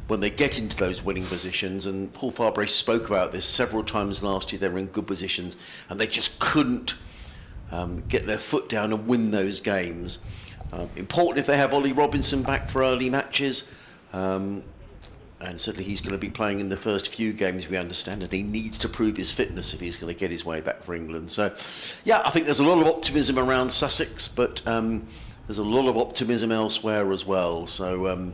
when they get into those winning positions, and Paul Farbrace spoke about this several times last year, they were in good positions and they just couldn't get their foot down and win those games. Important if they have Ollie Robinson back for early matches, and certainly he's going to be playing in the first few games, we understand, and he needs to prove his fitness if he's going to get his way back for England. So yeah, I think there's a lot of optimism around Sussex, but there's a lot of optimism elsewhere as well. So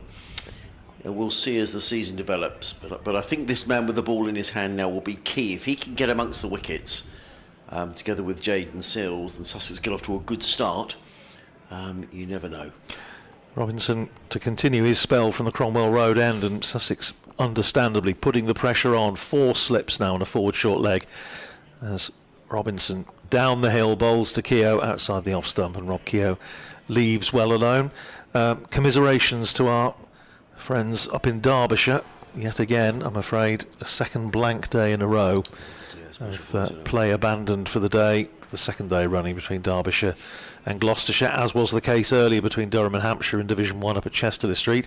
we'll see as the season develops, but I think this man with the ball in his hand now will be key. If he can get amongst the wickets together with Jaden Sills, and Sussex get off to a good start, you never know. Robinson to continue his spell from the Cromwell Road end, and Sussex understandably putting the pressure on. 4 slips now on a forward short leg as Robinson down the hill bowls to Keogh outside the off stump, and Rob Keogh leaves well alone. Commiserations to our friends up in Derbyshire. Yet again, I'm afraid, a second blank day in a row of play abandoned for the day. The second day running between Derbyshire and Gloucestershire, as was the case earlier between Durham and Hampshire in Division 1 up at Chester Street.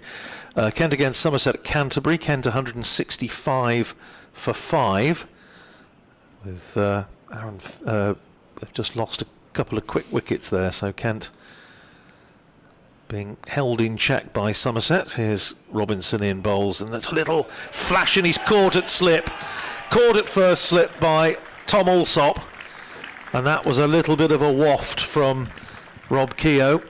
Kent against Somerset at Canterbury. Kent 165 for 5. With Aaron, they've just lost a couple of quick wickets there, so Kent being held in check by Somerset. Here's Robinson in bowls, and there's a little flash, and he's caught at slip. Caught at first slip by Tom Alsop, and that was a little bit of a waft from Rob Keogh.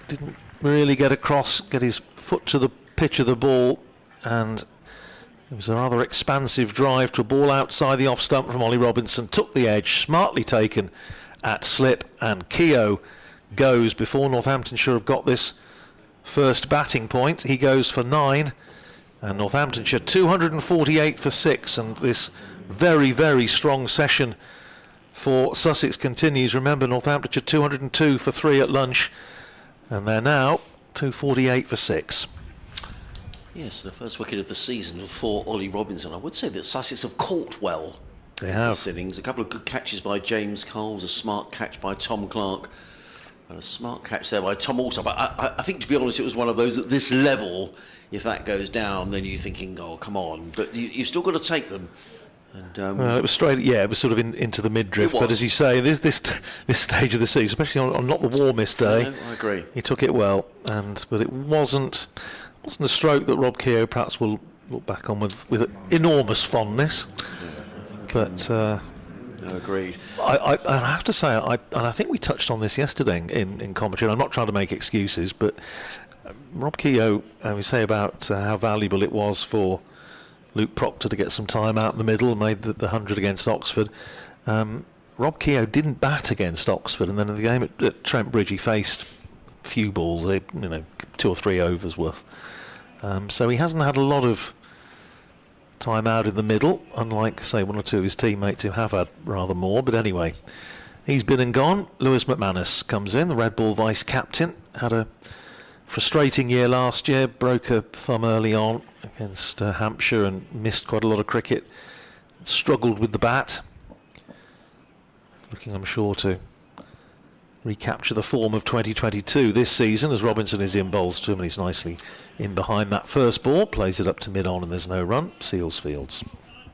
Didn't really get across, get his foot to the pitch of the ball, and it was a rather expansive drive to a ball outside the off stump from Ollie Robinson. Took the edge, smartly taken at slip, and Keogh goes before Northamptonshire have got this first batting point. He goes for 9, and Northamptonshire 248 for 6, and this very, very strong session for Sussex continues. Remember, Northamptonshire 202 for 3 at lunch, and they're now 248 for 6. Yes, the first wicket of the season for Ollie Robinson. I would say that Sussex have caught well. They have. This innings. A couple of good catches by James Coles, a smart catch by Tom Clark, and a smart catch there by Tom also. But I think, to be honest, it was one of those at this level, if that goes down, then you're thinking, oh, come on. But you've still got to take them. And, well, it was straight, yeah, it was sort of into the mid-drift. But as you say, this stage of the season, especially on not the warmest day, I agree. He took it well, but it wasn't a stroke that Rob Keogh perhaps will look back on with enormous fondness. Yeah, but agreed. I have to say, I think we touched on this yesterday in commentary. And I'm not trying to make excuses, but Rob Keogh, we say about how valuable it was for Luke Proctor to get some time out in the middle, made the 100 against Oxford. Rob Keogh didn't bat against Oxford, and then in the game at Trent Bridge he faced a few balls, 2 or 3 overs worth. So he hasn't had a lot of time out in the middle, unlike, say, one or two of his teammates who have had rather more. But anyway, he's been and gone. Lewis McManus comes in, the Red Bull vice-captain. Had a frustrating year last year, broke a thumb early on against Hampshire and missed quite a lot of cricket. Struggled with the bat. Looking, I'm sure, to recapture the form of 2022 this season as Robinson is in bowls to him and he's nicely in behind that first ball, plays it up to mid-on and there's no run. Seals Fields.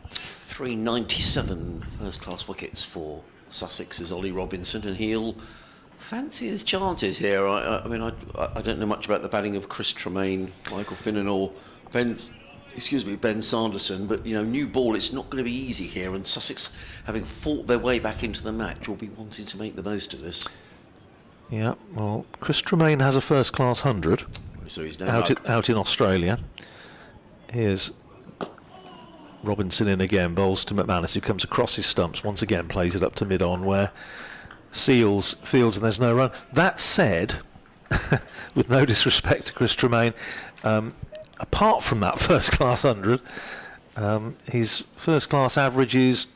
397 first-class wickets for Sussex's Ollie Robinson, and he'll fancy his chances here. I mean, I don't know much about the batting of Chris Tremaine, Michael Finnan or Ben Sanderson, but, you know, new ball, it's not going to be easy here, and Sussex, having fought their way back into the match, will be wanting to make the most of this. Yeah, well, Chris Tremaine has a first-class 100 so he's out in Australia. Here's Robinson in again, bowls to McManus, who comes across his stumps, once again plays it up to mid-on, where Seals Fields and there's no run. That said, with no disrespect to Chris Tremaine, apart from that first-class 100, his first-class average is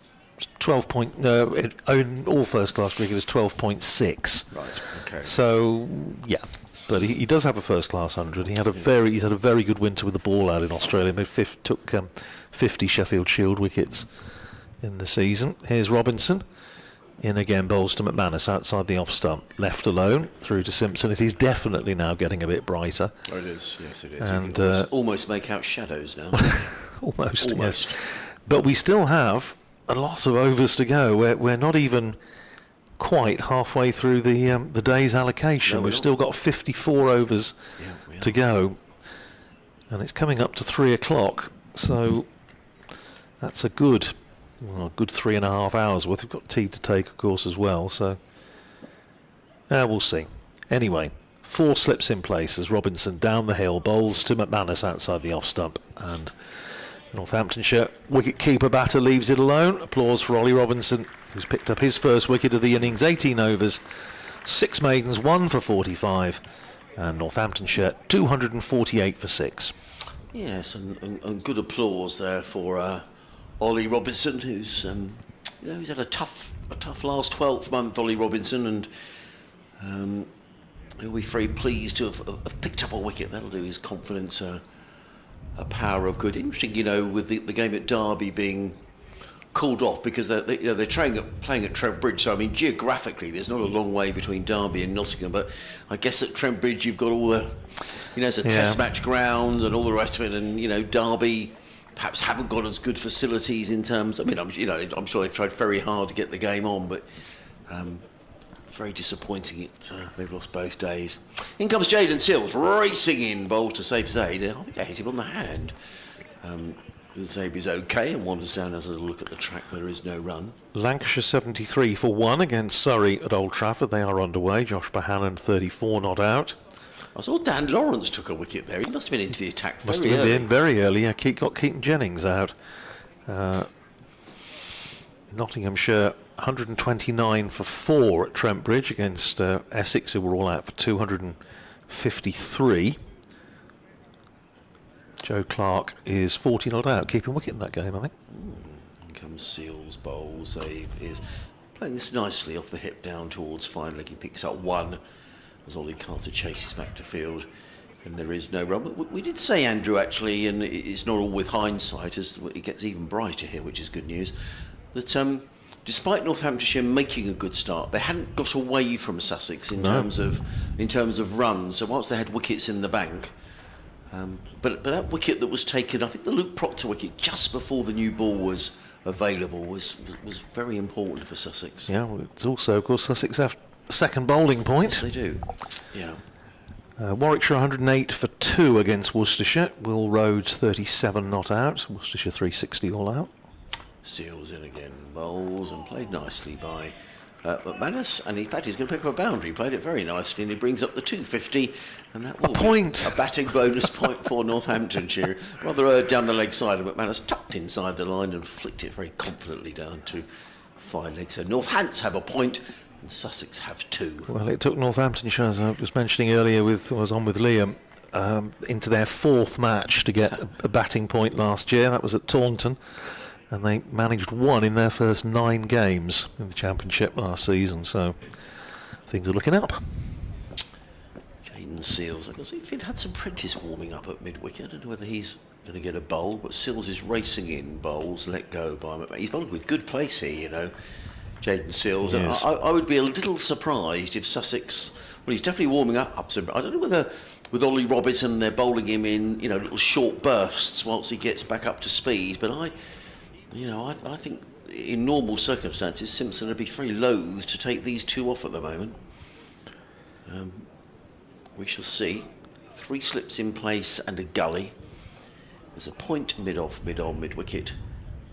12 point. All first-class cricket is 12.6. Right. Okay. So yeah, but he does have a first-class 100. He's had a very good winter with the ball out in Australia. Took 50 Sheffield Shield wickets in the season. Here's Robinson. In again, bowls to McManus outside the off stump, left alone through to Simpson. It is definitely now getting a bit brighter. Oh, it is, yes, it is. And you can almost make out shadows now. almost, yes. But we still have a lot of overs to go. We're not even quite halfway through the day's allocation. No, We've still got 54 overs to go, and it's coming up to 3 o'clock. So that's a good 3.5 hours worth. We've got tea to take, of course, as well. So we'll see. Anyway, 4 slips in place as Robinson down the hill, bowls to McManus outside the off stump, and Northamptonshire wicket-keeper batter leaves it alone. Applause for Ollie Robinson, who's picked up his first wicket of the innings. 18 overs, 6 maidens, 1 for 45, and Northamptonshire 248 for 6. Yes, and good applause there for Ollie Robinson, who's he's had a tough last 12th month. Ollie Robinson, and he'll be very pleased to have picked up a wicket. That'll do his confidence a power of good. Interesting, with the game at Derby being called off because they're playing at Trent Bridge. So I mean, geographically, there's not a long way between Derby and Nottingham, but I guess at Trent Bridge you've got all the, it's a test match ground and all the rest of it, and Derby perhaps haven't got as good facilities in terms. I mean, I'm sure they've tried very hard to get the game on, but very disappointing. They've lost both days. In comes Jaden Seals, racing in, bowl to save Zaid. I think they hit him on the hand. Zaid is okay and wanders down, has a little look at the track. There is no run. Lancashire 73 for 1 against Surrey at Old Trafford. They are underway. Josh Bohannon 34 not out. I saw Dan Lawrence took a wicket there. He must have been into the attack Must have been very early. Yeah, got Keaton Jennings out. Nottinghamshire 129 for 4 at Trent Bridge against Essex, who were all out for 253. Joe Clark is 40 not out, keeping wicket in that game, I think. In comes Seals, bowls. He is playing this nicely off the hip down towards fine leg. He picks up 1 as Ollie Carter chases back to field, and there is no run. But we did say, Andrew, actually, and it's not all with hindsight, as it gets even brighter here, which is good news, that despite Northamptonshire making a good start, they hadn't got away from Sussex in terms of runs. So whilst they had wickets in the bank, but that wicket that was taken, I think the Luke Proctor wicket just before the new ball was available, was very important for Sussex. Yeah, well, it's also, of course, Sussex have second bowling point. Yes, they do. Yeah. Warwickshire 108 for 2 against Worcestershire. Will Rhodes 37 not out. Worcestershire 360 all out. Seals in again, bowls, and played nicely by McManus, and in fact he's going to pick up a boundary. He played it very nicely, and he brings up the 250, and that will be a batting bonus point for Northamptonshire. Rather down the leg side, and McManus tucked inside the line and flicked it very confidently down to fine leg. So Northants have a point, and Sussex have 2. Well, it took Northamptonshire, as I was mentioning earlier, I was on with Liam, into their 4th match to get a batting point last year. That was at Taunton, and they managed 1 in their first 9 games in the Championship last season, so things are looking up. Jaden Seals, I guess he'd had some practice warming up at mid-wicket. I don't know whether he's going to get a bowl, but Seals is racing in bowls, let go by him. He's bowled with good place here, you know, Jaden Seals. And I would be a little surprised if Sussex, well, he's definitely warming up some. I don't know whether with Ollie Robinson they're bowling him in, you know, little short bursts whilst he gets back up to speed. But I think in normal circumstances Simpson would be very loath to take these 2 off at the moment. We shall see. 3 slips in place and a gully. There's a point mid-off, mid-on, mid-wicket.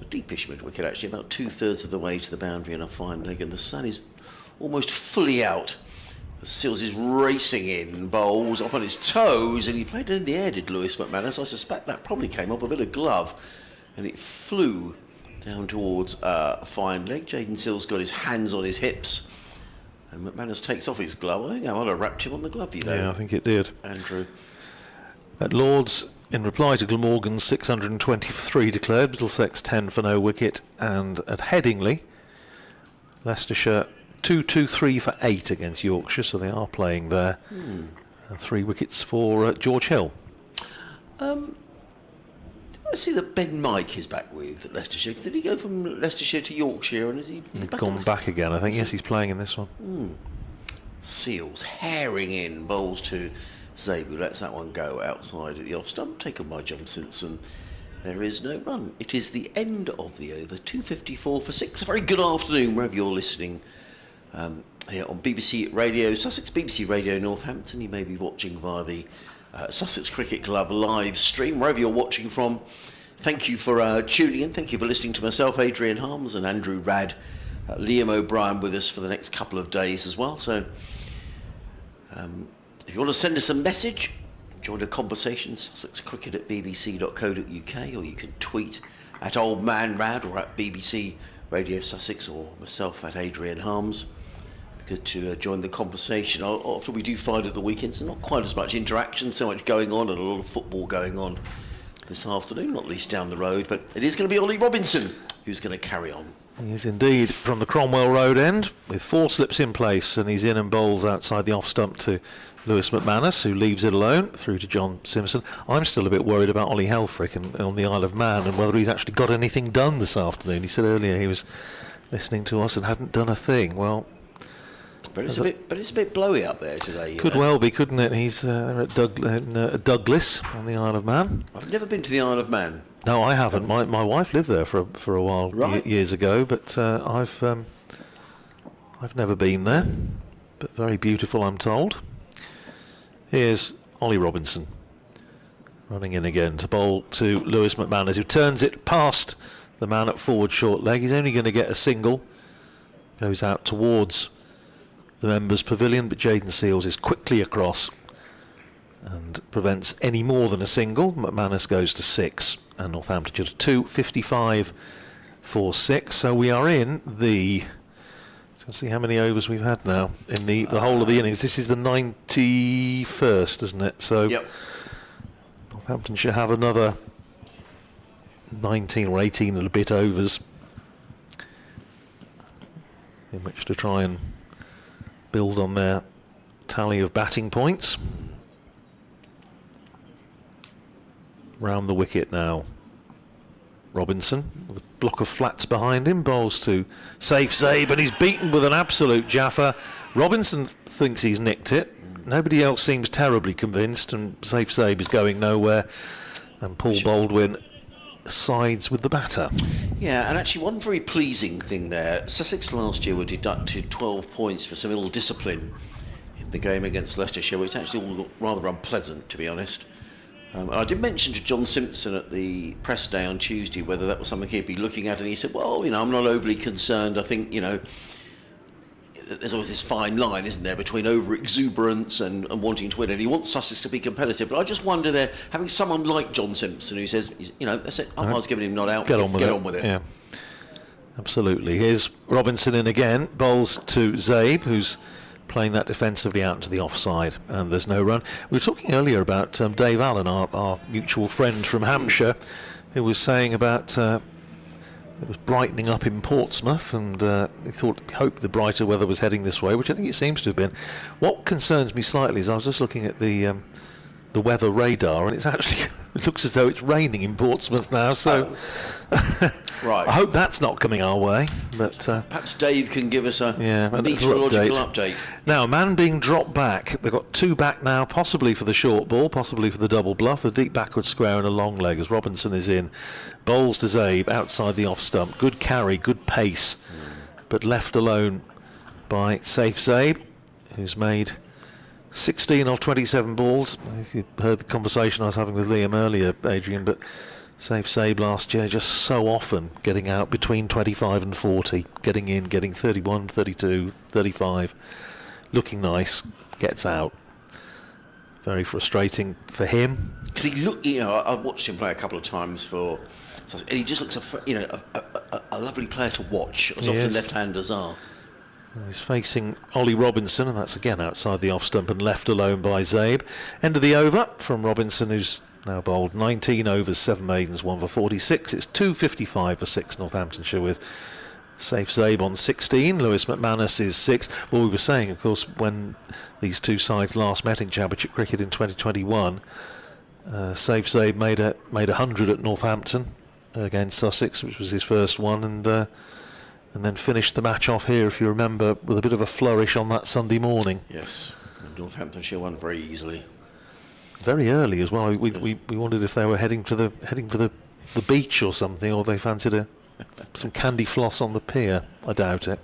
A deepish mid-wicket, actually, about 2/3 of the way to the boundary and a fine leg. And the sun is almost fully out. Seals is racing in, bowls up on his toes, and he played it in the air, did Lewis McManus. I suspect that probably came off a bit of glove, and it flew down towards a fine leg. Jaden Seals got his hands on his hips, and McManus takes off his glove. I think I might have wrapped him on the glove, you know. Yeah, I think it did. Andrew. At Lords, in reply to Glamorgan's 620 for 3 declared, Middlesex 10 for no wicket, and at Headingley, Leicestershire 2-2-3 for 8 against Yorkshire, so they are playing there. And 3 wickets for George Hill. I see that Ben Mike is back with Leicestershire. Did he go from Leicestershire to Yorkshire, and is he He's gone back again, I think. Yes, he's playing in this one. Seals herring in, bowls to Zabe, who lets that one go outside at the off stump, taken by John Simpson. There is no run. It is the end of the over. 2:54 for 6. A very good afternoon wherever you're listening. Here on BBC Radio Sussex, BBC Radio Northampton. You may be watching via the Sussex Cricket Club live stream, wherever you're watching from. Thank you for tuning in. Thank you for listening to myself, Adrian Harms, and Andrew Radd, Liam O'Brien with us for the next couple of days as well. So if you want to send us a message, join the conversation, sussexcricket@bbc.co.uk, or you can tweet at Old Man Rad or at BBC Radio Sussex, or myself at Adrian Harms. Good to join the conversation. Often we do find at the weekends not quite as much interaction, so much going on, and a lot of football going on this afternoon, not least down the road. But it is going to be Ollie Robinson who's going to carry on. He is indeed, from the Cromwell Road end, with 4 slips in place, and he's in and bowls outside the off stump to Lewis McManus, who leaves it alone, through to John Simpson. I'm still a bit worried about Ollie Helfrich and on the Isle of Man, and whether he's actually got anything done this afternoon. He said earlier he was listening to us and hadn't done a thing. Well, but it's a bit blowy up there today. Could well be, couldn't it? He's at Douglas on the Isle of Man. I've never been to the Isle of Man. No, I haven't. My wife lived there for a while, right, years ago, but I've never been there. But very beautiful, I'm told. Here's Ollie Robinson running in again to bowl to Lewis McManus, who turns it past the man at forward short leg. He's only going to get a single. Goes out towards the members' pavilion, but Jaden Seals is quickly across and prevents any more than a single. McManus goes to 6 and Northamptonshire to 2. 55 for 6. So we are in the... Let's see how many overs we've had now in the whole of the innings. This is the 91st, isn't it? So yep. Northamptonshire have another 19 or 18 and a bit overs in which to try and build on their tally of batting points. Round the wicket now, Robinson with a block of flats behind him, bowls to Safe Zabe, and he's beaten with an absolute jaffer. Robinson thinks he's nicked it. Nobody else seems terribly convinced, and Safe Zabe is going nowhere, and Paul Baldwin sides with the batter. Yeah, and actually one very pleasing thing there, Sussex last year were deducted 12 points for some ill discipline in the game against Leicestershire, which actually all looked rather unpleasant, to be honest. I did mention to John Simpson at the press day on Tuesday whether that was something he'd be looking at, and he said, well, you know, I'm not overly concerned. I think, you know, there's always this fine line, isn't there, between over-exuberance and wanting to win, and he wants Sussex to be competitive. But I just wonder there, having someone like John Simpson who says, you know, that's it, umpire's giving him not out, get on with it. Yeah, absolutely. Here's Robinson in again, bowls to Zabe, who's playing that defensively out into the offside, and there's no run. We were talking earlier about Dave Allen, our mutual friend from Hampshire, who was saying about it was brightening up in Portsmouth, and he hoped the brighter weather was heading this way, which I think it seems to have been. What concerns me slightly is I was just looking at the weather radar, and it's actually it looks as though it's raining in Portsmouth now. So right. I hope that's not coming our way. But perhaps Dave can give us a little meteorological update. Now, a man being dropped back. They've got two back now, possibly for the short ball, possibly for the double bluff, the deep backward square and a long leg as Robinson is in. Bowls to Zabe outside the off stump. Good carry, good pace, but left alone by Safe Zabe, who's made 16 of 27 balls. If you heard the conversation I was having with Liam earlier, Adrian, but Safe Zabe last year just so often getting out between 25 and 40, getting in, getting 31, 32, 35, looking nice, gets out. Very frustrating for him. Because he looked, I've watched him play a couple of times and he just looks a lovely player to watch, as often left-handers are. He's facing Ollie Robinson, and that's again outside the off stump and left alone by Zabe. End of the over from Robinson, who's now bowled 19 overs, 7 maidens, 1 for 46. It's 255 for 6 Northamptonshire with Safe Zabe on 16. Lewis McManus is 6. Well, we were saying, of course, when these two sides last met in Championship cricket in 2021, Safe Zabe made 100 at Northampton against Sussex, which was his first one, and then finished the match off here, if you remember, with a bit of a flourish on that Sunday morning. Yes, and Northamptonshire won very easily. Very early as well. We wondered if they were heading for the beach or something, or they fancied some candy floss on the pier. I doubt it.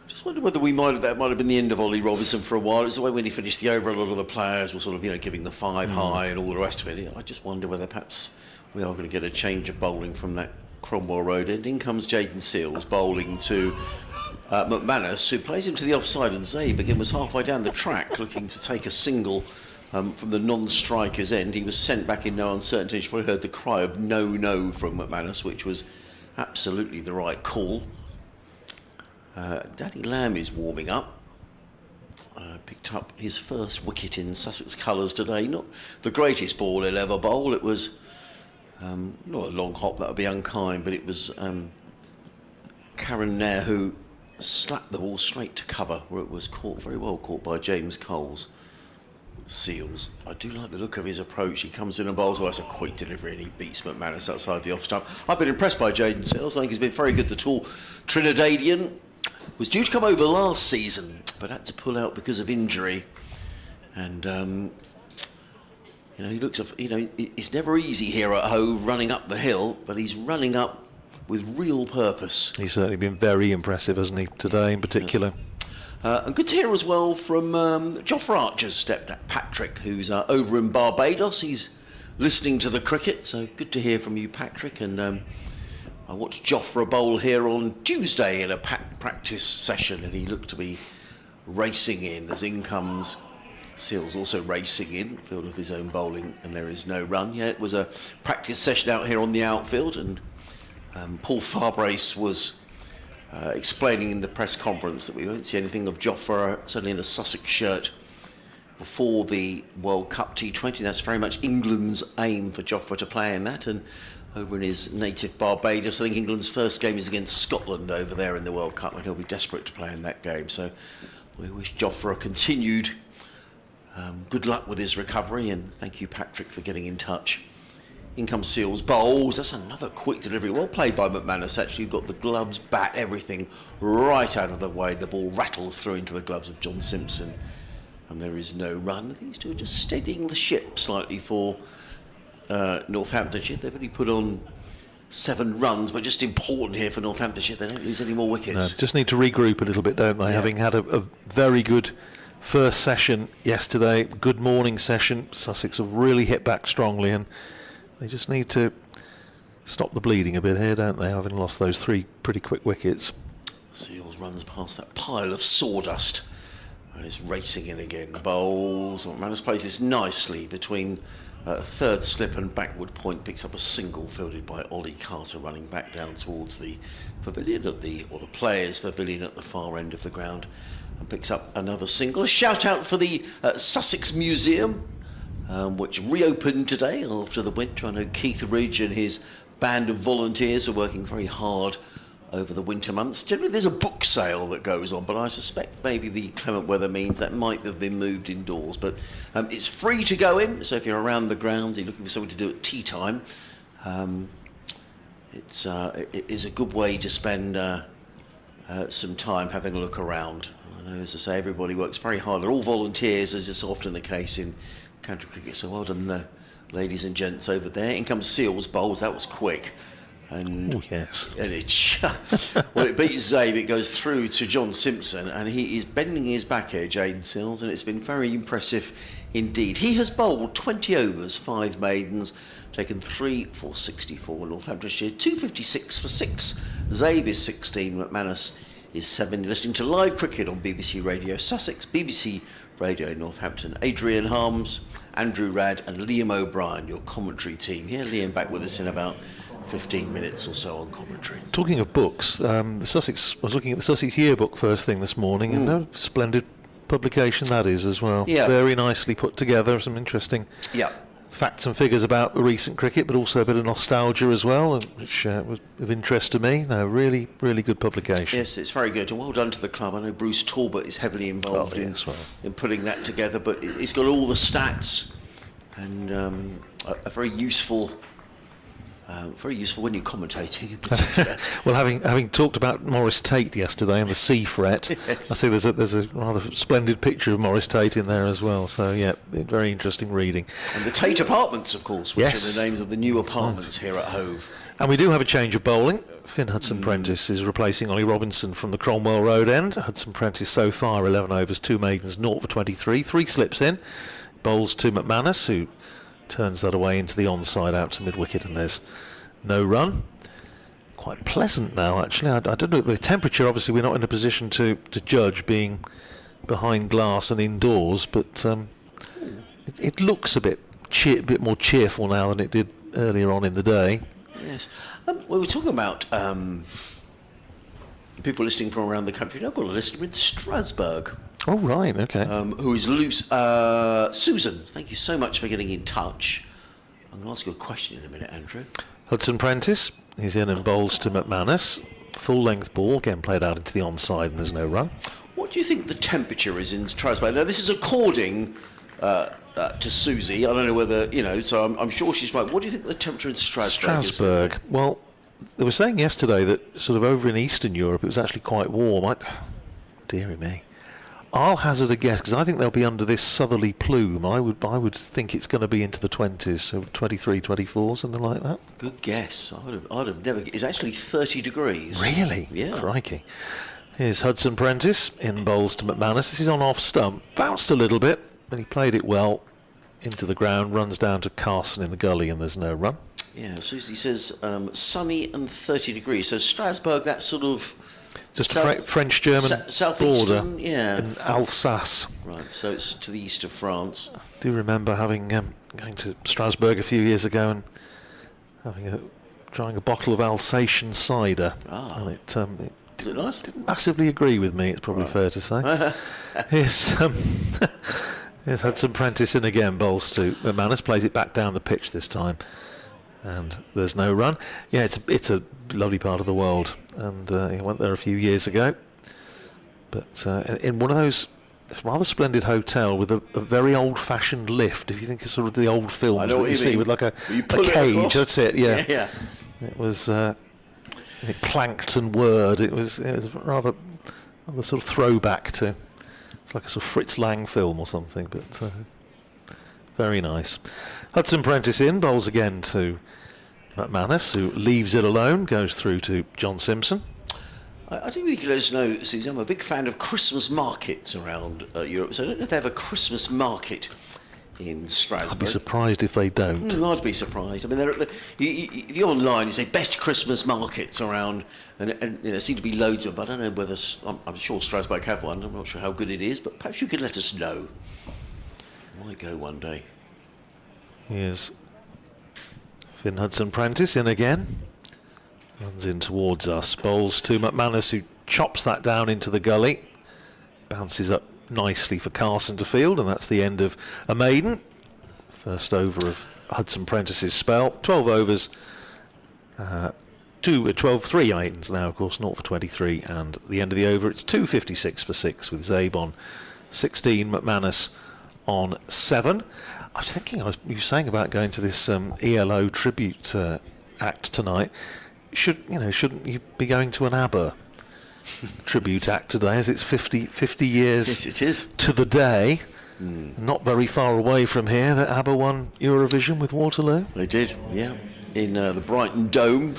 Just wonder whether that might have been the end of Ollie Robinson for a while. It's the way when he finished the over, a lot of the players were sort of giving the 5 high and all the rest of it. I just wonder whether perhaps we are going to get a change of bowling from that Cromwell Road end. In comes Jaden Seals bowling to McManus, who plays him to the offside, and Zabe again was halfway down the track looking to take a single from the non-striker's end. He was sent back in no uncertainty. You probably heard the cry of no from McManus, which was absolutely the right call. Danny Lamb is warming up. Picked up his first wicket in Sussex colours today. Not the greatest ball he'll ever bowl. It was not a long hop, that would be unkind, but it was Karen Nair who slapped the ball straight to cover, where it was very well caught by James Coles. Seals, I do like the look of his approach. He comes in and bowls, it's a quick delivery, and he beats McManus outside the off stump. I've been impressed by Jaden Seals. I think he's been very good. The tall Trinidadian was due to come over last season, but had to pull out because of injury. And he looks, it's never easy here at home running up the hill, but he's running up with real purpose. He's certainly been very impressive, hasn't he, today in particular? Yes. And good to hear as well from Jofra Archer's stepdad, Patrick, who's over in Barbados. He's listening to the cricket, so good to hear from you, Patrick. And I watched Jofra bowl here on Tuesday in a practice session, and he looked to be racing in. As in comes Seals, also racing in, field of his own bowling, and there is no run. Yeah, it was a practice session out here on the outfield, and Paul Farbrace was explaining in the press conference that we won't see anything of Jofra, certainly in a Sussex shirt, before the World Cup T20. That's very much England's aim for Jofra to play in that, and over in his native Barbados, I think England's first game is against Scotland over there in the World Cup, and he'll be desperate to play in that game. So we wish Jofra continued good luck with his recovery, and thank you, Patrick, for getting in touch. In comes Seals, bowls. That's another quick delivery. Well played by McManus, actually. Got the gloves, bat, everything right out of the way. The ball rattled through into the gloves of John Simpson, and there is no run. These two are just steadying the ship slightly for Northamptonshire. They've only put on 7 runs, but just important here for Northamptonshire. They don't lose any more wickets. No, just need to regroup a little bit, don't they? Yeah. Having had a very good first session yesterday, good morning session. Sussex have really hit back strongly, and they just need to stop the bleeding a bit here, don't they, having lost those 3 pretty quick wickets. Seals runs past that pile of sawdust and is racing in again. Bowls. McManus plays this nicely between third slip and backward point, picks up a single fielded by Ollie Carter, running back down towards the pavilion or the players' pavilion at the far end of the ground. and picks up another single. A shout out for the Sussex Museum, which reopened today after the winter. I know Keith Ridge and his band of volunteers are working very hard over the winter months. Generally there's a book sale that goes on, but I suspect maybe the clement weather means that might have been moved indoors. But it's free to go in, so if you're around the grounds, you're looking for something to do at tea time, it is a good way to spend some time having a look around. I know, as I say, everybody works very hard. They're all volunteers, as is often the case in county cricket. So well done, ladies and gents over there. In comes Seals bowls. That was quick. And, yes. And well, it beats Zabe. It goes through to John Simpson, and he is bending his back edge, Aidan Seals, and it's been very impressive indeed. He has bowled 20 overs, 5 maidens, taken 3 for 64 Northamptonshire, 256 for 6. Zabe is 16, McManus is 7. You're listening to live cricket on BBC Radio Sussex, BBC Radio Northampton. Adrian Harms, Andrew Radd and Liam O'Brien, your commentary team. Here, Liam back with us in about 15 minutes or so on commentary. Talking of books, I was looking at the Sussex Yearbook first thing this morning, and a splendid publication that is as well. Yeah. Very nicely put together, some interesting facts and figures about the recent cricket, but also a bit of nostalgia as well, which was of interest to me. No, really, really good publication. Yes, it's very good, and well done to the club. I know Bruce Talbot is heavily involved in putting that together, but he's got all the stats and a very useful when you're commentating in particular. Well, having talked about Maurice Tate yesterday and the sea fret, yes. I see there's a rather splendid picture of Maurice Tate in there as well. So yeah, very interesting reading. And the Tate Apartments, of course, which are the names of the new apartments here at Hove. And we do have a change of bowling. Finn Hudson-Prentice is replacing Ollie Robinson from the Cromwell Road end. Hudson-Prentice so far 11 overs, 2 maidens, 0 for 23, 3 slips in. Bowls to McManus, who turns that away into the onside out to mid-wicket, and there's no run. Quite pleasant now, actually. I don't know, with temperature, obviously we're not in a position to judge, being behind glass and indoors, but it looks a bit more cheerful now than it did earlier on in the day. Yes. We were talking about people listening from around the country. I've got a listener in Strasbourg. Oh, right, okay. Who is loose. Susan, thank you so much for getting in touch. I'm going to ask you a question in a minute, Andrew. Hudson-Prentice, he's in and bowls to McManus. Full-length ball, again played out into the onside, and there's no run. What do you think the temperature is in Strasbourg? Now, this is according to Susie. I don't know whether, so I'm sure she's right. What do you think the temperature in Strasbourg is? Strasbourg. Well, they were saying yesterday that sort of over in Eastern Europe it was actually quite warm. Dearie me. I'll hazard a guess, because I think they'll be under this southerly plume. I would think it's going to be into the 20s, so 23, 24, something like that. Good guess. I'd have never... It's actually 30 degrees. Really? Yeah. Crikey. Here's Hudson-Prentice in bowls to McManus. This is on off stump. Bounced a little bit, and he played it well into the ground, runs down to Carson in the gully, and there's no run. Yeah, Susie says sunny and 30 degrees. So Strasbourg, that's sort of... Just a French-German border in Alsace. Right, so it's to the east of France. I do remember having going to Strasbourg a few years ago and trying a bottle of Alsatian cider. And it didn't massively agree with me, it's probably fair to say. Here's Hudson-Prentice in again, bowls to McManus, plays it back down the pitch this time. And there's no run. Yeah, it's a lovely part of the world, and he went there a few years ago. But in one of those rather splendid hotel with a very old-fashioned lift. If you think of sort of the old films that you see with like a cage, that's it. Yeah. It was it clanked and whirred. It was rather sort of throwback to. It's like a sort of Fritz Lang film or something, but very nice. Hudson-Prentice in, bowls again to McManus, who leaves it alone, goes through to John Simpson. I don't think you let us know, Susie, I'm a big fan of Christmas markets around Europe, so I don't know if they have a Christmas market in Strasbourg. I'd be surprised if they don't. I'd be surprised. I mean, if you're online, you say best Christmas markets around, and there seem to be loads of them. I don't know whether, I'm sure Strasbourg have one, I'm not sure how good it is, but perhaps you could let us know. I might go one day. Here's Finn Hudson-Prentice in again. Runs in towards us. Bowls to McManus, who chops that down into the gully. bounces up nicely for Carson to field, and that's the end of a maiden. First over of Hudson Prentice's spell. 12 overs, 3 maidens now, of course, 0 for 23, and at the end of the over, it's 256 for 6 with Zabe on 16, McManus on 7. I was thinking, you were saying about going to this ELO tribute act tonight. Shouldn't you be going to an ABBA tribute act today, as it's 50 years Yes, it is. to the day? Not very far away from here that ABBA won Eurovision with Waterloo. They did, yeah, in the Brighton Dome,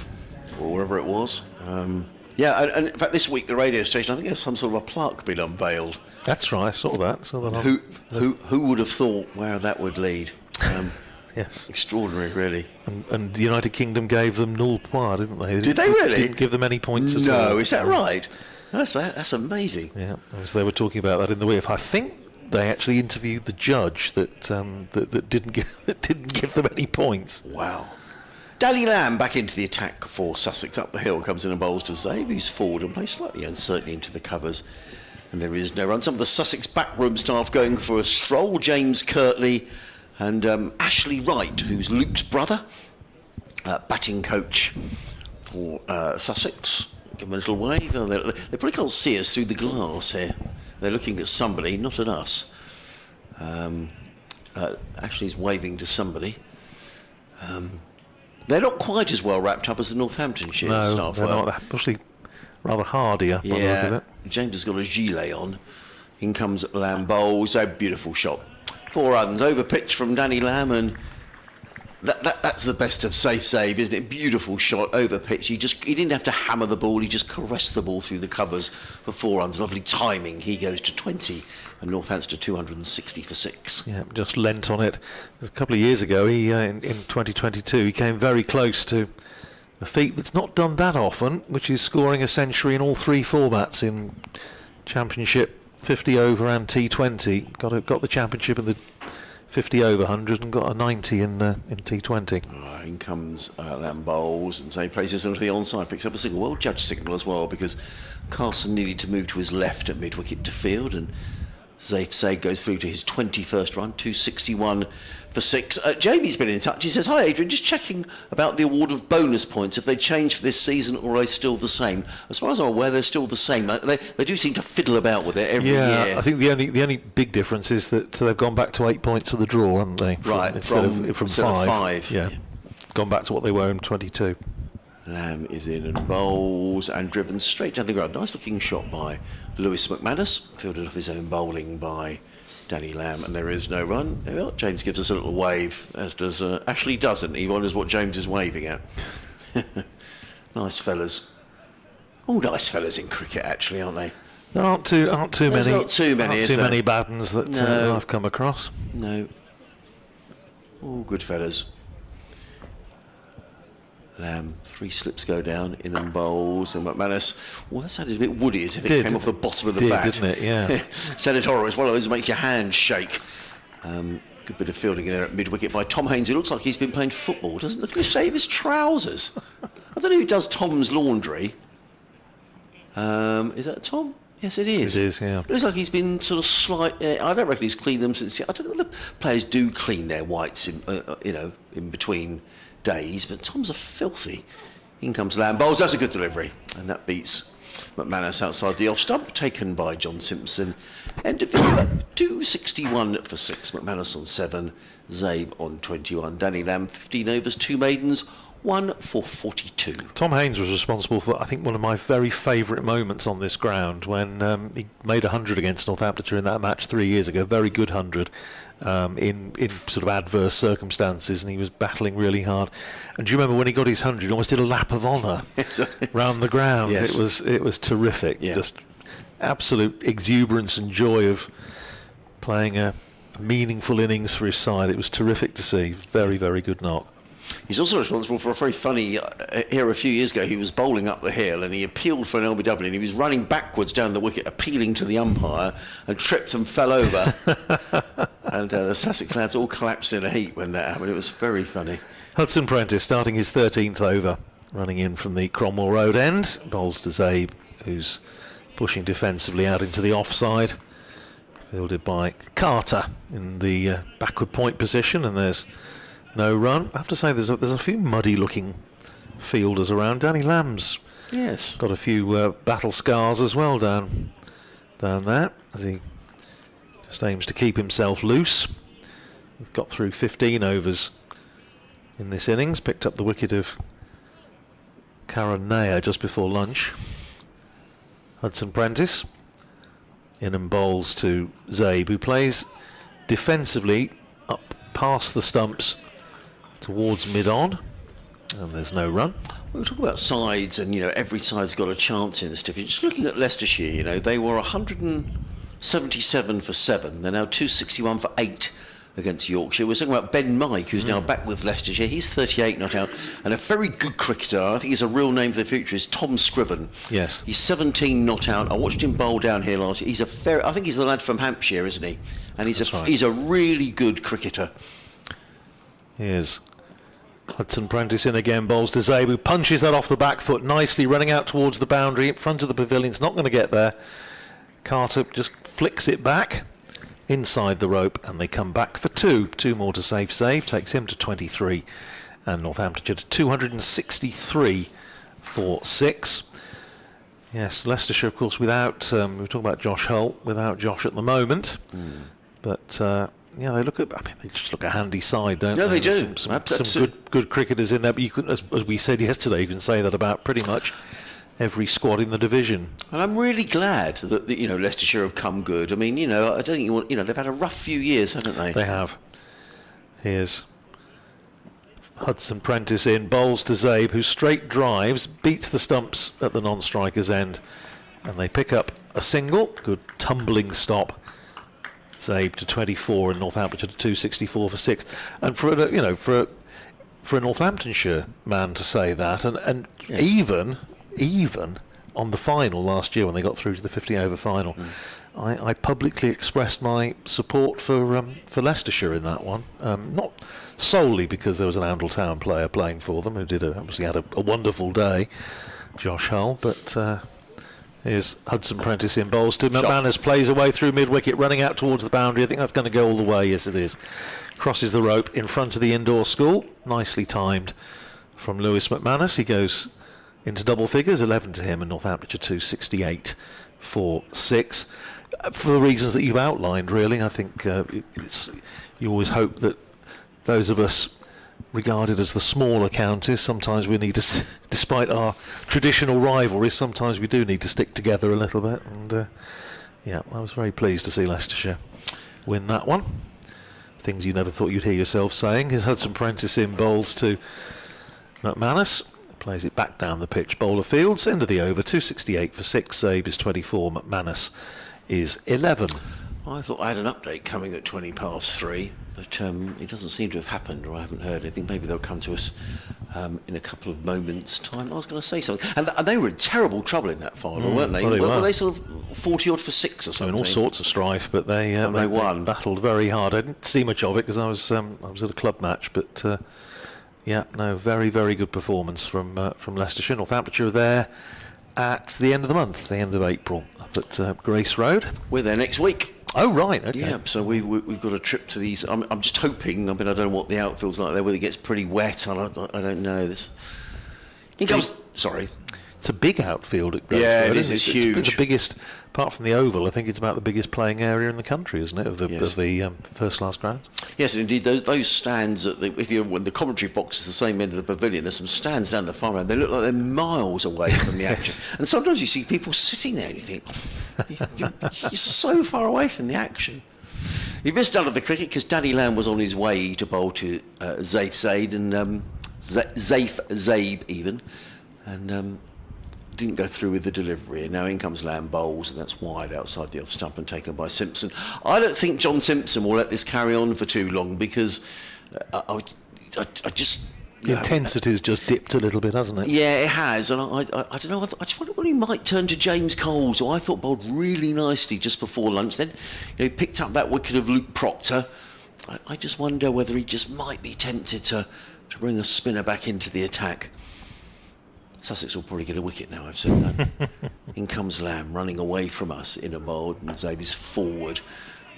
or wherever it was. And in fact, this week the radio station, I think there's some sort of a plaque been unveiled. That's right, I saw that. Who would have thought where that would lead? Yes. Extraordinary, really. And the United Kingdom gave them null point, didn't they? Did they really? Didn't give them any points at all. No, is that right? That's amazing. Yeah, as they were talking about that in the whiff. I think they actually interviewed the judge that didn't give them any points. Wow. Danny Lamb back into the attack for Sussex. Up the hill comes in and bowls to Zabe, who's forward and plays slightly uncertainly into the covers. And there is no run. Some of the Sussex backroom staff going for a stroll. James Kirtley and Ashley Wright, who's Luke's brother, batting coach for Sussex. Give them a little wave. Oh, they probably can't see us through the glass here. They're looking at somebody, not at us. Ashley's waving to somebody. They're not quite as well wrapped up as the Northamptonshire staff they're were. not. Actually, rather hardier. By the look of it. James has got a gilet on. In comes Lamb bowls. A beautiful shot. 4 runs over pitch from Danny Lamb, and that's the best of safe Zabe, isn't it? Beautiful shot over pitch. He didn't have to hammer the ball. He just caressed the ball through the covers for 4 runs. Lovely timing. He goes to 20, and Northants to 260 for 6. Yeah, just lent on it. A couple of years ago, he in 2022, he came very close to a feat that's not done that often, which is scoring a century in all 3 formats in Championship, 50 over and T20. Got the Championship and the 50 over 100 and got a 90 in T20. In comes Lamb bowls, and Zabe places into the onside, picks up a single. Well judged signal as well, because Carson needed to move to his left at mid-wicket to field, and Zabe goes through to his 21st run, 261 for 6. Jamie's been in touch. He says, "Hi Adrian, just checking about the award of bonus points. Have they changed for this season, or are they still the same?" As far as I'm aware, they're still the same. They do seem to fiddle about with it every year. I think the only big difference is that they've gone back to 8 points for the draw, haven't they? Instead of 5. Yeah. Gone back to what they were in 22. Lamb is in and bowls and driven straight down the ground. Nice looking shot by Lewis McManus, fielded off his own bowling by Danny Lamb, and there is no run. Well, James gives us a little wave, as does Ashley doesn't. He wonders what James is waving at. Nice fellas. All nice fellas in cricket, actually, aren't they? There aren't too many. Not too many bad ones that No. I've come across. No. All good fellas. Lamb, 3 slips go down, in and bowls, and McManus. Well, that sounded a bit woody, as if it came off the bottom of the bat. Didn't it? Yeah. Senatorial is one of those that makes your hands shake. Good bit of fielding there at mid-wicket by Tom Haynes, who looks like he's been playing football. Doesn't look to shave his trousers. I don't know who does Tom's laundry. Is that Tom? Yes, it is. It is, yeah. It looks like he's been sort of I don't reckon he's cleaned them since. I don't know whether players do clean their whites in between days, but Tom's a filthy. In comes Lamb bowls. That's a good delivery, and that beats McManus outside the off stump, taken by John Simpson. End of the 261 for 6. McManus on 7, Zabe on 21. Danny Lamb 15 overs, 2 maidens, 1 for 42. Tom Haynes was responsible for, I think, one of my very favourite moments on this ground when he made 100 against Northamptonshire in that match 3 years ago. Very good 100 in sort of adverse circumstances, and he was battling really hard. And do you remember when he got his 100? He almost did a lap of honour round the ground. Yes. It was terrific. Yeah. Just absolute exuberance and joy of playing a meaningful innings for his side. It was terrific to see. Very, very good knock. He's also responsible for a very funny here a few years ago. He was bowling up the hill and he appealed for an LBW, and he was running backwards down the wicket appealing to the umpire, and tripped and fell over. And the Sussex lads all collapsed in a heap when that happened. It was very funny. Hudson Prentice starting his 13th over, running in from the Cromwell Road end. Bowls to Zabe, who's pushing defensively out into the offside. Fielded by Carter in the backward point position, and there's no run. I have to say there's a few muddy-looking fielders around. Danny Lamb's got a few battle scars as well down there, as he just aims to keep himself loose. He's got through 15 overs in this innings, picked up the wicket of Nair just before lunch. Hudson Prentice in and bowls to Zabe, who plays defensively up past the stumps towards mid-on, and there's no run. We talk about sides, and every side's got a chance in this division. Just looking at Leicestershire, they were 177 for 7. They're now 261 for 8 against Yorkshire. We're talking about Ben Mike, who's now back with Leicestershire. He's 38 not out, and a very good cricketer. I think he's a real name for the future. Is Tom Scriven. Yes, he's 17 not out. I watched him bowl down here last year. I think he's the lad from Hampshire, isn't he? And he's a really good cricketer. He is. Hudson Prentice in again, bowls to Zabe, who punches that off the back foot nicely, running out towards the boundary in front of the pavilion. It's not going to get there. Carter just flicks it back inside the rope, and they come back for 2 more to Zabe, takes him to 23, and Northamptonshire to 263 for 6. Yes, Leicestershire, of course, without we were talking about Josh Hull, without Josh at the moment, but yeah, they just look a handy side, don't they? No, they do. Some good cricketers in there, but you can, as we said yesterday, you can say that about pretty much every squad in the division. And I'm really glad that Leicestershire have come good. I mean, I don't think they've had a rough few years, haven't they? They have. Here's Hudson Prentice in, bowls to Zabe, who straight drives, beats the stumps at the non-striker's end, and they pick up a single. Good tumbling stop. Zabe to 24 and Northamptonshire to 264 for 6. And for a Northamptonshire man to say that, and even on the final last year when they got through to the 50-over final, I publicly expressed my support for Leicestershire in that one. Not solely because there was an Oundle Town player playing for them who obviously had a wonderful day, Josh Hull, but here's Hudson Prentice in, bowls to McManus, plays away through mid-wicket, running out towards the boundary. I think that's going to go all the way. Yes, it is. Crosses the rope in front of the indoor school. Nicely timed from Lewis McManus. He goes into double figures, 11 to him, and Northamptonshire 268 for 6. For the reasons that you've outlined, really, I think you always hope that those of us regarded as the smaller counties, sometimes we need to, despite our traditional rivalries, sometimes we do need to stick together a little bit. And yeah, I was very pleased to see Leicestershire win that one. Things you never thought you'd hear yourself saying. Here's Hudson Prentice in, bowls to McManus, plays it back down the pitch. Bowler fields, end of the over, 268 for 6. Zabe is 24, McManus is 11. I thought I had an update coming at 3:20, but it doesn't seem to have happened, or I haven't heard anything. Maybe they'll come to us in a couple of moments' time. I was going to say something. And they were in terrible trouble in that final, weren't they? Well, were they sort of 40-odd for 6 or something? I mean, all sorts of strife, but they won. Battled very hard. I didn't see much of it because I was at a club match, but yeah, no, very, very good performance from Leicestershire. Northamptonshire there at the end of the month, the end of April, up at Grace Road. We're there next week. Oh, right, okay. Yeah, so we've got a trip to these. I'm just hoping, I mean, I don't know what the outfield's like there, whether it gets pretty wet. I don't know. Sorry. It's a big outfield at Grace Road. Road, It is. It's huge. It's the biggest, apart from the Oval, I think it's about the biggest playing area in the country, isn't it, of the first-class grounds? Yes, indeed. Those stands, when the commentary box is the same end of the pavilion, there's some stands down the far end. They look like they're miles away from the action. And sometimes you see people sitting there and you think, you're so far away from the action. He missed out of the cricket because Danny Lamb was on his way to bowl to Zabe and Zabe even, and didn't go through with the delivery. And now in comes Lamb, bowls, and that's wide outside the off stump and taken by Simpson. I don't think John Simpson will let this carry on for too long because I just... The intensity's just dipped a little bit, hasn't it? Yeah, it has, and I don't know. I just wonder when he might turn to James Coles, who I thought bowled really nicely just before lunch. Then, he picked up that wicket of Luke Proctor. I just wonder whether he just might be tempted to bring a spinner back into the attack. Sussex will probably get a wicket now, I've said that. In comes Lamb, running away from us in a mould, and Zabi's forward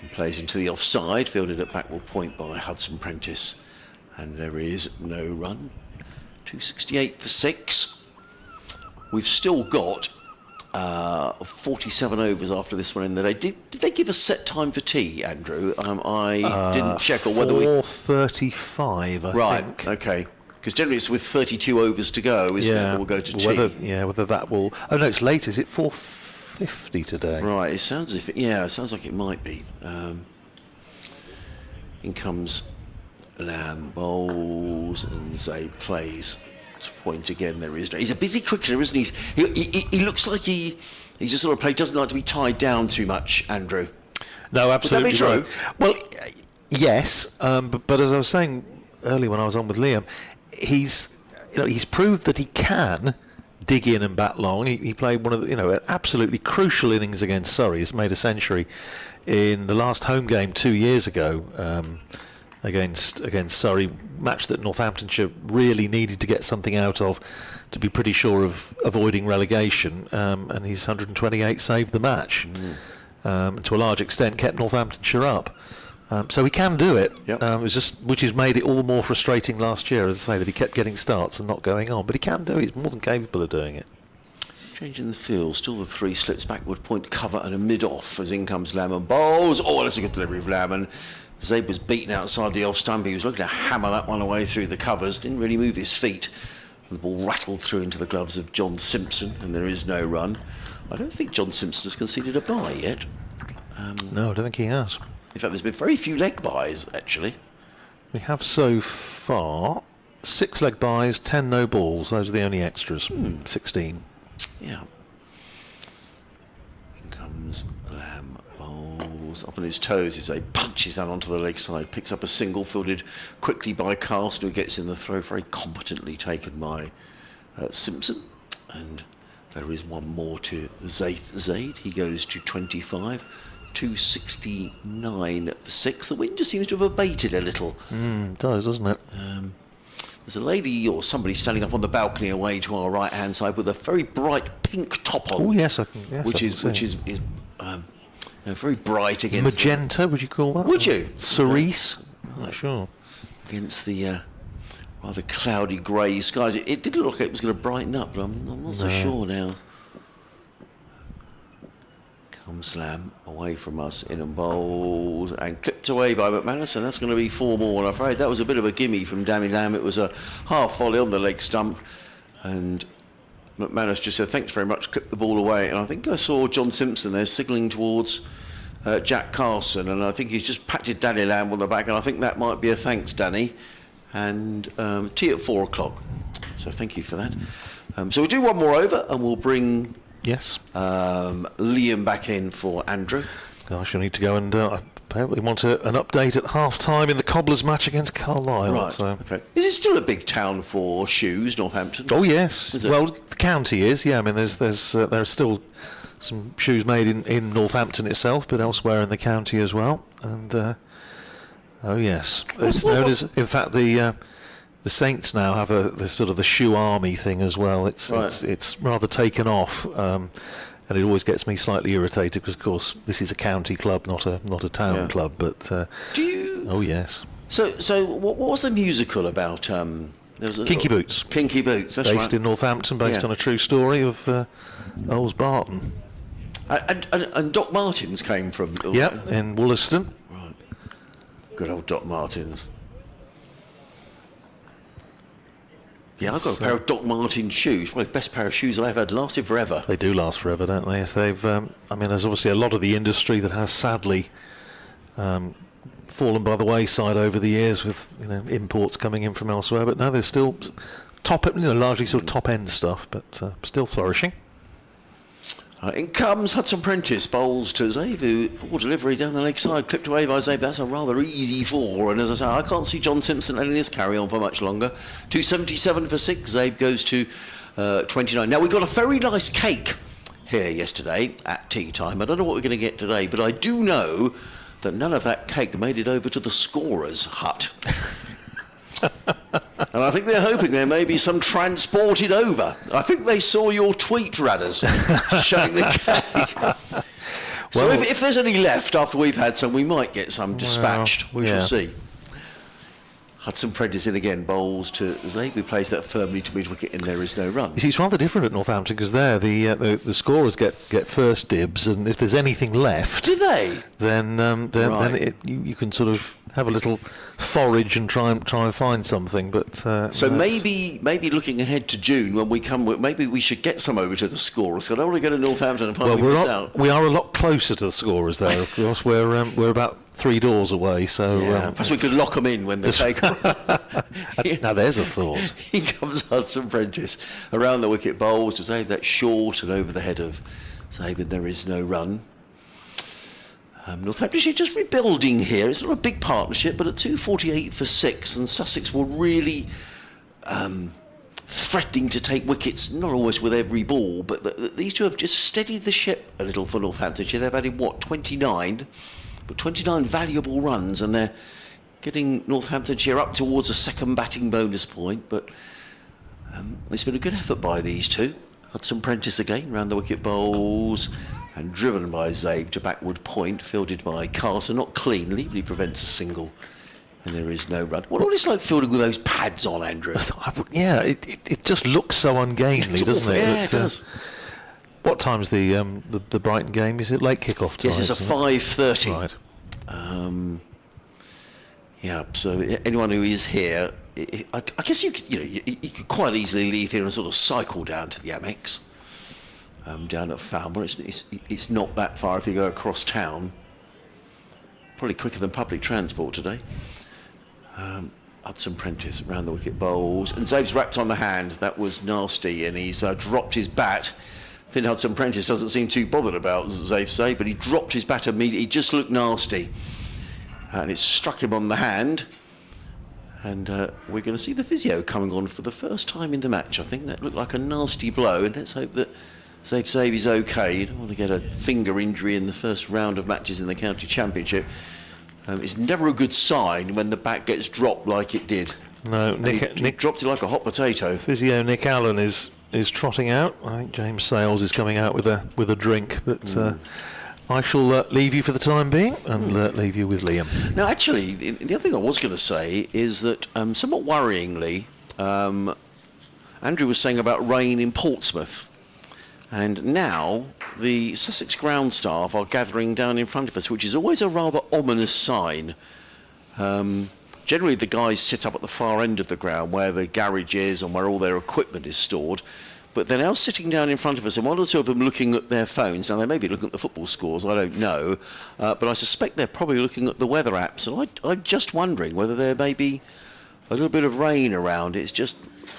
and plays into the offside, fielded at backward point by Hudson Prentice. And there is no run. 268 for 6. We've still got 47 overs after this one in the day. Did they give a set time for tea, Andrew? I didn't check, or whether we... 4:35, I think. Right, okay. Because generally it's with 32 overs to go, isn't it? We'll go to tea. Whether that will... Oh, no, it's late. Is it 4:50 today? Right, it sounds as if... it sounds like it might be. In comes Lamb, bowls, and Zaid plays. To point again, there is no... He's a busy cricketer, isn't he? He looks like he just sort of player doesn't like to be tied down too much, Andrew. No, absolutely. Would that be true? Well, yes, but as I was saying earlier when I was on with Liam, he's proved that he can dig in and bat long. He played one of the absolutely crucial innings against Surrey. He's made a century in the last home game 2 years ago against Surrey, match that Northamptonshire really needed to get something out of to be pretty sure of avoiding relegation, and his 128 saved the match. To a large extent kept Northamptonshire up. So he can do it. Yep. It was just, which has made it all the more frustrating last year, as I say, that he kept getting starts and not going on. But he can do it. He's more than capable of doing it. Changing the field, still the 3 slips backward, point cover and a mid-off as in comes Lamb bowls. Oh, that's a good delivery of Lamb. Zaid was beaten outside the off stump. He was looking to hammer that one away through the covers. Didn't really move his feet. And the ball rattled through into the gloves of John Simpson, and there is no run. I don't think John Simpson has conceded a bye yet. No, I don't think he has. In fact, there's been very few leg byes, actually. We have so far 6 leg byes, 10 no balls. Those are the only extras. 16. Yeah. In comes Lamb, bowls up on his toes as he punches down onto the leg side, picks up a single fielded quickly by Carlson, who gets in the throw very competently taken by Simpson. And there is one more to Zaid. He goes to 25. 269 for 6. The wind just seems to have abated a little. It does, doesn't it? There's a lady or somebody standing up on the balcony away to our right-hand side with a very bright pink top on. Oh yes, I can. Yes, which is very bright against magenta. Would you call that? Would you? Cerise? I'm not sure. Against the rather cloudy grey skies, it did look like it was going to brighten up, but I'm not so sure now. Comes Lamb away from us, in and bowls, and clipped away by McManus, and that's going to be 4 more, I'm afraid. That was a bit of a gimme from Dammy Lamb. It was a half volley on the leg stump, and McManus just said, thanks very much, clipped the ball away. And I think I saw John Simpson there signalling towards Jack Carlson, and I think he's just patted Danny Lamb on the back, and I think that might be a thanks, Danny. And tea at 4 o'clock. So thank you for that. So we'll do one more over, and we'll bring... Yes. Liam back in for Andrew. Gosh, you need to go and apparently want an update at half-time in the Cobblers match against Carlisle. Right, so. okay. Is it still a big town for shoes, Northampton? Oh, yes. Well, the county is, yeah. I mean, there are still some shoes made in Northampton itself, but elsewhere in the county as well. And, oh, yes. It's known as, in fact, the Saints now have the sort of the shoe army thing as well. It's rather taken off, and it always gets me slightly irritated because, of course, this is a county club, not a town club. But do you? Oh yes. So what was the musical about? There was Kinky Boots. Kinky Boots. That's based in Northampton, based on a true story of Oles Barton. And Doc Martens came from. Yep, in Wollaston. Right. Good old Doc Martens. Yeah, I've got a pair of Doc Martens shoes. One of the best pair of shoes I've ever had. Lasted forever. They do last forever, don't they? Yes, they've. I mean, there's obviously a lot of the industry that has sadly fallen by the wayside over the years with imports coming in from elsewhere. But no, there's still largely sort of top end stuff, but still flourishing. In comes Hudson Prentice, bowls to Zabe, who ball delivery down the leg side, clipped away by Zabe. That's a rather easy 4, and as I say, I can't see John Simpson letting this carry on for much longer. 277 for 6, Zabe goes to 29. Now, we got a very nice cake here yesterday at tea time. I don't know what we're going to get today, but I do know that none of that cake made it over to the scorer's hut. And I think they're hoping there may be some transported over. I think they saw your tweet, Radders, showing the cake. So Well, if there's any left after we've had some, we might get some dispatched. We shall see. Hudson Prentice in again, bowls to Zabe, who plays that firmly to mid-wicket, and there is no run. You see, it's rather different at Northampton because there the scorers get first dibs, and if there's anything left, Do they? then Right. you can sort of have a little forage and try and find something. But So maybe looking ahead to June when we come, maybe we should get some over to the scorers. So I don't want to go to Northampton and find we miss out. we are a lot closer to the scorers there. Of course, we're about 3 doors away. So Yeah, perhaps we could lock them in when they take them. now there's a thought. Here comes Hudson Prentice around the wicket, bowls to Zabe, that short and over the head of Zabe, and there is no run. Northamptonshire just rebuilding here. It's not a big partnership, but at 248 for 6, and Sussex were really threatening to take wickets, not always with every ball, but these two have just steadied the ship a little for Northamptonshire. They've added, 29? But 29 valuable runs, and they're getting Northamptonshire up towards a second batting bonus point, but it's been a good effort by these two. Hudson Prentice again, round the wicket, bowls, and driven by Zabe to backward point, fielded by Carter, not cleanly, but he prevents a single, and there is no run. What is like fielding with those pads on, Andrew? Yeah, it just looks so ungainly, doesn't it? Yeah, it does. What time's the Brighton game? Is it late kick-off time? Yes, it's a 5:30. Right. Yeah, so anyone who is here, I guess you could quite easily leave here and sort of cycle down to the Amex, down at Falmouth. It's not that far if you go across town. Probably quicker than public transport today. Hudson Prentice round the wicket, bowls, and Zabe's wrapped on the hand. That was nasty, and he's dropped his bat. Finn Hudson Prentice doesn't seem too bothered about Zabe, but he dropped his bat immediately. He just looked nasty, and it struck him on the hand. And we're going to see the physio coming on for the first time in the match. I think that looked like a nasty blow, and let's hope that Zabe is okay. You don't want to get a finger injury in the first round of matches in the county championship. It's never a good sign when the bat gets dropped like it did. No, Nick dropped it like a hot potato. Physio Nick Allen is trotting out. I think James Sales is coming out with a drink, but I shall leave you for the time being and leave you with Liam. Now, actually, the other thing I was going to say is that somewhat worryingly, Andrew was saying about rain in Portsmouth, and now the Sussex ground staff are gathering down in front of us, which is always a rather ominous sign. Generally, the guys sit up at the far end of the ground where the garage is and where all their equipment is stored. But they're now sitting down in front of us, and one or two of them looking at their phones. Now, they may be looking at the football scores, I don't know. But I suspect they're probably looking at the weather apps. And I'm just wondering whether there may be a little bit of rain around. It's just...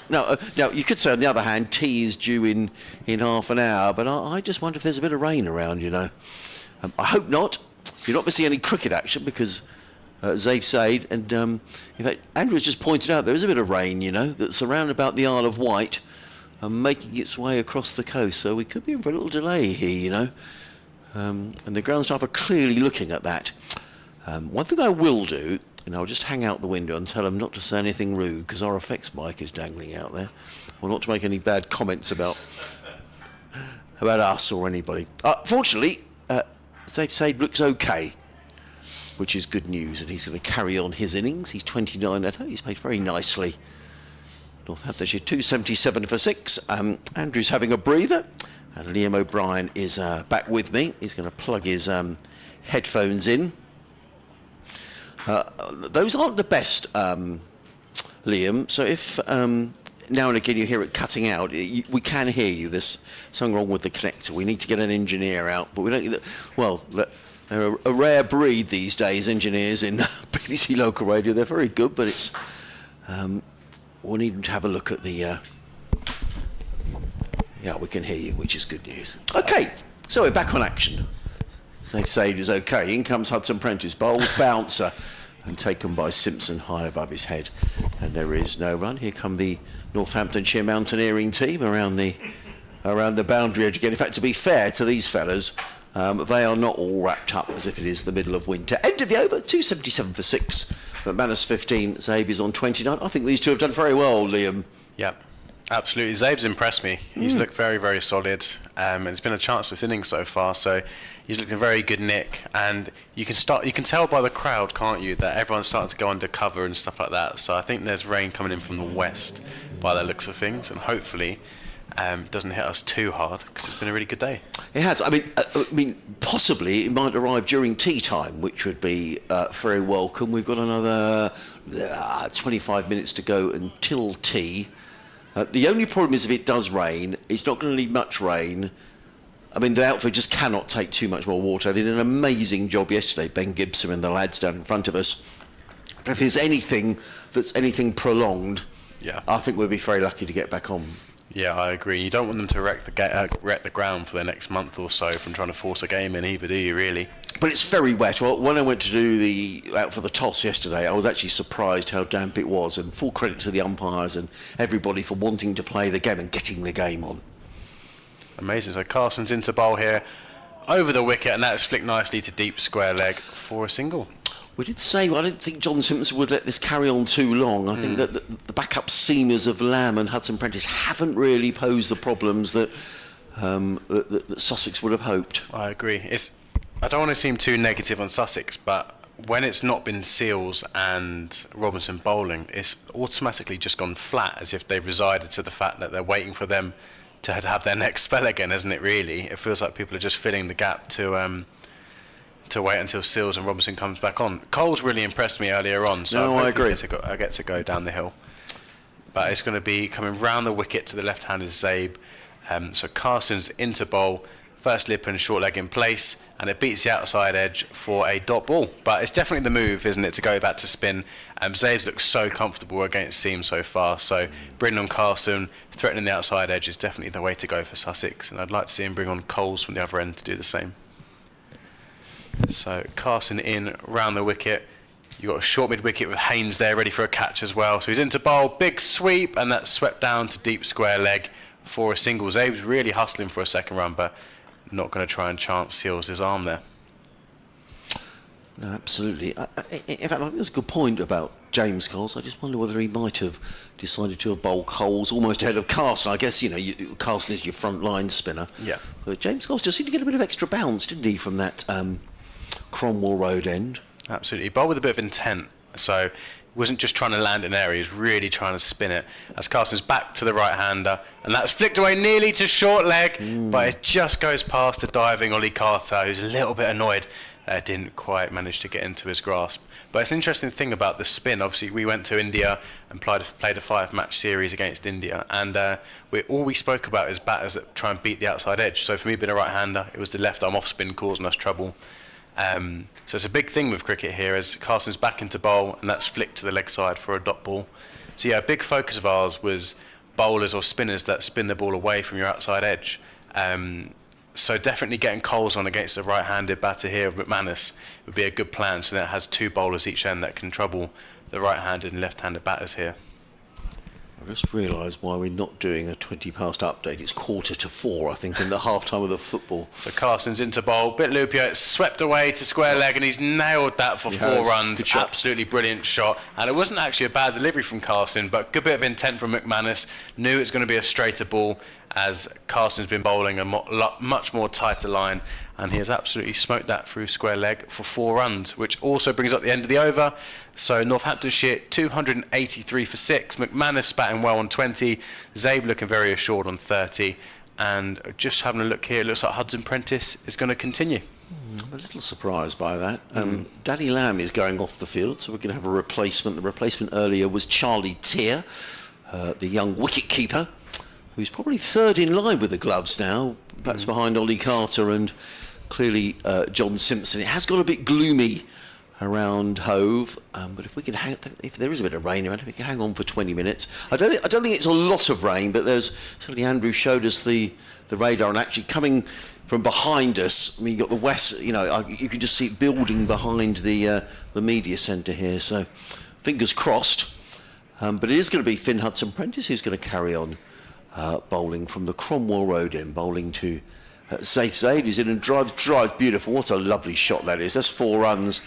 Now, you could say, on the other hand, tea is due in half an hour. But I just wonder if there's a bit of rain around, you know. I hope not. You're not going to see any cricket action because... Zabe Said, and in fact, Andrew has just pointed out there is a bit of rain, you know, that's around about the Isle of Wight and making its way across the coast. So we could be in for a little delay here, you know. And the ground staff are clearly looking at that. One thing I will do, and I'll just hang out the window and tell them not to say anything rude because our effects mic is dangling out there, or not to make any bad comments about us or anybody. Fortunately, Zabe Said looks okay, which is good news, and he's going to carry on his innings. He's 29 at home. He's played very nicely. Northamptonshire 277 for 6. Andrew's having a breather, and Liam O'Brien is back with me. He's going to plug his headphones in. Those aren't the best, Liam, so if now and again you hear it cutting out, we can hear you. There's something wrong with the connector. We need to get an engineer out, but we don't... Well... They're a rare breed these days, engineers in BBC local radio. They're very good, but it's we'll need them to have a look at the... Yeah, we can hear you, which is good news. OK, so we're back on action. Zabe Said is OK. In comes Hudson Prentice, bowled bouncer, and taken by Simpson high above his head. And there is no run. Here come the Northamptonshire mountaineering team around the boundary edge again. In fact, to be fair to these fellas, they are not all wrapped up as if it is the middle of winter. End of the over, 277 for 6. McManus 15, Zabe is on 29. I think these two have done very well, Liam. Yeah, absolutely. Zabe's impressed me. He's looked very, very solid, and it's been a chance this inning so far. So he's looked in very good nick, and you can tell by the crowd, can't you, that everyone's starting to go under cover and stuff like that. So I think there's rain coming in from the west by the looks of things, and hopefully it doesn't hit us too hard, because it's been a really good day. It has. I mean, possibly it might arrive during tea time, which would be very welcome. We've got another 25 minutes to go until tea. The only problem is if it does rain, it's not going to need much rain. I mean, the outfit just cannot take too much more water. They did an amazing job yesterday, Ben Gibson and the lads down in front of us. But if there's anything that's anything prolonged, I think we'll be very lucky to get back on. Yeah, I agree. You don't want them to wreck the ground for the next month or so from trying to force a game in either, do you, really? But it's very wet. Well, when I went to do out for the toss yesterday, I was actually surprised how damp it was, and full credit to the umpires and everybody for wanting to play the game and getting the game on. Amazing. So Carson's into bowl here, over the wicket, and that's flicked nicely to deep square leg for a single. We did say, I don't think John Simpson would let this carry on too long. I think that the backup seamers of Lamb and Hudson Prentice haven't really posed the problems that Sussex would have hoped. I agree. I don't want to seem too negative on Sussex, but when it's not been Seals and Robinson bowling, it's automatically just gone flat, as if they've resided to the fact that they're waiting for them to have their next spell again, isn't it, really? It feels like people are just filling the gap to wait until Seals and Robinson comes back on. Cole's really impressed me earlier on, so I agree. I get to go down the hill. But it's going to be coming round the wicket to the left-handed Zabe. So Carson's into bowl, first lip and short leg in place, and it beats the outside edge for a dot ball. But it's definitely the move, isn't it, to go back to spin. Zabe's looks so comfortable against seam so far, so bringing on Carson, threatening the outside edge is definitely the way to go for Sussex, and I'd like to see him bring on Coles from the other end to do the same. So Carson in round the wicket. You've got a short mid-wicket with Haynes there ready for a catch as well. So he's into bowl, big sweep, and that's swept down to deep square leg for a single. Zabe's really hustling for a second run, but not going to try and chance Seals his arm there. No, absolutely. In fact, I think there's a good point about James Coles. I just wonder whether he might have decided to have bowled Coles almost ahead of Carson. I guess, Carson is your front line spinner. Yeah. But James Coles just seemed to get a bit of extra bounce, didn't he, from that Cromwell Road end? Absolutely. He bowled with a bit of intent. So he wasn't just trying to land an area, he was really trying to spin it. As Carson's back to the right-hander, and that's flicked away nearly to short leg, but it just goes past the diving Ollie Carter, who's a little bit annoyed. Didn't quite manage to get into his grasp. But it's an interesting thing about the spin. Obviously, we went to India and played a 5-match series against India, and all we spoke about is batters that try and beat the outside edge. So for me, being a right-hander, it was the left arm off spin causing us trouble. So it's a big thing with cricket here, as Carson's back into bowl, and that's flicked to the leg side for a dot ball. So yeah, a big focus of ours was bowlers or spinners that spin the ball away from your outside edge. So definitely getting Coles on against the right-handed batter here of McManus would be a good plan, so that has two bowlers each end that can trouble the right-handed and left-handed batters here. I just realised why we're not doing a 20 past update. It's 4:45, I think, in the half-time of the football. So Carson's into bowl, bit loopy, it's swept away to square leg, and he's nailed that for 4 runs. Absolutely brilliant shot. And it wasn't actually a bad delivery from Carson, but good bit of intent from McManus. Knew it's going to be a straighter ball, as Carson's been bowling a much more tighter line, and he has absolutely smoked that through square leg for 4 runs, which also brings up the end of the over. So Northamptonshire 283 for 6, McManus batting well on 20, Zabe looking very assured on 30, and just having a look here, it looks like Hudson Prentice is going to continue. I'm a little surprised by that. Danny Lamb is going off the field, so we're going to have a replacement. The replacement earlier was Charlie Tier, the young wicket-keeper, who's probably third in line with the gloves now, perhaps behind Ollie Carter and clearly John Simpson. It has got a bit gloomy around Hove, but if we can if there is a bit of rain around, if we can hang on for 20 minutes. I don't think it's a lot of rain, but there's certainly, Andrew showed us the radar, and actually coming from behind us, I mean, you got the west, you can just see it building behind the media centre here, so fingers crossed. But it is going to be Finn Hudson Prentice who's going to carry on bowling from the Cromwell Road end, bowling to Safe Zaid, who's in and drives beautiful. What a lovely shot that is. That's 4 runs.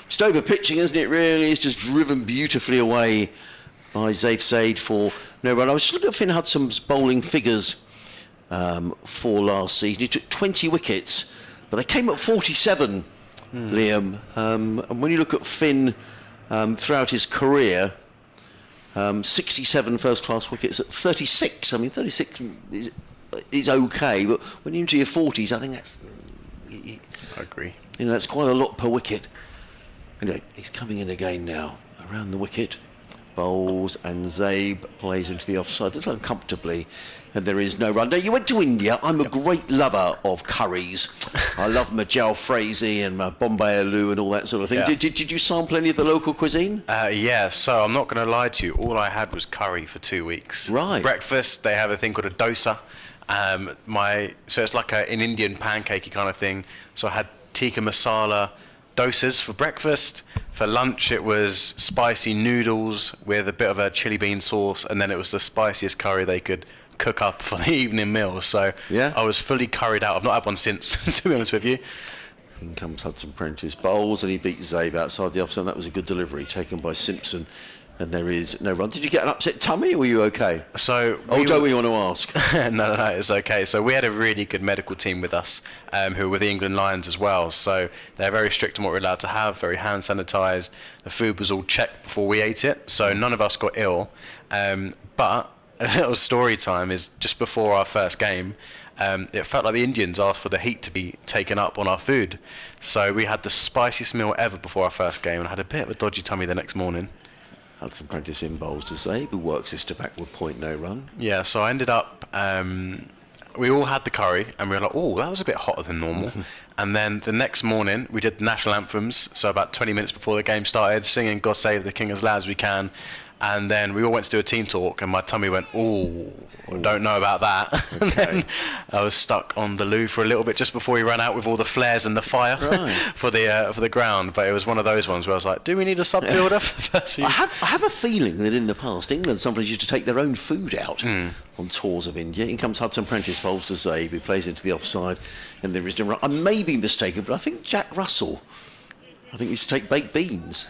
Stover pitching, isn't it, really? It's just driven beautifully away by Zaif Said for no run. I was just looking at Finn Hudson's bowling figures for last season. He took 20 wickets, but they came at 47, Liam. And when you look at Finn throughout his career, 67 first-class wickets at 36. I mean, 36 is okay, but when you're into your 40s, I think that's... I agree. You know, that's quite a lot per wicket. You know, he's coming in again now, around the wicket. Bowls, and Zabe plays into the offside a little uncomfortably, and there is no run. Now, you went to India. I'm a great lover of curries. I love my jalfrezi and my Bombay aloo and all that sort of thing. Yeah. Did you sample any of the local cuisine? Yeah, so I'm not going to lie to you. All I had was curry for 2 weeks. Right. Breakfast, they have a thing called a dosa. So it's like an Indian pancakey kind of thing. So I had tikka masala dosas for breakfast. For lunch, it was spicy noodles with a bit of a chili bean sauce, and then it was the spiciest curry they could cook up for the evening meal. So yeah. I was fully curried out. I've not had one since, to be honest with you. In comes Hudson Prentice, bowls, and he beat Zabe outside the offside. That was a good delivery taken by Simpson, and there is no run. Did you get an upset tummy, or were you okay? So don't we want to ask? No, it's okay. So we had a really good medical team with us, who were with the England Lions as well. So they're very strict on what we're allowed to have, very hand sanitised. The food was all checked before we ate it, so none of us got ill. But a little story time is just before our first game, it felt like the Indians asked for the heat to be taken up on our food. So we had the spiciest meal ever before our first game, and I had a bit of a dodgy tummy the next morning. Hudson Prentice in bowls to Zabe, who works this to backward point, no run. Yeah, so I ended up, we all had the curry, and we were like, oh, that was a bit hotter than normal. And then the next morning, we did the national anthems, so about 20 minutes before the game started, singing God Save the King as loud as we can. And then we all went to do a team talk, and my tummy went, oh, don't know about that. Okay. And then I was stuck on the loo for a little bit just before we ran out with all the flares and the fire for the ground. But it was one of those ones where I was like, do we need a sub fielder? I have a feeling that in the past, England sometimes used to take their own food out on tours of India. In comes Hudson Prentice, bowls to Zabe, who plays into the offside, and there is no run. I may be mistaken, but I think Jack Russell, used to take baked beans.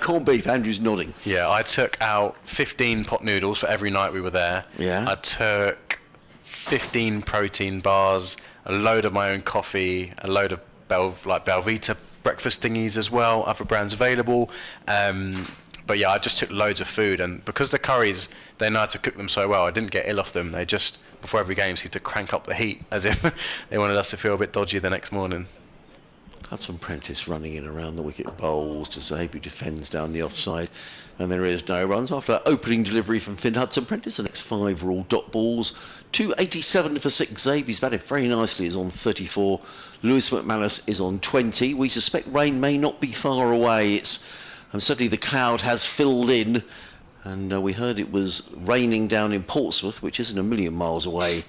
Corned beef, Andrew's nodding. Yeah, I took out 15 pot noodles for every night we were there. Yeah. I took 15 protein bars, a load of my own coffee, a load of Belvita breakfast thingies as well, other brands available. But yeah, I just took loads of food, and because the curries, they know how to cook them so well, I didn't get ill off them. They just, before every game, seemed to crank up the heat as if they wanted us to feel a bit dodgy the next morning. Hudson Prentice running in around the wicket, bowls to Zabe, who defends down the offside, and there is no runs after that opening delivery from Finn Hudson Prentice. The next 5 are all dot balls. 287 for 6. Zabe, he's batted very nicely, is on 34. Lewis McManus is on 20. We suspect rain may not be far away. Certainly the cloud has filled in, and we heard it was raining down in Portsmouth, which isn't a million miles away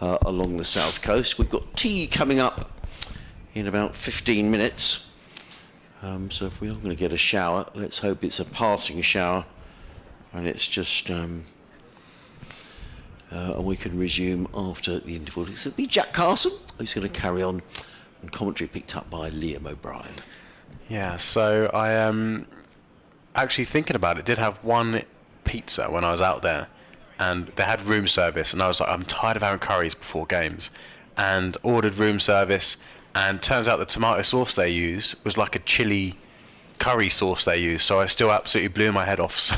along the south coast. We've got tea coming up in about 15 minutes. So if we are going to get a shower, let's hope it's a passing shower, and it's just and we can resume after the interval. It'll be Jack Carson who's going to carry on, and commentary picked up by Liam O'Brien. Yeah, so I am actually thinking about it. Did have one pizza when I was out there, and they had room service, and I was like, I'm tired of having curries before games, and ordered room service. And turns out the tomato sauce they use was like a chili curry sauce they use, so I still absolutely blew my head off. So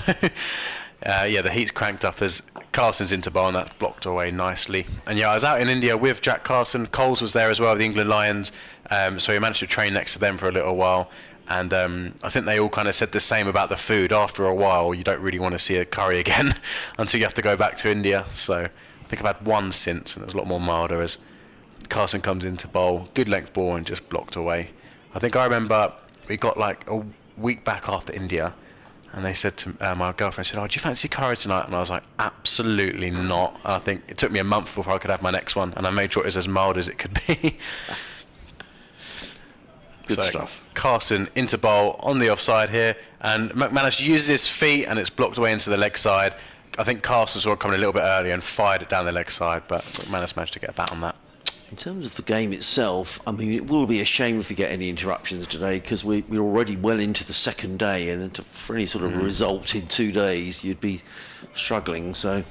yeah, the heat's cranked up as Carson's into bowl, and that's blocked away nicely. And yeah, I was out in India with Jack Carson. Coles was there as well, the England Lions, so we managed to train next to them for a little while. And I think they all kind of said the same about the food. After a while, you don't really want to see a curry again until you have to go back to India. So I think I've had one since, and it was a lot more milder as Carson comes into bowl, good length ball, and just blocked away. I think I remember we got like a week back after India, and they said to my girlfriend said, "Oh, do you fancy curry tonight?" And I was like, "Absolutely not." I think it took me a month before I could have my next one, and I made sure it was as mild as it could be. Good stuff. Carson into bowl on the offside here, and McManus uses his feet, and it's blocked away into the leg side. I think Carson saw it coming a little bit earlier and fired it down the leg side, but McManus managed to get a bat on that. In terms of the game itself, I mean, it will be a shame if we get any interruptions today, because we're already well into the second day, and then for any sort of result in 2 days, you'd be struggling. So,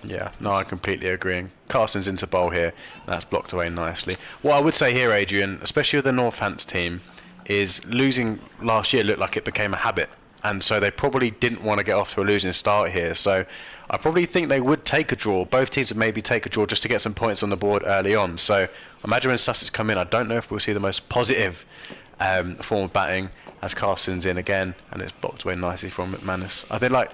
yeah, no, I completely agree. And Carson's into bowl here. That's blocked away nicely. What I would say here, Adrian, especially with the Northants team, is losing last year looked like it became a habit. And so they probably didn't want to get off to a losing start here. So I probably think they would take a draw. Both teams would maybe take a draw just to get some points on the board early on. So imagine when Sussex come in, I don't know if we'll see the most positive form of batting as Carson's in again, and it's blocked away nicely from McManus. I think like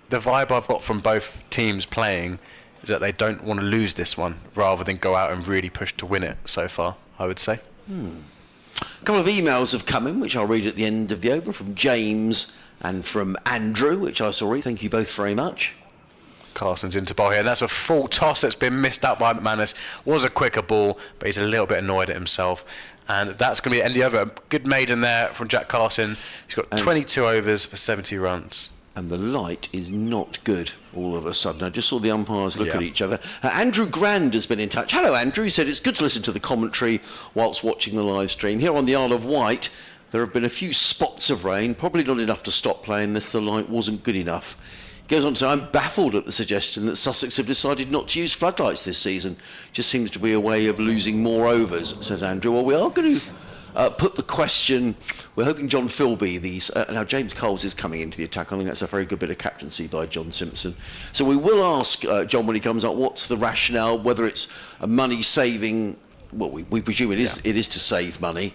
the vibe I've got from both teams playing is that they don't want to lose this one rather than go out and really push to win it so far, I would say. A couple of emails have come in, which I'll read at the end of the over, from James and from Andrew, which I saw read. Thank you both very much. Carson's into ball here, and that's a full toss that's been missed out by McManus. Was a quicker ball, but he's a little bit annoyed at himself. And that's going to be the end of the over. Good maiden there from Jack Carson. He's got 22 overs for 70 runs. And the light is not good all of a sudden. I just saw the umpires look at each other. Andrew Grand has been in touch. Hello, Andrew. He said it's good to listen to the commentary whilst watching the live stream. Here on the Isle of Wight, there have been a few spots of rain, probably not enough to stop play unless the light wasn't good enough. He goes on to say, I'm baffled at the suggestion that Sussex have decided not to use floodlights this season. Just seems to be a way of losing more overs, says Andrew. Well, we are going to put the question. We're hoping John Philby, now James Coles is coming into the attack. I think that's a very good bit of captaincy by John Simpson. So we will ask John when he comes up, what's the rationale, whether it's a money saving, well, we presume it is to save money.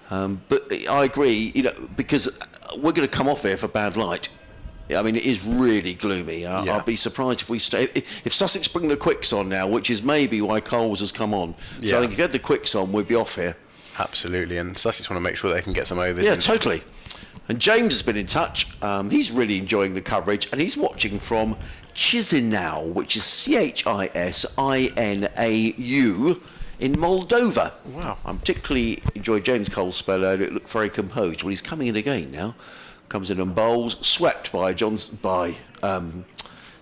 But I agree, because we're going to come off here for bad light. I mean, it is really gloomy. I'll be surprised if we stay. If Sussex bring the quicks on now, which is maybe why Coles has come on. So I think if you had the quicks on, we'd be off here. Absolutely, and Sussex want to make sure they can get some overs. Yeah, totally. And James has been in touch. He's really enjoying the coverage, and he's watching from Chisinau, which is Chisinau in Moldova. Wow. I particularly enjoyed James Cole's spell earlier. It looked very composed. Well, he's coming in again now. Comes in and bowls, swept by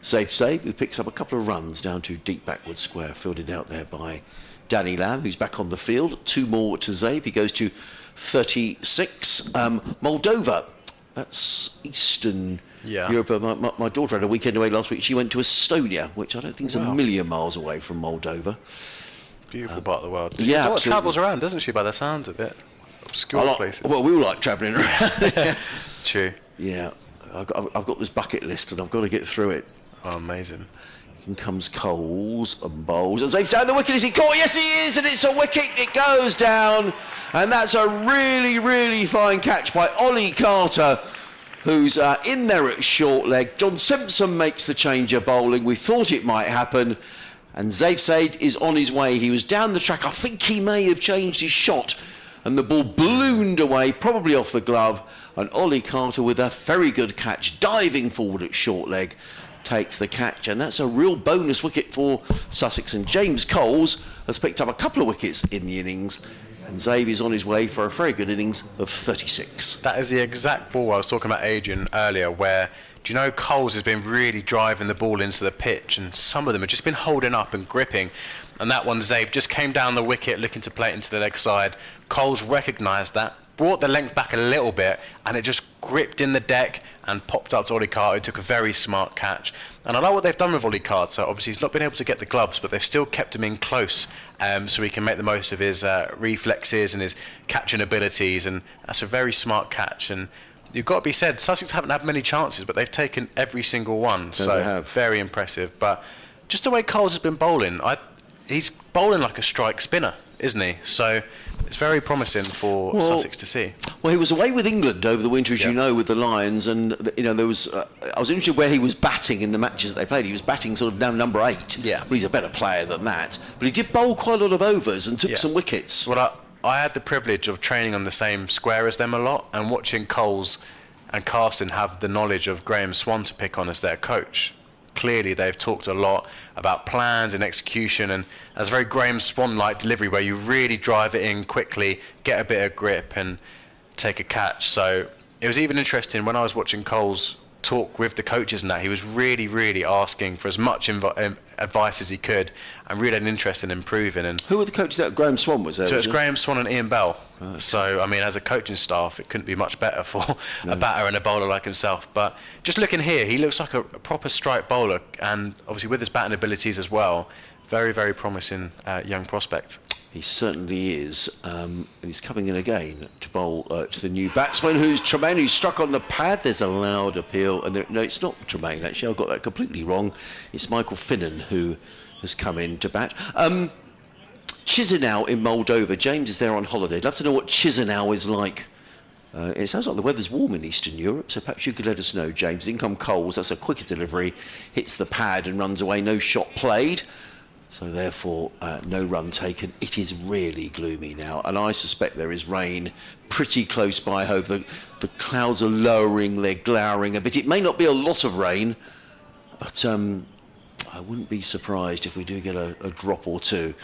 Save, who picks up a couple of runs down to deep backward square, fielded out there by Danny Lamb, who's back on the field. 2 more to Zabe. He goes to 36. Moldova, that's Eastern Europe. My daughter had a weekend away last week. She went to Estonia, which I don't think is a million miles away from Moldova. Beautiful part of the world. Yeah, she travels around, doesn't she, by the sounds of it? Obscure places. Well, we all like travelling around. True. Yeah, I've got this bucket list and I've got to get through it. Oh, amazing. In comes Coles and bowls. And Zave's down the wicket. Is he caught? Yes, he is. And it's a wicket. It goes down. And that's a really, really fine catch by Ollie Carter, who's in there at short leg. John Simpson makes the change of bowling. We thought it might happen. And Zave Said is on his way. He was down the track. I think he may have changed his shot. And the ball ballooned away, probably off the glove. And Ollie Carter, with a very good catch, diving forward at short leg, takes the catch. And that's a real bonus wicket for Sussex. And James Coles has picked up a couple of wickets in the innings. And Zabe is on his way for a very good innings of 36. That is the exact ball I was talking about, Adrian, earlier, where, do you know, Coles has been really driving the ball into the pitch, and some of them have just been holding up and gripping. And that one, Zabe, just came down the wicket looking to play it into the leg side. Coles recognised that, brought the length back a little bit, and it just gripped in the deck and popped up to Ollie Carter, who took a very smart catch. And I like what they've done with Ollie Carter. Obviously, he's not been able to get the gloves, but they've still kept him in close so he can make the most of his reflexes and his catching abilities, and that's a very smart catch. And you've got to be said, Sussex haven't had many chances, but they've taken every single one. So very impressive. But just the way Coles has been bowling, he's bowling like a strike spinner, isn't he? So it's very promising for Sussex to see. Well, he was away with England over the winter, as you know, with the Lions, and there was. I was interested where he was batting in the matches that they played. He was batting sort of down number 8. Yeah, but he's a better player than that. But he did bowl quite a lot of overs and took some wickets. Well, I had the privilege of training on the same square as them a lot, and watching Coles and Carson have the knowledge of Graham Swan to pick on as their coach. Clearly, they've talked a lot about plans and execution, and that's a very Graham Swan-like delivery where you really drive it in quickly, get a bit of grip, and take a catch. So it was even interesting when I was watching Coles talk with the coaches and that, he was really, really asking for as much advice as he could, and really had an interest in improving. And who were the coaches? That Graham Swan was there? so it's Graham Swan and Ian Bell. So I mean, as a coaching staff, it couldn't be much better for a batter and a bowler like himself. But just looking here, he looks like a proper strike bowler, and obviously with his batting abilities as well, very, very promising young prospect. He certainly is, and he's coming in again to bowl to the new batsman, who's Tremaine, who's struck on the pad. There's a loud appeal, and no, it's not Tremaine, actually. I got that completely wrong. It's Michael Finnan who has come in to bat. Chisinau in Moldova. James is there on holiday. I'd love to know what Chisinau is like. It sounds like the weather's warm in Eastern Europe, so perhaps you could let us know, James. In come Coles, that's a quicker delivery, hits the pad and runs away, no shot played. So therefore, no run taken. It is really gloomy now, and I suspect there is rain pretty close by Hove. The clouds are lowering, they're glowering a bit. It may not be a lot of rain, but I wouldn't be surprised if we do get a drop or two.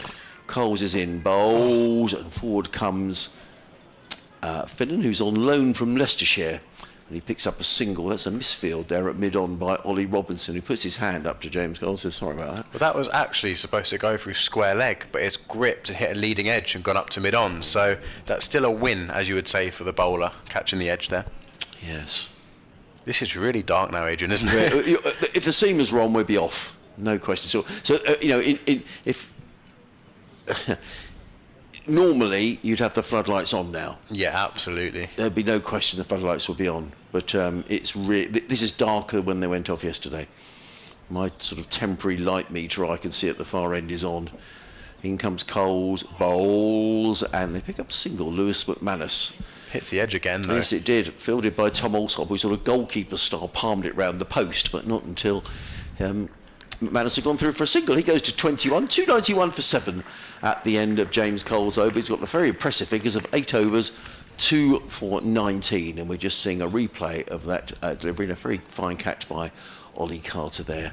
Coles is in, bowls, and forward comes Finnan, who's on loan from Leicestershire. And he picks up a single. That's a misfield there at mid-on by Ollie Robinson, who puts his hand up to James Cole. Says, sorry about that. Well, that was actually supposed to go through square leg, but it's gripped and hit a leading edge and gone up to mid-on. So that's still a win, as you would say, for the bowler, catching the edge there. Yes. This is really dark now, Adrian, isn't it? If the seam is wrong, we'll be off. No question. So if normally you'd have the floodlights on now. Yeah, absolutely. There'd be no question the floodlights will be on. But this is darker when they went off yesterday. My sort of temporary light meter I can see at the far end is on. In comes Coles, bowls, and they pick up a single. Lewis McManus. Hits the edge again, though. Yes, it did. Fielded by Tom Alsop, who sort of goalkeeper style palmed it round the post, but not until McManus had gone through for a single. He goes to 21, 291 for 7 at the end of James Cole's over. He's got the very impressive figures of 8 overs, 2 for 19, and we're just seeing a replay of that delivery, and a very fine catch by Ollie Carter there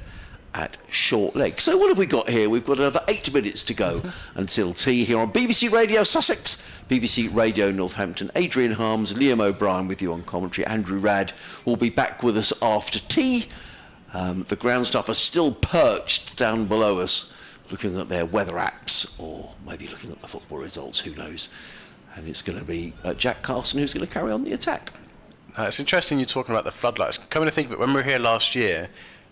at short leg. So what have we got here? We've got another 8 minutes to go until tea here on BBC Radio Sussex, BBC Radio Northampton. Adrian Harms, Liam O'Brien with you on commentary. Andrew Radd will be back with us after tea. The ground staff are still perched down below us, looking at their weather apps, or maybe looking at the football results, who knows. And it's going to be Jack Carson who's going to carry on the attack. It's interesting you're talking about the floodlights. Coming to think of it, when we were here last year,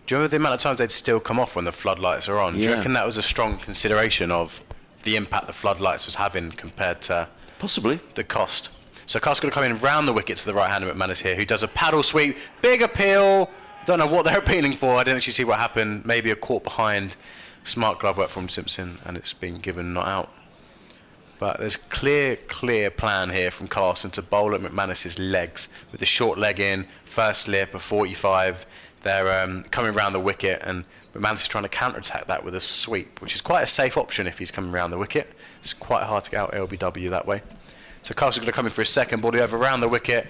do you remember the amount of times they'd still come off when the floodlights are on? Do you reckon that was a strong consideration of the impact the floodlights was having compared to possibly the cost? So Carson going to come in round the wicket to the right hand of McManus here, who does a paddle sweep, big appeal. Don't know what they're appealing for. I didn't actually see what happened. Maybe a caught behind. Smart glove work from Simpson, and it's been given not out. But there's clear plan here from Carson to bowl at McManus's legs with the short leg in, first slip, a 45. They're coming round the wicket, and McManus is trying to counter-attack that with a sweep, which is quite a safe option if he's coming round the wicket. It's quite hard to get out LBW that way. So Carson's going to come in for his second ball over round the wicket.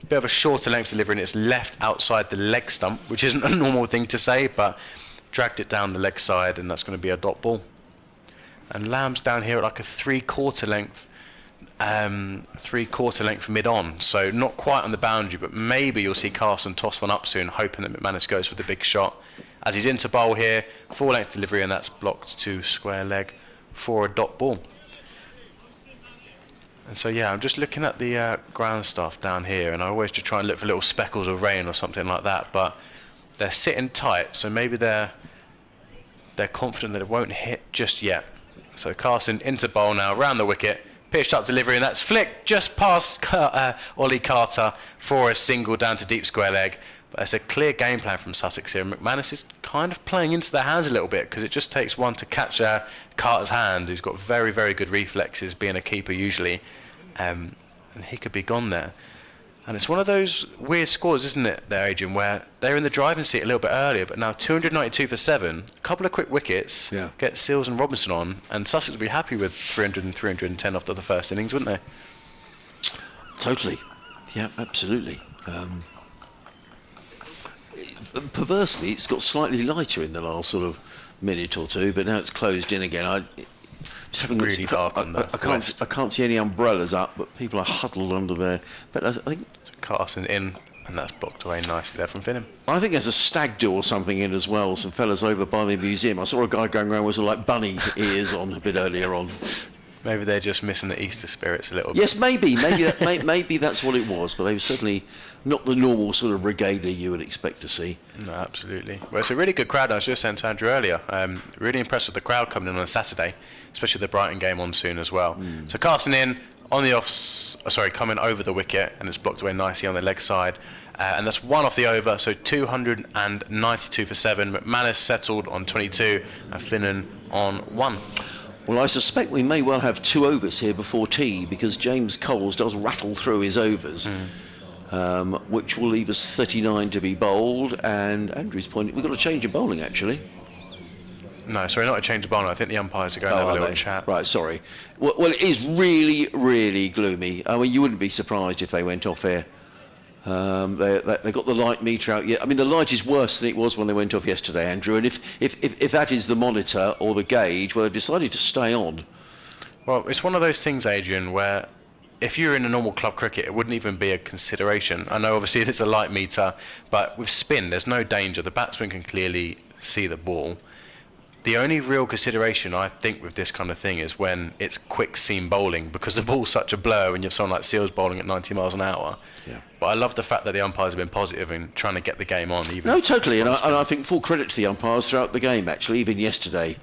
Bit of a shorter length delivery, and it's left outside the leg stump, which isn't a normal thing to say, but dragged it down the leg side, and that's going to be a dot ball. And Lamb's down here at like a three-quarter length mid-on, so not quite on the boundary, but maybe you'll see Carson toss one up soon, hoping that McManus goes for the big shot. As he's into bowl here, full-length delivery, and that's blocked to square leg for a dot ball. And so yeah, I'm just looking at the ground staff down here, and I always just try and look for little speckles of rain or something like that, but they're sitting tight, so maybe they're confident that it won't hit just yet. So Carson into bowl now, round the wicket, pitched up delivery, and that's flicked just past Ollie Carter for a single down to deep square leg. But it's a clear game plan from Sussex here. McManus is kind of playing into their hands a little bit, because it just takes one to catch Carter's hand, who's got very, very good reflexes, being a keeper usually, and he could be gone there. And it's one of those weird scores, isn't it, there, Adrian, where they're in the driving seat a little bit earlier, but now 292 for 7, a couple of quick wickets, get Seals and Robinson on, and Sussex would be happy with 300 and 310 after the first innings, wouldn't they? Totally. Yeah, absolutely. Perversely, it's got slightly lighter in the last sort of minute or two, but now it's closed in again. Really dark on that. I can't see any umbrellas up, but people are huddled under there. But I think Carson in and that's blocked away nicely there from Finham. I think there's a stag do or something in as well. Some fellas over by the museum. I saw a guy going around with sort of like bunny ears on a bit earlier on. Maybe they're just missing the Easter spirits a little bit. Yes, maybe maybe that's what it was, but they were certainly not the normal sort of regalia you would expect to see. No, absolutely. Well, it's a really good crowd. I was just saying to Andrew earlier, really impressed with the crowd coming in on a Saturday, especially the Brighton game on soon as well. So casting in on the coming over the wicket, and it's blocked away nicely on the leg side. And that's one off the over, so 292 for 7. McManus settled on 22, and Finnan on 1. Well, I suspect we may well have 2 overs here before tea, because James Coles does rattle through his overs, which will leave us 39 to be bowled. And Andrew's pointing, we've got a change of bowling actually. No, sorry, not a change of bowling. I think the umpires are going to have a little chat. Right, sorry. Well, it is really, really gloomy. I mean, you wouldn't be surprised if they went off here. They got the light meter out. Yeah, I mean, the light is worse than it was when they went off yesterday, Andrew. And if that is the monitor or the gauge, well, they've decided to stay on. Well, it's one of those things, Adrian, where if you're in a normal club cricket, it wouldn't even be a consideration. I know, obviously, it's a light meter, but with spin, there's no danger. The batsman can clearly see the ball. The only real consideration, I think, with this kind of thing is when it's quick seam bowling, because the ball's such a blur when you have someone like Seals bowling at 90 miles an hour. Yeah. But I love the fact that the umpires have been positive in trying to get the game on. Even no, totally, and I think full credit to the umpires throughout the game, actually, even yesterday.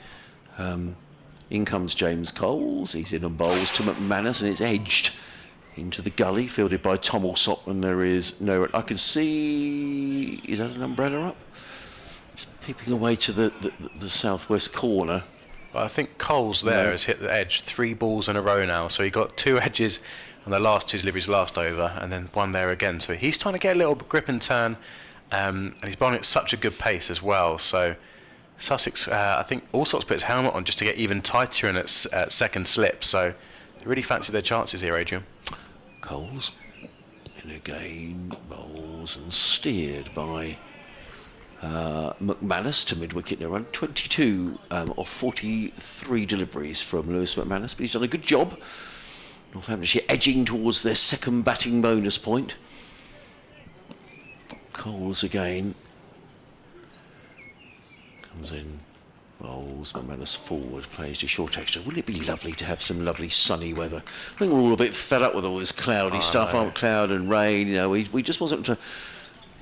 In comes James Coles, he's in and bowls to McManus, and it's edged into the gully, fielded by Tom Alsop, and there is no... I can see... Is that an umbrella up? Peeping away to the southwest corner. But I think Coles there has hit the edge 3 balls in a row now, so he got 2 edges on the last 2 deliveries last over, and then 1 there again. So he's trying to get a little grip and turn, and he's bowling at such a good pace as well. So Sussex, I think, Allsorts put his helmet on just to get even tighter in its second slip. So they really fancy their chances here, Adrian. Coles in again, bowls and steered by McManus to mid-wicket now, run 22 of 43 deliveries from Lewis McManus, but he's done a good job. Northamptonshire edging towards their second batting bonus point. Coles again comes in, bowls, McManus forward, plays to short extra. Wouldn't it be lovely to have some lovely sunny weather? I think we're all a bit fed up with all this cloudy stuff, aren't we? Cloud and rain, you know, we just want to...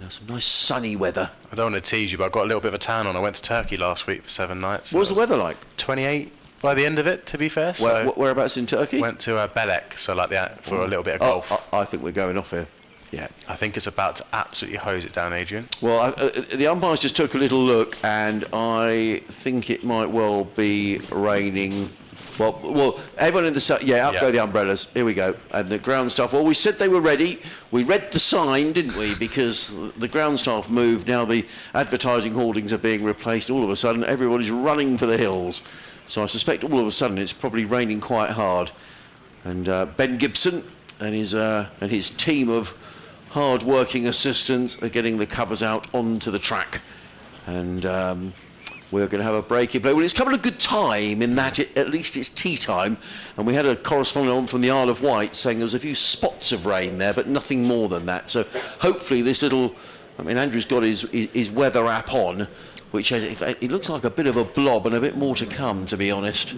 some nice sunny weather. I don't want to tease you, but I got a little bit of a tan on. I went to Turkey last week for 7 nights. What was the weather like? 28 by the end of it, to be fair. Whereabouts in Turkey? Went to Belek, so like that for a little bit of golf. I think we're going off here. Yeah. I think it's about to absolutely hose it down, Adrian. Well, the umpires just took a little look, and I think it might well be raining. Well, everyone in the south, go the umbrellas. Here we go. And the ground staff, well, we said they were ready. We read the sign, didn't we? Because the ground staff moved. Now the advertising hoardings are being replaced. All of a sudden, everybody's running for the hills. So I suspect all of a sudden it's probably raining quite hard. And Ben Gibson and his team of hard-working assistants are getting the covers out onto the track. And... we're going to have a break in play. Well, it's come at a good time in that at least it's tea time. And we had a correspondent on from the Isle of Wight saying there was a few spots of rain there, but nothing more than that. So hopefully this little... I mean, Andrew's got his weather app on, which has, it looks like a bit of a blob and a bit more to come, to be honest.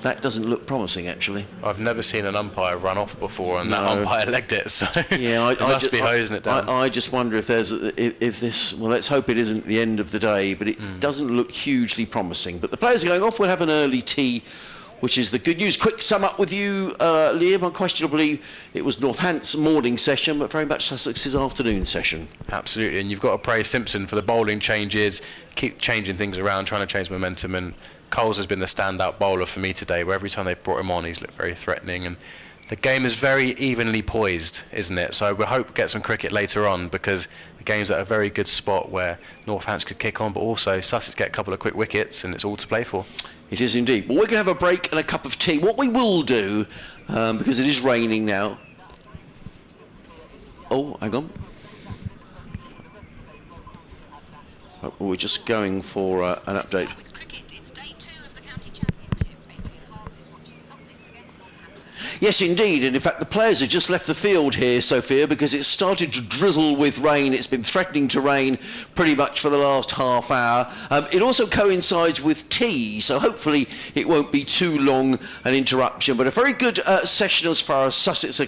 That doesn't look promising, actually. I've never seen an umpire run off before, and that umpire legged it, so yeah, I must be hosing it down. I just wonder if there's if this. Well, let's hope it isn't the end of the day, but it doesn't look hugely promising. But the players are going off. We'll have an early tea, which is the good news. Quick sum up with you, Liam. Unquestionably, it was Northants' morning session, but very much Sussex's afternoon session. Absolutely, and you've got to praise Simpson for the bowling changes, keep changing things around, trying to change momentum, and Coles has been the standout bowler for me today, where every time they've brought him on, he's looked very threatening. And the game is very evenly poised, isn't it? So we hope to get some cricket later on, because the game's at a very good spot where Northants could kick on, but also Sussex get a couple of quick wickets, and it's all to play for. It is indeed. Well, we're going to have a break and a cup of tea. What we will do, because it is raining now... Oh, hang on. We're just going for an update. Yes, indeed. And in fact, the players have just left the field here, Sophia, because it's started to drizzle with rain. It's been threatening to rain pretty much for the last half hour. It also coincides with tea, so hopefully it won't be too long an interruption. But a very good session as far as Sussex are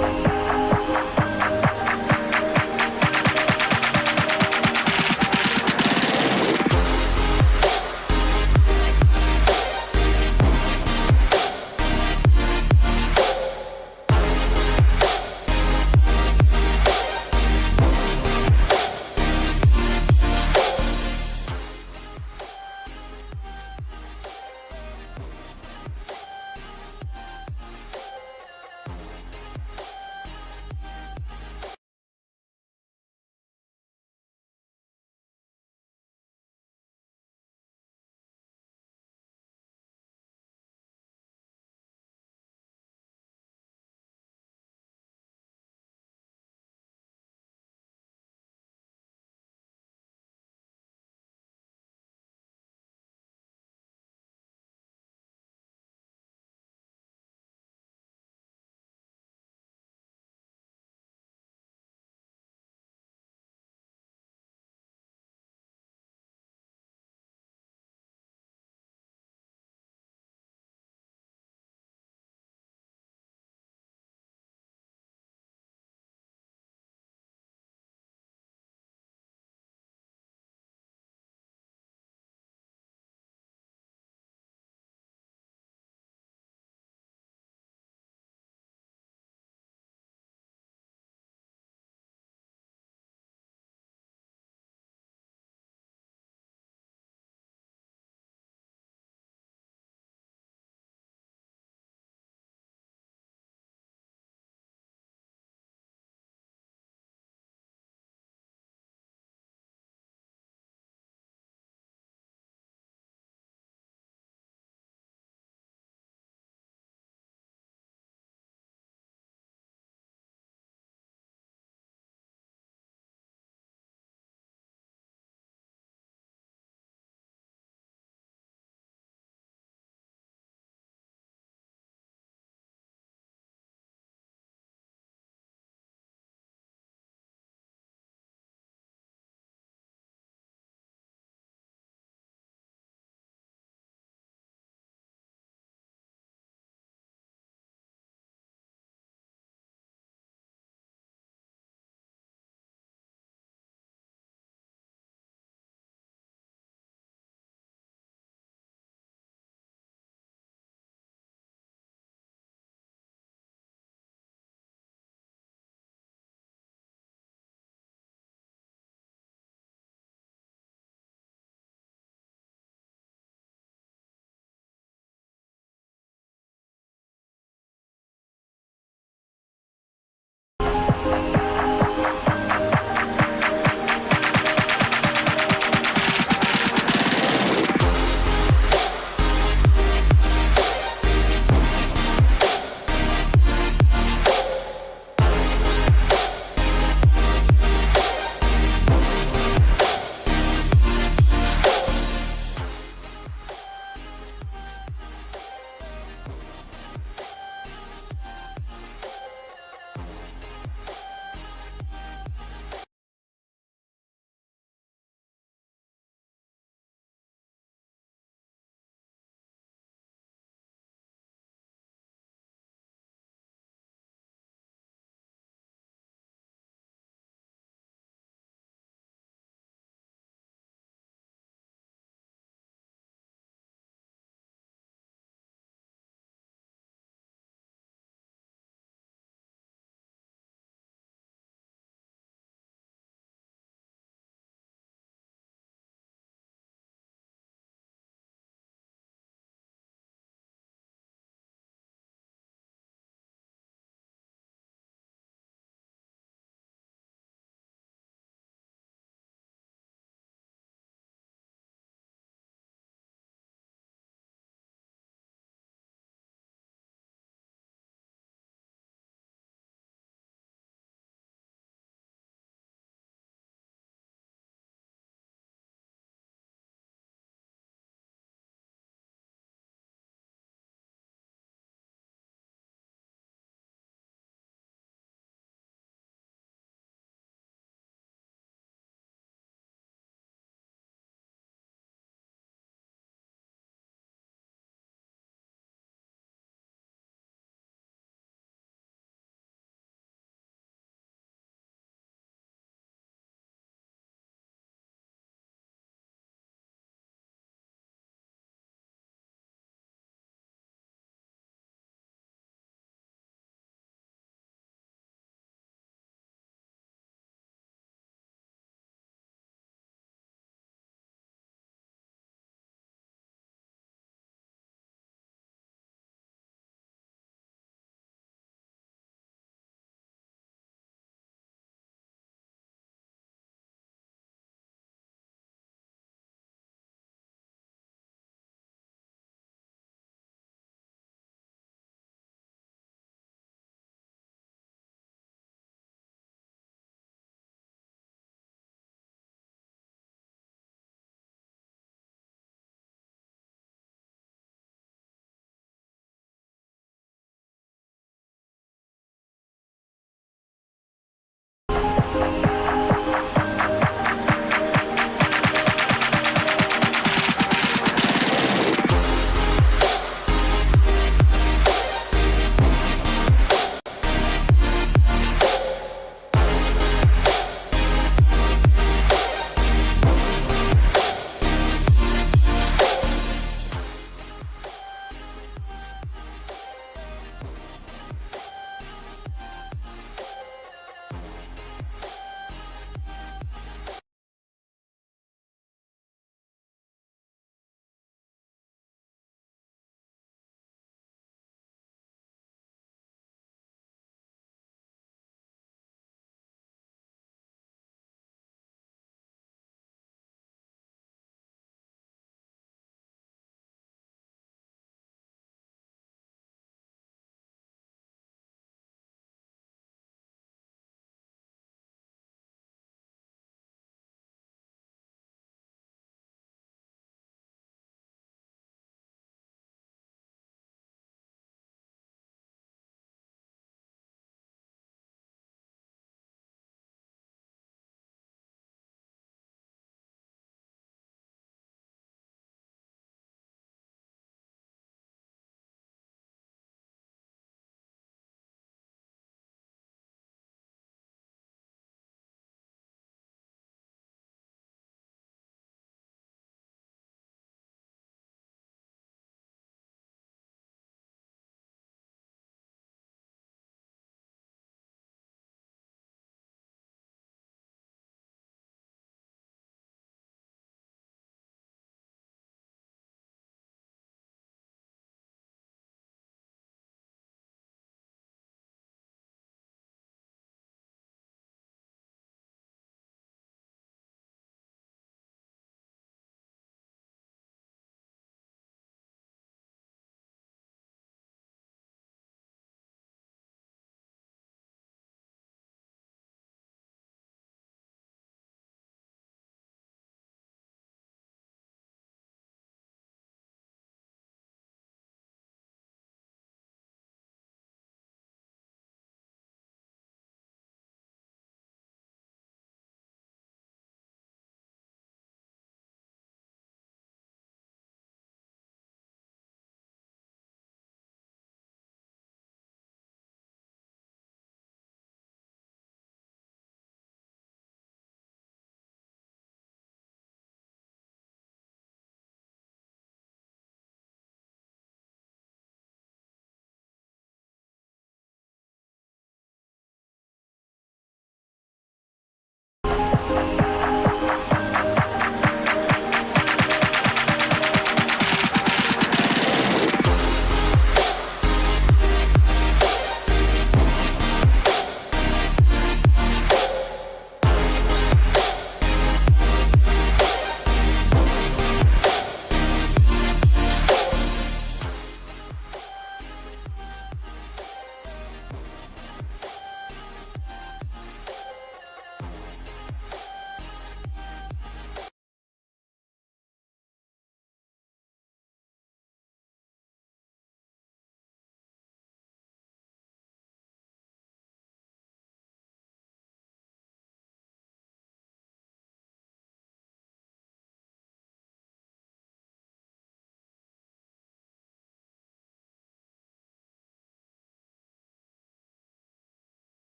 Bye.